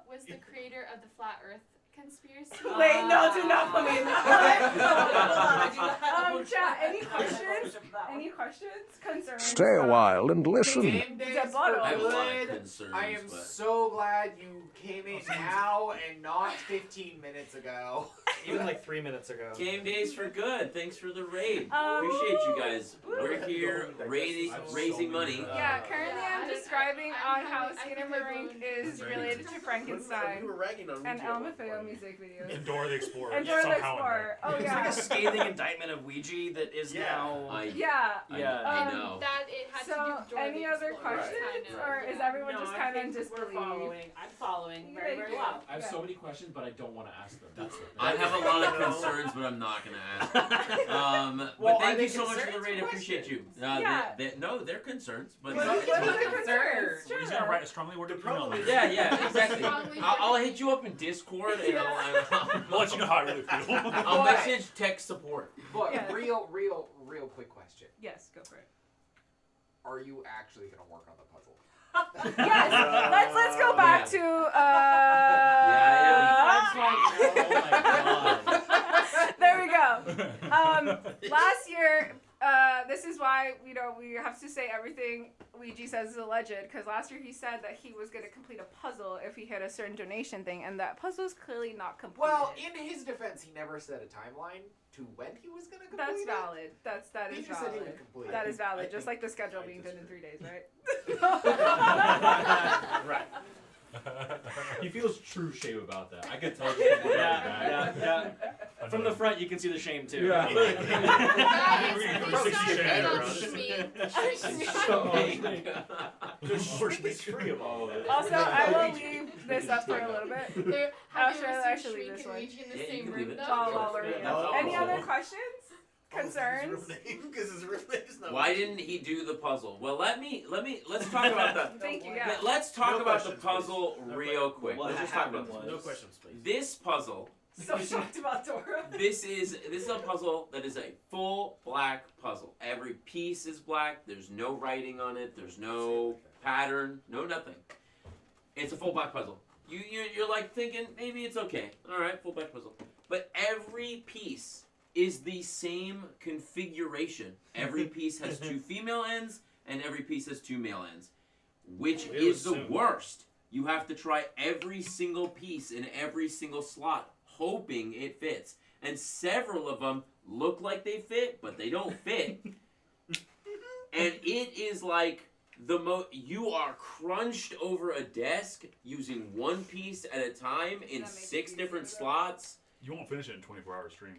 [SPEAKER 4] was the creator of the flat Earth conspiracy.
[SPEAKER 11] Wait, no, do not put me in that.
[SPEAKER 10] Hold
[SPEAKER 11] Chat, any questions? Any questions? Concerns?
[SPEAKER 14] Stay a while and listen.
[SPEAKER 7] Game days
[SPEAKER 11] The bottle.
[SPEAKER 7] were
[SPEAKER 1] I have a lot of
[SPEAKER 7] good.
[SPEAKER 1] concerns,
[SPEAKER 7] I am
[SPEAKER 1] but
[SPEAKER 7] so glad you came in now and not 15 minutes ago.
[SPEAKER 9] Even like 3 minutes ago.
[SPEAKER 1] game days for good. Thanks for the raid.
[SPEAKER 11] Um,
[SPEAKER 1] Appreciate you guys. We're here raising money.
[SPEAKER 11] Yeah, currently I'm describing on how
[SPEAKER 4] I think
[SPEAKER 11] Skinnamarink is related to
[SPEAKER 5] We
[SPEAKER 11] Frankenstein
[SPEAKER 5] were ragging on
[SPEAKER 11] and
[SPEAKER 5] Ouija at one
[SPEAKER 11] LMFAO
[SPEAKER 5] point.
[SPEAKER 11] music videos.
[SPEAKER 13] And Dora the Explorer.
[SPEAKER 11] And Dora the
[SPEAKER 13] somehow in
[SPEAKER 11] Explorer. Oh,
[SPEAKER 9] It's like
[SPEAKER 11] yeah.
[SPEAKER 9] a scathing indictment of Ouija that is
[SPEAKER 5] Yeah.
[SPEAKER 9] now.
[SPEAKER 11] Yeah.
[SPEAKER 9] Yeah.
[SPEAKER 1] I know.
[SPEAKER 4] That it had to
[SPEAKER 11] So,
[SPEAKER 4] do with Dora
[SPEAKER 11] any
[SPEAKER 4] the
[SPEAKER 11] other
[SPEAKER 4] Explorer,
[SPEAKER 11] questions?
[SPEAKER 4] kind of.
[SPEAKER 11] Or is
[SPEAKER 4] Yeah.
[SPEAKER 11] everyone just kind of in disbelief?
[SPEAKER 10] I'm following very, very well.
[SPEAKER 3] I have so many questions, but I don't want to ask them. That's it.
[SPEAKER 1] I have a lot of concerns, but I'm not gonna ask.
[SPEAKER 7] Well,
[SPEAKER 1] But
[SPEAKER 7] are
[SPEAKER 1] thank
[SPEAKER 7] they
[SPEAKER 1] you so much for the
[SPEAKER 7] concerns
[SPEAKER 1] raid. I
[SPEAKER 7] or
[SPEAKER 1] appreciate you.
[SPEAKER 11] Yeah.
[SPEAKER 1] No, they're concerns, but
[SPEAKER 11] What are the concerns?
[SPEAKER 13] He's gonna write a strongly worded email.
[SPEAKER 1] yeah, exactly.
[SPEAKER 4] Strongly
[SPEAKER 1] I'll hit you up in Discord and
[SPEAKER 13] We'll let you know how I really feel.
[SPEAKER 1] I'll message tech support.
[SPEAKER 7] But
[SPEAKER 11] Yeah.
[SPEAKER 7] real quick question.
[SPEAKER 11] Yes, go for it.
[SPEAKER 7] Are you actually going to work on the puzzle?
[SPEAKER 11] Yes. Let's go back to
[SPEAKER 1] Yeah,
[SPEAKER 11] there we go. Last year, this is why we have to say everything Ouija says is alleged, because last year he said that he was going to complete a puzzle if he hit a certain donation thing, and that puzzle is clearly not completed.
[SPEAKER 7] Well, in his defense, he never set a timeline to when he was going to complete
[SPEAKER 11] that's
[SPEAKER 7] it.
[SPEAKER 11] valid. That
[SPEAKER 7] He
[SPEAKER 11] is
[SPEAKER 7] just said he
[SPEAKER 11] valid.
[SPEAKER 7] would complete
[SPEAKER 11] That
[SPEAKER 7] it.
[SPEAKER 11] is valid.
[SPEAKER 5] I
[SPEAKER 11] Just
[SPEAKER 5] think-
[SPEAKER 11] like the schedule
[SPEAKER 5] I
[SPEAKER 11] being done in 3 days, right?
[SPEAKER 5] Right.
[SPEAKER 3] He feels true shame about that. I could tell.
[SPEAKER 9] Yeah. From the front, you can see the shame too.
[SPEAKER 3] Yeah.
[SPEAKER 4] Guys,
[SPEAKER 13] We're
[SPEAKER 4] please
[SPEAKER 13] 60
[SPEAKER 4] don't
[SPEAKER 13] shades
[SPEAKER 4] hate me.
[SPEAKER 5] He's free of all of it.
[SPEAKER 11] Also, I will leave this up for a little bit.
[SPEAKER 4] There,
[SPEAKER 11] I'll
[SPEAKER 4] have you
[SPEAKER 11] sure
[SPEAKER 4] ever
[SPEAKER 11] actually
[SPEAKER 4] seen
[SPEAKER 11] leave
[SPEAKER 4] Shrink
[SPEAKER 11] this
[SPEAKER 4] and
[SPEAKER 11] one.
[SPEAKER 4] Ouija in the
[SPEAKER 1] Yeah, you
[SPEAKER 4] same
[SPEAKER 1] can leave
[SPEAKER 4] room
[SPEAKER 1] it.
[SPEAKER 4] though?
[SPEAKER 11] While we're
[SPEAKER 1] Yeah.
[SPEAKER 11] here.
[SPEAKER 5] Oh.
[SPEAKER 11] Any other questions? Concerns?
[SPEAKER 5] Because his real name is not.
[SPEAKER 1] Why didn't he do the puzzle? Well, let's talk about that.
[SPEAKER 11] Thank you, yeah.
[SPEAKER 1] Let's talk
[SPEAKER 5] No
[SPEAKER 1] about the
[SPEAKER 5] questions,
[SPEAKER 1] puzzle
[SPEAKER 5] please.
[SPEAKER 1] real quick.
[SPEAKER 3] What
[SPEAKER 1] Let's just talk about
[SPEAKER 3] happened
[SPEAKER 1] this.
[SPEAKER 5] No questions, please.
[SPEAKER 1] This puzzle.
[SPEAKER 10] So shocked about Dora.
[SPEAKER 1] This is a puzzle that is a full black puzzle. Every piece is black. There's no writing on it. There's no pattern. No nothing. It's a full black puzzle. You're like thinking maybe it's okay. All right, full black puzzle. But every piece is the same configuration. Every piece has 2 female ends and every piece has 2 male ends. Which is the worst? You have to try every single piece in every single slot, hoping it fits. And several of them look like they fit, but they don't fit. And it is like you are crunched over a desk using one piece at a time in 6 different slots.
[SPEAKER 13] You won't finish it in 24-hour stream.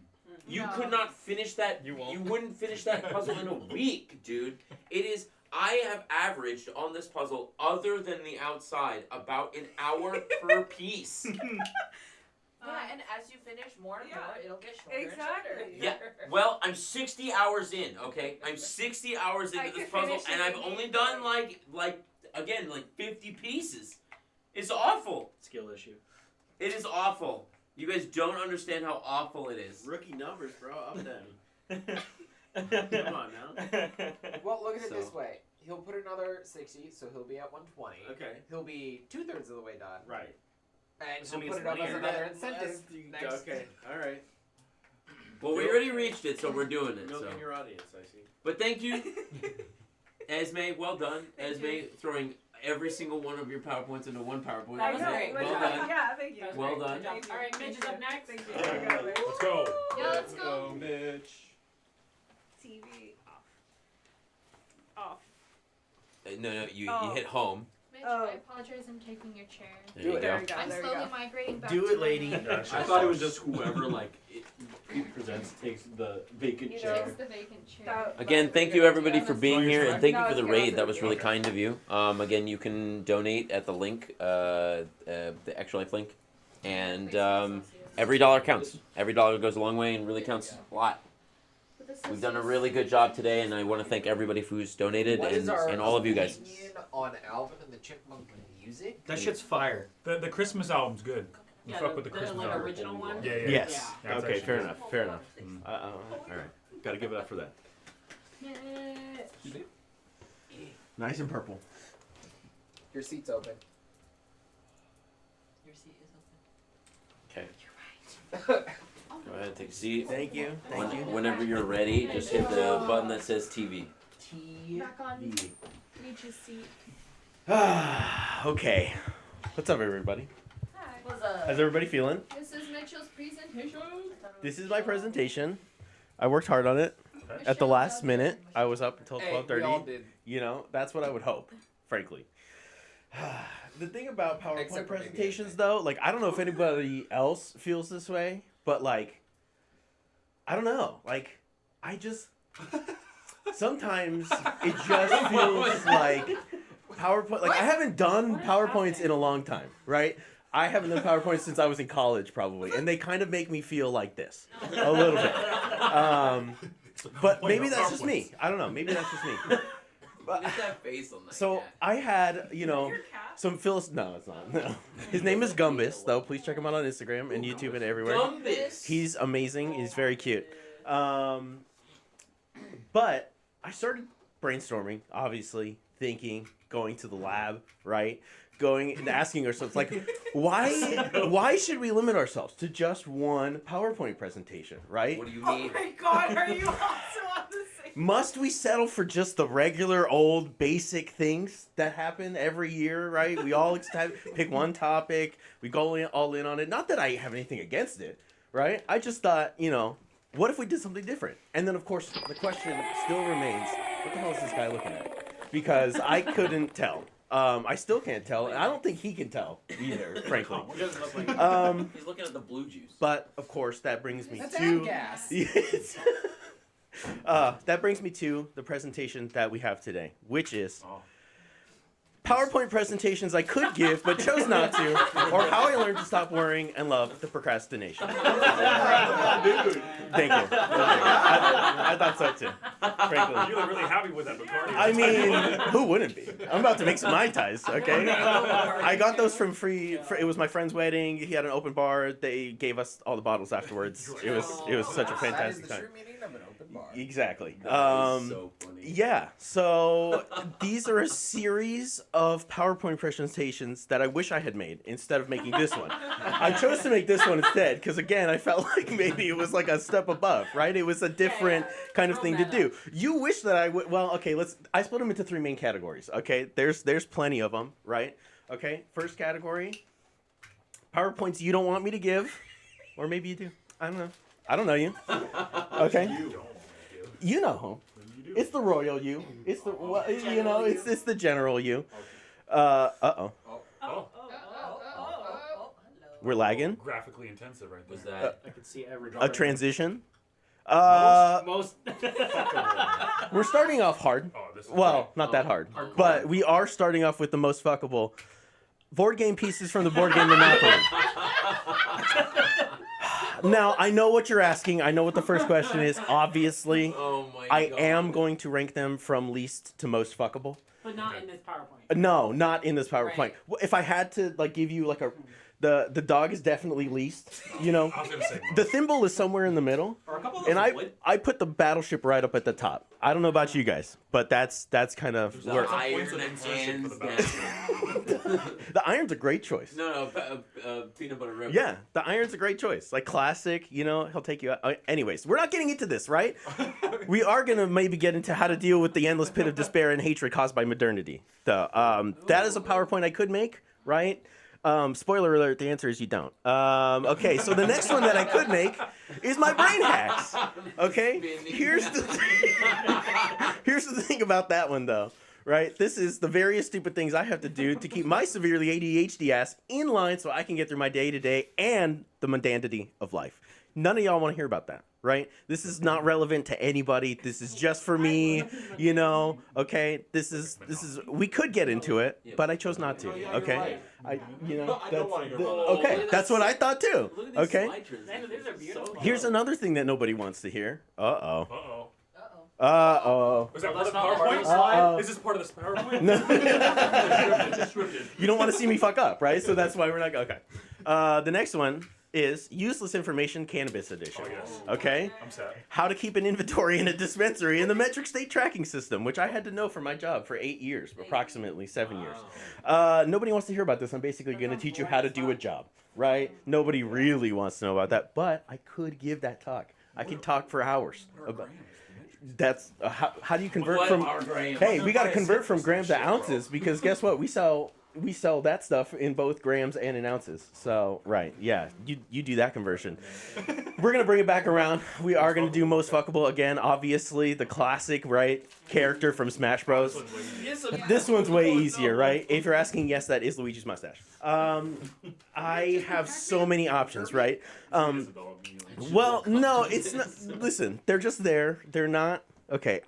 [SPEAKER 1] You could not finish that. You wouldn't finish that puzzle in a week, dude. It is. I have averaged on this puzzle, other than the outside, about an hour per piece.
[SPEAKER 10] Yeah, and as you finish more and more, it'll get shorter and
[SPEAKER 11] Exactly.
[SPEAKER 10] shorter.
[SPEAKER 1] Yeah. Well, I'm 60 hours in. Okay, I'm 60 hours into this puzzle, and I've only done like 50 pieces. It's awful.
[SPEAKER 3] Skill issue.
[SPEAKER 1] It is awful. You guys don't understand how awful it is.
[SPEAKER 5] Rookie numbers, bro. I'm down. Come on now.
[SPEAKER 7] Well, look at it this
[SPEAKER 1] So-
[SPEAKER 7] way. He'll put another 60, so he'll be at 120.
[SPEAKER 5] Okay.
[SPEAKER 7] He'll be 2/3 of the way done.
[SPEAKER 5] Right.
[SPEAKER 7] And
[SPEAKER 3] So
[SPEAKER 7] he'll
[SPEAKER 3] it's
[SPEAKER 7] put it up as
[SPEAKER 3] linear.
[SPEAKER 7] another incentive. Next.
[SPEAKER 5] Okay. All right.
[SPEAKER 1] Well, we already reached it, so we're doing it.
[SPEAKER 5] Milk
[SPEAKER 1] So.
[SPEAKER 5] in your audience, I see.
[SPEAKER 1] But thank you, Esme. Well done, Esme. Throwing every single one of your PowerPoints into one PowerPoint.
[SPEAKER 11] I know.
[SPEAKER 1] Well done.
[SPEAKER 11] Yeah, thank you.
[SPEAKER 1] Well done.
[SPEAKER 11] Thank you.
[SPEAKER 10] All right,
[SPEAKER 11] Thank
[SPEAKER 10] Mitch is
[SPEAKER 11] you.
[SPEAKER 10] up next.
[SPEAKER 11] Thank you.
[SPEAKER 13] Let's go.
[SPEAKER 4] Yeah, let's go.
[SPEAKER 3] Mitch.
[SPEAKER 11] TV off.
[SPEAKER 1] No, you
[SPEAKER 11] Oh.
[SPEAKER 1] hit home.
[SPEAKER 4] Mitch,
[SPEAKER 11] Oh.
[SPEAKER 4] I apologize. I'm taking your chair.
[SPEAKER 1] There you
[SPEAKER 11] There
[SPEAKER 1] go.
[SPEAKER 11] we go.
[SPEAKER 4] I'm
[SPEAKER 11] There we
[SPEAKER 4] slowly
[SPEAKER 11] go.
[SPEAKER 4] migrating back.
[SPEAKER 5] Do
[SPEAKER 4] to
[SPEAKER 5] it, lady.
[SPEAKER 4] my-
[SPEAKER 3] I thought it was just whoever he presents takes the vacant
[SPEAKER 4] He
[SPEAKER 3] chair.
[SPEAKER 4] takes the vacant chair.
[SPEAKER 11] That-
[SPEAKER 1] Again,
[SPEAKER 11] that's a
[SPEAKER 1] thank
[SPEAKER 11] good
[SPEAKER 1] you everybody
[SPEAKER 11] idea.
[SPEAKER 1] for being
[SPEAKER 13] No,
[SPEAKER 1] here,
[SPEAKER 13] you're
[SPEAKER 1] and thank
[SPEAKER 11] No,
[SPEAKER 1] you for
[SPEAKER 11] it's
[SPEAKER 1] the
[SPEAKER 11] good.
[SPEAKER 1] raid. That was really
[SPEAKER 13] Okay.
[SPEAKER 1] kind of you. Again, you can donate at the link, the Extra Life link, and every dollar counts. Every dollar goes a long way and really counts a lot.
[SPEAKER 4] But this
[SPEAKER 1] We've
[SPEAKER 4] is
[SPEAKER 1] done a
[SPEAKER 4] just-
[SPEAKER 1] really good job today, and I want to thank everybody who's donated
[SPEAKER 7] What is
[SPEAKER 1] and,
[SPEAKER 7] our
[SPEAKER 1] and all of you guys.
[SPEAKER 7] opinion on Alvin and the Chipmunk music?
[SPEAKER 3] That shit's fire.
[SPEAKER 13] The Christmas album's good. You
[SPEAKER 10] Yeah,
[SPEAKER 13] fuck with the
[SPEAKER 10] the
[SPEAKER 13] Christmas
[SPEAKER 10] like
[SPEAKER 13] album.
[SPEAKER 10] original one.
[SPEAKER 13] Yeah.
[SPEAKER 3] Yes.
[SPEAKER 13] Yeah, it's
[SPEAKER 3] Okay.
[SPEAKER 13] actually
[SPEAKER 3] Fair
[SPEAKER 13] good.
[SPEAKER 3] enough. Fair enough.
[SPEAKER 13] Mm.
[SPEAKER 3] All right. Got to give it up for that.
[SPEAKER 4] Yeah.
[SPEAKER 3] Nice and purple.
[SPEAKER 7] Your seat's open.
[SPEAKER 10] Your seat is
[SPEAKER 1] Okay. Go ahead, take a seat.
[SPEAKER 5] Thank you.
[SPEAKER 1] Whenever you're ready, just hit the button that says TV.
[SPEAKER 4] Back on Mitch's seat.
[SPEAKER 14] Okay. What's up, everybody?
[SPEAKER 4] Hi.
[SPEAKER 10] open. Was
[SPEAKER 14] How's everybody feeling?
[SPEAKER 4] This is Mitchell's presentation.
[SPEAKER 14] This is my presentation. I worked hard on it. At the last minute, I was up until
[SPEAKER 7] Hey, we all
[SPEAKER 14] 12:30.
[SPEAKER 7] did.
[SPEAKER 14] You know, that's what I would hope, frankly. The thing about PowerPoint
[SPEAKER 7] Except for maybe
[SPEAKER 14] presentations, though, like, I don't know if anybody else feels this way, but, like, I don't know. Like, I just. Sometimes it just feels like PowerPoint. Like, I haven't done PowerPoints in a long time, right? I haven't done PowerPoints since I was in college, probably. And they kind of make me feel like this a little bit. But maybe that's just me. I don't know. Maybe that's just me.
[SPEAKER 1] Look at that face on that
[SPEAKER 14] So
[SPEAKER 1] cat.
[SPEAKER 14] I had, you know, some Phyllis. No, it's not. No. His name is Gumbus, though. Please check him out on Instagram and YouTube and everywhere.
[SPEAKER 1] Gumbus.
[SPEAKER 14] He's amazing. He's very cute. But I started brainstorming, obviously, going to the lab, right? Going and asking ourselves, like, why should we limit ourselves to just one PowerPoint presentation, right?
[SPEAKER 1] What do you
[SPEAKER 10] Oh
[SPEAKER 1] mean?
[SPEAKER 10] my god, are you also on the same?
[SPEAKER 14] Must we settle for just the regular old basic things that happen every year, right? We all pick one topic, we go all in on it. Not that I have anything against it, right? I just thought, you know, what if we did something different? And then, of course, the question still remains, what the hell is this guy looking at? Because I couldn't tell. I still can't tell, and I don't think he can tell either, frankly.
[SPEAKER 1] He doesn't look like he's looking at the blue juice.
[SPEAKER 14] But, of course, that brings me
[SPEAKER 7] That's
[SPEAKER 14] to...
[SPEAKER 7] gas.
[SPEAKER 14] Yes. That brings me to the presentation that we have today, which is PowerPoint presentations I could give but chose not to, or how I learned to stop worrying and love the procrastination. Thank you. I thought so too. Frankly.
[SPEAKER 13] You were really happy with that Bacardi.
[SPEAKER 14] I mean, who wouldn't be? I'm about to make some Mai Tais, okay? I got those from free. It was my friend's wedding. He had an open bar. They gave us all the bottles afterwards. It was such a fantastic time. Exactly.
[SPEAKER 1] So funny.
[SPEAKER 14] Yeah. So these are a series of PowerPoint presentations that I wish I had made instead of making this one. I chose to make this one instead because again, I felt like maybe it was like a step above, right? It was a different kind of thing to do. You wish that I would. Well, okay. I split them into 3 main categories. Okay. There's plenty of them, right? Okay. First category. PowerPoints you don't want me to give, or maybe you do. I don't know. I don't know you. Okay. You know. It's the royal you. It's the it's the general you. Uh-oh. We're lagging.
[SPEAKER 13] Graphically intensive right there.
[SPEAKER 1] Was that
[SPEAKER 5] I could see every
[SPEAKER 14] A transition.
[SPEAKER 5] most.
[SPEAKER 14] We're starting off hard. Well, not that hard, but we are starting off with the most fuckable board game pieces from the board game Monopoly. Now, I know what you're asking. I know what the first question is. Obviously, I am going to rank them from least to most fuckable.
[SPEAKER 6] But not in this PowerPoint.
[SPEAKER 14] No, not in this PowerPoint.
[SPEAKER 6] Right.
[SPEAKER 14] If I had to give you the dog is definitely least. You know,
[SPEAKER 13] I was gonna say
[SPEAKER 14] the thimble is somewhere in the middle, and I put the battleship right up at the top. I don't know about you guys, but that's kind of where
[SPEAKER 1] iron hands down.
[SPEAKER 14] the iron's a great choice.
[SPEAKER 1] No, peanut butter ripple.
[SPEAKER 14] Yeah, the iron's a great choice. Like classic, he'll take you out. Anyways, we're not getting into this, right? We are gonna maybe get into how to deal with the endless pit of despair and hatred caused by modernity. That is a PowerPoint I could make, right? Spoiler alert, the answer is you don't. Okay, so the next one that I could make is my brain hacks. Okay? Here's the thing about that one, though. Right? This is the various stupid things I have to do to keep my severely ADHD ass in line so I can get through my day-to-day and the mundanity of life. None of y'all want to hear about that, right? This is not relevant to anybody. This is just for me, okay? This is we could get into it, but I chose not to, okay? Okay, that's what I thought too. Okay? Here's another thing that nobody wants to hear. Uh-oh.
[SPEAKER 13] Was that part of the PowerPoint? Is this part of this PowerPoint?
[SPEAKER 14] No. You don't want to see me fuck up, right? So that's why we're not okay. The next one is Useless Information Cannabis Edition.
[SPEAKER 13] Oh, yes.
[SPEAKER 14] Okay?
[SPEAKER 13] I'm sad.
[SPEAKER 14] How to keep an inventory in a dispensary in the metric state tracking system, which I had to know for my job for 8 years, approximately 7 years. Nobody wants to hear about this. I'm basically going to teach you how to do a job, right? Nobody really wants to know about that, but I could give that talk. I could talk for hours. That's how do you convert from? Hey, we got to convert from grams to ounces because guess what? We sell that stuff in both grams and in ounces. So right, yeah, you do that conversion. We're gonna bring it back around. We are gonna do most fuckable again. Obviously, the classic character from Smash Bros. This one's way easier, right? If you're asking, yes, that is Luigi's mustache. I have so many options, right? Well, no, it's not. Listen, they're just there. They're not. Okay,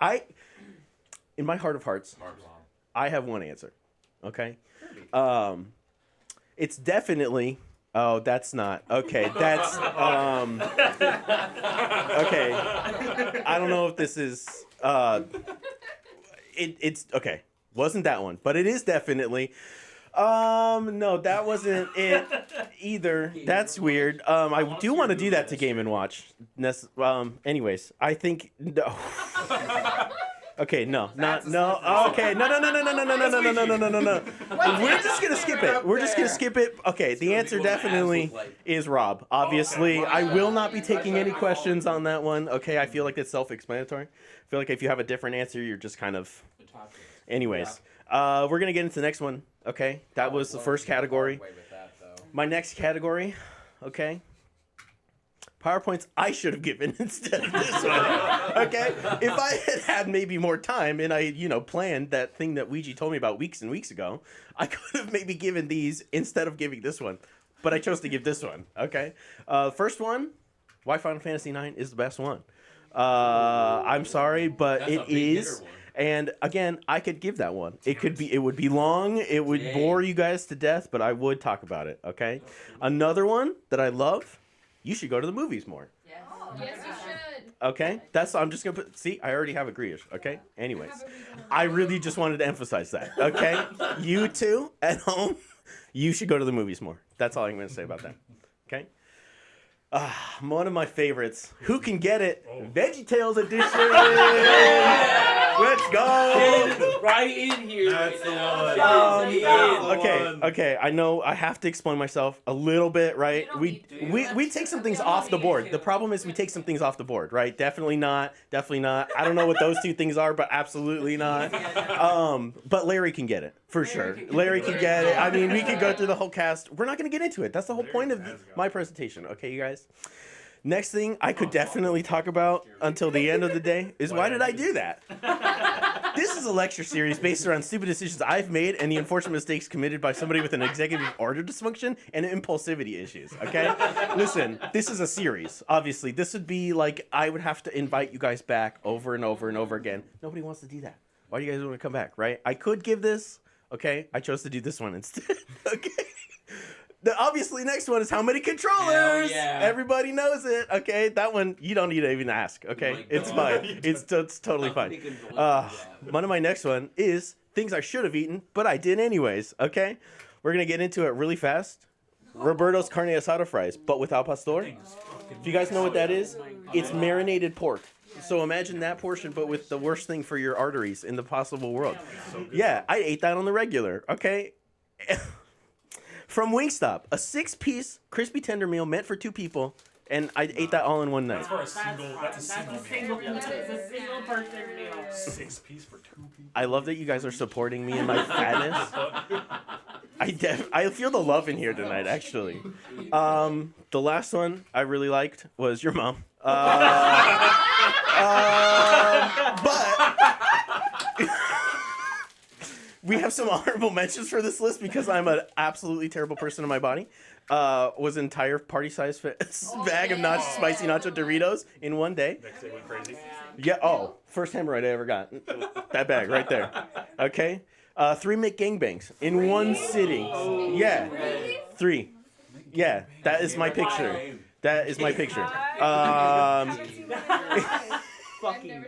[SPEAKER 14] in my heart of hearts, I have one answer. Okay, it's definitely. Oh, that's not okay. That's okay. I don't know if this is. It's okay. Wasn't that one? But it is definitely. No, that wasn't it either. That's weird. I do want to do that to Game & Watch. Anyways, I think no. Okay, no. Okay, no. We're just gonna skip it. We're just gonna skip it. Okay, the answer definitely is Rob. Obviously, I will not be taking any questions on that one. Okay, I feel like it's self-explanatory. I feel like if you have a different answer, you're just kind of. Anyways, we're gonna get into the next one. Okay, that was the first category. My next category, okay. PowerPoints I should have given instead of this one. Okay, if I had maybe more time and I planned that thing that Ouija told me about weeks and weeks ago, I could have maybe given these instead of giving this one. But I chose to give this one. Okay, first one, why Final Fantasy IX is the best one. I'm sorry, but it is. And again, I could give that one. It would be long. It would bore you guys to death, but I would talk about it. Okay. Another one that I love. You should go to the movies more.
[SPEAKER 2] Yes, you should.
[SPEAKER 14] Okay. I'm just gonna put. See, I already have agreed. Okay. Anyways, I really just wanted to emphasize that. Okay. You two at home, you should go to the movies more. That's all I'm gonna say about that. Okay. One of my favorites. Who can get it? VeggieTales edition. Let's go.
[SPEAKER 1] Right in here.
[SPEAKER 13] That's the one.
[SPEAKER 14] Okay. I know I have to explain myself a little bit, right? We take some things off the board. The problem is we take some things off the board, right? Definitely not. I don't know what those two things are, but absolutely not. But Larry can get it for sure. Larry can get it. I mean, we could go through the whole cast. We're not going to get into it. That's the whole point of my presentation. Okay, you guys. Next thing I could definitely talk about until the end of the day is why did I do that? This is a lecture series based around stupid decisions I've made and the unfortunate mistakes committed by somebody with an executive order dysfunction and impulsivity issues, okay? Listen, this is a series. Obviously, this would be like I would have to invite you guys back over and over and over again. Nobody wants to do that. Why do you guys want to come back, right? I could give this, okay? I chose to do this one instead, okay? The obviously next one is how many controllers?
[SPEAKER 1] Yeah.
[SPEAKER 14] Everybody knows it. Okay, that one you don't need to even ask. Okay, it's fine. It's totally fine. One of my next one is things I should have eaten, but I did anyways. Okay, we're gonna get into it really fast. Roberto's carne asada fries, but without pastor. If you guys know what that is, it's marinated pork. So imagine that portion, but with the worst thing for your arteries in the possible world. Yeah, I ate that on the regular. Okay. From Wingstop, a 6-piece crispy tender meal meant for 2 people, and I ate that all in one night.
[SPEAKER 13] That's a single
[SPEAKER 6] birthday meal.
[SPEAKER 13] 6-piece for 2 people.
[SPEAKER 14] I love that you guys are supporting me in my fatness. I feel the love in here tonight, actually. The last one I really liked was your mom. But we have some honorable mentions for this list because I'm an absolutely terrible person in my body. Was an entire party-sized bag of spicy nacho Doritos in one day.
[SPEAKER 13] Next day went crazy.
[SPEAKER 14] Yeah. Oh, first hemorrhoid I ever got. That bag right there. Okay. 3 McGangbangs in one sitting. Yeah. 3. Yeah. That is my picture. That is my picture.
[SPEAKER 2] Fucking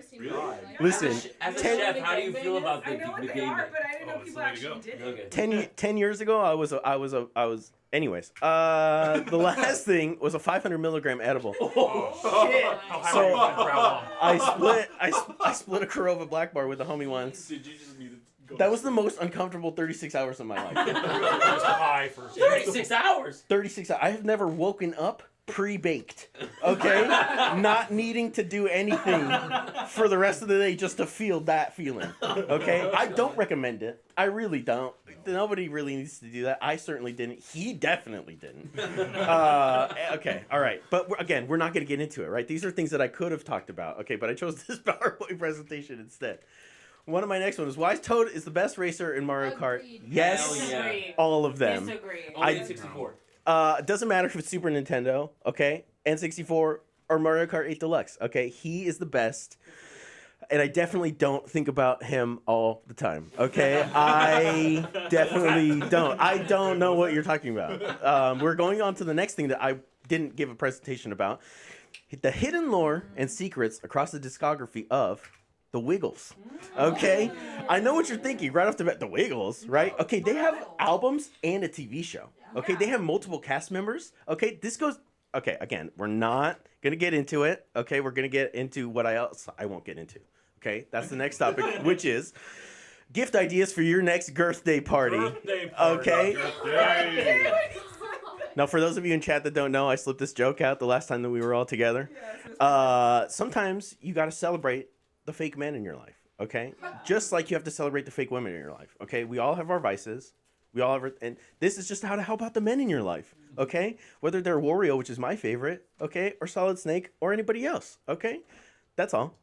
[SPEAKER 14] listen.
[SPEAKER 1] As a chef, how do you feel about the
[SPEAKER 10] I know what they
[SPEAKER 1] game?
[SPEAKER 10] are, but I didn't know people actually did it.
[SPEAKER 1] Okay.
[SPEAKER 14] 10 years ago, I was. Anyways, the last thing was a 500 milligram edible. So I split a Corova Black Bar with a homie once.
[SPEAKER 3] Did you just need to go?
[SPEAKER 14] That was the most uncomfortable 36 hours of my life.
[SPEAKER 13] Just high for
[SPEAKER 1] 36 hours.
[SPEAKER 14] 36 hours. I have never woken up pre-baked, okay? Not needing to do anything for the rest of the day just to feel that feeling, okay? I don't recommend it. I really don't. Nobody really needs to do that. I certainly didn't. He definitely didn't. Okay, all right. But again, we're not going to get into it, right? These are things that I could have talked about, okay? But I chose this PowerPoint presentation instead. One of my next one is why Toad is the best racer in Mario Kart. Yes, all of them.
[SPEAKER 6] Disagree.
[SPEAKER 1] Only 64.
[SPEAKER 14] It doesn't matter if it's Super Nintendo, okay, N64 or Mario Kart 8 Deluxe, okay? He is the best, and I definitely don't think about him all the time, okay? I definitely don't. I don't know what you're talking about. We're going on to the next thing that I didn't give a presentation about. The hidden lore and secrets across the discography of the Wiggles, okay? I know what you're thinking right off the bat, the Wiggles, right? Okay, they have albums and a TV show. Okay, they have multiple cast members. Okay, this goes. Okay, again, we're not gonna get into it. Okay, we're gonna get into what I won't get into. Okay, that's the next topic, which is gift ideas for your next birthday party. Okay. Now, for those of you in chat that don't know, I slipped this joke out the last time that we were all together. Sometimes you gotta celebrate the fake men in your life. Okay, just like you have to celebrate the fake women in your life. Okay, we all have our vices. We all have, and this is just how to help out the men in your life, okay? Whether they're Wario, which is my favorite, okay, or Solid Snake, or anybody else, okay? That's all.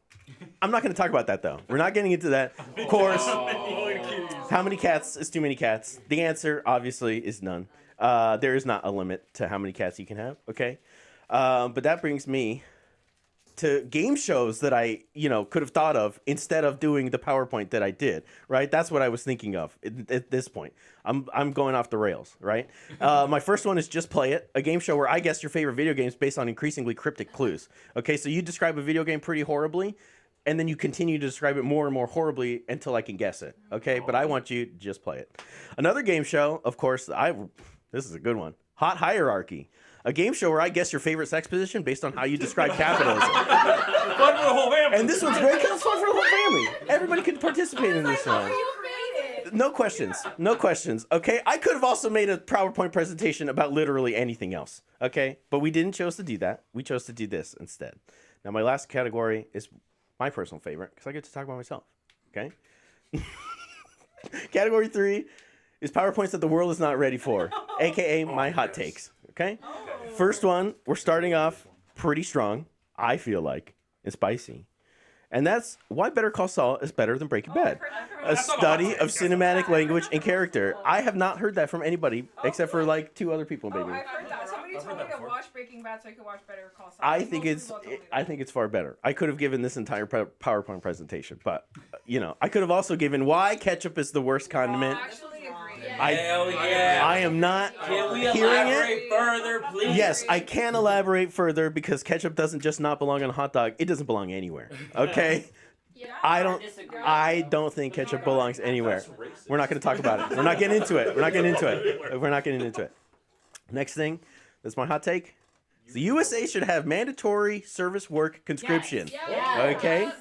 [SPEAKER 14] I'm not going to talk about that, though. We're not getting into that. Of course, how many cats is too many cats? The answer, obviously, is none. There is not a limit to how many cats you can have, okay? But that brings me to game shows that I, could have thought of instead of doing the PowerPoint that I did, right? That's what I was thinking of at this point. I'm going off the rails, right? My first one is Just Play It, a game show where I guess your favorite video games based on increasingly cryptic clues. Okay, so you describe a video game pretty horribly, and then you continue to describe it more and more horribly until I can guess it, okay? But I want you to just play it. Another game show, of course, this is a good one, Hot Hierarchy. A game show where I guess your favorite sex position based on how you describe capitalism.
[SPEAKER 13] Fun for the whole family.
[SPEAKER 14] And this one's great because it's fun for the whole family. Everybody can participate in this one. No questions. No questions. Okay. I could have also made a PowerPoint presentation about literally anything else. Okay. But we didn't choose to do that. We chose to do this instead. Now, my last category is my personal favorite because I get to talk about myself. Okay. Category 3 is PowerPoints that the world is not ready for, aka my hot takes. Okay. First one, we're starting off pretty strong, I feel like, and spicy. And that's why Better Call Saul is better than Breaking Bad. A study of cinematic language and character. I have not heard that from anybody except for like 2 other people, maybe.
[SPEAKER 11] I've heard that. Somebody told me to watch Breaking Bad so I could watch Better Call Saul.
[SPEAKER 14] I think it's far better. I could have given this entire PowerPoint presentation, but I could have also given why ketchup is the worst condiment.
[SPEAKER 1] Hell yeah.
[SPEAKER 14] I am not
[SPEAKER 1] Can we
[SPEAKER 14] hearing
[SPEAKER 1] elaborate
[SPEAKER 14] it.
[SPEAKER 1] further, please?
[SPEAKER 14] Yes, I can elaborate further because ketchup doesn't just not belong on a hot dog. It doesn't belong anywhere. Okay? I don't think ketchup belongs anywhere. We're not going to talk about it. We're not getting into it. Next thing, that's my hot take. The USA should have mandatory service work conscription. Okay?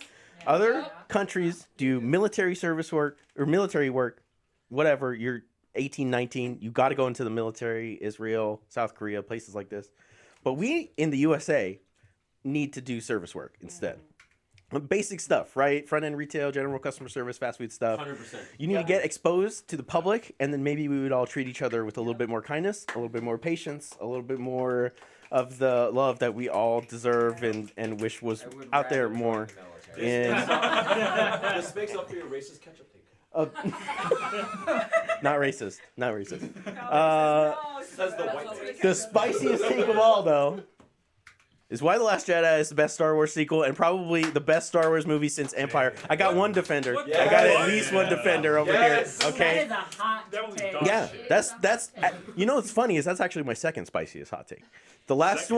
[SPEAKER 14] Other countries do military service work or military work, whatever. You're 18, 19, you got to go into the military, Israel, South Korea, places like this. But we in the USA need to do service work instead. Basic stuff, right? Front-end retail, general customer service, fast food stuff.
[SPEAKER 1] 100%.
[SPEAKER 14] You need to get exposed to the public, and then maybe we would all treat each other with a little bit more kindness, a little bit more patience, a little bit more of the love that we all deserve and wish was out there more.
[SPEAKER 3] This makes up for your racist ketchup take.
[SPEAKER 14] Not racist.
[SPEAKER 3] Says the white take.
[SPEAKER 14] The spiciest take of all, though, is why The Last Jedi is the best Star Wars sequel and probably the best Star Wars movie since Empire. I got one defender. I got at least one defender over here. Okay.
[SPEAKER 6] That is a hot take.
[SPEAKER 14] Yeah, that's what's funny is that's actually my second spiciest hot take. The last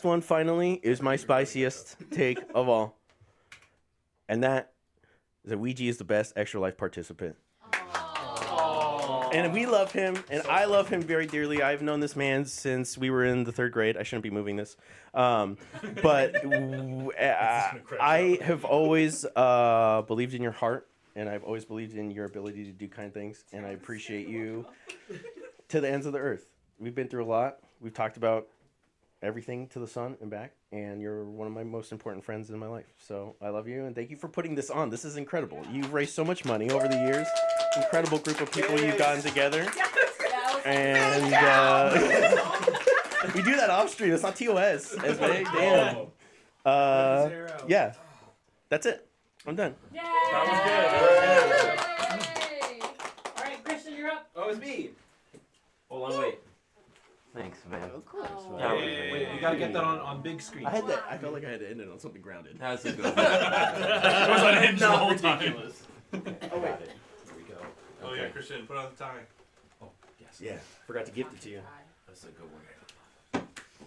[SPEAKER 14] one finally is my spiciest take of all. And that is that Ouija is the best Extra Life participant. And we love him, and I love him very dearly. I've known this man since we were in the 3rd grade. I shouldn't be moving this. But I have always believed in your heart, and I've always believed in your ability to do kind things, and I appreciate you to the ends of the earth. We've been through a lot. We've talked about everything to the sun and back, and you're one of my most important friends in my life. So I love you, and thank you for putting this on. This is incredible. You've raised so much money over the years. Incredible group of people you've gotten together. And we do that off stream. It's not TOS. Damn. Yeah. That's it. I'm done.
[SPEAKER 6] That was good. All right, Christian, you're up.
[SPEAKER 3] Oh, it's me.
[SPEAKER 1] Hold on, wait. Thanks, man.
[SPEAKER 3] Of course. Wait, we gotta get that on big screen.
[SPEAKER 14] I felt like I had to end it on something grounded.
[SPEAKER 1] That's a good one.
[SPEAKER 13] It was unhinged the whole time.
[SPEAKER 3] Oh, wait. Here we go.
[SPEAKER 13] Oh, yeah, Christian, put on the tie.
[SPEAKER 3] Oh, yes.
[SPEAKER 14] Yeah, forgot to gift it to you.
[SPEAKER 1] That's a good one.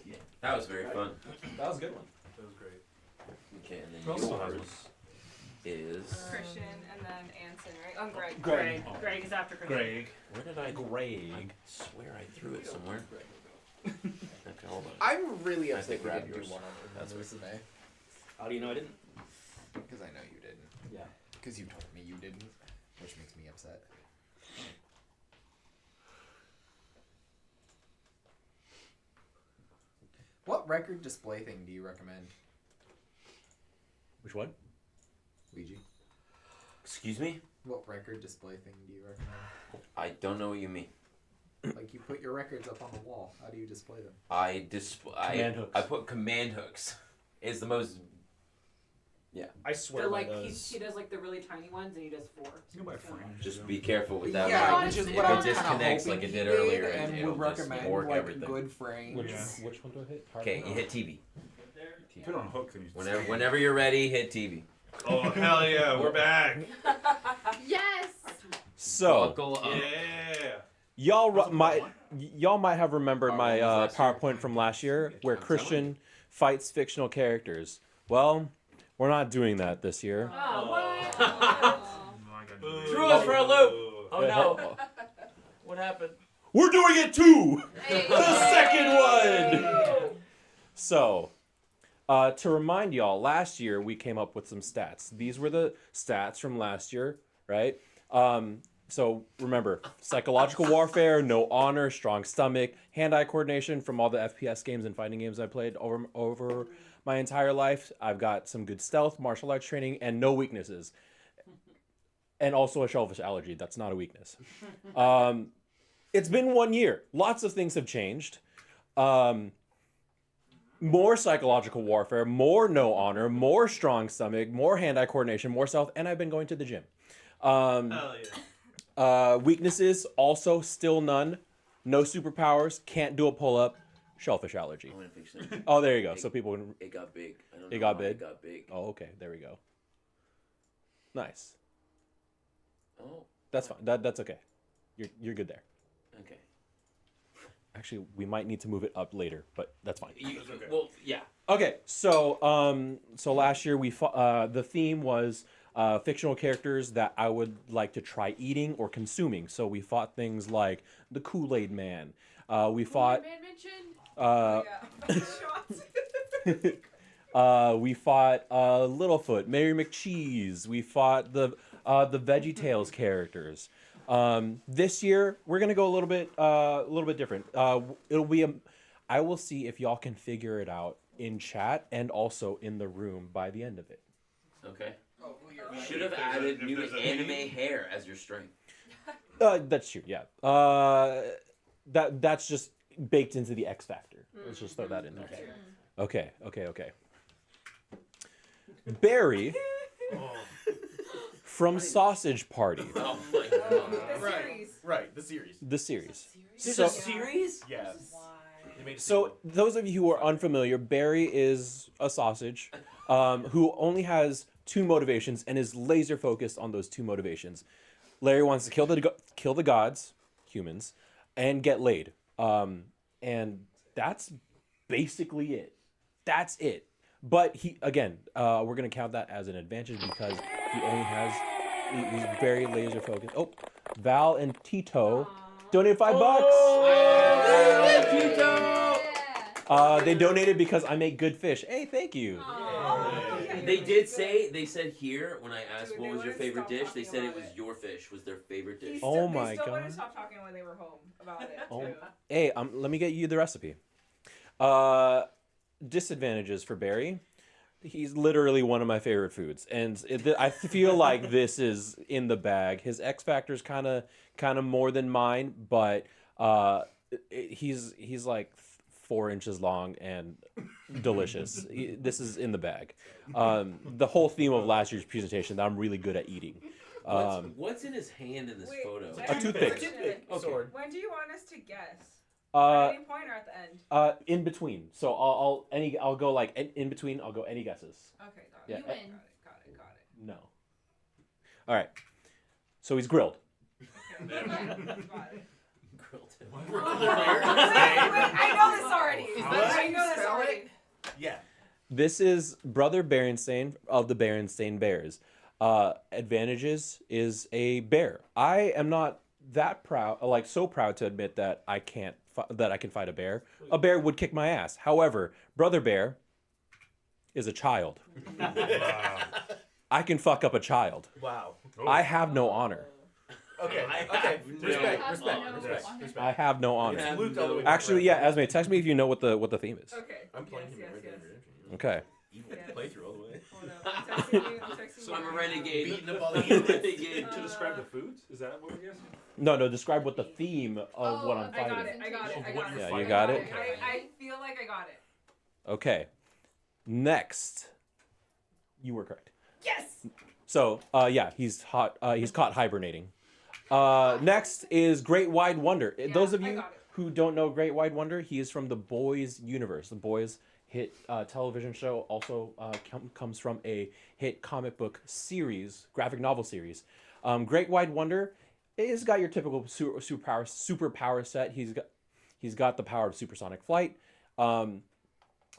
[SPEAKER 1] Yeah. That was very fun.
[SPEAKER 3] That was a good one.
[SPEAKER 13] That was great.
[SPEAKER 1] Okay, and then
[SPEAKER 3] Who else has
[SPEAKER 1] yours is...
[SPEAKER 11] Christian and then Anson, right? Oh, Greg.
[SPEAKER 6] Greg is after Christian.
[SPEAKER 13] Greg.
[SPEAKER 1] Where did I... Greg. I swear I threw it somewhere. Okay, hold on.
[SPEAKER 7] I'm really
[SPEAKER 1] I
[SPEAKER 7] upset
[SPEAKER 1] think
[SPEAKER 7] we
[SPEAKER 1] grab
[SPEAKER 7] didn't do
[SPEAKER 1] yours.
[SPEAKER 7] one on
[SPEAKER 1] That's
[SPEAKER 7] resume.
[SPEAKER 5] How do you know I didn't?
[SPEAKER 7] Because I know you didn't.
[SPEAKER 5] Yeah.
[SPEAKER 7] Because you told me you didn't, which makes me upset. What record display thing do you recommend?
[SPEAKER 14] Which one?
[SPEAKER 7] Ouija.
[SPEAKER 1] Excuse me?
[SPEAKER 7] What record display thing do you recommend?
[SPEAKER 1] I don't know what you mean.
[SPEAKER 7] Like you put your records up on the wall. How do you display them?
[SPEAKER 14] Command hooks.
[SPEAKER 1] I put command hooks. It's the most... Yeah.
[SPEAKER 3] I swear
[SPEAKER 6] They're
[SPEAKER 3] by
[SPEAKER 6] like
[SPEAKER 3] those.
[SPEAKER 6] he does like the really tiny ones and he does 4.
[SPEAKER 3] You buy frames.
[SPEAKER 1] Just be careful with that
[SPEAKER 7] Yeah,
[SPEAKER 1] one.
[SPEAKER 7] which is
[SPEAKER 1] If
[SPEAKER 7] what I
[SPEAKER 1] it
[SPEAKER 7] was kinda
[SPEAKER 1] disconnects
[SPEAKER 7] hoping
[SPEAKER 1] like it
[SPEAKER 7] he
[SPEAKER 1] did
[SPEAKER 7] did,
[SPEAKER 1] earlier,
[SPEAKER 7] and
[SPEAKER 1] it'll
[SPEAKER 7] would
[SPEAKER 1] just
[SPEAKER 7] recommend
[SPEAKER 1] morgue
[SPEAKER 7] like
[SPEAKER 1] everything.
[SPEAKER 7] good frames.
[SPEAKER 3] Which one do I hit?
[SPEAKER 1] Okay, you hit TV. TV.
[SPEAKER 13] Put it on hook and you
[SPEAKER 1] Whenever you're ready, hit TV.
[SPEAKER 8] Oh hell yeah, we're back.
[SPEAKER 4] Yes.
[SPEAKER 14] So
[SPEAKER 1] Buckle up.
[SPEAKER 8] Yeah.
[SPEAKER 14] y'all might have remembered my PowerPoint from last year where Christian fights fictional characters. Well, we're not doing that this year.
[SPEAKER 1] Threw us for a loop. Oh no. What happened?
[SPEAKER 14] We're doing it too. The second one. So, to remind y'all, last year we came up with some stats. These were the stats from last year, right? So remember, psychological warfare, no honor, strong stomach, hand-eye coordination from all the FPS games and fighting games I played over my entire life. I've got some good stealth, martial arts training, and no weaknesses. And also a shellfish allergy. That's not a weakness. It's been 1 year. Lots of things have changed. More psychological warfare, more no honor, more strong stomach, more hand-eye coordination, more stealth, and I've been going to the gym.
[SPEAKER 8] Hell yeah.
[SPEAKER 14] Weaknesses, also still none. No superpowers, can't do a pull-up, shellfish allergy. Oh, there you go. So people can...
[SPEAKER 1] It got big. I don't
[SPEAKER 14] It
[SPEAKER 1] know
[SPEAKER 14] got
[SPEAKER 1] how
[SPEAKER 14] big?
[SPEAKER 1] It got big.
[SPEAKER 14] Oh, okay. There we go. Nice.
[SPEAKER 1] Oh.
[SPEAKER 14] That's fine. That's okay. You're good there.
[SPEAKER 1] Okay.
[SPEAKER 14] Actually, we might need to move it up later, but that's fine.
[SPEAKER 1] Well, yeah.
[SPEAKER 14] Okay, so last year the theme was fictional characters that I would like to try eating or consuming. So we fought things like the Kool-Aid Man. We fought. We fought Littlefoot, Mary McCheese. We fought the VeggieTales characters. This year we're gonna go a little bit different. It'll be I will see if y'all can figure it out in chat and also in the room by the end of it.
[SPEAKER 1] Okay. You should have added new anime hair as your strength.
[SPEAKER 14] That's true. Yeah. That's just baked into the X factor. Let's just throw that in there. Okay. Barry from Sausage Party.
[SPEAKER 1] Oh my god.
[SPEAKER 5] Right. The series.
[SPEAKER 14] The series.
[SPEAKER 1] There's a series?
[SPEAKER 5] Yes.
[SPEAKER 14] So those of you who are unfamiliar, Barry is a sausage who only has two motivations and is laser focused on those two motivations. Larry wants to kill the gods, humans, and get laid. And that's basically it. That's it. But we're gonna count that as an advantage because he's very laser focused. Oh, Val and Tito donated $5.
[SPEAKER 1] Tito!
[SPEAKER 14] They donated because I make good fish. Hey, thank you.
[SPEAKER 1] They said here when I asked what was your favorite dish, they said it was your fish was their favorite dish.
[SPEAKER 14] Oh my
[SPEAKER 11] They still
[SPEAKER 14] god.
[SPEAKER 11] wouldn't stop talking when they were home about it. Too.
[SPEAKER 14] Hey, let me get you the recipe. Disadvantages for Barry. He's literally one of my favorite foods, and I feel like this is in the bag. His X Factor's kind of more than mine, but he's like 4 inches long and delicious. This is in the bag. The whole theme of last year's presentation that I'm really good at eating.
[SPEAKER 1] What's in his hand in this photo?
[SPEAKER 14] A toothpick.
[SPEAKER 1] Okay.
[SPEAKER 11] When do you want us to guess? At any point or at the end?
[SPEAKER 14] In between. So I'll go like in between. I'll go any guesses.
[SPEAKER 11] Okay, got
[SPEAKER 14] Yeah.
[SPEAKER 11] it. You win. Got it.
[SPEAKER 14] No. All right. So he's grilled.
[SPEAKER 11] Okay. Got it.
[SPEAKER 1] Grilled.
[SPEAKER 11] Wait, I know this already. I know this already.
[SPEAKER 5] Yeah.
[SPEAKER 14] This is Brother Berenstain of the Berenstain Bears. Advantages is a bear. I am not that proud, so proud to admit that I can fight a bear. A bear would kick my ass. However, Brother Bear is a child.
[SPEAKER 8] Wow.
[SPEAKER 14] I can fuck up a child.
[SPEAKER 5] Wow.
[SPEAKER 14] I have no honor.
[SPEAKER 5] Okay. Respect.
[SPEAKER 14] I have no honor.
[SPEAKER 5] It's looped all the way
[SPEAKER 14] Actually,
[SPEAKER 5] back.
[SPEAKER 14] yeah, Esme, text me if you know what the theme is.
[SPEAKER 11] Okay.
[SPEAKER 5] I'm playing
[SPEAKER 11] yes,
[SPEAKER 5] him right
[SPEAKER 11] yes.
[SPEAKER 5] there.
[SPEAKER 14] Okay.
[SPEAKER 5] Playthrough all the way.
[SPEAKER 11] Hold up. I'm texting
[SPEAKER 1] So
[SPEAKER 11] you.
[SPEAKER 1] I'm a renegade.
[SPEAKER 5] Beating up all the
[SPEAKER 1] renegade.
[SPEAKER 13] To describe the foods? Is that what we're guessing?
[SPEAKER 14] No, describe what the theme of what I'm
[SPEAKER 11] I
[SPEAKER 14] fighting.
[SPEAKER 11] got it. I got it.
[SPEAKER 14] Yeah, you got it?
[SPEAKER 11] I feel like I got it.
[SPEAKER 14] Okay. Next. You were correct.
[SPEAKER 11] Yes.
[SPEAKER 14] So, he's hot. He's caught hibernating. Next is Great Wide Wonder. Those of
[SPEAKER 11] I
[SPEAKER 14] you
[SPEAKER 11] got it.
[SPEAKER 14] who don't know Great Wide Wonder, he is from the Boys universe. The Boys
[SPEAKER 15] hit television show, also comes from a hit comic book series, graphic novel series. Great Wide Wonder is got your typical superpower set. He's got the power of supersonic flight.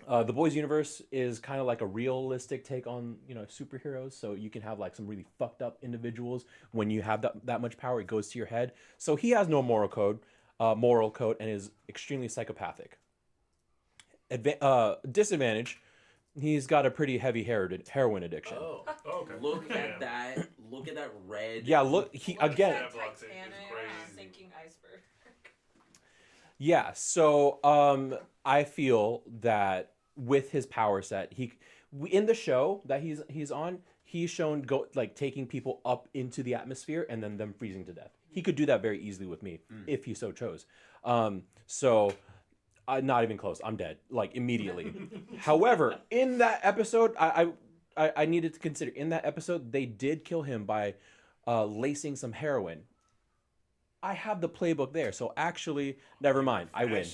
[SPEAKER 15] The Boys universe is kind of like a realistic take on superheroes. So you can have like some really fucked up individuals. When you have that much power, it goes to your head. So he has no moral code, and is extremely psychopathic. Disadvantage, he's got a pretty heavy heroin addiction.
[SPEAKER 14] Oh,
[SPEAKER 13] okay.
[SPEAKER 14] Look at that! Look at that red.
[SPEAKER 15] Yeah, look. He again.
[SPEAKER 10] Titanic sinking iceberg.
[SPEAKER 15] Yeah, so I feel that with his power set, in the show that he's on, he's shown taking people up into the atmosphere and then them freezing to death. He could do that very easily with me if he so chose. So not even close. I'm dead, like immediately. However, in that episode, I needed to consider, in that episode they did kill him by lacing some heroin. I have the playbook there, so actually, never mind. I win.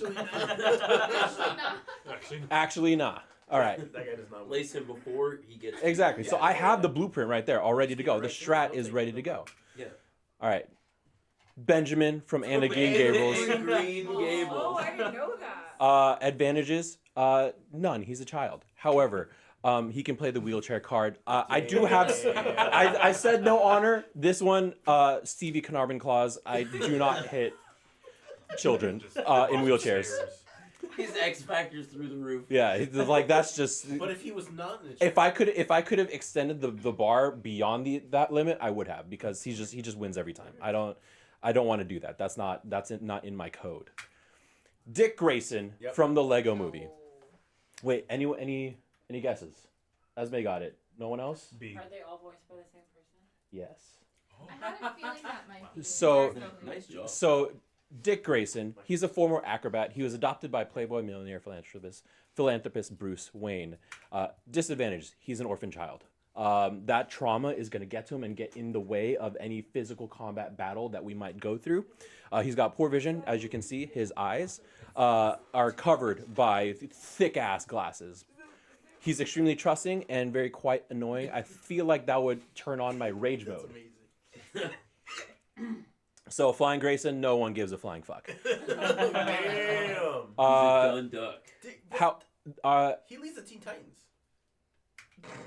[SPEAKER 15] Actually, nah. All right.
[SPEAKER 14] That guy does not lace him before he gets.
[SPEAKER 15] Exactly. So I have the blueprint right there, all ready to go. The strat is ready to go.
[SPEAKER 14] Yeah.
[SPEAKER 15] All right. Benjamin from Anna Green Gables.
[SPEAKER 14] Green Gables.
[SPEAKER 11] Oh, I didn't know that.
[SPEAKER 15] Advantages? None. He's a child. However, he can play the wheelchair card. I do have. I said no honor. This one, Stevie Carnarvon Claus. I do not hit children in wheelchairs.
[SPEAKER 14] His X Factor's through the roof.
[SPEAKER 15] Yeah, like that's just.
[SPEAKER 14] But if he was not in a
[SPEAKER 15] child, if I could have extended the bar beyond that limit, I would have, because he just wins every time. I don't want to do that. That's not in my code. Dick Grayson from the Lego Movie. Wait, any guesses? Esme got it. No one else?
[SPEAKER 6] B. Are they all voiced by the same person?
[SPEAKER 15] Yes.
[SPEAKER 2] I had a feeling that might be.
[SPEAKER 15] So,
[SPEAKER 14] nice job.
[SPEAKER 15] So Dick Grayson, he's a former acrobat. He was adopted by Playboy millionaire philanthropist Bruce Wayne. Disadvantage, he's an orphan child. That trauma is going to get to him and get in the way of any physical combat battle that we might go through. He's got poor vision, as you can see. His eyes are covered by thick-ass glasses. He's extremely trusting and very quite annoying. I feel like that would turn on my rage mode. So, Flying Grayson, no one gives a flying fuck.
[SPEAKER 14] Damn. He's a dumb duck.
[SPEAKER 5] He leads the Teen Titans.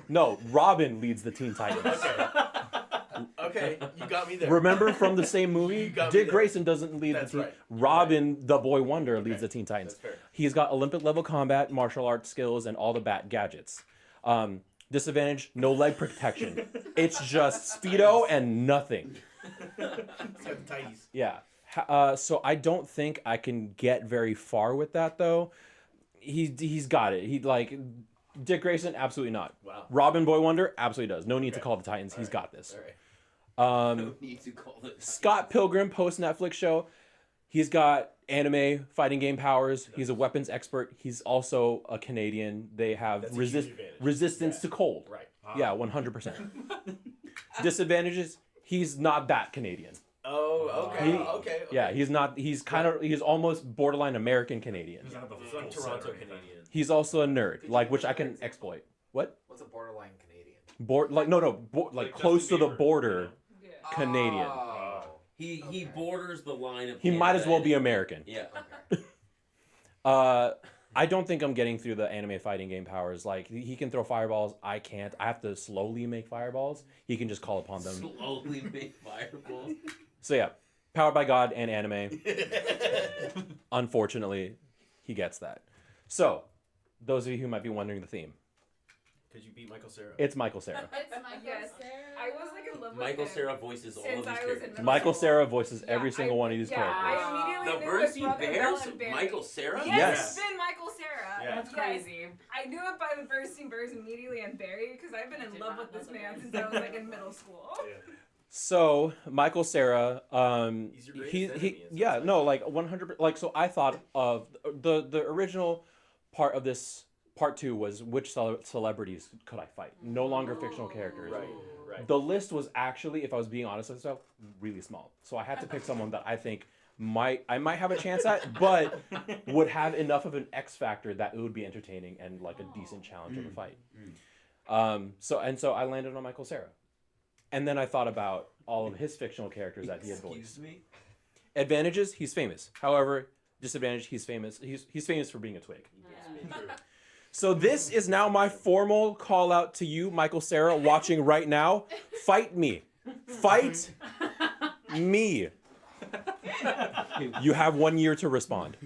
[SPEAKER 15] No, Robin leads the Teen Titans.
[SPEAKER 5] Okay, you got me there.
[SPEAKER 15] Remember from the same movie? Dick Grayson doesn't lead the Teen.
[SPEAKER 5] Right.
[SPEAKER 15] Robin, the Boy Wonder, leads the Teen Titans.
[SPEAKER 5] That's fair.
[SPEAKER 15] He's got Olympic level combat, martial arts skills, and all the bat gadgets. Disadvantage, no leg protection. It's just Speedo and nothing. Yeah. So I don't think I can get very far with that, though. He's got it. Dick Grayson, absolutely not.
[SPEAKER 14] Wow.
[SPEAKER 15] Robin Boy Wonder, absolutely does. No need to call the Titans. He's got this.
[SPEAKER 14] All right. No need to call the Titans.
[SPEAKER 15] Scott Pilgrim, post Netflix show. He's got anime fighting game powers. He's a weapons expert. He's also a Canadian. They have resistance to cold.
[SPEAKER 5] Right.
[SPEAKER 15] Yeah, 100%. Disadvantages, he's not that Canadian.
[SPEAKER 5] Oh, okay. Okay.
[SPEAKER 15] Yeah, he's not. He's he's almost borderline American Canadian.
[SPEAKER 5] He's like Toronto Canadian.
[SPEAKER 15] He's also a nerd, which I can exploit. What?
[SPEAKER 7] What's a borderline Canadian?
[SPEAKER 15] Close to the border, Canadian.
[SPEAKER 14] Oh. He borders the line of.
[SPEAKER 15] He might as well be American.
[SPEAKER 14] Yeah.
[SPEAKER 15] I don't think I'm getting through the anime fighting game powers. Like, he can throw fireballs. I can't. I have to slowly make fireballs. He can just call upon them.
[SPEAKER 14] Slowly make fireballs.
[SPEAKER 15] So yeah, powered by God and anime. Unfortunately, he gets that. So, those of you who might be wondering the theme.
[SPEAKER 5] Because you beat Michael Cera.
[SPEAKER 15] It's Michael Cera.
[SPEAKER 2] It's Michael Cera.
[SPEAKER 11] I was like in love with
[SPEAKER 14] Michael
[SPEAKER 11] him
[SPEAKER 14] Cera voices all of these characters.
[SPEAKER 15] Michael Cera voices every single one of these characters.
[SPEAKER 11] I immediately
[SPEAKER 14] The
[SPEAKER 11] knew his
[SPEAKER 14] Bernstein
[SPEAKER 11] brother
[SPEAKER 14] Bears?
[SPEAKER 11] Bell and Barry.
[SPEAKER 14] Michael Cera?
[SPEAKER 11] Yes, it's been Michael Cera.
[SPEAKER 5] Yeah.
[SPEAKER 11] That's crazy. I knew it by the Bernstein Bears immediately and Barry because I've been in love with this man since I was like in middle school.
[SPEAKER 15] So Michael Cera,
[SPEAKER 5] He's your greatest enemy,
[SPEAKER 15] yeah, no, like 100. Like, so I thought of the original part of this. Part 2 was which celebrities could I fight? No longer fictional characters.
[SPEAKER 5] Right.
[SPEAKER 15] The list was actually, if I was being honest with myself, really small. So I had to pick someone that I think I might have a chance at, but would have enough of an X factor that it would be entertaining and like a decent challenge of a fight. So I landed on Michael Cera, and then I thought about all of his fictional characters that he had voiced.
[SPEAKER 14] Excuse me?
[SPEAKER 15] Advantages: he's famous. However, disadvantage: he's famous. He's famous for being a twig. So this is now my formal call out to you, Michael Cera, watching right now. Fight me. Fight me. You have 1 year to respond.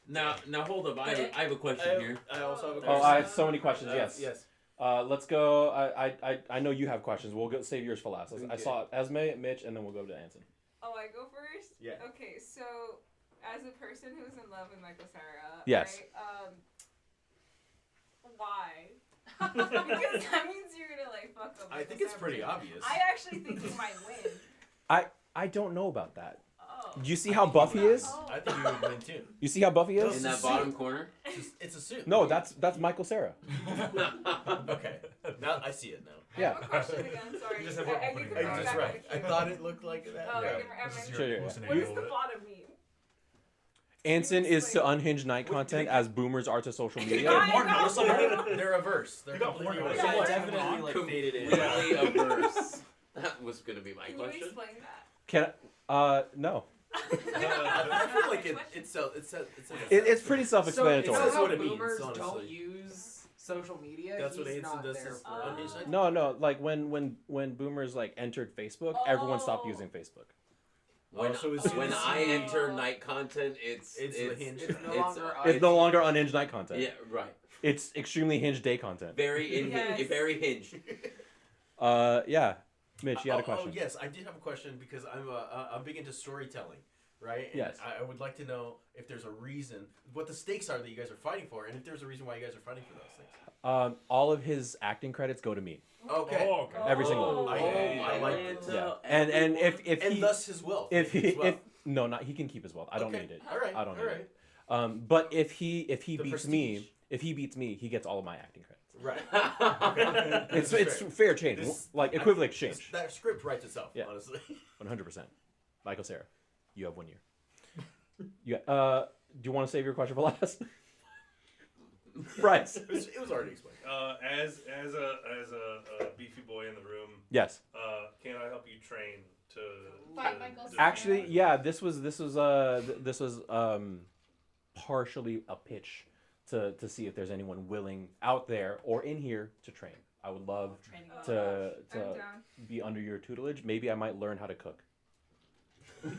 [SPEAKER 1] Now hold up. I have a question here.
[SPEAKER 5] I also have a
[SPEAKER 15] Oh,
[SPEAKER 5] question.
[SPEAKER 15] I have so many questions. Yes.
[SPEAKER 5] Yes.
[SPEAKER 15] Let's go. I know you have questions. We'll go save yours for last. I
[SPEAKER 5] Okay.
[SPEAKER 15] saw Esme, Mitch, and then we'll go to Anson.
[SPEAKER 11] Oh, I go first?
[SPEAKER 5] Yeah.
[SPEAKER 11] Okay, so as a person who's in love with Michael Cera,
[SPEAKER 15] Yes.
[SPEAKER 11] right, why? Because that means you're gonna like fuck up.
[SPEAKER 5] I think it's pretty obvious.
[SPEAKER 11] I actually think he might win.
[SPEAKER 15] I don't know about that.
[SPEAKER 11] Oh.
[SPEAKER 15] Do you see how buff he is?
[SPEAKER 5] I think you would win too.
[SPEAKER 15] You see how buff he is?
[SPEAKER 1] In that bottom corner.
[SPEAKER 5] It's a suit.
[SPEAKER 15] No, that's Michael Cera.
[SPEAKER 5] Okay. Now I see it now.
[SPEAKER 11] I have a question again, sorry.
[SPEAKER 13] You just have
[SPEAKER 11] I
[SPEAKER 13] one
[SPEAKER 11] can
[SPEAKER 13] opening
[SPEAKER 11] come
[SPEAKER 5] I'm
[SPEAKER 11] back
[SPEAKER 5] just
[SPEAKER 11] with
[SPEAKER 5] right.
[SPEAKER 11] a
[SPEAKER 5] I
[SPEAKER 11] cue.
[SPEAKER 5] thought it looked like that.
[SPEAKER 11] Oh,
[SPEAKER 5] Yeah.
[SPEAKER 15] Sure, yeah.
[SPEAKER 11] What does the bottom mean?
[SPEAKER 15] Anson is to unhinged night content as boomers are to social media.
[SPEAKER 5] They're averse. They're
[SPEAKER 13] You got
[SPEAKER 5] completely
[SPEAKER 13] more
[SPEAKER 5] reverse.
[SPEAKER 13] notes.
[SPEAKER 5] Someone definitely like faded in.
[SPEAKER 1] Completely averse. That was gonna be my
[SPEAKER 11] Can
[SPEAKER 1] question.
[SPEAKER 11] you explain that?
[SPEAKER 15] No.
[SPEAKER 5] I feel like it's
[SPEAKER 15] It's pretty self-explanatory.
[SPEAKER 7] So,
[SPEAKER 5] That's
[SPEAKER 7] how
[SPEAKER 5] what it means,
[SPEAKER 7] boomers don't
[SPEAKER 5] honestly.
[SPEAKER 7] use social media.
[SPEAKER 5] That's what
[SPEAKER 7] he's
[SPEAKER 5] Anson
[SPEAKER 7] not
[SPEAKER 5] does
[SPEAKER 7] there
[SPEAKER 5] is
[SPEAKER 7] for.
[SPEAKER 5] unhinged night.
[SPEAKER 15] No. Like when boomers like entered Facebook, everyone stopped using Facebook.
[SPEAKER 1] When,
[SPEAKER 5] so as soon
[SPEAKER 1] when
[SPEAKER 5] as
[SPEAKER 1] I
[SPEAKER 5] you-
[SPEAKER 1] enter night content, it's
[SPEAKER 5] the hinge.
[SPEAKER 7] It's no longer.
[SPEAKER 15] It's no longer unhinged night content.
[SPEAKER 1] Yeah, right.
[SPEAKER 15] It's extremely hinged day content.
[SPEAKER 1] Very
[SPEAKER 11] Yes.
[SPEAKER 1] very hinged.
[SPEAKER 15] Yeah. Mitch, you had a question.
[SPEAKER 5] Oh yes, I did have a question because I'm big into storytelling, right? And
[SPEAKER 15] Yes.
[SPEAKER 5] I would like to know if there's a reason, what the stakes are that you guys are fighting for, and if there's a reason why you guys are fighting for those things.
[SPEAKER 15] All of his acting credits go to me.
[SPEAKER 5] Okay.
[SPEAKER 13] Oh, okay.
[SPEAKER 15] Every single one.
[SPEAKER 5] I like it.
[SPEAKER 15] Yeah. And if
[SPEAKER 5] And
[SPEAKER 15] he
[SPEAKER 5] thus his wealth.
[SPEAKER 15] if he
[SPEAKER 5] as well.
[SPEAKER 15] if no, not he can keep his wealth. I don't
[SPEAKER 5] Okay.
[SPEAKER 15] need it.
[SPEAKER 5] All right.
[SPEAKER 15] I don't need
[SPEAKER 5] all right.
[SPEAKER 15] it. But if he
[SPEAKER 5] The
[SPEAKER 15] beats
[SPEAKER 5] prestige.
[SPEAKER 15] me, he gets all of my acting credits.
[SPEAKER 5] Right.
[SPEAKER 15] It's
[SPEAKER 5] This is
[SPEAKER 15] fair change,
[SPEAKER 5] This-
[SPEAKER 15] like equivalent exchange.
[SPEAKER 5] That script writes itself,
[SPEAKER 15] Yeah.
[SPEAKER 5] honestly.
[SPEAKER 15] 100%. Michael Cera, you have 1 year. Do you want to save your question for last? Bryce.
[SPEAKER 5] It was already explained.
[SPEAKER 8] As a beefy boy in the room.
[SPEAKER 15] Yes.
[SPEAKER 8] Can I help you train to?
[SPEAKER 4] Fight Michael Cera.
[SPEAKER 15] Actually, yeah. This was partially a pitch to see if there's anyone willing out there or in here to train. I would love to
[SPEAKER 11] I'm down.
[SPEAKER 15] be under your tutelage. Maybe I might learn how to cook.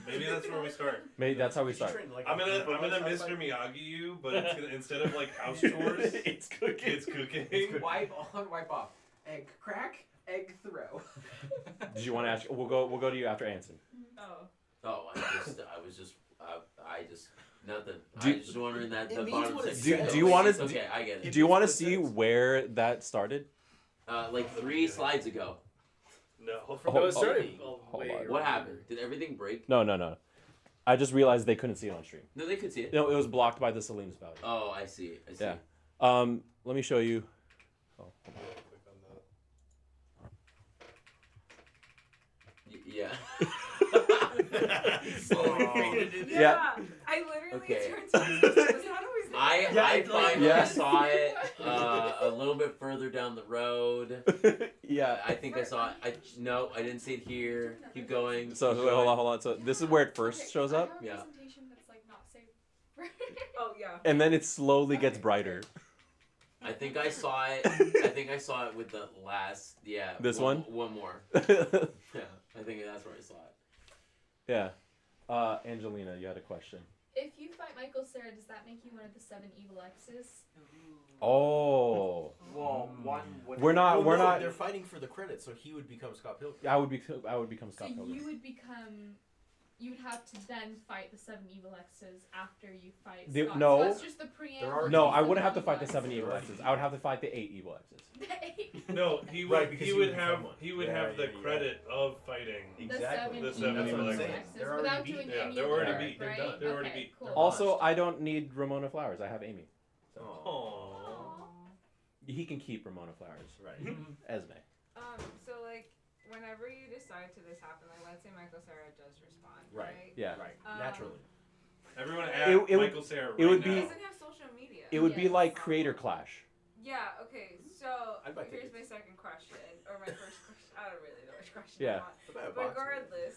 [SPEAKER 8] Maybe that's where we start.
[SPEAKER 15] Maybe that's how we
[SPEAKER 5] You should
[SPEAKER 15] start.
[SPEAKER 5] train, like,
[SPEAKER 8] I'm
[SPEAKER 5] a
[SPEAKER 8] gonna
[SPEAKER 5] group of us
[SPEAKER 8] Mr.
[SPEAKER 5] outside.
[SPEAKER 8] Miyagi you, but it's gonna, instead of like house chores,
[SPEAKER 15] It's cooking.
[SPEAKER 8] it's cooking.
[SPEAKER 7] Wipe on, wipe off. Egg crack, egg throw.
[SPEAKER 15] Did you want to ask? We'll go to you after Anson.
[SPEAKER 11] Oh.
[SPEAKER 1] Oh, I was just nothing.
[SPEAKER 15] Do-
[SPEAKER 1] I was just wondering that
[SPEAKER 5] It
[SPEAKER 1] the
[SPEAKER 5] means
[SPEAKER 1] bottom
[SPEAKER 5] what it
[SPEAKER 1] six.
[SPEAKER 5] says.
[SPEAKER 15] Do you want
[SPEAKER 1] It's
[SPEAKER 15] to?
[SPEAKER 1] okay, I get it.
[SPEAKER 15] Do you want to
[SPEAKER 5] means what it
[SPEAKER 15] see
[SPEAKER 5] says.
[SPEAKER 15] where that started?
[SPEAKER 1] Like 3 slides ago.
[SPEAKER 8] No.
[SPEAKER 15] Oh,
[SPEAKER 13] it started
[SPEAKER 15] hold
[SPEAKER 13] way
[SPEAKER 15] on.
[SPEAKER 1] What happened? Did everything break?
[SPEAKER 15] No. I just realized they couldn't see it on stream.
[SPEAKER 1] No, they could see it.
[SPEAKER 15] No, it was blocked by the Salim spout.
[SPEAKER 1] Oh, I see. I see.
[SPEAKER 15] Yeah. Let me show you. Oh, hold on.
[SPEAKER 1] Yeah.
[SPEAKER 5] Slowly faded in.
[SPEAKER 15] Yeah.
[SPEAKER 11] I literally
[SPEAKER 1] Okay.
[SPEAKER 11] turned to you. Was that always there?
[SPEAKER 1] I finally
[SPEAKER 15] Yeah.
[SPEAKER 1] saw it a little bit further down the road.
[SPEAKER 15] Yeah.
[SPEAKER 1] I think I saw it. No, I didn't see it here. Keep going.
[SPEAKER 15] So
[SPEAKER 1] keep
[SPEAKER 15] wait, hold
[SPEAKER 1] going.
[SPEAKER 15] on. So this is where it first
[SPEAKER 4] Okay,
[SPEAKER 15] shows
[SPEAKER 4] I
[SPEAKER 15] up,
[SPEAKER 4] have a
[SPEAKER 1] Yeah.
[SPEAKER 4] presentation that's like not safe.
[SPEAKER 11] Oh yeah.
[SPEAKER 15] and then it slowly gets brighter.
[SPEAKER 1] I think I saw it. With the last. Yeah.
[SPEAKER 15] This one?
[SPEAKER 1] One more. Yeah. I think that's where I saw it.
[SPEAKER 15] Yeah. Angelina, you had a question.
[SPEAKER 4] If you fight Michael Cera, does that make you one of the 7 evil X's?
[SPEAKER 15] Oh.
[SPEAKER 7] Well, one would.
[SPEAKER 15] We're not.
[SPEAKER 5] Well, no,
[SPEAKER 15] not.
[SPEAKER 5] They're fighting for the credit, so he would become Scott Pilgrim.
[SPEAKER 15] I would become
[SPEAKER 4] So
[SPEAKER 15] Scott Pilgrim.
[SPEAKER 4] you would become. You would have to then fight the 7 evil X's after you fight
[SPEAKER 15] The-
[SPEAKER 4] Scott.
[SPEAKER 15] no.
[SPEAKER 4] So that's just the preamble.
[SPEAKER 15] No,
[SPEAKER 4] to
[SPEAKER 15] I
[SPEAKER 4] the
[SPEAKER 15] wouldn't have to
[SPEAKER 4] 7
[SPEAKER 15] fight the
[SPEAKER 4] evil
[SPEAKER 15] 7
[SPEAKER 4] X's.
[SPEAKER 15] evil X's. I would have to fight the 8 evil X's.
[SPEAKER 8] No, he would.
[SPEAKER 5] Right, because
[SPEAKER 8] he
[SPEAKER 5] you
[SPEAKER 8] would
[SPEAKER 5] would
[SPEAKER 8] have.
[SPEAKER 5] become one.
[SPEAKER 8] He would
[SPEAKER 5] Yeah,
[SPEAKER 8] have the
[SPEAKER 5] yeah, yeah.
[SPEAKER 8] credit of fighting.
[SPEAKER 5] Exactly.
[SPEAKER 8] The
[SPEAKER 5] That's
[SPEAKER 8] seven
[SPEAKER 5] what
[SPEAKER 8] evil
[SPEAKER 5] I'm saying.
[SPEAKER 8] X's.
[SPEAKER 5] They're
[SPEAKER 4] without
[SPEAKER 5] already
[SPEAKER 4] doing
[SPEAKER 5] beat.
[SPEAKER 8] Yeah,
[SPEAKER 4] any
[SPEAKER 8] they're
[SPEAKER 4] of
[SPEAKER 8] already
[SPEAKER 4] the
[SPEAKER 8] beat.
[SPEAKER 4] work,
[SPEAKER 8] They're
[SPEAKER 4] right?
[SPEAKER 8] done. They're already
[SPEAKER 4] Okay,
[SPEAKER 8] beat.
[SPEAKER 4] cool.
[SPEAKER 8] They're
[SPEAKER 15] Also, I don't need Ramona Flowers. I have Amy.
[SPEAKER 8] Aww.
[SPEAKER 15] He can keep Ramona Flowers.
[SPEAKER 5] Right.
[SPEAKER 15] Esme.
[SPEAKER 11] So like, whenever you decide why to this happen. Like, let's say Michael Cera does respond,
[SPEAKER 14] Right.
[SPEAKER 11] right?
[SPEAKER 15] Yeah.
[SPEAKER 14] Right.
[SPEAKER 11] Um,
[SPEAKER 14] Naturally.
[SPEAKER 8] Everyone
[SPEAKER 15] It-
[SPEAKER 8] add
[SPEAKER 15] it would-
[SPEAKER 8] Michael Cera
[SPEAKER 15] it would
[SPEAKER 8] right
[SPEAKER 15] be-
[SPEAKER 11] He
[SPEAKER 8] now.
[SPEAKER 11] doesn't have social media.
[SPEAKER 15] It would be like Creator Clash.
[SPEAKER 11] Yeah, okay, so
[SPEAKER 14] I'd buy
[SPEAKER 11] here's
[SPEAKER 14] tickets.
[SPEAKER 11] my second question, or my first question. I don't really know which question
[SPEAKER 15] Yeah.
[SPEAKER 11] I want.
[SPEAKER 14] I'd buy a box.
[SPEAKER 11] Regardless,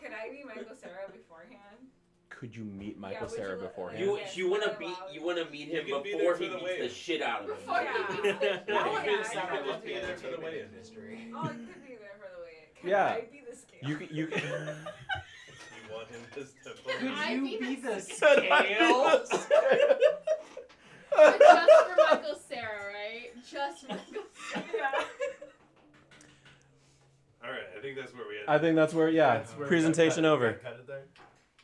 [SPEAKER 11] could I be Michael Cera beforehand?
[SPEAKER 15] Could you meet Michael
[SPEAKER 11] would you
[SPEAKER 15] Cera
[SPEAKER 11] let-
[SPEAKER 15] beforehand?
[SPEAKER 1] You
[SPEAKER 11] Yes,
[SPEAKER 1] you wanna
[SPEAKER 11] but
[SPEAKER 1] beat
[SPEAKER 11] allowed.
[SPEAKER 1] you wanna meet him
[SPEAKER 8] You can be there
[SPEAKER 1] before
[SPEAKER 8] for
[SPEAKER 1] he
[SPEAKER 8] the
[SPEAKER 1] beats
[SPEAKER 8] weigh-in.
[SPEAKER 1] the shit out of him.
[SPEAKER 11] Before he beats the
[SPEAKER 7] Oh,
[SPEAKER 11] yeah,
[SPEAKER 7] yeah,
[SPEAKER 11] I
[SPEAKER 7] I
[SPEAKER 11] could
[SPEAKER 7] would
[SPEAKER 11] do
[SPEAKER 7] be there
[SPEAKER 11] that.
[SPEAKER 7] for the weigh-in history.
[SPEAKER 11] Oh, I could be there for the weigh-in. Can
[SPEAKER 15] Yeah.
[SPEAKER 11] I be the scale?
[SPEAKER 15] You can. You can.
[SPEAKER 8] You want him to step
[SPEAKER 7] Could
[SPEAKER 8] on
[SPEAKER 7] you be the
[SPEAKER 1] Scale?
[SPEAKER 4] But just for Michael Cera, right? Just for Michael Cera.
[SPEAKER 11] Yeah.
[SPEAKER 8] All right, I think that's where we end.
[SPEAKER 15] I think that's where. Yeah.
[SPEAKER 5] That's where
[SPEAKER 15] Presentation
[SPEAKER 5] I
[SPEAKER 15] over.
[SPEAKER 5] cut it there.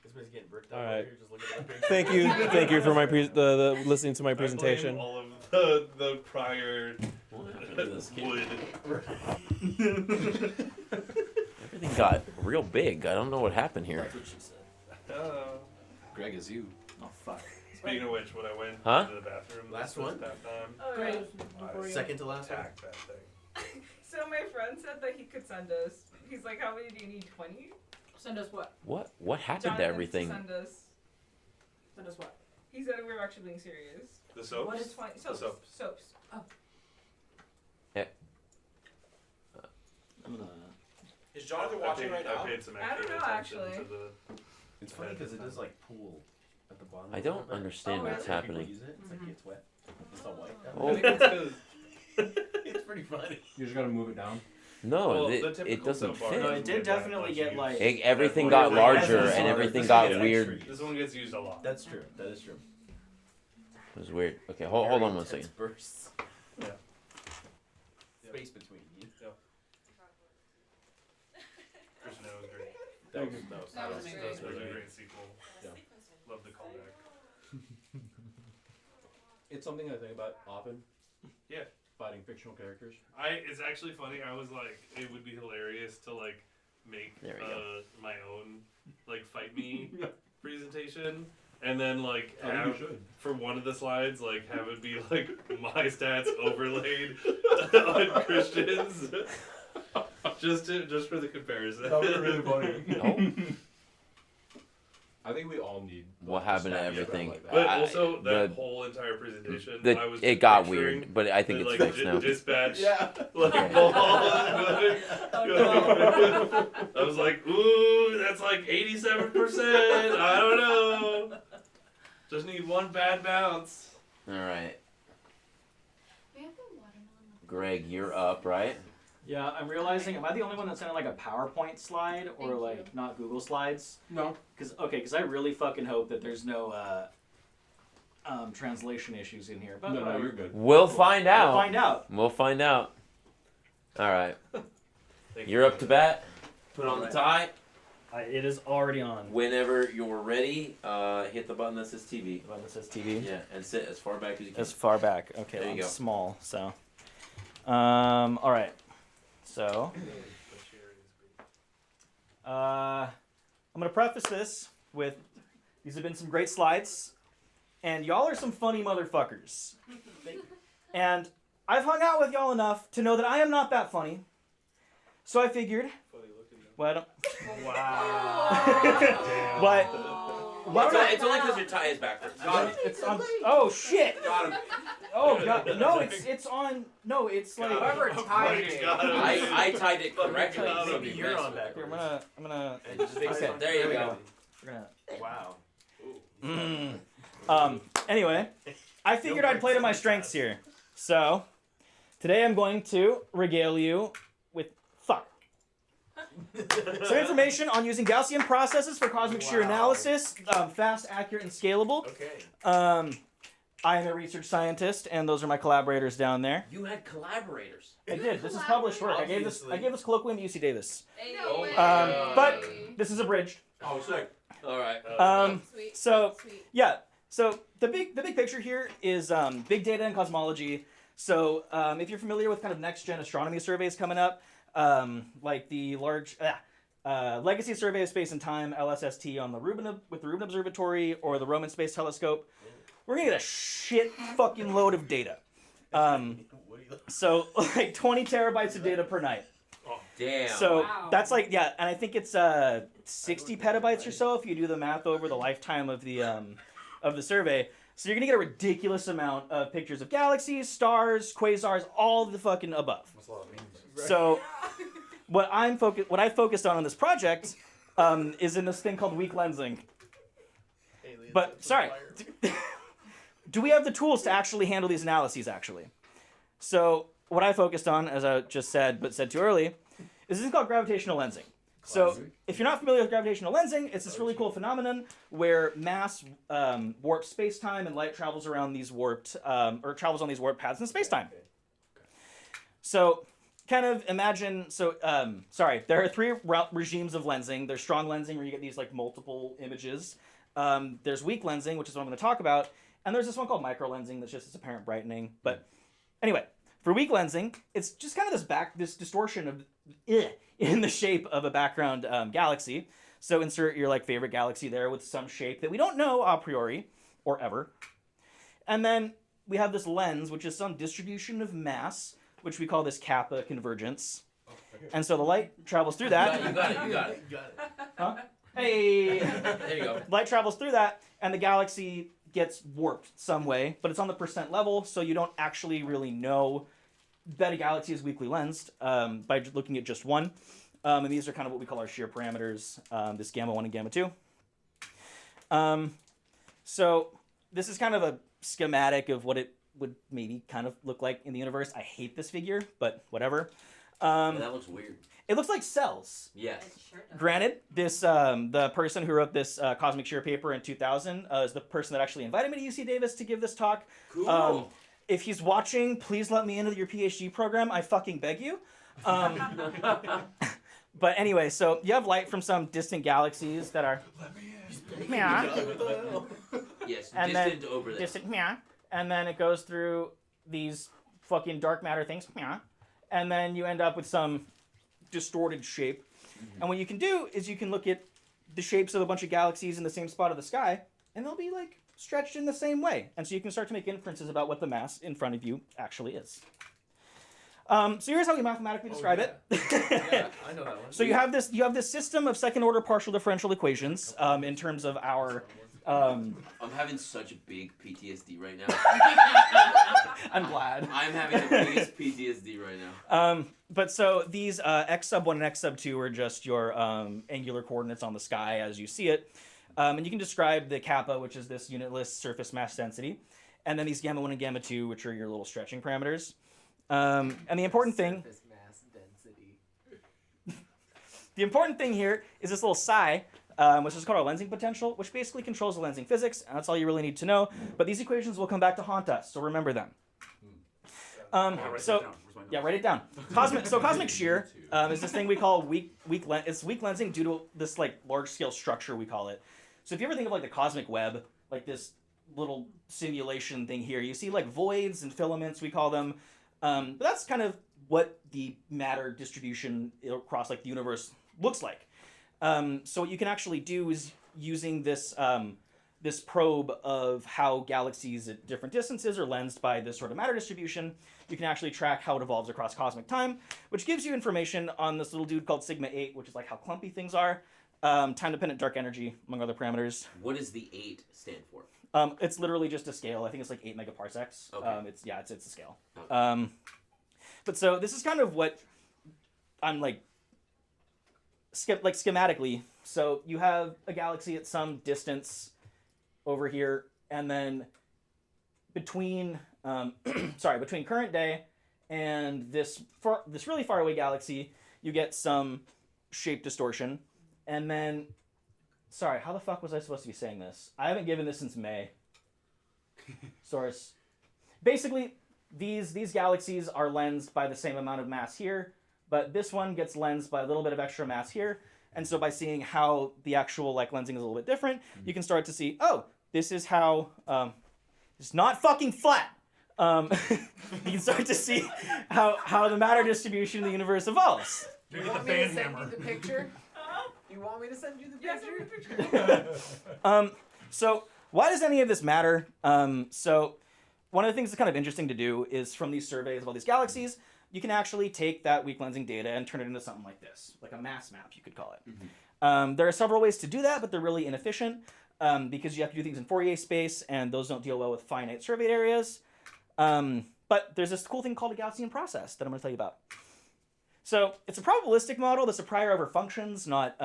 [SPEAKER 5] This man's getting bricked up
[SPEAKER 15] All
[SPEAKER 5] over
[SPEAKER 15] right.
[SPEAKER 5] here, just looking at the picture.
[SPEAKER 15] Thank you. Thank you for my the listening to my
[SPEAKER 8] I blame
[SPEAKER 15] presentation.
[SPEAKER 8] all of the prior
[SPEAKER 1] What happened to this kid?
[SPEAKER 8] wood.
[SPEAKER 1] Everything got real big. I don't know what happened here.
[SPEAKER 3] That's what she said.
[SPEAKER 13] Greg is you.
[SPEAKER 7] Oh fuck.
[SPEAKER 8] Speaking of which, when I went
[SPEAKER 1] Huh?
[SPEAKER 8] to the bathroom
[SPEAKER 5] Last
[SPEAKER 8] this
[SPEAKER 5] one?
[SPEAKER 8] time,
[SPEAKER 11] Oh,
[SPEAKER 7] Great.
[SPEAKER 8] I
[SPEAKER 5] Second to last one.
[SPEAKER 8] attacked that thing.
[SPEAKER 11] So my friend said that he could send us. He's like, how many do you need? 20?
[SPEAKER 10] Send us what?
[SPEAKER 1] What happened to
[SPEAKER 11] Jonathan
[SPEAKER 1] everything?
[SPEAKER 11] Send us.
[SPEAKER 10] Send us what?
[SPEAKER 11] He said we were actually being serious.
[SPEAKER 8] The soaps?
[SPEAKER 11] What is 20?
[SPEAKER 8] The
[SPEAKER 11] Soaps.
[SPEAKER 8] soaps.
[SPEAKER 11] Soaps. Oh.
[SPEAKER 13] I'm gonna.
[SPEAKER 5] Is Jonathan watching right now?
[SPEAKER 8] I paid some
[SPEAKER 11] I don't
[SPEAKER 8] extra
[SPEAKER 11] know,
[SPEAKER 8] attention
[SPEAKER 11] actually.
[SPEAKER 8] to the.
[SPEAKER 5] It's funny because it does like pool at the bottom.
[SPEAKER 1] I
[SPEAKER 5] a
[SPEAKER 1] don't
[SPEAKER 5] little bit.
[SPEAKER 1] understand
[SPEAKER 11] Oh,
[SPEAKER 1] what's
[SPEAKER 11] really?
[SPEAKER 1] happening.
[SPEAKER 5] People use it. It's like it's wet. It's all white.
[SPEAKER 1] Oh.
[SPEAKER 8] I think it's 'cause-
[SPEAKER 5] It's pretty funny.
[SPEAKER 13] You just gotta move it down.
[SPEAKER 1] No,
[SPEAKER 8] well,
[SPEAKER 1] it,
[SPEAKER 8] the
[SPEAKER 1] it
[SPEAKER 8] typical
[SPEAKER 1] doesn't
[SPEAKER 8] soap bar
[SPEAKER 1] fit.
[SPEAKER 7] No, it
[SPEAKER 8] doesn't
[SPEAKER 7] did
[SPEAKER 8] get that
[SPEAKER 7] definitely
[SPEAKER 8] much
[SPEAKER 7] get,
[SPEAKER 8] use.
[SPEAKER 7] like-
[SPEAKER 1] Everything
[SPEAKER 8] Well,
[SPEAKER 1] got
[SPEAKER 8] yeah,
[SPEAKER 1] larger
[SPEAKER 8] this
[SPEAKER 1] and
[SPEAKER 8] one-
[SPEAKER 1] everything
[SPEAKER 8] this
[SPEAKER 1] got
[SPEAKER 8] one gets
[SPEAKER 1] weird.
[SPEAKER 8] extra use. This one gets used a lot.
[SPEAKER 5] That's true. That is true.
[SPEAKER 1] It was weird. Okay, hold on one
[SPEAKER 5] Intense
[SPEAKER 1] second.
[SPEAKER 5] Bursts.
[SPEAKER 8] Yeah.
[SPEAKER 5] Space between you.
[SPEAKER 8] Christian, that was great.
[SPEAKER 5] That was
[SPEAKER 11] That was
[SPEAKER 8] That was
[SPEAKER 11] great.
[SPEAKER 8] a great sequel.
[SPEAKER 5] Yeah.
[SPEAKER 8] Love the callback.
[SPEAKER 13] It's something I think about often.
[SPEAKER 8] Yeah.
[SPEAKER 13] Fighting fictional characters.
[SPEAKER 8] It's actually funny. I was like, it would be hilarious to like make
[SPEAKER 1] There we go.
[SPEAKER 8] my own like fight me presentation, and then like
[SPEAKER 13] I think
[SPEAKER 8] have,
[SPEAKER 13] you should.
[SPEAKER 8] for one of the slides like have it be like my stats overlaid on Christian's, just for the comparison.
[SPEAKER 13] That would be really funny.
[SPEAKER 1] No.
[SPEAKER 13] I think we all need.
[SPEAKER 1] What happened to
[SPEAKER 13] stats
[SPEAKER 1] everything?
[SPEAKER 13] like that.
[SPEAKER 8] But
[SPEAKER 1] I-
[SPEAKER 8] also that
[SPEAKER 1] the-
[SPEAKER 8] whole entire presentation,
[SPEAKER 1] The-
[SPEAKER 8] I was
[SPEAKER 1] it
[SPEAKER 8] just
[SPEAKER 1] got
[SPEAKER 8] picturing
[SPEAKER 1] weird, but I think
[SPEAKER 8] the,
[SPEAKER 1] it's
[SPEAKER 8] like,
[SPEAKER 1] fixed now.
[SPEAKER 8] dispatch,
[SPEAKER 5] Yeah.
[SPEAKER 8] like
[SPEAKER 1] Okay.
[SPEAKER 8] ball.
[SPEAKER 11] Oh, no.
[SPEAKER 8] I was like, ooh, that's like 87%. I don't know. Just need one bad bounce.
[SPEAKER 1] All right,
[SPEAKER 4] We have the watermelon.
[SPEAKER 1] Greg, you're up, right?
[SPEAKER 7] Yeah, I'm realizing. Am I the only one that's in like a PowerPoint slide or
[SPEAKER 4] Thank
[SPEAKER 7] like
[SPEAKER 4] you.
[SPEAKER 7] not Google Slides?
[SPEAKER 13] No.
[SPEAKER 7] Because I really fucking hope that there's no translation issues in here. But
[SPEAKER 13] No, no,
[SPEAKER 7] whatever.
[SPEAKER 13] you're good.
[SPEAKER 1] We'll find
[SPEAKER 7] We'll
[SPEAKER 1] out.
[SPEAKER 7] find out.
[SPEAKER 1] We'll find out. All right,
[SPEAKER 8] Thank
[SPEAKER 1] you're
[SPEAKER 8] you.
[SPEAKER 1] up to bat. Put on the tie.
[SPEAKER 7] It is already on.
[SPEAKER 1] Whenever you're ready, hit the button that says TV.
[SPEAKER 7] The one that says TV.
[SPEAKER 1] Yeah, and sit as far back as you can.
[SPEAKER 7] As far back. Okay,
[SPEAKER 1] There you
[SPEAKER 7] I'm
[SPEAKER 1] go.
[SPEAKER 7] small, so. All right. So, I'm gonna preface this with these have been some great slides, and y'all are some funny motherfuckers. And I've hung out with y'all enough to know that I am not that funny. So I figured. Well, I don't. But. Why don't I-
[SPEAKER 1] It's only because your tie is backwards.
[SPEAKER 7] It's on. Oh shit!
[SPEAKER 1] Got him.
[SPEAKER 7] Oh god! No, it's on. No, it's like.
[SPEAKER 5] Whoever tied it.
[SPEAKER 1] I tied it correctly.
[SPEAKER 5] Maybe
[SPEAKER 1] so you
[SPEAKER 5] you're
[SPEAKER 1] messed
[SPEAKER 5] on
[SPEAKER 1] with it.
[SPEAKER 5] back.
[SPEAKER 7] I'm gonna.
[SPEAKER 5] And just fix
[SPEAKER 7] Okay,
[SPEAKER 5] it.
[SPEAKER 1] There you
[SPEAKER 7] we
[SPEAKER 1] go.
[SPEAKER 7] We're
[SPEAKER 5] Wow.
[SPEAKER 7] gonna. Anyway, I figured I'd play to my strengths here. So, today I'm going to regale you with fuck. Some information on using Gaussian processes for cosmic shear analysis, fast, accurate, and scalable.
[SPEAKER 5] Okay.
[SPEAKER 7] I am a research scientist, and those are my collaborators down there.
[SPEAKER 1] You had collaborators.
[SPEAKER 7] I did. This is published work. I gave this colloquium to UC Davis.
[SPEAKER 4] No way.
[SPEAKER 7] But this is abridged.
[SPEAKER 13] Oh, sick.
[SPEAKER 1] All right.
[SPEAKER 4] Sweet.
[SPEAKER 7] So
[SPEAKER 4] Sweet.
[SPEAKER 7] yeah. So the big picture here is big data and cosmology. So if you're familiar with kind of next gen astronomy surveys coming up, like the large Legacy Survey of Space and Time (LSST) on the Rubin Observatory or the Roman Space Telescope, we're gonna get a shit fucking load of data. So like 20 terabytes of data per night.
[SPEAKER 1] Damn.
[SPEAKER 16] So that's like, yeah, and I think it's 60 petabytes or so if you do the math over the lifetime of the survey. So you're gonna get a ridiculous amount of pictures of galaxies, stars, quasars, all the fucking above. So what I focused on this project is in this thing called weak lensing. But sorry, do we have the tools to actually handle these analyses actually? So what I focused on, as I just said, but said too early, is this called gravitational lensing. So if you're not familiar with gravitational lensing, it's this really cool phenomenon where mass warps space-time and light travels around these warped, or travels on these warped paths in space-time. So kind of imagine, there are three regimes of lensing. There's strong lensing where you get these like multiple images. There's weak lensing, which is what I'm going to talk about. And there's this one called micro lensing that's just this apparent brightening. But anyway, for weak lensing, it's just kind of this distortion of in the shape of a background galaxy. So insert your like favorite galaxy there with some shape that we don't know a priori or ever. And then we have this lens, which is some distribution of mass, which we call this kappa convergence. And so the light travels through that.
[SPEAKER 1] You got it.
[SPEAKER 16] Huh? Hey!
[SPEAKER 1] There you go.
[SPEAKER 16] Light travels through that, and the galaxy gets warped some way, but it's on the percent level, so you don't actually really know that a galaxy is weakly lensed by looking at just one. And these are kind of what we call our shear parameters, this gamma 1 and gamma 2. So this is kind of a schematic of what it would maybe kind of look like in the universe. I hate this figure, but whatever.
[SPEAKER 1] That looks weird.
[SPEAKER 16] It looks like cells.
[SPEAKER 1] Yes.
[SPEAKER 16] Granted, this the person who wrote this Cosmic Shear paper in 2000 is the person that actually invited me to UC Davis to give this talk.
[SPEAKER 1] Cool.
[SPEAKER 16] If he's watching, please let me into your PhD program. I fucking beg you. But anyway, so you have light from some distant galaxies that are...
[SPEAKER 1] Yes,
[SPEAKER 16] and
[SPEAKER 1] distant
[SPEAKER 16] then,
[SPEAKER 1] over there.
[SPEAKER 16] Distant, and then it goes through these fucking dark matter things. And then you end up with some distorted shape. And what you can do is you can look at the shapes of a bunch of galaxies in the same spot of the sky, and they'll be like stretched in the same way. And so you can start to make inferences about what the mass in front of you actually is. So here's how we mathematically describe it.
[SPEAKER 5] Yeah, I know that one.
[SPEAKER 16] So you have this system of second order partial differential equations in terms of our
[SPEAKER 1] I'm having such a big PTSD right now.
[SPEAKER 16] I'm glad.
[SPEAKER 1] I'm having the biggest PTSD right now.
[SPEAKER 16] But so these x sub 1 and x sub 2 are just your angular coordinates on the sky as you see it. And you can describe the kappa, which is this unitless surface mass density. And then these gamma 1 and gamma 2, which are your little stretching parameters. And the important thing...
[SPEAKER 7] Surface mass density.
[SPEAKER 16] The important thing here is this little psi, which is called our lensing potential, which basically controls the lensing physics, and that's all you really need to know. But these equations will come back to haunt us, so remember them. Write it down. Cosmic shear is this thing we call weak lensing due to this like large scale structure we call it. So if you ever think of like the cosmic web, like this little simulation thing here, you see like voids and filaments we call them. But that's kind of what the matter distribution across like the universe looks like. So what you can actually do is using this this probe of how galaxies at different distances are lensed by this sort of matter distribution, you can actually track how it evolves across cosmic time, which gives you information on this little dude called sigma 8, which is like how clumpy things are, time-dependent dark energy, among other parameters.
[SPEAKER 1] What does the 8 stand for?
[SPEAKER 16] It's literally just a scale. I think it's like 8 megaparsecs.
[SPEAKER 1] Okay.
[SPEAKER 16] It's a scale.
[SPEAKER 1] Okay.
[SPEAKER 16] But so this is kind of what I'm like schematically. So you have a galaxy at some distance over here, and then between between current day and this really far away galaxy, you get some shape distortion, and then how the fuck was I supposed to be saying this? I haven't given this since May. Source. Basically, these galaxies are lensed by the same amount of mass here, but this one gets lensed by a little bit of extra mass here. And so by seeing how the actual like lensing is a little bit different, you can start to see, oh, this is how it's not fucking flat. You can start to see how the matter distribution in the universe evolves.
[SPEAKER 7] You want me to send you the picture? You want me to send you the picture?
[SPEAKER 16] So why does any of this matter? So one of the things that's kind of interesting to do is from these surveys of all these galaxies, you can actually take that weak lensing data and turn it into something like this, like a mass map, you could call it. There are several ways to do that, but they're really inefficient because you have to do things in Fourier space, and those don't deal well with finite surveyed areas. But there's this cool thing called a Gaussian process that I'm going to tell you about. So it's a probabilistic model that's a prior over functions, not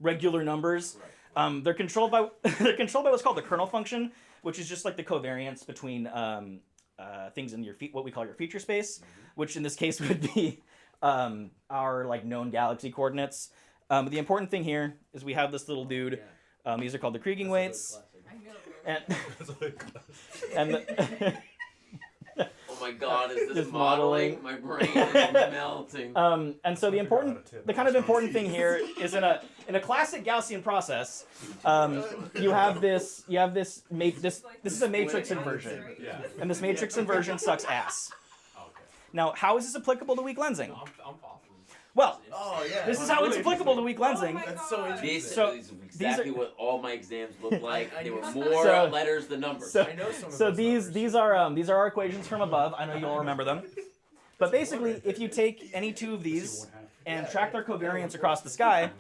[SPEAKER 16] regular numbers. They're controlled by what's called the kernel function, which is just like the covariance between things in your what we call your feature space, which in this case would be our like known galaxy coordinates. The important thing here is we have this little dude. These are called the Kriging weights. And
[SPEAKER 1] Oh my God! Is this
[SPEAKER 16] Just
[SPEAKER 1] modeling? My brain is melting.
[SPEAKER 16] And so the kind of important thing here is in a classic Gaussian process, you have this this is a matrix inversion, and this matrix inversion sucks ass. Now, how is this applicable to weak lensing? Well, this is how it's applicable to weak lensing.
[SPEAKER 5] That's so interesting.
[SPEAKER 1] This
[SPEAKER 16] So,
[SPEAKER 1] is exactly what all my exams look like. They were more
[SPEAKER 16] So-
[SPEAKER 1] letters than numbers.
[SPEAKER 16] So these are our equations from above. I know you'll remember them. But basically, if you take any two of these and track their covariance across the sky,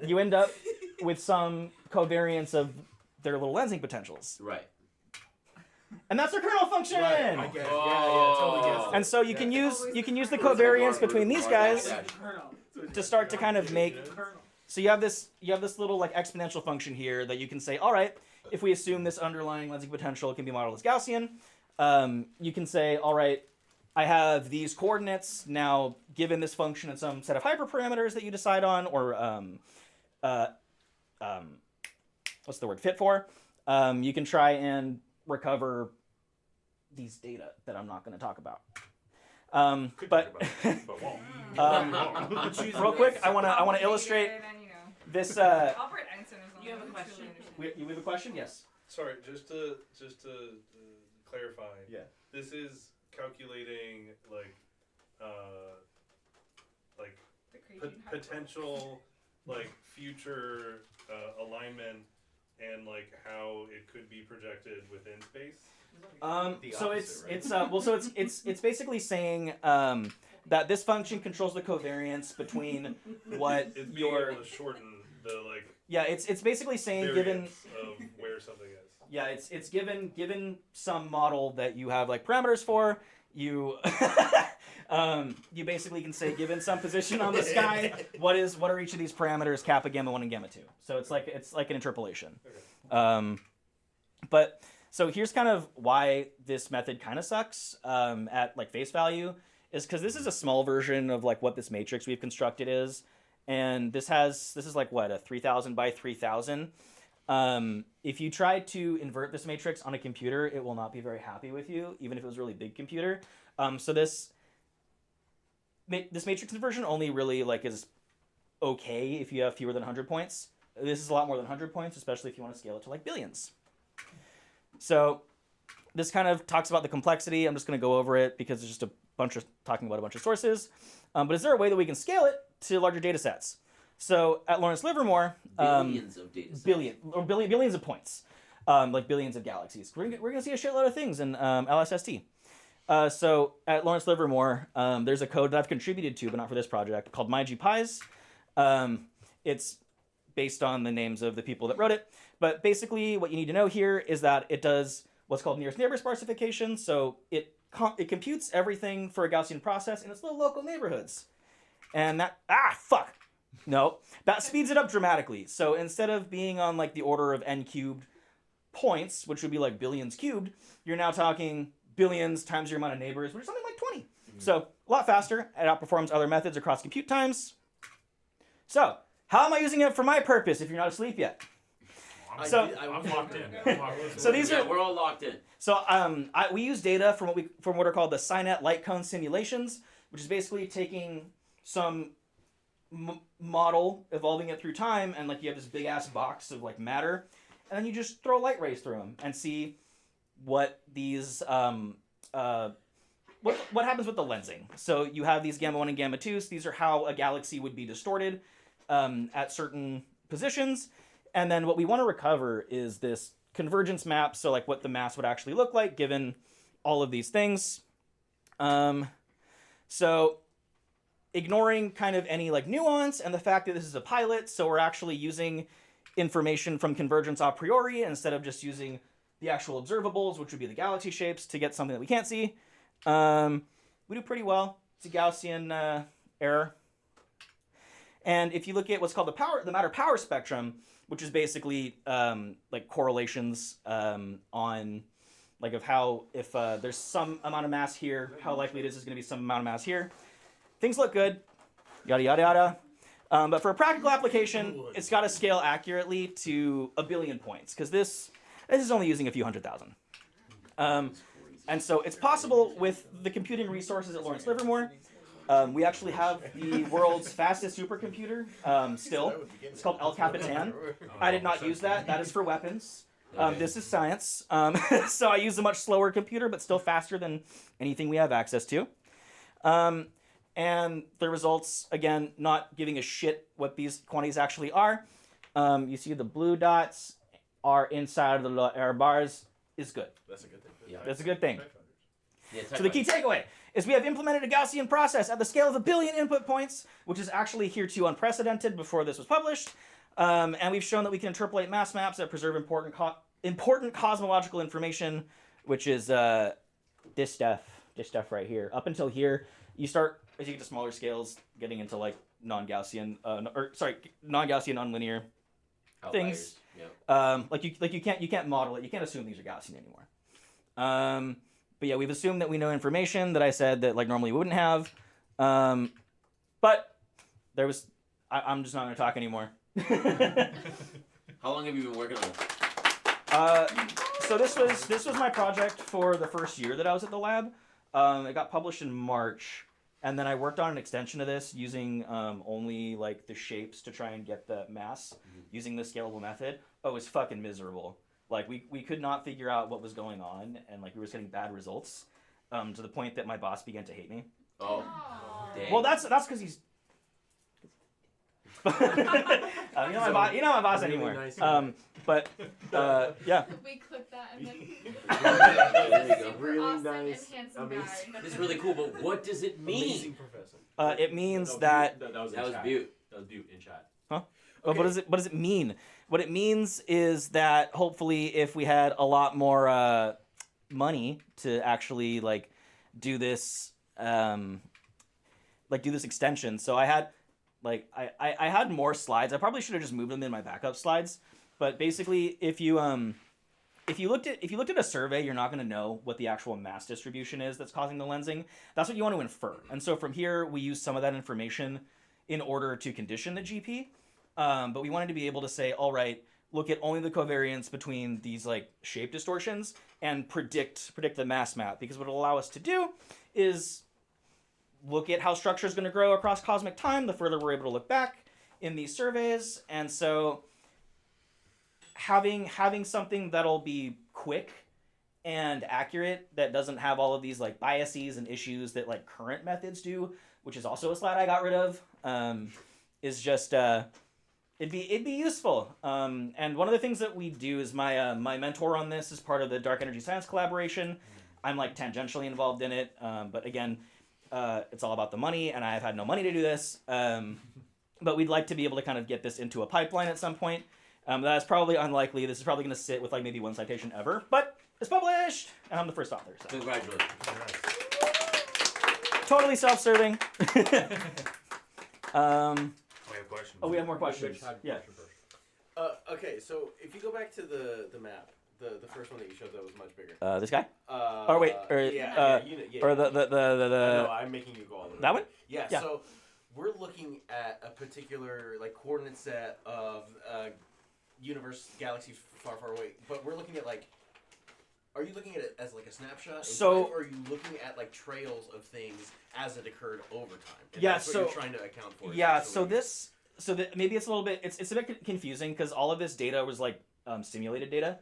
[SPEAKER 16] you end up with some covariance of their little lensing potentials.
[SPEAKER 1] Right.
[SPEAKER 16] And that's their kernel function.
[SPEAKER 5] Right, I get it. Yeah, totally get it.
[SPEAKER 16] And so you can use the covariance between these guys to start to kind of make. So you have this little like exponential function here that you can say, all right, if we assume this underlying lensing potential can be modeled as Gaussian, you can say, all right, I have these coordinates now given this function and some set of hyperparameters that you decide on, or what's the word, fit for. You can try and recover these data that I'm not going to talk about. But real quick, I want to illustrate this.
[SPEAKER 11] Albert Einstein is on.
[SPEAKER 10] You have a question?
[SPEAKER 16] You have a question? Yes.
[SPEAKER 8] Sorry, just to clarify.
[SPEAKER 5] Yeah.
[SPEAKER 8] This is calculating potential future alignment and how it could be projected within space.
[SPEAKER 16] So it's basically saying that this function controls the covariance between what
[SPEAKER 8] It's being able to shorten the
[SPEAKER 16] Yeah, it's basically saying given
[SPEAKER 8] of where something is.
[SPEAKER 16] Yeah, it's given some model that you have like parameters for, you you basically can say given some position on the sky, what are each of these parameters, kappa, gamma 1, and gamma 2. So it's like an interpolation. But so here's kind of why this method kind of sucks at like face value, is because this is a small version of like what this matrix we've constructed is, and this is like what, a 3000 by 3000. If you try to invert this matrix on a computer, it will not be very happy with you, even if it was a really big computer. So this matrix inversion only really like is okay if you have fewer than 100 points. This is a lot more than 100 points, especially if you want to scale it to like billions. So this kind of talks about the complexity. I'm just going to go over it because it's just talking about a bunch of sources. But is there a way that we can scale it to larger data sets? So at Lawrence Livermore,
[SPEAKER 1] Billions of data sets.
[SPEAKER 16] Billions of points, like billions of galaxies. We're gonna see a shitload of things in LSST. So at Lawrence Livermore, there's a code that I've contributed to, but not for this project, called MyGPies. It's based on the names of the people that wrote it. But basically, what you need to know here is that it does what's called nearest neighbor sparsification. So it computes everything for a Gaussian process in its little local neighborhoods. And that, No, that speeds it up dramatically. So instead of being on like the order of n cubed points, which would be like billions cubed, you're now talking billions times your amount of neighbors, which is something like 20. So a lot faster. It outperforms other methods across compute times. So how am I using it for my purpose if you're not asleep yet?
[SPEAKER 13] I'm locked in.
[SPEAKER 16] So these are
[SPEAKER 1] we're all locked in.
[SPEAKER 16] So we use data from what are called the SciNet light cone simulations, which is basically taking some model, evolving it through time, and like you have this big ass box of like matter, and then you just throw light rays through them and see what these what happens with the lensing. So you have these gamma 1 and gamma 2s. These are how a galaxy would be distorted at certain positions. And then what we want to recover is this convergence map, so like what the mass would actually look like given all of these things. So ignoring kind of any like nuance and the fact that this is a pilot, so we're actually using information from Convergence a priori instead of just using the actual observables, which would be the galaxy shapes, to get something that we can't see. We do pretty well. It's a Gaussian error. And if you look at what's called the matter power spectrum, which is basically like correlations on like of how if there's some amount of mass here, how likely it is there's going to be some amount of mass here. Things look good, yada yada yada. But for a practical application, it's got to scale accurately to 1 billion points because this is only using a few 100,000. And so it's possible with the computing resources at Lawrence Livermore. We actually have the world's fastest supercomputer still. It's called El Capitan. I did not use that. That is for weapons. This is science. So I use a much slower computer, but still faster than anything we have access to. And the results, again, not giving a shit what these quantities actually are. You see the blue dots are inside of the error bars is good.
[SPEAKER 5] That's a good thing.
[SPEAKER 16] Yeah. That's a good thing.
[SPEAKER 1] Yeah,
[SPEAKER 16] So the key takeaway is we have implemented a Gaussian process at the scale of 1 billion input points, which is actually hereto unprecedented before this was published. And we've shown that we can interpolate mass maps that preserve important cosmological information, which is this stuff right here. Up until here, you start, as you get to smaller scales, getting into like non-Gaussian, non-Gaussian nonlinear things.
[SPEAKER 1] Yep.
[SPEAKER 16] Like you can't model it. You can't assume these are Gaussian anymore. But yeah, we've assumed that we know information that I said that like normally we wouldn't have. But there was, I'm just not going to talk anymore.
[SPEAKER 1] How long have you been working on it?
[SPEAKER 16] So this was my project for the first year that I was at the lab. It got published in March, and then I worked on an extension of this using only like the shapes to try and get the mass using the scalable method. Oh, it was fucking miserable. Like we could not figure out what was going on, and like we were getting bad results, to the point that my boss began to hate me.
[SPEAKER 1] Oh, dang.
[SPEAKER 16] Well, that's because he's. You know my boss
[SPEAKER 5] really
[SPEAKER 16] anymore.
[SPEAKER 5] nice
[SPEAKER 16] But yeah.
[SPEAKER 4] We clip that and then.
[SPEAKER 1] There you go.
[SPEAKER 5] Really
[SPEAKER 4] Awesome
[SPEAKER 5] nice.
[SPEAKER 4] and handsome
[SPEAKER 5] Amazing.
[SPEAKER 4] guy.
[SPEAKER 1] This is really cool, but what does it mean?
[SPEAKER 5] Amazing professor.
[SPEAKER 16] It means that.
[SPEAKER 3] That was
[SPEAKER 1] Butte.
[SPEAKER 3] That was Butte in chat.
[SPEAKER 16] Huh? Well, what does it mean? What it means is that hopefully, if we had a lot more money to actually like do this, do this extension. So I had. Like I had more slides. I probably should have just moved them in my backup slides. But basically, if you looked at a survey, you're not going to know what the actual mass distribution is that's causing the lensing. That's what you want to infer. And so from here, we use some of that information in order to condition the GP. But we wanted to be able to say, all right, look at only the covariance between these like shape distortions and predict the mass map, because what it'll allow us to do is look at how structure is going to grow across cosmic time the further we're able to look back in these surveys. And so having something that'll be quick and accurate, that doesn't have all of these like biases and issues that like current methods do, which is also a slide I got rid of, is just it'd be useful. And one of the things that we do is my mentor on this is part of the Dark Energy Science collaboration. I'm like tangentially involved in it, but again, it's all about the money, and I have had no money to do this. But we'd like to be able to kind of get this into a pipeline at some point. That's probably unlikely. This is probably going to sit with like maybe one citation ever, but it's published, and I'm the first author. So.
[SPEAKER 1] Congratulations.
[SPEAKER 16] Totally self-serving.
[SPEAKER 13] We have questions.
[SPEAKER 16] Oh, we have more questions. Yeah.
[SPEAKER 5] Okay, so if you go back to the map, the first one that you showed that was much bigger.
[SPEAKER 16] This guy?
[SPEAKER 5] No, I'm making you go all the way.
[SPEAKER 16] That one?
[SPEAKER 5] Yeah.
[SPEAKER 16] Yeah.
[SPEAKER 5] So we're looking at a particular like coordinate set of universe, galaxies far, far away. But we're looking at like. Are you looking at it as like a snapshot? in
[SPEAKER 16] So-
[SPEAKER 5] time, or are you looking at like trails of things as it occurred over time? And
[SPEAKER 16] Yeah.
[SPEAKER 5] that's what
[SPEAKER 16] So
[SPEAKER 5] you're trying to account for.
[SPEAKER 16] Yeah.
[SPEAKER 5] essentially.
[SPEAKER 16] Maybe it's a little bit. It's a bit confusing because all of this data was like simulated data.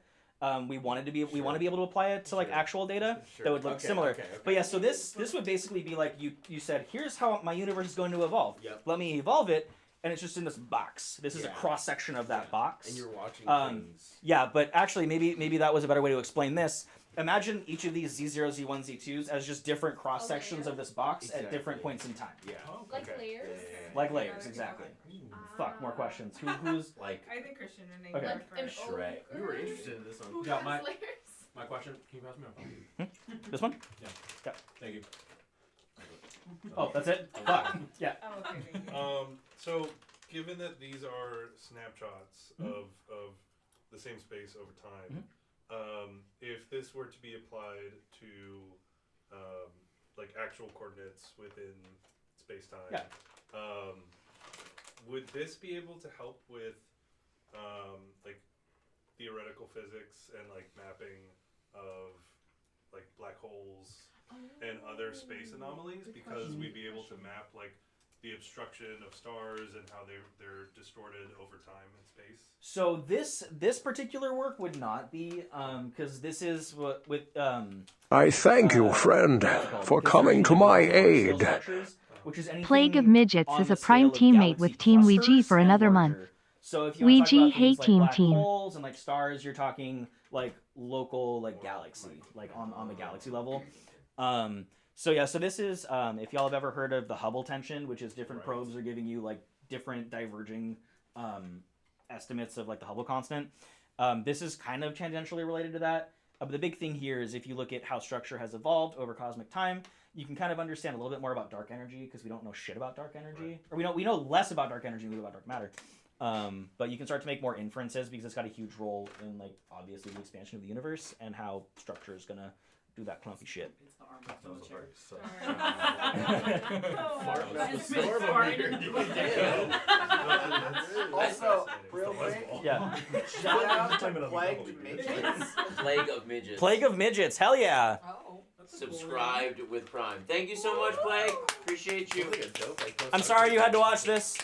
[SPEAKER 16] We want to be able to apply it to like actual data that would look similar.
[SPEAKER 5] Okay.
[SPEAKER 16] But yeah, so this would basically be like you said, here's how my universe is going to evolve.
[SPEAKER 5] Yep.
[SPEAKER 16] Let me evolve it, and it's just in this box. This is a
[SPEAKER 5] Yeah.
[SPEAKER 16] cross section of that box.
[SPEAKER 5] And you're watching things.
[SPEAKER 16] Yeah, but actually maybe that was a better way to explain this. imagine each of these Z0, Z1, Z2s as just different cross sections of this box at different points in time.
[SPEAKER 5] Yeah.
[SPEAKER 4] Like layers?
[SPEAKER 16] Like layers, exactly. Fuck, more questions. Who's
[SPEAKER 5] like?
[SPEAKER 11] I think Christian and
[SPEAKER 16] Okay.
[SPEAKER 11] England
[SPEAKER 4] Like an
[SPEAKER 11] first.
[SPEAKER 5] Shrek. We were interested in this one.
[SPEAKER 4] Who
[SPEAKER 3] Yeah,
[SPEAKER 4] has
[SPEAKER 3] my-
[SPEAKER 4] layers?
[SPEAKER 3] My question. Can you pass me my phone?
[SPEAKER 16] this one?
[SPEAKER 3] Yeah.
[SPEAKER 16] Yeah.
[SPEAKER 3] Thank you.
[SPEAKER 16] Oh, that's it. Fuck. Yeah.
[SPEAKER 11] Oh, okay, thank you.
[SPEAKER 8] So given that these are snapshots
[SPEAKER 16] Mhm.
[SPEAKER 8] of the same space over time, if this were to be applied to like actual coordinates within space time,
[SPEAKER 16] Yeah.
[SPEAKER 8] would this be able to help with like theoretical physics and like mapping of like black holes and other space anomalies, because we'd be able to map like the obstruction of stars and how they're distorted over time in space?
[SPEAKER 16] So this particular work would not be because this is what with
[SPEAKER 17] I thank you, friend, for coming to my aid.
[SPEAKER 16] which is anything
[SPEAKER 12] Plague of Midgets
[SPEAKER 16] on
[SPEAKER 12] is
[SPEAKER 16] the
[SPEAKER 12] a prime
[SPEAKER 16] scale of
[SPEAKER 12] teammate with
[SPEAKER 16] galaxy
[SPEAKER 12] Team Ouija
[SPEAKER 16] clusters
[SPEAKER 12] for
[SPEAKER 16] and
[SPEAKER 12] another
[SPEAKER 16] larger.
[SPEAKER 12] month.
[SPEAKER 16] So if you want to talk
[SPEAKER 12] Ouija
[SPEAKER 16] about things
[SPEAKER 12] hate
[SPEAKER 16] like
[SPEAKER 12] Team
[SPEAKER 16] black
[SPEAKER 12] Team.
[SPEAKER 16] holes and like stars, you're talking like local like galaxy, like on the galaxy level. So yeah, so this is if y'all have ever heard of the Hubble tension, which is different probes are giving you like different diverging estimates of like the Hubble constant. This is kind of tangentially related to that. But the big thing here is if you look at how structure has evolved over cosmic time, you can kind of understand a little bit more about dark energy because we don't know shit about dark energy, or we know less about dark energy than we do about dark matter. But you can start to make more inferences because it's got a huge role in like obviously the expansion of the universe and how structure is gonna do that clumpy shit.
[SPEAKER 10] It's the arm of the chair.
[SPEAKER 7] Also, real quick,
[SPEAKER 16] Yeah.
[SPEAKER 7] shout out to Plagued Midgets.
[SPEAKER 1] Plague of Midgets.
[SPEAKER 16] Plague of Midgets, hell yeah.
[SPEAKER 10] Oh.
[SPEAKER 1] Subscribed with Prime. Thank you so much, Plague. Appreciate you.
[SPEAKER 16] I'm sorry you had to watch this.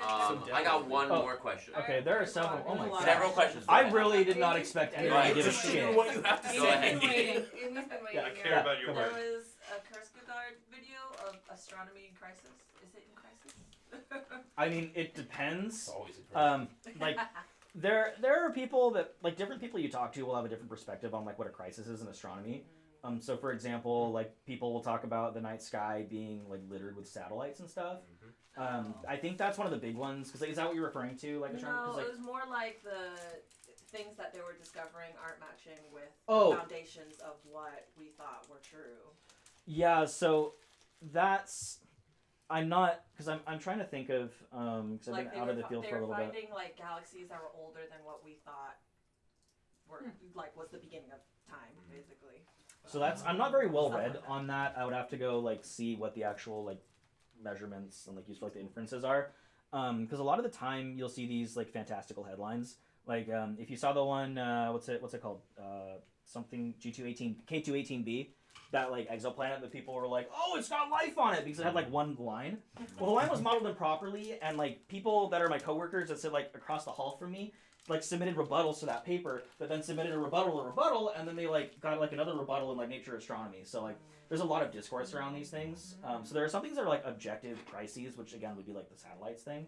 [SPEAKER 1] I got one more question.
[SPEAKER 16] Okay, there are several. Oh my god.
[SPEAKER 1] Several questions.
[SPEAKER 16] I really did not expect anyone to give a shit.
[SPEAKER 1] What you have to
[SPEAKER 10] He's
[SPEAKER 1] say.
[SPEAKER 10] been waiting. He's been waiting.
[SPEAKER 16] Yeah, I
[SPEAKER 8] care about your
[SPEAKER 10] There
[SPEAKER 8] work.
[SPEAKER 10] was a Kurskagard video of astronomy in crisis. Is it in crisis?
[SPEAKER 16] I mean, it depends.
[SPEAKER 1] Always a
[SPEAKER 16] Like there are people that like different people you talk to will have a different perspective on like what a crisis is in astronomy. So for example, like people will talk about the night sky being like littered with satellites and stuff. I think that's one of the big ones because is that what you're referring to? Like astronomy? 'Cause,
[SPEAKER 10] No,
[SPEAKER 16] like,
[SPEAKER 10] it was more like the things that they were discovering aren't matching with
[SPEAKER 16] Oh.
[SPEAKER 10] the foundations of what we thought were true.
[SPEAKER 16] yeah. So that's I'm not because I'm trying to think of because I've
[SPEAKER 10] Like
[SPEAKER 16] been out of the field
[SPEAKER 10] they
[SPEAKER 16] for a
[SPEAKER 10] were
[SPEAKER 16] little bit.
[SPEAKER 10] finding like galaxies that were older than what we thought were like was the beginning of time, basically.
[SPEAKER 16] So that's I'm not very well read on that. I would have to go like see what the actual like measurements and like useful like the inferences are, because a lot of the time you'll see these like fantastical headlines. Like if you saw the one what's it called something K218b, that like exoplanet that people were like, oh, it's got life on it because it had like one line. Well, the line was modeled improperly, and like people that are my coworkers that sit like across the hall from me like submitted rebuttals to that paper, but then submitted a rebuttal, and then they like got like another rebuttal in like Nature Astronomy. So like there's a lot of discourse around these things. So there are some things that are like objective crises, which again would be like the satellites thing.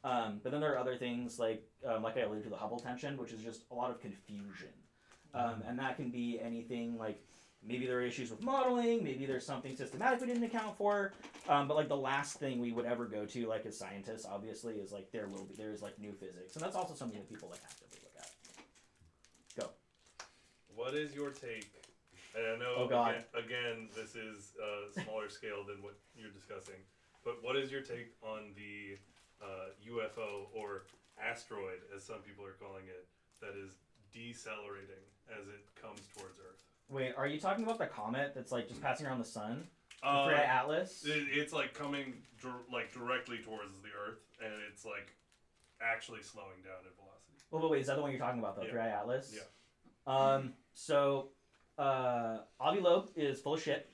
[SPEAKER 16] But then there are other things like I alluded to the Hubble tension, which is just a lot of confusion, and that can be anything like maybe there are issues with modeling, maybe there's something systematic we didn't account for. But like the last thing we would ever go to, like as scientists, obviously, is like there's like new physics, and that's also something that people like actively look at. Go.
[SPEAKER 8] What is your take? And I know
[SPEAKER 16] Oh, God.
[SPEAKER 8] again this is smaller scale than what you're discussing, but what is your take on the UFO or asteroid, as some people are calling it, that is decelerating as it comes towards Earth?
[SPEAKER 16] Wait, are you talking about the comet that's like just passing around the sun? The
[SPEAKER 8] Uh,
[SPEAKER 16] Three-Eye Atlas?
[SPEAKER 8] It's like coming directly towards the Earth, and it's like actually slowing down in velocity.
[SPEAKER 16] Well, but wait, is that the one you're talking about, though?
[SPEAKER 8] Yeah.
[SPEAKER 16] Three-Eye Atlas?
[SPEAKER 8] Yeah.
[SPEAKER 16] So, Avi Loeb is full of shit.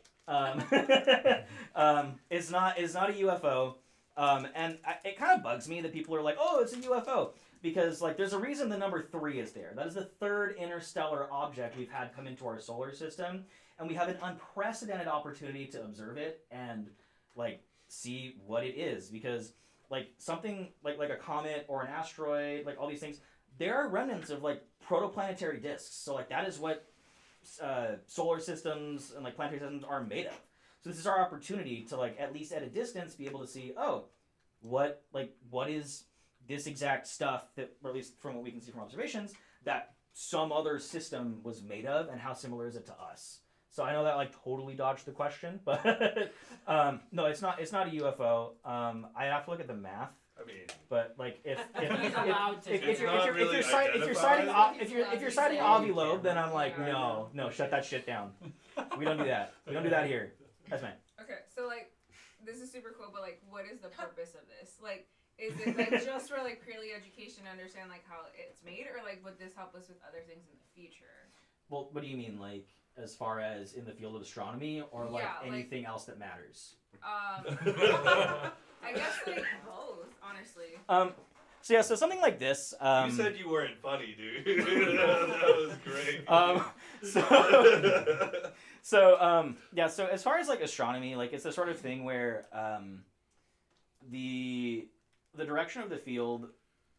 [SPEAKER 16] It's not a UFO. And it kind of bugs me that people are like, oh, it's a UFO. Because, like, there's a reason the number 3 is there. That is the third interstellar object we've had come into our solar system. And we have an unprecedented opportunity to observe it and, like, see what it is. Because, like, something like a comet or an asteroid, like, all these things, there are remnants of, like, protoplanetary disks. So, like, that is what solar systems and like planetary systems are made of. So this is our opportunity to like at least at a distance be able to see, oh, what is this exact stuff that, or at least from what we can see from observations, that some other system was made of, and how similar is it to us? So I know that like totally dodged the question, but no, it's not a UFO. I have to look at the math.
[SPEAKER 8] I mean,
[SPEAKER 16] but like if you're citing Ovulobe, then I'm like, no, shut that shit down. We don't do that. We don't do that here. That's fine.
[SPEAKER 11] Okay, so like, this is super cool, but like, what is the purpose of this? Like, is it like just for like purely education to understand like how it's made, or like would this help us with other things in the future?
[SPEAKER 16] Well, what do you mean, like as far as in the field of astronomy, or like
[SPEAKER 11] Yeah,
[SPEAKER 16] anything else that matters?
[SPEAKER 11] I guess like both, honestly.
[SPEAKER 16] So something like this.
[SPEAKER 8] You said you weren't funny, dude. that was great.
[SPEAKER 16] So as far as like astronomy, like it's the sort of thing where the direction of the field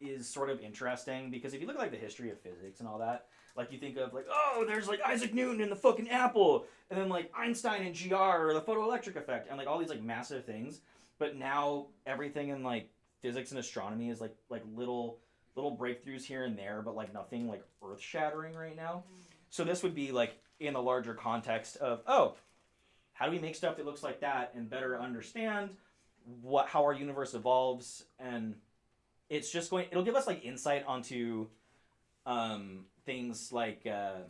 [SPEAKER 16] is sort of interesting, because if you look at like the history of physics and all that, like you think of like, oh, there's like Isaac Newton and the fucking apple, and then like Einstein and GR, or the photoelectric effect, and like all these like massive things. But now everything in like physics and astronomy is like little breakthroughs here and there, but like nothing like earth shattering right now. So this would be like in the larger context of, oh, how do we make stuff that looks like that and better understand how our universe evolves? And it's just it'll give us like insight onto things like how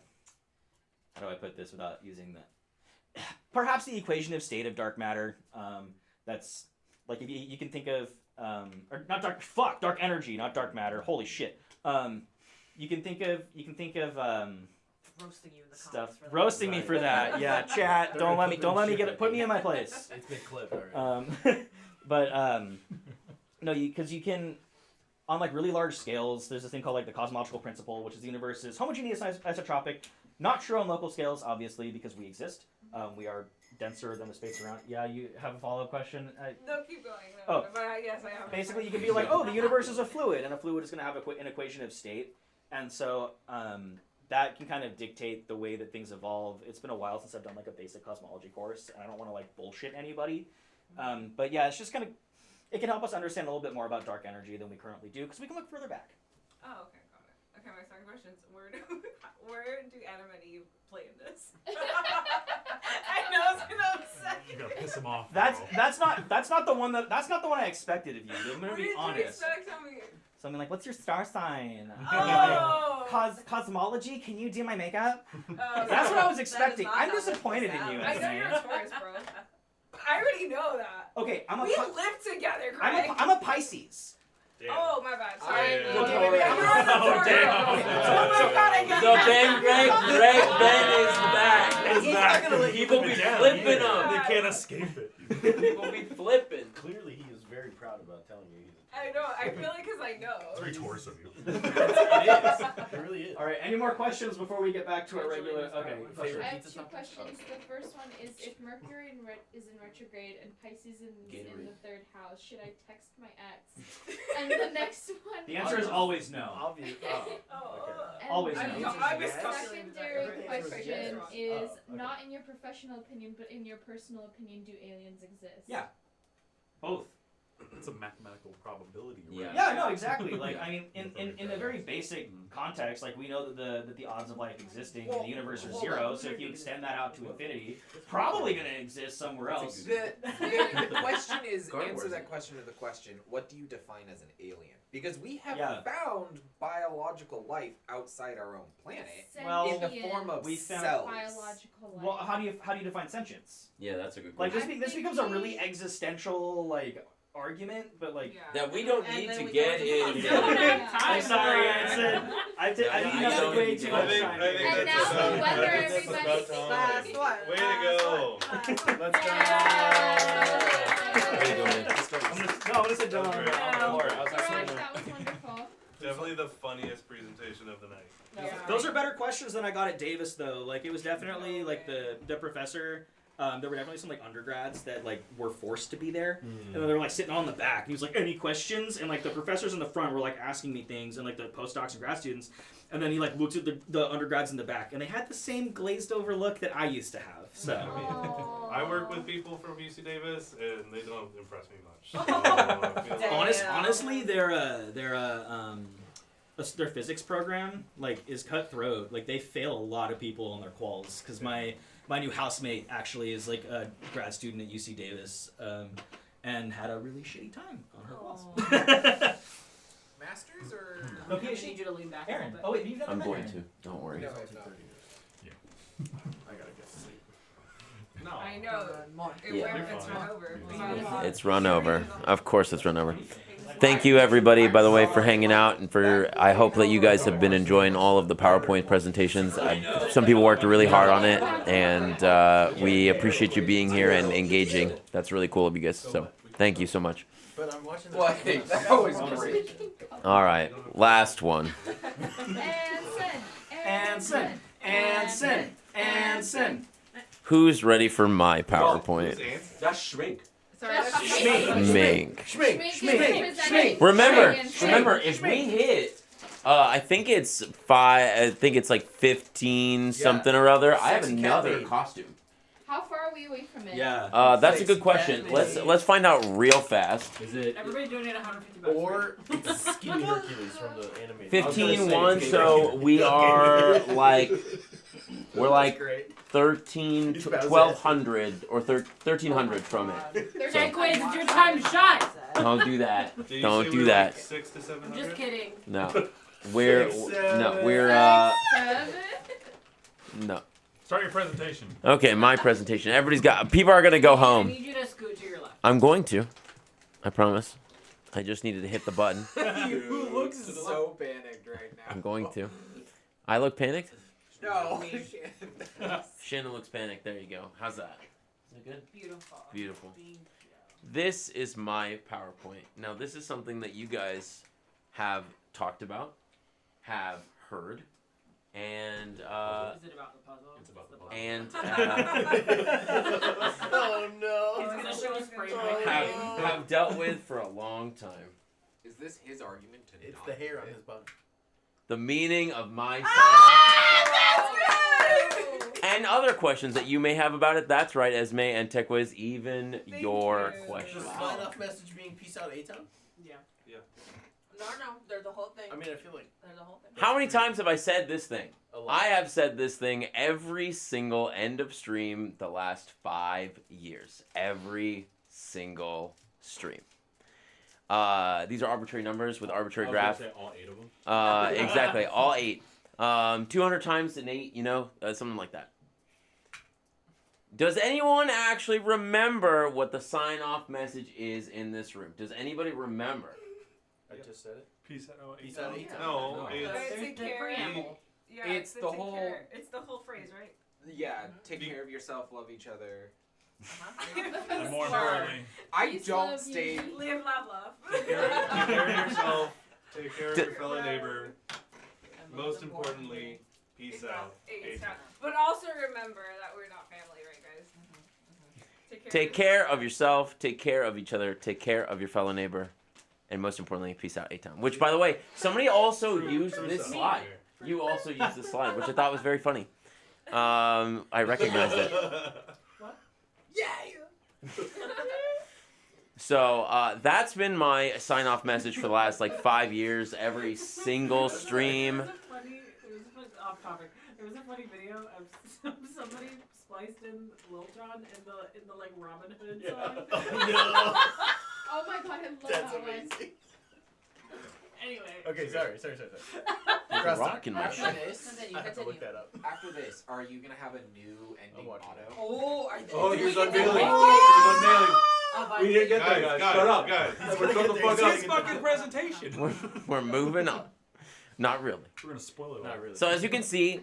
[SPEAKER 16] do I put this without using perhaps the equation of state of dark matter. That's like, if you can think of or not dark energy, not dark matter. Holy shit. You can think of
[SPEAKER 10] roasting you in the
[SPEAKER 16] stuff.
[SPEAKER 10] comments for
[SPEAKER 16] Roasting me for that. Yeah, chat. Don't let me put me in my place.
[SPEAKER 3] It's been clipped already.
[SPEAKER 16] No, because you can, on like really large scales, there's this thing called like the cosmological principle, which is the universe is homogeneous, isotropic. Not true on local scales, obviously, because we exist. We are denser than the space around. Yeah, you have a follow-up question?
[SPEAKER 11] No, keep going.
[SPEAKER 16] Oh.
[SPEAKER 11] But yes, I have.
[SPEAKER 16] Basically, you can be like, oh, the universe is a fluid, and a fluid is going to have an equation of state. And so that can kind of dictate the way that things evolve. It's been a while since I've done like a basic cosmology course, and I don't want to like bullshit anybody. But yeah, it's just kind of, it can help us understand a little bit more about dark energy than we currently do, because we can look further back.
[SPEAKER 11] Oh, okay, got it. Okay, my second question is, where do Adam and Eve play in this? I know it's gonna upset you.
[SPEAKER 13] You gotta piss him off.
[SPEAKER 16] That's not the one I expected of you. I'm gonna be honest.
[SPEAKER 11] Tell me.
[SPEAKER 16] Something like, what's your star sign?
[SPEAKER 11] Oh.
[SPEAKER 16] Cosmology? Can you do my makeup?
[SPEAKER 11] Oh,
[SPEAKER 16] That's what I was
[SPEAKER 11] that is
[SPEAKER 16] expecting.
[SPEAKER 11] not
[SPEAKER 16] I'm
[SPEAKER 11] how this
[SPEAKER 16] disappointed in
[SPEAKER 11] goes
[SPEAKER 16] you.
[SPEAKER 11] down. I know you're a Taurus, bro. I already know that.
[SPEAKER 16] Okay,
[SPEAKER 11] we live together, Craig.
[SPEAKER 16] I'm a Pisces.
[SPEAKER 8] Damn.
[SPEAKER 11] Oh, my bad. Sorry.
[SPEAKER 16] Oh,
[SPEAKER 1] So Ben is back.
[SPEAKER 8] He's not gonna let
[SPEAKER 1] People be flipping him.
[SPEAKER 8] They can't escape it.
[SPEAKER 1] People be flipping.
[SPEAKER 3] Clearly, he is very proud about telling you he's
[SPEAKER 11] I know. I feel like because I know.
[SPEAKER 13] Very Taurus of you.
[SPEAKER 3] It is. It really is.
[SPEAKER 16] All right, any more questions before we get back to our regular? Okay.
[SPEAKER 4] I have two questions. The first one is, if Mercury is in retrograde and Pisces is in the third house, should I text my ex? And the next one.
[SPEAKER 16] The answer is always no.
[SPEAKER 3] Obvious.
[SPEAKER 4] And
[SPEAKER 16] Always
[SPEAKER 4] the
[SPEAKER 16] no.
[SPEAKER 4] secondary question is, not in your professional opinion, but in your personal opinion, do aliens exist?
[SPEAKER 16] Yeah. Both.
[SPEAKER 13] It's a mathematical probability.
[SPEAKER 1] Yeah.
[SPEAKER 16] Yeah, no, exactly. Like, I mean, in a very basic context, like we know that the odds of life existing in the universe are zero. So if you extend that out to infinity, probably going to exist somewhere else.
[SPEAKER 7] The question is, answer that question to the question, what do you define as an alien? Because we have found biological life outside our own planet in the form of cells.
[SPEAKER 4] Biological life.
[SPEAKER 16] Well, how do you define sentience?
[SPEAKER 1] Yeah, that's a good
[SPEAKER 16] Like
[SPEAKER 1] question.
[SPEAKER 16] this becomes a really existential like argument, but like
[SPEAKER 1] that we don't need to get in.
[SPEAKER 16] I'm sorry, I did way too much time.
[SPEAKER 4] And now whether everybody
[SPEAKER 8] Last one. Way to go. Let's go.
[SPEAKER 16] I'm gonna sit down on the floor.
[SPEAKER 4] That was wonderful.
[SPEAKER 8] Definitely the funniest presentation of the night.
[SPEAKER 16] Those are better questions than I got at Davis, though. Like, it was definitely like the professor there were definitely some like undergrads that like were forced to be there, and then they were like sitting on the back. And he was like, "Any questions?" And like the professors in the front were like asking me things, and like the postdocs and grad students. And then he like looked at the undergrads in the back, and they had the same glazed over look that I used to have. So
[SPEAKER 8] I work with people from UC Davis, and they don't impress me much. So
[SPEAKER 16] honestly, their physics program like is cutthroat. Like they fail a lot of people on their quals. Because my new housemate actually is like a grad student at UC Davis, and had a really shitty time on her quals.
[SPEAKER 7] Masters or?
[SPEAKER 16] Okay,
[SPEAKER 10] I need you to lean back
[SPEAKER 16] Aaron.
[SPEAKER 10] a little bit.
[SPEAKER 16] Oh wait, you've done
[SPEAKER 1] I'm
[SPEAKER 16] that.
[SPEAKER 1] going to. Don't worry.
[SPEAKER 7] No, I've not.
[SPEAKER 8] I gotta get to sleep. No.
[SPEAKER 11] I know. It's run over.
[SPEAKER 1] It's run over. Of course it's run over. Thank you everybody, by the way, for hanging out, and for I hope that you guys have been enjoying all of the PowerPoint presentations. Some people worked really hard on it, and we appreciate you being here and engaging. That's really cool of you guys. So thank you so much.
[SPEAKER 5] But I'm watching the
[SPEAKER 7] That was great.
[SPEAKER 1] All right, last one.
[SPEAKER 16] Anson.
[SPEAKER 1] Who's ready for my PowerPoint?
[SPEAKER 13] That's Shrink.
[SPEAKER 1] Schmink. Remember, if we hit, I think it's like 15 something or other. I have another costume.
[SPEAKER 4] How far are we away from it?
[SPEAKER 16] Yeah.
[SPEAKER 1] That's a good question. Let's find out real fast.
[SPEAKER 13] Is it?
[SPEAKER 10] Everybody donate $150.
[SPEAKER 5] Or it's Skinny Hercules from the animated.
[SPEAKER 1] 15-1, so we are like, we're like 1,200 or 1,300 from it.
[SPEAKER 10] Jaquez, it's your time to shine.
[SPEAKER 1] Don't do that.
[SPEAKER 8] Did you
[SPEAKER 1] Don't
[SPEAKER 8] say
[SPEAKER 1] do
[SPEAKER 8] we were
[SPEAKER 1] that.
[SPEAKER 8] Like 600 to 700?
[SPEAKER 10] I'm just kidding.
[SPEAKER 1] No. We're no.
[SPEAKER 13] Start your presentation.
[SPEAKER 1] Okay, my presentation. People are gonna go
[SPEAKER 10] I
[SPEAKER 1] home.
[SPEAKER 10] need you to scoot to your left.
[SPEAKER 1] I'm going to. I promise. I just needed to hit the button.
[SPEAKER 7] You look so panicked right now.
[SPEAKER 1] I'm going to. I look panicked?
[SPEAKER 7] No.
[SPEAKER 1] Shannon looks panicked. There you go. How's that? Is that good?
[SPEAKER 10] Beautiful.
[SPEAKER 1] Beautiful. This is my PowerPoint. Now, this is something that you guys have talked about, have heard, and
[SPEAKER 10] Is it about the puzzle?
[SPEAKER 13] It's about the puzzle.
[SPEAKER 1] and
[SPEAKER 5] Oh no.
[SPEAKER 10] He's gonna show us frame
[SPEAKER 1] have dealt with for a long time.
[SPEAKER 7] Is this his argument to
[SPEAKER 5] It's
[SPEAKER 7] not
[SPEAKER 5] the hair on
[SPEAKER 7] fit?
[SPEAKER 5] his bun.
[SPEAKER 1] The meaning of my
[SPEAKER 10] That's good!
[SPEAKER 1] and other questions that you may have about it. That's right, Esme and Tequiz, even your
[SPEAKER 10] you.
[SPEAKER 1] questions.
[SPEAKER 5] Is the sign-off message being peace out A-Town?
[SPEAKER 10] Yeah. No, there's the whole thing.
[SPEAKER 5] I mean, I feel like
[SPEAKER 10] There's the whole thing.
[SPEAKER 1] How many times have I said this thing?
[SPEAKER 5] a lot.
[SPEAKER 1] I have said this thing every single end of stream the last 5 years. Every single stream. These are arbitrary numbers with arbitrary graphs.
[SPEAKER 13] All 8 of them.
[SPEAKER 1] Exactly, all 8. 200 times an 8, something like that. Does anyone actually remember what the sign-off message is in this room? Does anybody remember?
[SPEAKER 5] I just said it.
[SPEAKER 8] Peace out.
[SPEAKER 5] Peace out A-Town.
[SPEAKER 8] No,
[SPEAKER 11] It's
[SPEAKER 8] it's
[SPEAKER 11] take care. Yeah,
[SPEAKER 7] It's the
[SPEAKER 11] take
[SPEAKER 7] whole-
[SPEAKER 11] care. It's the whole phrase, right?
[SPEAKER 7] Yeah, take care of yourself, love each other.
[SPEAKER 13] And more importantly,
[SPEAKER 7] I
[SPEAKER 4] Peace,
[SPEAKER 7] don't
[SPEAKER 4] love,
[SPEAKER 7] stay.
[SPEAKER 4] unity.
[SPEAKER 10] Live, love.
[SPEAKER 8] take care of yourself. Take care of your fellow neighbor. Most importantly, peace out. A-Town.
[SPEAKER 11] But also remember that we're not family, right, guys?
[SPEAKER 1] Take care of yourself, take care of each other, take care of your fellow neighbor, and most importantly, peace out, A-Town. Which, by the way, somebody also used this slide. You also used this slide, which I thought was very funny. I recognized it.
[SPEAKER 10] What?
[SPEAKER 5] Yeah.
[SPEAKER 1] So that's been my sign-off message for the last 5 years. Every single stream.
[SPEAKER 10] Off topic. There was a funny video of somebody spliced in Lil Jon in the Robin Hood song.
[SPEAKER 5] No.
[SPEAKER 4] Oh my god, I love
[SPEAKER 5] That's
[SPEAKER 4] that one.
[SPEAKER 5] amazing.
[SPEAKER 10] Anyway.
[SPEAKER 5] Okay, sorry.
[SPEAKER 1] You're rocking my
[SPEAKER 7] After
[SPEAKER 1] shit.
[SPEAKER 7] this,
[SPEAKER 5] I have to look that up.
[SPEAKER 7] after this, are you gonna have a new ending motto?
[SPEAKER 10] Oh,
[SPEAKER 8] Oh, here's
[SPEAKER 10] we
[SPEAKER 8] unveiling.
[SPEAKER 10] Oh,
[SPEAKER 8] We didn't get that, guys. Shut up.
[SPEAKER 14] Guys.
[SPEAKER 8] Shut the fuck
[SPEAKER 13] it's
[SPEAKER 8] up.
[SPEAKER 13] his fucking presentation.
[SPEAKER 1] We're moving on. Not really.
[SPEAKER 13] We're gonna spoil it.
[SPEAKER 5] Not really.
[SPEAKER 1] So as you can see,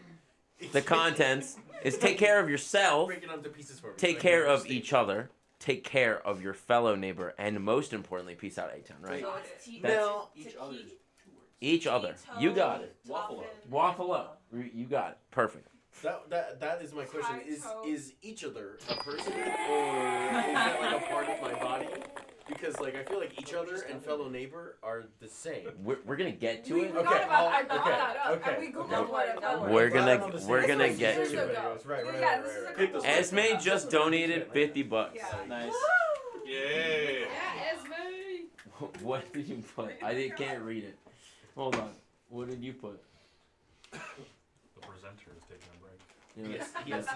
[SPEAKER 1] the contents is take care of yourself,
[SPEAKER 5] Break it up to pieces for me.
[SPEAKER 1] take
[SPEAKER 5] so I
[SPEAKER 1] care
[SPEAKER 5] can
[SPEAKER 1] of
[SPEAKER 5] understand.
[SPEAKER 1] each other, take care of your fellow neighbor, and most importantly, peace out, A-Town, right?
[SPEAKER 10] So it's
[SPEAKER 1] That's-
[SPEAKER 5] No.
[SPEAKER 7] Each other's
[SPEAKER 1] Each other. You got it.
[SPEAKER 7] Waffle up.
[SPEAKER 1] Waffle up. You got it. Perfect.
[SPEAKER 5] That is my question.
[SPEAKER 11] Tight toe.
[SPEAKER 5] Is each other a person, or is that like a part of my body? Because like I feel like each other and fellow neighbor are the same.
[SPEAKER 1] We're gonna get to
[SPEAKER 11] We
[SPEAKER 1] it.
[SPEAKER 11] forgot about. I brought that up, and we googled what it felt like.
[SPEAKER 1] We're gonna get
[SPEAKER 11] Years
[SPEAKER 1] to it.
[SPEAKER 11] ago.
[SPEAKER 5] Right.
[SPEAKER 11] Yeah, this is a couple years
[SPEAKER 1] Esme
[SPEAKER 11] ago.
[SPEAKER 1] just donated $50.
[SPEAKER 11] Yeah.
[SPEAKER 16] Nice.
[SPEAKER 13] Yeah.
[SPEAKER 4] Yeah, Esme.
[SPEAKER 1] What did you put? Can't read it. Hold on. What did you put?
[SPEAKER 13] The presenter is taking a break.
[SPEAKER 5] He has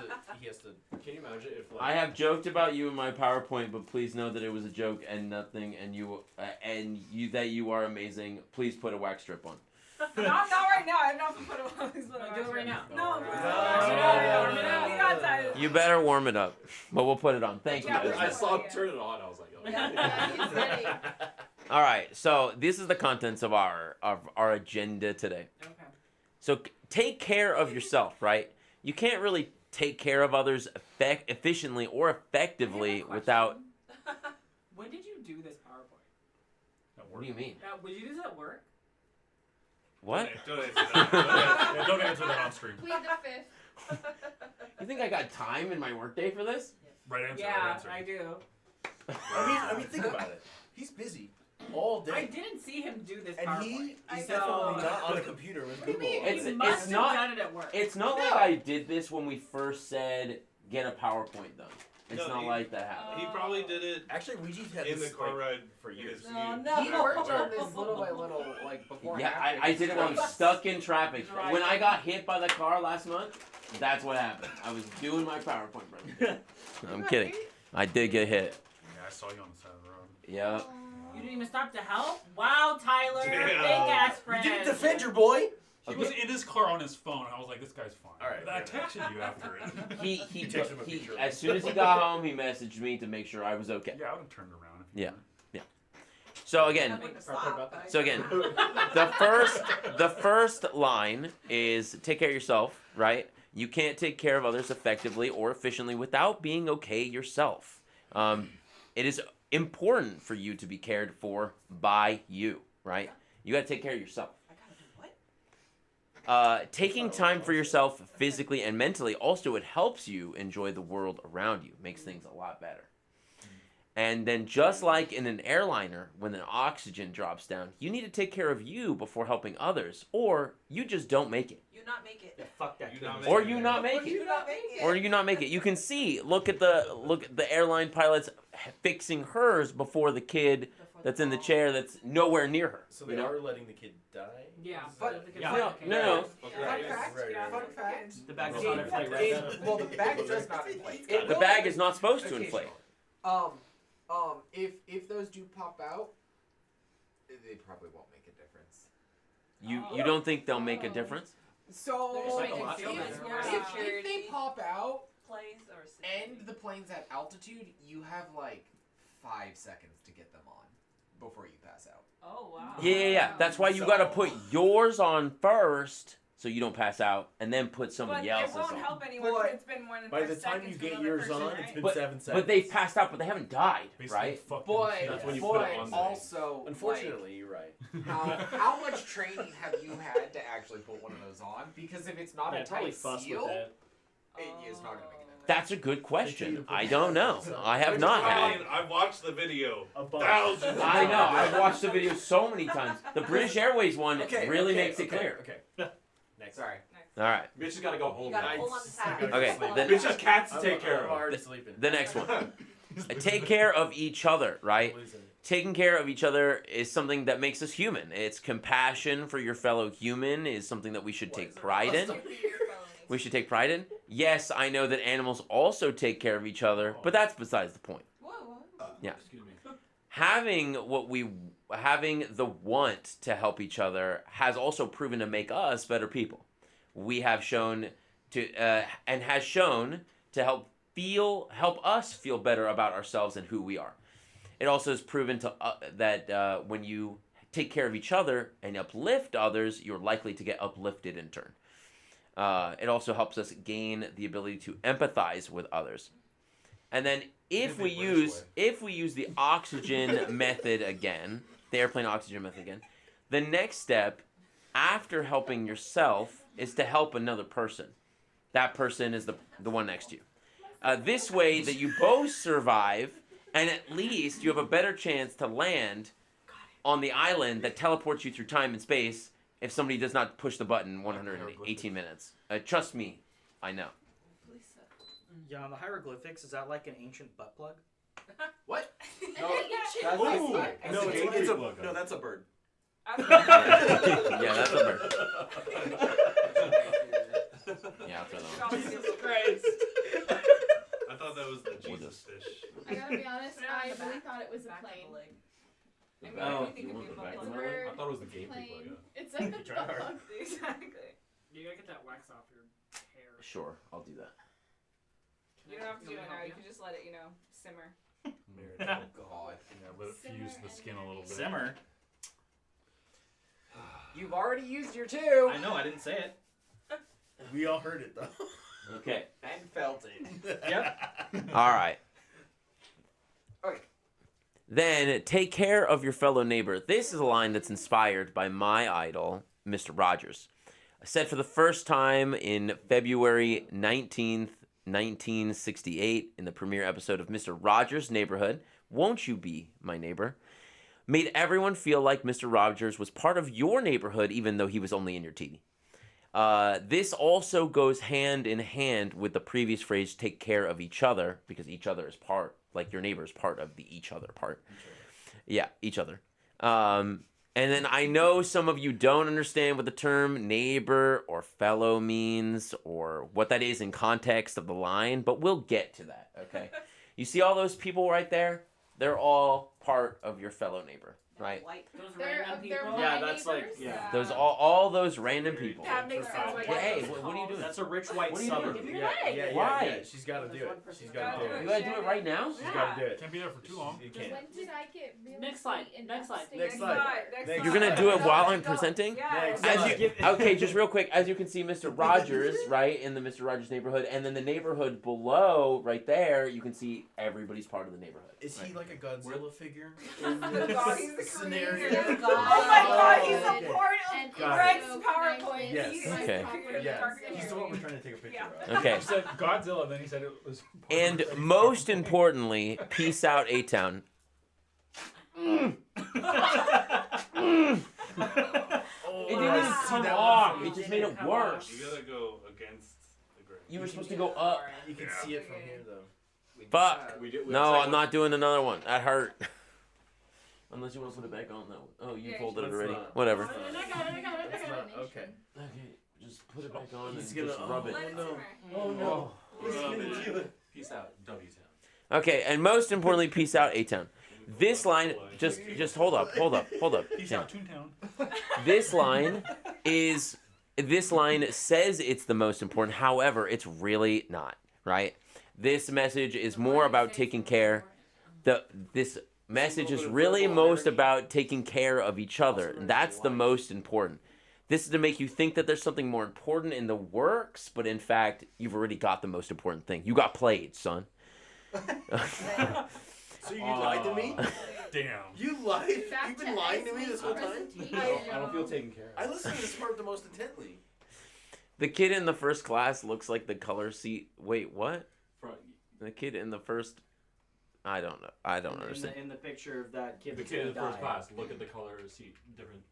[SPEAKER 5] to.
[SPEAKER 3] Can you imagine if like
[SPEAKER 1] I have joked about you in my PowerPoint, but please know that it was a joke and nothing. And you are amazing. Please put a wax strip on.
[SPEAKER 11] Not right now. I have not put it on.
[SPEAKER 6] Do it right now.
[SPEAKER 11] No,
[SPEAKER 6] No.
[SPEAKER 11] we got time.
[SPEAKER 1] You better warm it up, but we'll put it on. Thank you.
[SPEAKER 11] Yeah,
[SPEAKER 1] Esme.
[SPEAKER 3] I saw him turn it on, I was like, oh.
[SPEAKER 4] Yeah, he's ready.
[SPEAKER 1] All right, so this is the contents of our agenda today.
[SPEAKER 6] Okay.
[SPEAKER 1] So take care of yourself, right? You can't really take care of others efficiently or effectively without.
[SPEAKER 6] When did you do this PowerPoint?
[SPEAKER 1] What do you mean?
[SPEAKER 6] Would you do this at work?
[SPEAKER 1] What?
[SPEAKER 13] Don't answer that. Don't answer that on stream.
[SPEAKER 4] Plead the fifth.
[SPEAKER 1] You think I got time in my workday for this?
[SPEAKER 13] Right answer.
[SPEAKER 6] Yeah,
[SPEAKER 13] right answer.
[SPEAKER 6] I do.
[SPEAKER 5] I mean, think about it. He's busy all day.
[SPEAKER 6] I didn't see him do this
[SPEAKER 5] And
[SPEAKER 6] PowerPoint.
[SPEAKER 5] he's definitely not on a computer with Google.
[SPEAKER 6] He must have done it at work.
[SPEAKER 1] It's not like I did this when we first said get a PowerPoint done. It's not like that happened.
[SPEAKER 13] He probably did it.
[SPEAKER 5] Actually, Ouija had
[SPEAKER 13] in the
[SPEAKER 5] this
[SPEAKER 13] car
[SPEAKER 5] like,
[SPEAKER 13] ride
[SPEAKER 5] for years.
[SPEAKER 7] He worked on this little by little, like before.
[SPEAKER 1] Yeah, I did it when I was stuck in traffic. When I got hit by the car last month, that's what happened. I was doing my PowerPoint presentation. I'm kidding. I did get hit.
[SPEAKER 13] Yeah, I saw you on the side of the road.
[SPEAKER 1] Yeah.
[SPEAKER 6] You didn't even stop to help? Wow, Tyler.
[SPEAKER 13] Damn.
[SPEAKER 6] Fake ass friend.
[SPEAKER 5] You didn't defend your boy.
[SPEAKER 13] He was in his car on his phone. I was like, this guy's fine.
[SPEAKER 5] All right,
[SPEAKER 13] I texted you after it.
[SPEAKER 1] He as soon as he got home, he messaged me to make sure I was okay.
[SPEAKER 13] Yeah, I would have turned around. If you
[SPEAKER 1] Yeah. Yeah. So again, the first line is take care of yourself, right? You can't take care of others effectively or efficiently without being okay yourself. It is important for you to be cared for by you, right? You got to take care of yourself. Taking time for yourself physically and mentally also it helps you enjoy the world around you, makes things a lot better. And then just like in an airliner, when the oxygen drops down, you need to take care of you before helping others, or you just don't make it.
[SPEAKER 10] You not make it.
[SPEAKER 16] Yeah, fuck that.
[SPEAKER 1] Or you not make it.
[SPEAKER 10] You not make it.
[SPEAKER 1] Or you not make it. You can see, look at the airline pilot's fixing hers before the kid that's in the chair that's nowhere near her.
[SPEAKER 5] So they are letting the kid die?
[SPEAKER 6] Yeah.
[SPEAKER 1] No.
[SPEAKER 7] Fun fact.
[SPEAKER 16] The bag is not inflated, right?
[SPEAKER 7] Well, the bag does not inflate.
[SPEAKER 1] The bag is not supposed to inflate.
[SPEAKER 7] If those do pop out, they probably won't make a difference.
[SPEAKER 1] You don't think they'll make a difference?
[SPEAKER 7] So
[SPEAKER 16] Psychological
[SPEAKER 7] if they pop out
[SPEAKER 10] Planes or
[SPEAKER 7] and the plane's at altitude, you have like 5 seconds to get them on before you pass out.
[SPEAKER 11] Oh wow.
[SPEAKER 1] Yeah. That's why you got to put yours on first so you don't pass out, and then put somebody else's
[SPEAKER 11] But it won't
[SPEAKER 1] on.
[SPEAKER 11] help anyone if it's been more than
[SPEAKER 5] By
[SPEAKER 11] 5
[SPEAKER 5] the time
[SPEAKER 11] seconds
[SPEAKER 5] you
[SPEAKER 11] for
[SPEAKER 5] get
[SPEAKER 11] the other
[SPEAKER 5] yours
[SPEAKER 11] person,
[SPEAKER 5] on,
[SPEAKER 11] right?
[SPEAKER 5] it's been 7 seconds.
[SPEAKER 1] But they've passed out, but they haven't died, right?
[SPEAKER 7] But
[SPEAKER 3] That's when you put it on there.
[SPEAKER 7] also,
[SPEAKER 5] Unfortunately, you're right.
[SPEAKER 7] how much training have you had to actually put one of those on? Because if it's not a tight seal, it's not gonna make it.
[SPEAKER 1] That's a good question. I don't know. I have not had.
[SPEAKER 13] I watched the video thousands of
[SPEAKER 1] I know.
[SPEAKER 13] times.
[SPEAKER 1] I've watched the video so many times. The British Airways one really makes it clear.
[SPEAKER 5] Okay. Next.
[SPEAKER 7] Sorry.
[SPEAKER 1] All right.
[SPEAKER 3] Mitch has got to go home.
[SPEAKER 10] You gotta
[SPEAKER 3] now.
[SPEAKER 10] hold on to tag.
[SPEAKER 1] Okay.
[SPEAKER 3] Mitch has cats to take care
[SPEAKER 5] I'm
[SPEAKER 3] of.
[SPEAKER 5] already sleeping.
[SPEAKER 1] The next one. Take care of each other, right? Taking care of each other is something that makes us human. It's compassion for your fellow human is something that we should take pride in. We should take pride in. Yes, I know that animals also take care of each other, but that's besides the point. Yeah.
[SPEAKER 3] Excuse me.
[SPEAKER 1] Having the want to help each other has also proven to make us better people. We have shown to and has shown to help us feel better about ourselves and who we are. It also has proven to that when you take care of each other and uplift others, you're likely to get uplifted in turn. It also helps us gain the ability to empathize with others. And then if we use the oxygen method again, the airplane oxygen method again, the next step after helping yourself is to help another person. that person is the one next to you. This way that you both survive, and at least you have a better chance to land on the island that teleports you through time and space if somebody does not push the button 118 minutes. Trust me, I know.
[SPEAKER 16] Yeah, on the hieroglyphics, is that like an ancient butt plug?
[SPEAKER 5] What?
[SPEAKER 16] No,
[SPEAKER 5] No, that's a bird.
[SPEAKER 1] Yeah, that's a bird. Yeah, I'll throw that one.
[SPEAKER 11] Jesus Christ.
[SPEAKER 8] I thought that was the Jesus fish.
[SPEAKER 4] I gotta be honest, I really thought it was a plane. I mean,
[SPEAKER 16] Oh.
[SPEAKER 4] I think
[SPEAKER 3] You
[SPEAKER 4] it'd
[SPEAKER 3] want
[SPEAKER 4] be
[SPEAKER 3] the
[SPEAKER 4] a
[SPEAKER 3] back
[SPEAKER 4] it's a
[SPEAKER 3] one?
[SPEAKER 4] bird,
[SPEAKER 3] I thought it was the game
[SPEAKER 4] plane.
[SPEAKER 3] plug.
[SPEAKER 4] It's like the
[SPEAKER 3] You tried hard.
[SPEAKER 4] bug. Exactly.
[SPEAKER 11] You gotta get that wax off your hair.
[SPEAKER 1] Sure, I'll do that.
[SPEAKER 11] You don't have to do it now. You can just let it, simmer.
[SPEAKER 13] Oh God. Yeah, let it fuse the skin a little bit.
[SPEAKER 16] Simmer.
[SPEAKER 7] You've already used your 2.
[SPEAKER 16] I know, I didn't say it.
[SPEAKER 14] We all heard it though.
[SPEAKER 1] Okay.
[SPEAKER 5] And felt it.
[SPEAKER 16] Yep.
[SPEAKER 1] All right.
[SPEAKER 7] Okay.
[SPEAKER 1] Then take care of your fellow neighbor. This is a line that's inspired by my idol, Mr. Rogers. Said for the first time in February 19th, 1968, in the premiere episode of Mr. Rogers' Neighborhood, Won't You Be My Neighbor? Made everyone feel like Mr. Rogers was part of your neighborhood, even though he was only in your TV. This also goes hand in hand with the previous phrase, take care of each other, because each other is part, like your neighbor is part of the each other part. Yeah, each other. And then I know some of you don't understand what the term neighbor or fellow means or what that is in context of the line, but we'll get to that, okay? You see all those people right there? They're all part of your fellow neighbor, right?
[SPEAKER 10] Those
[SPEAKER 4] They're-
[SPEAKER 10] random
[SPEAKER 4] they're
[SPEAKER 10] people.
[SPEAKER 4] my
[SPEAKER 16] Yeah, that's like,
[SPEAKER 4] neighbors.
[SPEAKER 16] yeah.
[SPEAKER 1] Those all those random people.
[SPEAKER 11] That makes sense. Why
[SPEAKER 1] Hey,
[SPEAKER 11] that's
[SPEAKER 1] what are you doing?
[SPEAKER 16] That's a rich white
[SPEAKER 1] What are you
[SPEAKER 16] suburb.
[SPEAKER 1] doing?
[SPEAKER 14] Yeah. She's got to do it. She's got to do it.
[SPEAKER 1] You gotta do it right now?
[SPEAKER 14] She's got to do it.
[SPEAKER 13] Can't be there for too long.
[SPEAKER 14] You
[SPEAKER 4] When
[SPEAKER 14] can't.
[SPEAKER 4] did I get really
[SPEAKER 11] Next slide.
[SPEAKER 4] sweet and
[SPEAKER 11] Next slide.
[SPEAKER 4] upstate?
[SPEAKER 14] Next slide.
[SPEAKER 11] Next
[SPEAKER 1] You're gonna do it while I'm
[SPEAKER 11] Go.
[SPEAKER 1] presenting?
[SPEAKER 11] Yeah.
[SPEAKER 14] Next
[SPEAKER 1] As
[SPEAKER 14] slide.
[SPEAKER 1] you, okay, just real quick, as you can see, Mr. Rogers, right, in the Mr. Rogers neighborhood, and then the neighborhood below, right there, you can see everybody's part of the neighborhood.
[SPEAKER 5] Is he like a Godzilla figure?
[SPEAKER 11] God, he's the
[SPEAKER 5] scenario?
[SPEAKER 11] creator. Oh my God, he's
[SPEAKER 14] Okay.
[SPEAKER 11] a part
[SPEAKER 4] And
[SPEAKER 11] of
[SPEAKER 14] Got
[SPEAKER 11] Greg's
[SPEAKER 4] it.
[SPEAKER 11] PowerPoint.
[SPEAKER 14] Yes.
[SPEAKER 11] He is
[SPEAKER 1] Okay.
[SPEAKER 11] the
[SPEAKER 14] Yeah.
[SPEAKER 11] darker
[SPEAKER 14] He's the one we're trying to take a picture of.
[SPEAKER 1] Okay.
[SPEAKER 13] He said Godzilla, and then he said it was.
[SPEAKER 1] And most importantly, peace out, A-Town. It didn't even come off. It just made it worse.
[SPEAKER 8] You gotta go against the grain.
[SPEAKER 1] You were supposed to go up.
[SPEAKER 5] You can see it from here though.
[SPEAKER 1] Fuck.
[SPEAKER 3] We do, we
[SPEAKER 1] No,
[SPEAKER 3] have
[SPEAKER 1] I'm not doing another one. That hurt. Unless you want to put it back on though. Oh, you
[SPEAKER 11] Yeah,
[SPEAKER 1] folded it
[SPEAKER 14] let's
[SPEAKER 1] already.
[SPEAKER 14] not.
[SPEAKER 1] Whatever.
[SPEAKER 11] I got it.
[SPEAKER 14] That's not okay.
[SPEAKER 1] Okay, just put it back on
[SPEAKER 14] He's
[SPEAKER 1] and
[SPEAKER 14] gonna
[SPEAKER 1] just rub it.
[SPEAKER 11] Let it
[SPEAKER 14] no.
[SPEAKER 11] simmer.
[SPEAKER 14] Oh no. He's
[SPEAKER 3] Rub
[SPEAKER 14] gonna
[SPEAKER 3] it.
[SPEAKER 14] do it.
[SPEAKER 3] Peace out, W-Town.
[SPEAKER 1] Okay, and most importantly, peace out, A-Town. This line, just hold up.
[SPEAKER 13] Peace
[SPEAKER 1] Yeah.
[SPEAKER 13] out, Toontown.
[SPEAKER 1] This line says it's the most important. However, it's really not, right? This message is more about taking care. This message is really most about taking care of each other. And that's the most important. This is to make you think that there's something more important in the works, but in fact, you've already got the most important thing. You got played, son.
[SPEAKER 5] So you lied to me?
[SPEAKER 13] Damn.
[SPEAKER 5] You lied?
[SPEAKER 4] Back
[SPEAKER 5] You've
[SPEAKER 4] to
[SPEAKER 5] been lying to me this whole time?
[SPEAKER 4] presentation.
[SPEAKER 3] I don't feel taken care of.
[SPEAKER 5] I listened to this part the most intently.
[SPEAKER 1] The kid in the first class looks like the color seat. Wait, what?
[SPEAKER 3] Front.
[SPEAKER 1] The kid in the first. I don't know. I don't understand.
[SPEAKER 16] In the picture of that kid
[SPEAKER 3] The
[SPEAKER 16] that's
[SPEAKER 3] kid in
[SPEAKER 16] gonna
[SPEAKER 3] first
[SPEAKER 16] die.
[SPEAKER 3] class, look at the color seat different.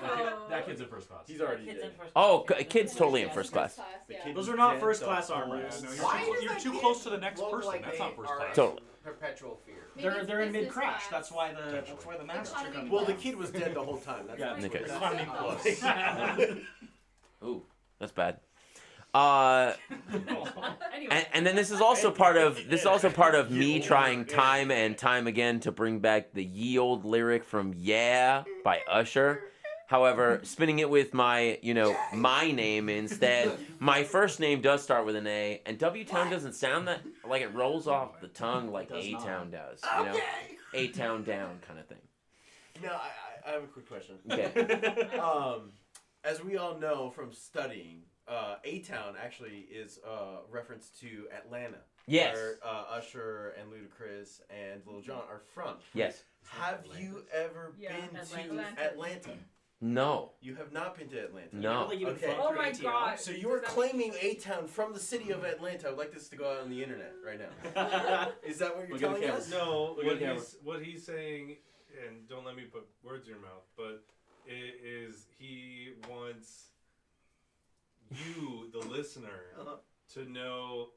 [SPEAKER 11] Oh.
[SPEAKER 3] That kid's in first class.
[SPEAKER 14] He's already dead.
[SPEAKER 1] Oh, kid's totally in first class.
[SPEAKER 14] The kid
[SPEAKER 16] Those
[SPEAKER 14] is
[SPEAKER 16] are not
[SPEAKER 14] dead,
[SPEAKER 16] first
[SPEAKER 14] the
[SPEAKER 16] class
[SPEAKER 14] whole-
[SPEAKER 16] armors.
[SPEAKER 13] No,
[SPEAKER 7] Why
[SPEAKER 13] you're
[SPEAKER 7] does
[SPEAKER 13] too,
[SPEAKER 7] that
[SPEAKER 13] too
[SPEAKER 7] kid
[SPEAKER 13] close to the next
[SPEAKER 7] look
[SPEAKER 13] person.
[SPEAKER 7] like
[SPEAKER 13] That's
[SPEAKER 7] they
[SPEAKER 13] not first
[SPEAKER 7] are
[SPEAKER 13] class.
[SPEAKER 7] in
[SPEAKER 1] Totally.
[SPEAKER 7] Perpetual fear.
[SPEAKER 4] Maybe it's
[SPEAKER 16] They're in
[SPEAKER 4] business
[SPEAKER 16] mid crash.
[SPEAKER 4] class.
[SPEAKER 16] That's why the masks are coming.
[SPEAKER 5] Well, the kid was dead the whole time. That's
[SPEAKER 16] Yeah,
[SPEAKER 5] that's
[SPEAKER 1] okay.
[SPEAKER 5] what
[SPEAKER 13] It's
[SPEAKER 5] it
[SPEAKER 13] not
[SPEAKER 5] is.
[SPEAKER 13] an E+.
[SPEAKER 1] Ooh, that's bad.
[SPEAKER 11] Anyway.
[SPEAKER 1] And then this is also part of me trying time and time again to bring back the ye old lyric from Yeah by Usher. However, spinning it with my name instead. My first name does start with an A, and W-Town doesn't sound that like it rolls off the tongue like A-Town does. You know, A-Town down kind of thing.
[SPEAKER 5] Now, I have a quick question.
[SPEAKER 1] Okay.
[SPEAKER 5] As we all know from studying, A-Town actually is a reference to Atlanta.
[SPEAKER 1] Yes.
[SPEAKER 5] Where Usher and Ludacris and Lil Jon are from.
[SPEAKER 1] Yes.
[SPEAKER 5] Have you ever
[SPEAKER 11] Yeah,
[SPEAKER 5] been
[SPEAKER 11] Atlanta.
[SPEAKER 5] to Atlanta?
[SPEAKER 1] No.
[SPEAKER 5] You have not been to Atlanta.
[SPEAKER 1] No.
[SPEAKER 5] Okay.
[SPEAKER 11] Oh my god.
[SPEAKER 5] So you are claiming A-Town from the city of Atlanta. I would like this to go out on the internet right now. Is that what you're telling us?
[SPEAKER 8] No,
[SPEAKER 5] Look at the camera.
[SPEAKER 8] what he's saying, and don't let me put words in your mouth, but it is he wants you, the listener, to know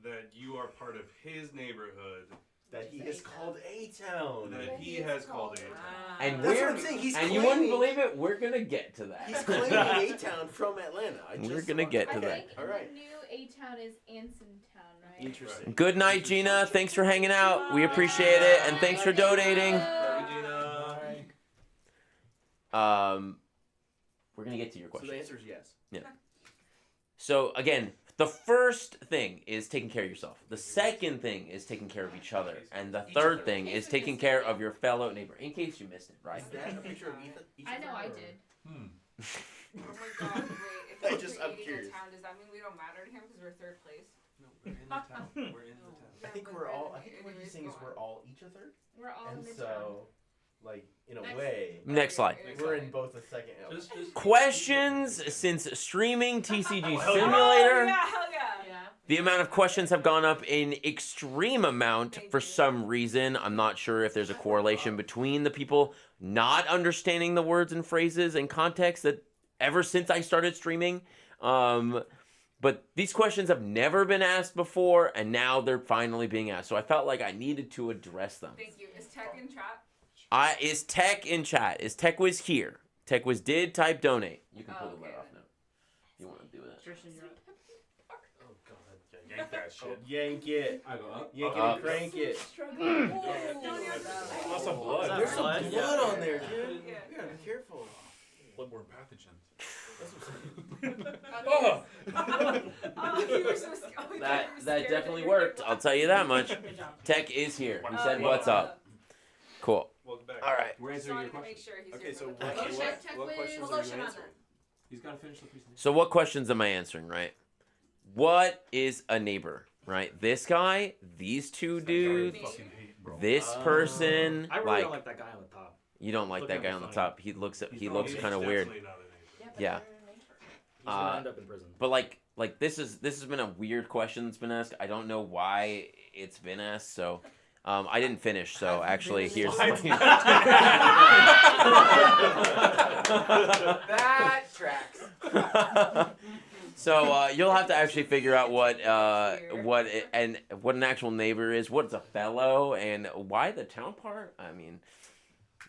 [SPEAKER 8] that you are part of his neighborhood.
[SPEAKER 5] That he has called A-Town.
[SPEAKER 8] That he has called A-Town.
[SPEAKER 1] And
[SPEAKER 5] That's
[SPEAKER 1] we're,
[SPEAKER 5] what I'm saying. He's
[SPEAKER 1] and you
[SPEAKER 5] claiming,
[SPEAKER 1] wouldn't believe it, we're gonna get to that.
[SPEAKER 5] He's claiming A-Town from Atlanta.
[SPEAKER 1] We're gonna get to
[SPEAKER 2] I
[SPEAKER 1] that.
[SPEAKER 2] think
[SPEAKER 5] All right.
[SPEAKER 2] the new A-Town is Ansontown, right?
[SPEAKER 5] Interesting.
[SPEAKER 1] Good night, Gina. Thanks for hanging out. We appreciate it, and thanks for donating. We're gonna get to your
[SPEAKER 5] So
[SPEAKER 1] question.
[SPEAKER 5] the answer is yes.
[SPEAKER 1] Yeah. So again, the first thing is taking care of yourself. The second thing is taking care of each other, and the third thing is taking care of your fellow neighbor. In case you missed it, right?
[SPEAKER 5] Is that a picture of Ethan?
[SPEAKER 2] I know I did.
[SPEAKER 11] Oh my god, wait. If we're
[SPEAKER 5] I'm
[SPEAKER 11] creating
[SPEAKER 5] curious.
[SPEAKER 11] a town, does that mean we don't matter to him because we're third place?
[SPEAKER 13] No, we're in the town. We're in the town.
[SPEAKER 5] I think we're all. I think what he's saying is we're all each other.
[SPEAKER 2] We're all
[SPEAKER 5] And
[SPEAKER 2] in the
[SPEAKER 5] so,
[SPEAKER 2] town.
[SPEAKER 5] like in a
[SPEAKER 2] Next-
[SPEAKER 5] way.
[SPEAKER 1] Next slide.
[SPEAKER 5] We're in both the second.
[SPEAKER 1] Questions since streaming TCG
[SPEAKER 11] Oh,
[SPEAKER 1] Simulator.
[SPEAKER 11] yeah, hell yeah.
[SPEAKER 1] The amount of questions have gone up in extreme amount for some reason. I'm not sure if there's a correlation between the people not understanding the words and phrases and context that ever since I started streaming. But these questions have never been asked before, and now they're finally being asked. So I felt like I needed to address them.
[SPEAKER 11] Thank you. Is Tech in chat?
[SPEAKER 1] Is Tech in chat? Is TechWiz here? TechWiz did type donate. You can pull the lid off now. You want to do that?
[SPEAKER 3] Oh god. Yank that shit.
[SPEAKER 5] Yank it.
[SPEAKER 3] I go up.
[SPEAKER 5] Yank it
[SPEAKER 1] Up.
[SPEAKER 5] and crank it.
[SPEAKER 3] Lots of blood.
[SPEAKER 5] There's some
[SPEAKER 16] blood,
[SPEAKER 5] blood
[SPEAKER 16] yeah.
[SPEAKER 5] on there, dude. You gotta be careful.
[SPEAKER 13] Bloodborne pathogens.
[SPEAKER 11] Oh, you were so scared. Oh,
[SPEAKER 1] That definitely worked. I'll tell you that much. Tech is here. He said, "What's up?" Cool.
[SPEAKER 8] Welcome back.
[SPEAKER 1] All right.
[SPEAKER 3] We're answering your question.
[SPEAKER 5] Okay, so what questions are you answering?
[SPEAKER 3] He's got to finish the presentation.
[SPEAKER 1] So what questions am I answering, right? What is a neighbor, right? This guy, these two dudes, this person.
[SPEAKER 16] I really don't like that guy on the top.
[SPEAKER 1] You don't like
[SPEAKER 16] Look
[SPEAKER 1] that
[SPEAKER 16] at
[SPEAKER 1] guy
[SPEAKER 16] him
[SPEAKER 1] on the
[SPEAKER 16] funny.
[SPEAKER 1] top. He looks kind of weird. Yeah.
[SPEAKER 16] He's gonna end up in prison.
[SPEAKER 1] But like this has been a weird question that's been asked. I don't know why it's been asked. So I didn't finish. So actually, here's
[SPEAKER 7] That tracks.
[SPEAKER 1] So you'll have to actually figure out what an actual neighbor is, what's a fellow, and why the town part. I mean,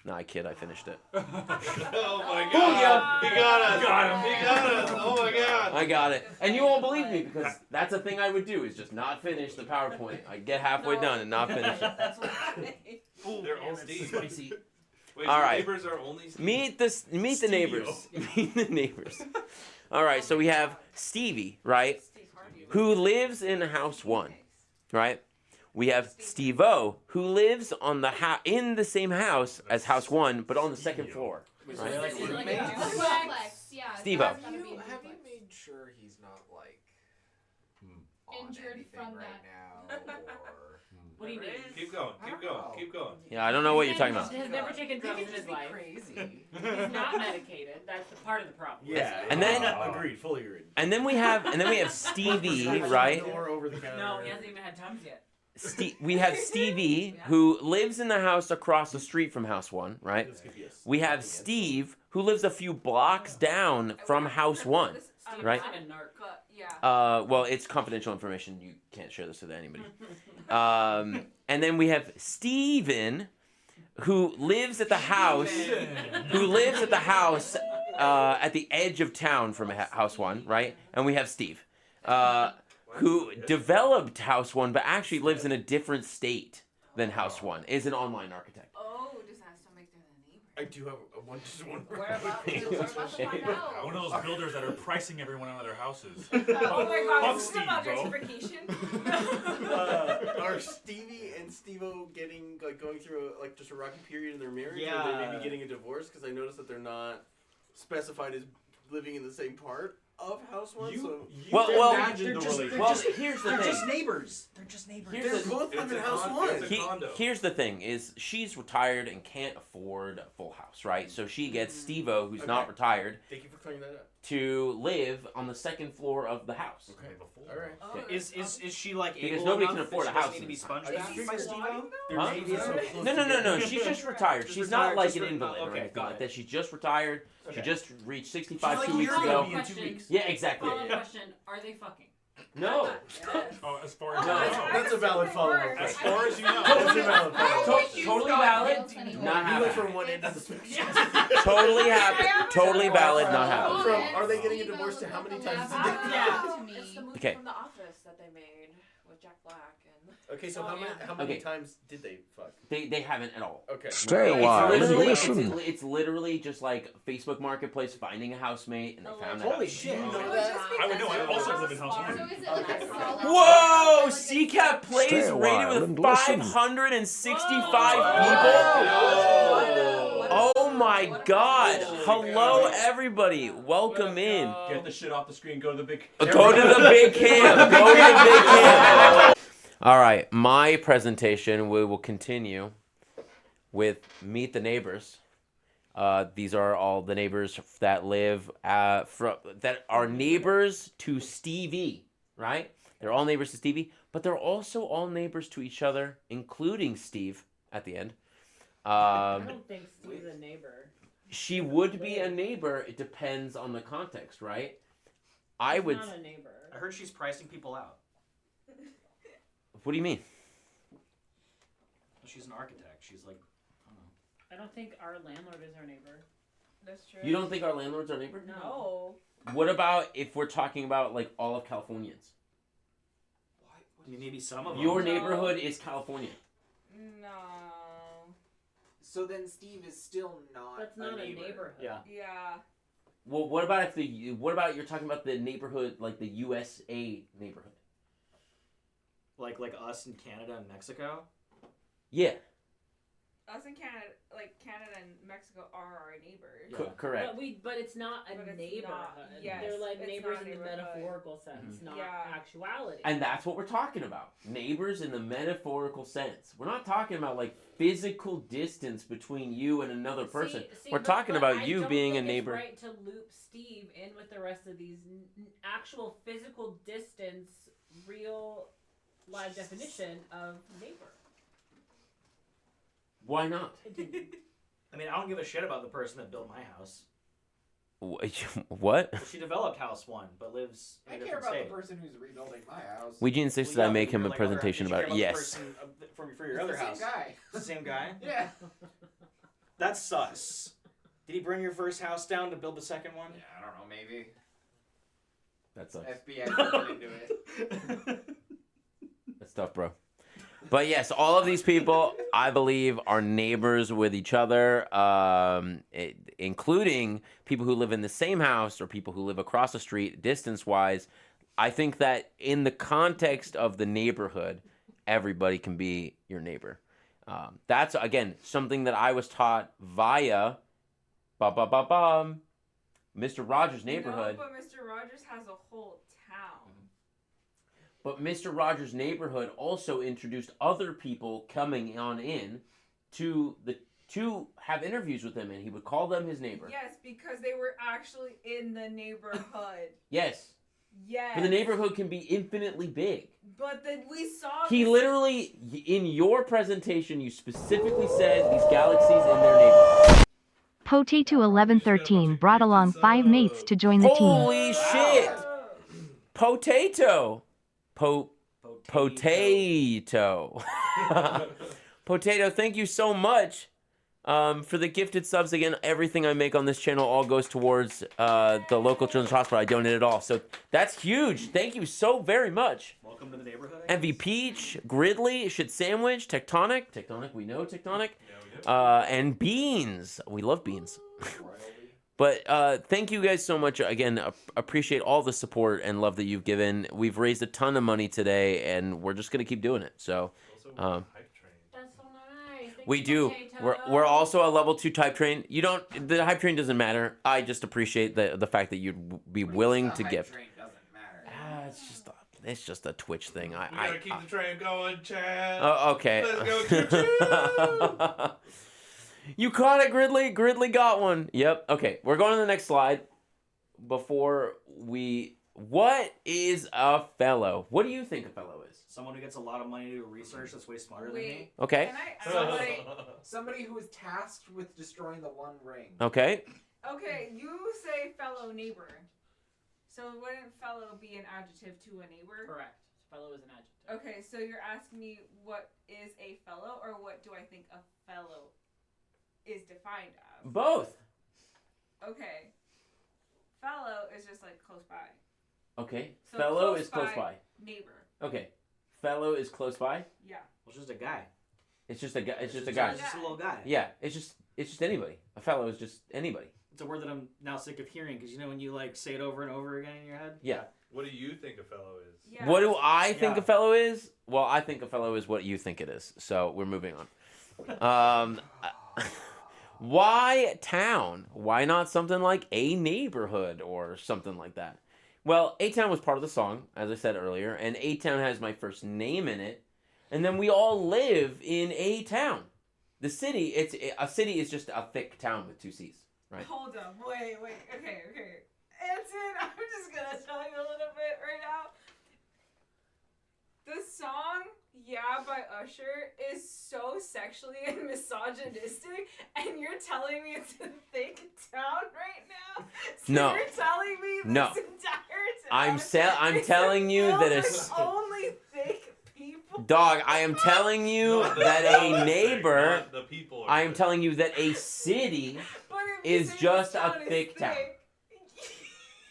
[SPEAKER 1] no, I kid. I finished it.
[SPEAKER 8] Oh my god! He got us! He got us! Oh my god!
[SPEAKER 1] I got it, and you won't believe me because that's a thing I would do is just not finish the PowerPoint. I get halfway done and not finish it.
[SPEAKER 8] They're all spicy. Wait,
[SPEAKER 1] All
[SPEAKER 8] so
[SPEAKER 1] right.
[SPEAKER 8] neighbors are only
[SPEAKER 1] Meet the neighbors. Meet the neighbors. All right, so we have Stevie, right, who lives in house 1, right? We have Steve-O, who lives on the in the same house as house 1, but on the second floor. Right? Steve-O.
[SPEAKER 7] Have you made sure he's not like on
[SPEAKER 2] Injured
[SPEAKER 7] anything
[SPEAKER 2] from
[SPEAKER 7] right
[SPEAKER 2] that.
[SPEAKER 7] now, or
[SPEAKER 6] What do you mean?
[SPEAKER 8] Keep going, keep going, keep going.
[SPEAKER 1] Yeah, I don't know what you're talking about.
[SPEAKER 6] He has never taken drugs in his life.
[SPEAKER 7] crazy.
[SPEAKER 6] He's not medicated. That's the part of the problem.
[SPEAKER 5] Yeah.
[SPEAKER 1] And then-
[SPEAKER 5] agreed, fully agreed.
[SPEAKER 1] And then we have Stevie, right?
[SPEAKER 5] Door over the counter.
[SPEAKER 6] No, he hasn't even had Tums yet.
[SPEAKER 1] We have Stevie, who lives in the house across the street from house 1, right? We have Steve, who lives a few blocks down from house 1, right? Well, it's confidential information. You can't share this with anybody. And then we have Steven, who lives at the house, at the edge of town from house 1, right? And we have Steve, who developed house 1, but actually lives in a different state than house 1. Is an online architect.
[SPEAKER 11] Oh, does that still make them a neighbor?
[SPEAKER 5] I do have one.
[SPEAKER 13] One of those builders that are pricing everyone out of their houses.
[SPEAKER 11] Oh my god,
[SPEAKER 13] Fuck
[SPEAKER 11] this is
[SPEAKER 13] Steve,
[SPEAKER 11] about
[SPEAKER 13] bro.
[SPEAKER 11] gentrification.
[SPEAKER 5] Are Stevie and Steve-O going through just a rocky period in their marriage? Or
[SPEAKER 16] Yeah.
[SPEAKER 5] they maybe getting a divorce? Because I noticed that they're not specified as living in the same part. of House One. So
[SPEAKER 1] Well,
[SPEAKER 3] imagine the relationship.
[SPEAKER 1] well, here's the
[SPEAKER 16] They're
[SPEAKER 1] thing.
[SPEAKER 16] just neighbors. They're just neighbors.
[SPEAKER 1] Here's
[SPEAKER 5] They're both living in House One.
[SPEAKER 1] Here's the thing: is she's retired and can't afford a full house, right? So she gets Steve-O, who's not retired,
[SPEAKER 5] Thank you for clearing that up.
[SPEAKER 1] to live on the second floor of the house.
[SPEAKER 5] Okay. All right.
[SPEAKER 1] Okay.
[SPEAKER 16] Is she like
[SPEAKER 1] Because
[SPEAKER 16] able
[SPEAKER 1] nobody
[SPEAKER 16] enough
[SPEAKER 1] can afford
[SPEAKER 16] that
[SPEAKER 1] a
[SPEAKER 16] she
[SPEAKER 1] house
[SPEAKER 16] doesn't need to be
[SPEAKER 1] in
[SPEAKER 16] sponge
[SPEAKER 1] this
[SPEAKER 16] bath by Steve-O?
[SPEAKER 1] Huh? No. She's just retired.
[SPEAKER 16] Just
[SPEAKER 1] She's
[SPEAKER 16] retired,
[SPEAKER 1] not like
[SPEAKER 16] just
[SPEAKER 1] an
[SPEAKER 16] re-
[SPEAKER 1] invalid or
[SPEAKER 16] okay,
[SPEAKER 1] anything
[SPEAKER 16] got
[SPEAKER 1] like
[SPEAKER 16] it.
[SPEAKER 1] that. She's just retired. She
[SPEAKER 16] Okay.
[SPEAKER 1] just reached 65
[SPEAKER 5] She's
[SPEAKER 1] 2
[SPEAKER 5] like,
[SPEAKER 1] weeks
[SPEAKER 5] "You're
[SPEAKER 1] ago.
[SPEAKER 5] gonna be in 2 weeks."
[SPEAKER 1] Yeah, exactly.
[SPEAKER 6] Follow-up question: are they fucking?
[SPEAKER 1] No.
[SPEAKER 13] Oh, as far as
[SPEAKER 1] No.
[SPEAKER 13] you know.
[SPEAKER 5] That's a valid follow-up.
[SPEAKER 13] As far as you know.
[SPEAKER 5] That's a valid follow-up.
[SPEAKER 1] Totally valid. Not
[SPEAKER 5] You went
[SPEAKER 1] happening.
[SPEAKER 5] from one end of the spectrum.
[SPEAKER 1] Totally happy. Totally valid. Not happening.
[SPEAKER 5] From are they getting a divorce to how many times a day?
[SPEAKER 10] It's the movie
[SPEAKER 1] Okay.
[SPEAKER 10] from The Office that they made with Jack Black and.
[SPEAKER 5] Okay, so how many
[SPEAKER 1] Okay.
[SPEAKER 5] times did they fuck?
[SPEAKER 1] They haven't at all.
[SPEAKER 5] Okay.
[SPEAKER 17] Stay a while and listen.
[SPEAKER 1] It's literally just like Facebook Marketplace finding a housemate, and they found a
[SPEAKER 16] Holy
[SPEAKER 1] house.
[SPEAKER 16] shit.
[SPEAKER 5] You know that?
[SPEAKER 13] I would know. I also live in House
[SPEAKER 2] So
[SPEAKER 13] One.
[SPEAKER 2] is it like a solid?
[SPEAKER 1] Whoa! CCAP plays
[SPEAKER 17] Stay a
[SPEAKER 1] rated
[SPEAKER 17] while
[SPEAKER 1] with
[SPEAKER 17] and listen.
[SPEAKER 1] 565 people. Oh my God! Hello, everybody. Welcome in.
[SPEAKER 3] Get the shit off the screen. Go to the big.
[SPEAKER 1] Go to the big cam. Go to the big cam. All right, my presentation. We will continue with Meet the Neighbors. These are all the neighbors that live that are neighbors to Stevie, right? They're all neighbors to Stevie, but they're also all neighbors to each other, including Steve at the end.
[SPEAKER 6] I don't think Steve's a neighbor.
[SPEAKER 1] She would be a neighbor. It depends on the context, right? I
[SPEAKER 6] She's
[SPEAKER 1] would.
[SPEAKER 6] not a neighbor.
[SPEAKER 16] I heard she's pricing people out.
[SPEAKER 1] What do you mean?
[SPEAKER 16] She's an architect. She's like,
[SPEAKER 6] I don't think our landlord is our neighbor.
[SPEAKER 10] That's true.
[SPEAKER 1] You don't think our landlord's our neighbor?
[SPEAKER 10] No.
[SPEAKER 1] What about if we're talking about like all of Californians?
[SPEAKER 16] I mean, maybe some of them.
[SPEAKER 1] Your neighborhood is California.
[SPEAKER 10] No.
[SPEAKER 7] So then Steve is still not.
[SPEAKER 6] That's not a neighborhood.
[SPEAKER 16] Yeah.
[SPEAKER 10] Yeah.
[SPEAKER 1] Well, what about you're talking about the neighborhood, like the USA neighborhood?
[SPEAKER 16] Like us in Canada and Mexico.
[SPEAKER 1] Yeah.
[SPEAKER 10] Us in Canada, like Canada and Mexico are our neighbors.
[SPEAKER 1] Correct.
[SPEAKER 6] But it's not a
[SPEAKER 10] But it's
[SPEAKER 6] neighborhood.
[SPEAKER 10] not- yes,
[SPEAKER 6] They're like
[SPEAKER 10] it's
[SPEAKER 6] neighbors
[SPEAKER 10] not a
[SPEAKER 6] in the
[SPEAKER 10] neighborhood.
[SPEAKER 6] metaphorical sense, not
[SPEAKER 10] Yeah.
[SPEAKER 6] actuality.
[SPEAKER 1] And that's what we're talking about. Neighbors in the metaphorical sense. We're not talking about like physical distance between you and another person.
[SPEAKER 6] See,
[SPEAKER 1] We're
[SPEAKER 6] but-
[SPEAKER 1] talking
[SPEAKER 6] but
[SPEAKER 1] about
[SPEAKER 6] I
[SPEAKER 1] you
[SPEAKER 6] don't
[SPEAKER 1] being a
[SPEAKER 6] think
[SPEAKER 1] neighbor.
[SPEAKER 6] It's right to loop Steve in with the rest of these actual physical distance, real live definition of neighbor.
[SPEAKER 1] Why not?
[SPEAKER 16] I mean, I don't give a shit about the person that built my house.
[SPEAKER 1] What?
[SPEAKER 16] Well, she developed House One, but lives in
[SPEAKER 7] I
[SPEAKER 16] a
[SPEAKER 7] care
[SPEAKER 16] different
[SPEAKER 7] about
[SPEAKER 16] state.
[SPEAKER 7] the person who's rebuilding my house.
[SPEAKER 1] Ouija insisted
[SPEAKER 16] Well,
[SPEAKER 1] I
[SPEAKER 16] yeah,
[SPEAKER 1] make
[SPEAKER 16] but
[SPEAKER 1] him
[SPEAKER 16] you're
[SPEAKER 1] a
[SPEAKER 16] like,
[SPEAKER 1] presentation
[SPEAKER 16] other-
[SPEAKER 1] about
[SPEAKER 16] did
[SPEAKER 1] it.
[SPEAKER 16] you care
[SPEAKER 1] Yes.
[SPEAKER 16] about the person, for your
[SPEAKER 7] It's
[SPEAKER 16] other
[SPEAKER 7] the same
[SPEAKER 16] house.
[SPEAKER 7] guy.
[SPEAKER 16] It's the same guy.
[SPEAKER 7] Yeah.
[SPEAKER 16] That's sus. Did he burn your first house down to build the second one?
[SPEAKER 7] Yeah, I don't know, maybe.
[SPEAKER 1] That sucks.
[SPEAKER 7] FBI looking into it.
[SPEAKER 1] That's tough, bro. But yes, all of these people, I believe, are neighbors with each other, including people who live in the same house or people who live across the street, distance-wise. I think that in the context of the neighborhood, everybody can be your neighbor. That's, again, something that I was taught via Mr. Rogers' neighborhood.
[SPEAKER 10] No, but Mr. Rogers has a whole town.
[SPEAKER 1] But Mr. Rogers' neighborhood also introduced other people coming on in to have interviews with him, and he would call them his neighbor.
[SPEAKER 10] Yes, because they were actually in the neighborhood.
[SPEAKER 1] Yes.
[SPEAKER 10] Yes.
[SPEAKER 1] But the neighborhood can be infinitely big.
[SPEAKER 10] But then we saw.
[SPEAKER 1] He
[SPEAKER 10] this-
[SPEAKER 1] literally, in your presentation, you specifically said these galaxies in their neighborhood.
[SPEAKER 12] Potato1113 brought along 5 mates to join the team.
[SPEAKER 1] Holy shit! Potato. Potato. Potato, thank you so much for the gifted subs. Again, everything I make on this channel all goes towards the local children's hospital. I donate it all. So that's huge. Thank you so very much.
[SPEAKER 16] Welcome to the neighborhood.
[SPEAKER 1] Envy Peach, Gridley, Shit Sandwich, Tectonic, we know Tectonic, and Beans. We love Beans. But thank you guys so much. Again, appreciate all the support and love that you've given. We've raised a ton of money today, and we're just going to keep doing it. So
[SPEAKER 6] That's so nice. Thank
[SPEAKER 1] We do. We're also a level 2 type train. You don't. The hype train doesn't matter. I just appreciate the fact that you'd be willing to gift. It's just a Twitch thing.
[SPEAKER 8] We gotta keep the train going, Chad.
[SPEAKER 1] Oh, okay.
[SPEAKER 8] Let's go.
[SPEAKER 1] You caught it, Gridley. Gridley got one. Yep. Okay, we're going to the next slide. What is a fellow? What do you think a fellow is?
[SPEAKER 16] Someone who gets a lot of money to do research that's way smarter than me.
[SPEAKER 1] Okay.
[SPEAKER 7] Somebody who is tasked with destroying the One Ring.
[SPEAKER 1] Okay.
[SPEAKER 11] Okay, you say fellow neighbor. So wouldn't fellow be an adjective to a neighbor?
[SPEAKER 6] Correct. Fellow is an adjective.
[SPEAKER 11] Okay, so you're asking me what is a fellow, or what do I think a fellow is defined as?
[SPEAKER 1] Both.
[SPEAKER 11] Okay. Fellow is just like close by.
[SPEAKER 1] Okay.
[SPEAKER 11] So
[SPEAKER 1] Fellow is close by.
[SPEAKER 11] Neighbor.
[SPEAKER 1] Okay. Fellow is close by.
[SPEAKER 11] Yeah.
[SPEAKER 16] Well, it's just a guy.
[SPEAKER 1] It's just a guy. It's just a guy.
[SPEAKER 16] It's just a little guy.
[SPEAKER 1] Yeah. It's just anybody. A fellow is just anybody.
[SPEAKER 16] It's a word that I'm now sick of hearing because you know when you like say it over and over again in your head.
[SPEAKER 1] Yeah.
[SPEAKER 8] What do you think a fellow is?
[SPEAKER 11] Yeah.
[SPEAKER 1] What do I think a fellow is? Well, I think a fellow is what you think it is. So we're moving on. Why town? Why not something like a neighborhood or something like that? Well, A-Town was part of the song, as I said earlier, and A-Town has my first name in it, and then we all live in a town. The city, a city is just a thick town with 2 C's, right?
[SPEAKER 11] Hold up. Wait. Okay. Anson, I'm just gonna tell you a little bit right now. The song "Yeah" by Usher is so sexually and misogynistic, and you're telling me it's a thick town right now? So
[SPEAKER 1] No.
[SPEAKER 11] You're telling me this
[SPEAKER 1] No.
[SPEAKER 11] entire town
[SPEAKER 1] I'm telling you that
[SPEAKER 11] it's only thick people.
[SPEAKER 1] Dog, I am telling you that a neighbor.
[SPEAKER 8] The people.
[SPEAKER 1] I am telling you that a city is just a thick town.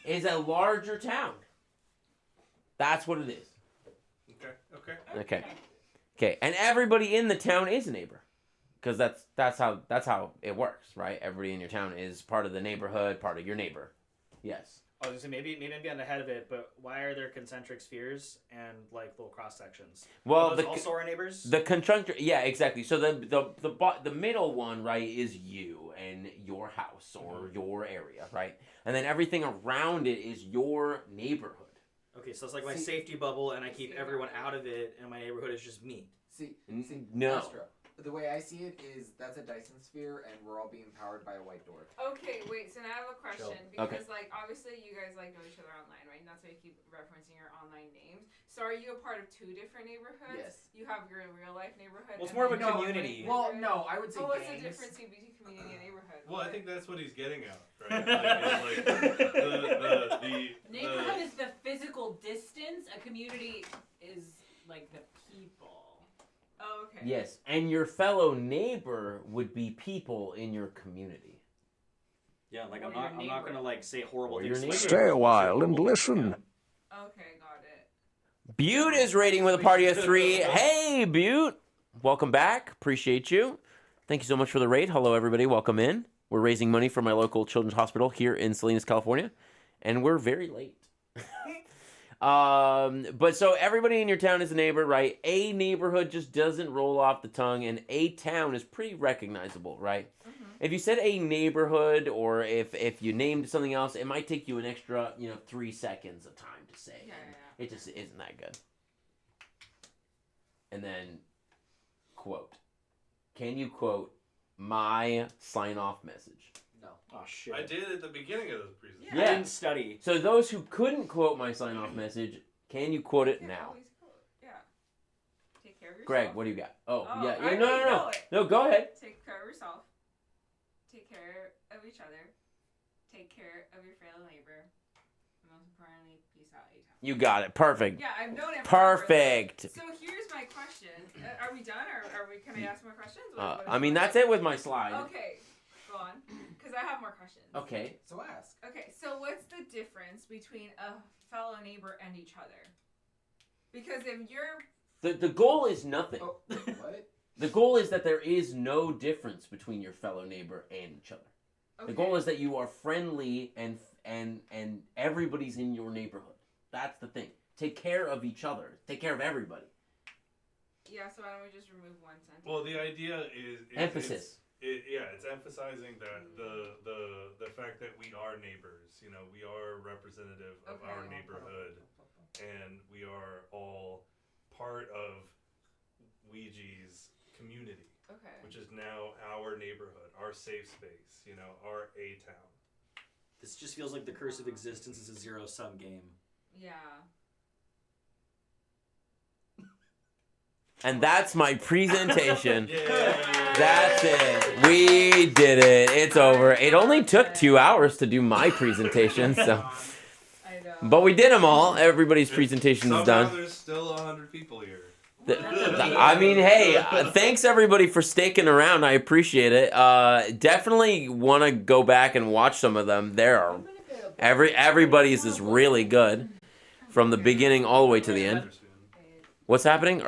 [SPEAKER 1] Is a larger town. That's what it is. Okay. And everybody in the town is a neighbor, because that's how it works, right? Everybody in your town is part of the neighborhood, part of your neighbor. Yes.
[SPEAKER 16] I was gonna say maybe I'm getting ahead of it, but why are there concentric spheres and like little cross sections?
[SPEAKER 1] Well,
[SPEAKER 16] are those also our neighbors.
[SPEAKER 1] The conjuncture, yeah, exactly. So the middle one, right, is you and your house or your area, right? And then everything around it is your neighborhood.
[SPEAKER 16] Okay, so it's like my safety bubble, and I keep everyone out of it, and my neighborhood is just me.
[SPEAKER 7] See,
[SPEAKER 1] no.
[SPEAKER 7] Astro, the way I see it is that's a Dyson sphere, and we're all being powered by a white door.
[SPEAKER 11] Okay, wait. So now I have a question because, like, obviously you guys like know each other online, right? And that's why you keep referencing your online names. So are you a part of 2 different neighborhoods?
[SPEAKER 7] Yes.
[SPEAKER 11] You have your real life neighborhood.
[SPEAKER 16] Well, it's
[SPEAKER 11] and
[SPEAKER 16] more of
[SPEAKER 11] then
[SPEAKER 16] a
[SPEAKER 11] your
[SPEAKER 16] community.
[SPEAKER 11] neighborhood?
[SPEAKER 7] Well, no, I would say
[SPEAKER 11] what's the
[SPEAKER 7] gangs.
[SPEAKER 11] difference between community and neighborhood?
[SPEAKER 8] Well, I think that's what he's getting at, right? Like, the
[SPEAKER 6] Neighborhood is the physical distance. A community is like the people.
[SPEAKER 11] Oh, okay.
[SPEAKER 1] Yes, and your fellow neighbor would be people in your community.
[SPEAKER 16] Yeah, like I'm not gonna like say horrible
[SPEAKER 1] your
[SPEAKER 16] things.
[SPEAKER 1] neighbor.
[SPEAKER 17] Stay a while and listen.
[SPEAKER 11] Okay, got it.
[SPEAKER 1] Butte is rating with a party of 3. Hey, Butte. Welcome back. Appreciate you. Thank you so much for the raid. Hello, everybody. Welcome in. We're raising money for my local children's hospital here in Salinas, California, and we're very late. But so everybody in your town is a neighbor, right? A neighborhood just doesn't roll off the tongue, and a town is pretty recognizable, right?
[SPEAKER 11] Mm-hmm.
[SPEAKER 1] If you said a neighborhood, or if you named something else, it might take you an extra, 3 seconds of time to say.
[SPEAKER 11] Yeah.
[SPEAKER 1] It just isn't that good. And then, quote. Can you quote my sign-off message?
[SPEAKER 7] No.
[SPEAKER 16] Oh shit.
[SPEAKER 8] I did at the beginning of the presentation.
[SPEAKER 1] Yeah.
[SPEAKER 16] I didn't study.
[SPEAKER 1] So those who couldn't quote my sign-off message, can you quote it
[SPEAKER 11] Yeah,
[SPEAKER 1] now?
[SPEAKER 11] always cool. Yeah. Take care of yourself.
[SPEAKER 1] Greg, what do you got? Oh,
[SPEAKER 11] Oh,
[SPEAKER 1] yeah.
[SPEAKER 11] I
[SPEAKER 1] Yeah, no.
[SPEAKER 11] already know it.
[SPEAKER 1] No, go ahead.
[SPEAKER 11] Take care of yourself. Take care of each other. Take care of your fellow neighbor. And most importantly, peace out, A-Town.
[SPEAKER 1] You got it. Perfect.
[SPEAKER 11] Yeah, I've known it forever.
[SPEAKER 1] Perfect.
[SPEAKER 11] So here's my question. Are we done, or can I ask more questions?
[SPEAKER 1] I mean, that's it with my slide.
[SPEAKER 11] Okay, go on. Because I have more questions.
[SPEAKER 1] Okay.
[SPEAKER 7] So ask.
[SPEAKER 11] Okay, so what's the difference between a fellow neighbor and each other? Because if you're...
[SPEAKER 1] The goal is nothing.
[SPEAKER 7] Oh, what?
[SPEAKER 1] The goal is that there is no difference between your fellow neighbor and each other. The goal is that you are friendly and everybody's in your neighborhood. That's the thing. Take care of each other. Take care of everybody.
[SPEAKER 11] Yeah, so why don't we just remove one sentence?
[SPEAKER 8] Well, the idea is
[SPEAKER 1] Emphasis.
[SPEAKER 8] It's emphasizing that the fact that we are neighbors. You know, we are representative of our neighborhood, and we are all part of Ouija's community.
[SPEAKER 11] Okay.
[SPEAKER 8] Which is now our neighborhood, our safe space. You know, our A-town.
[SPEAKER 9] This just feels like the curse of existence is a zero-sum game.
[SPEAKER 11] Yeah.
[SPEAKER 1] And that's my presentation. That's it. We did it. It's over. It only took 2 hours to do my presentation, so. But we did them all. Everybody's presentation is
[SPEAKER 8] Somehow
[SPEAKER 1] done.
[SPEAKER 8] there's still 100 people here.
[SPEAKER 1] I mean, hey, thanks everybody for sticking around. I appreciate it. Definitely want to go back and watch some of them. There are everybody's is really good from the beginning all the way to the end. What's happening? Are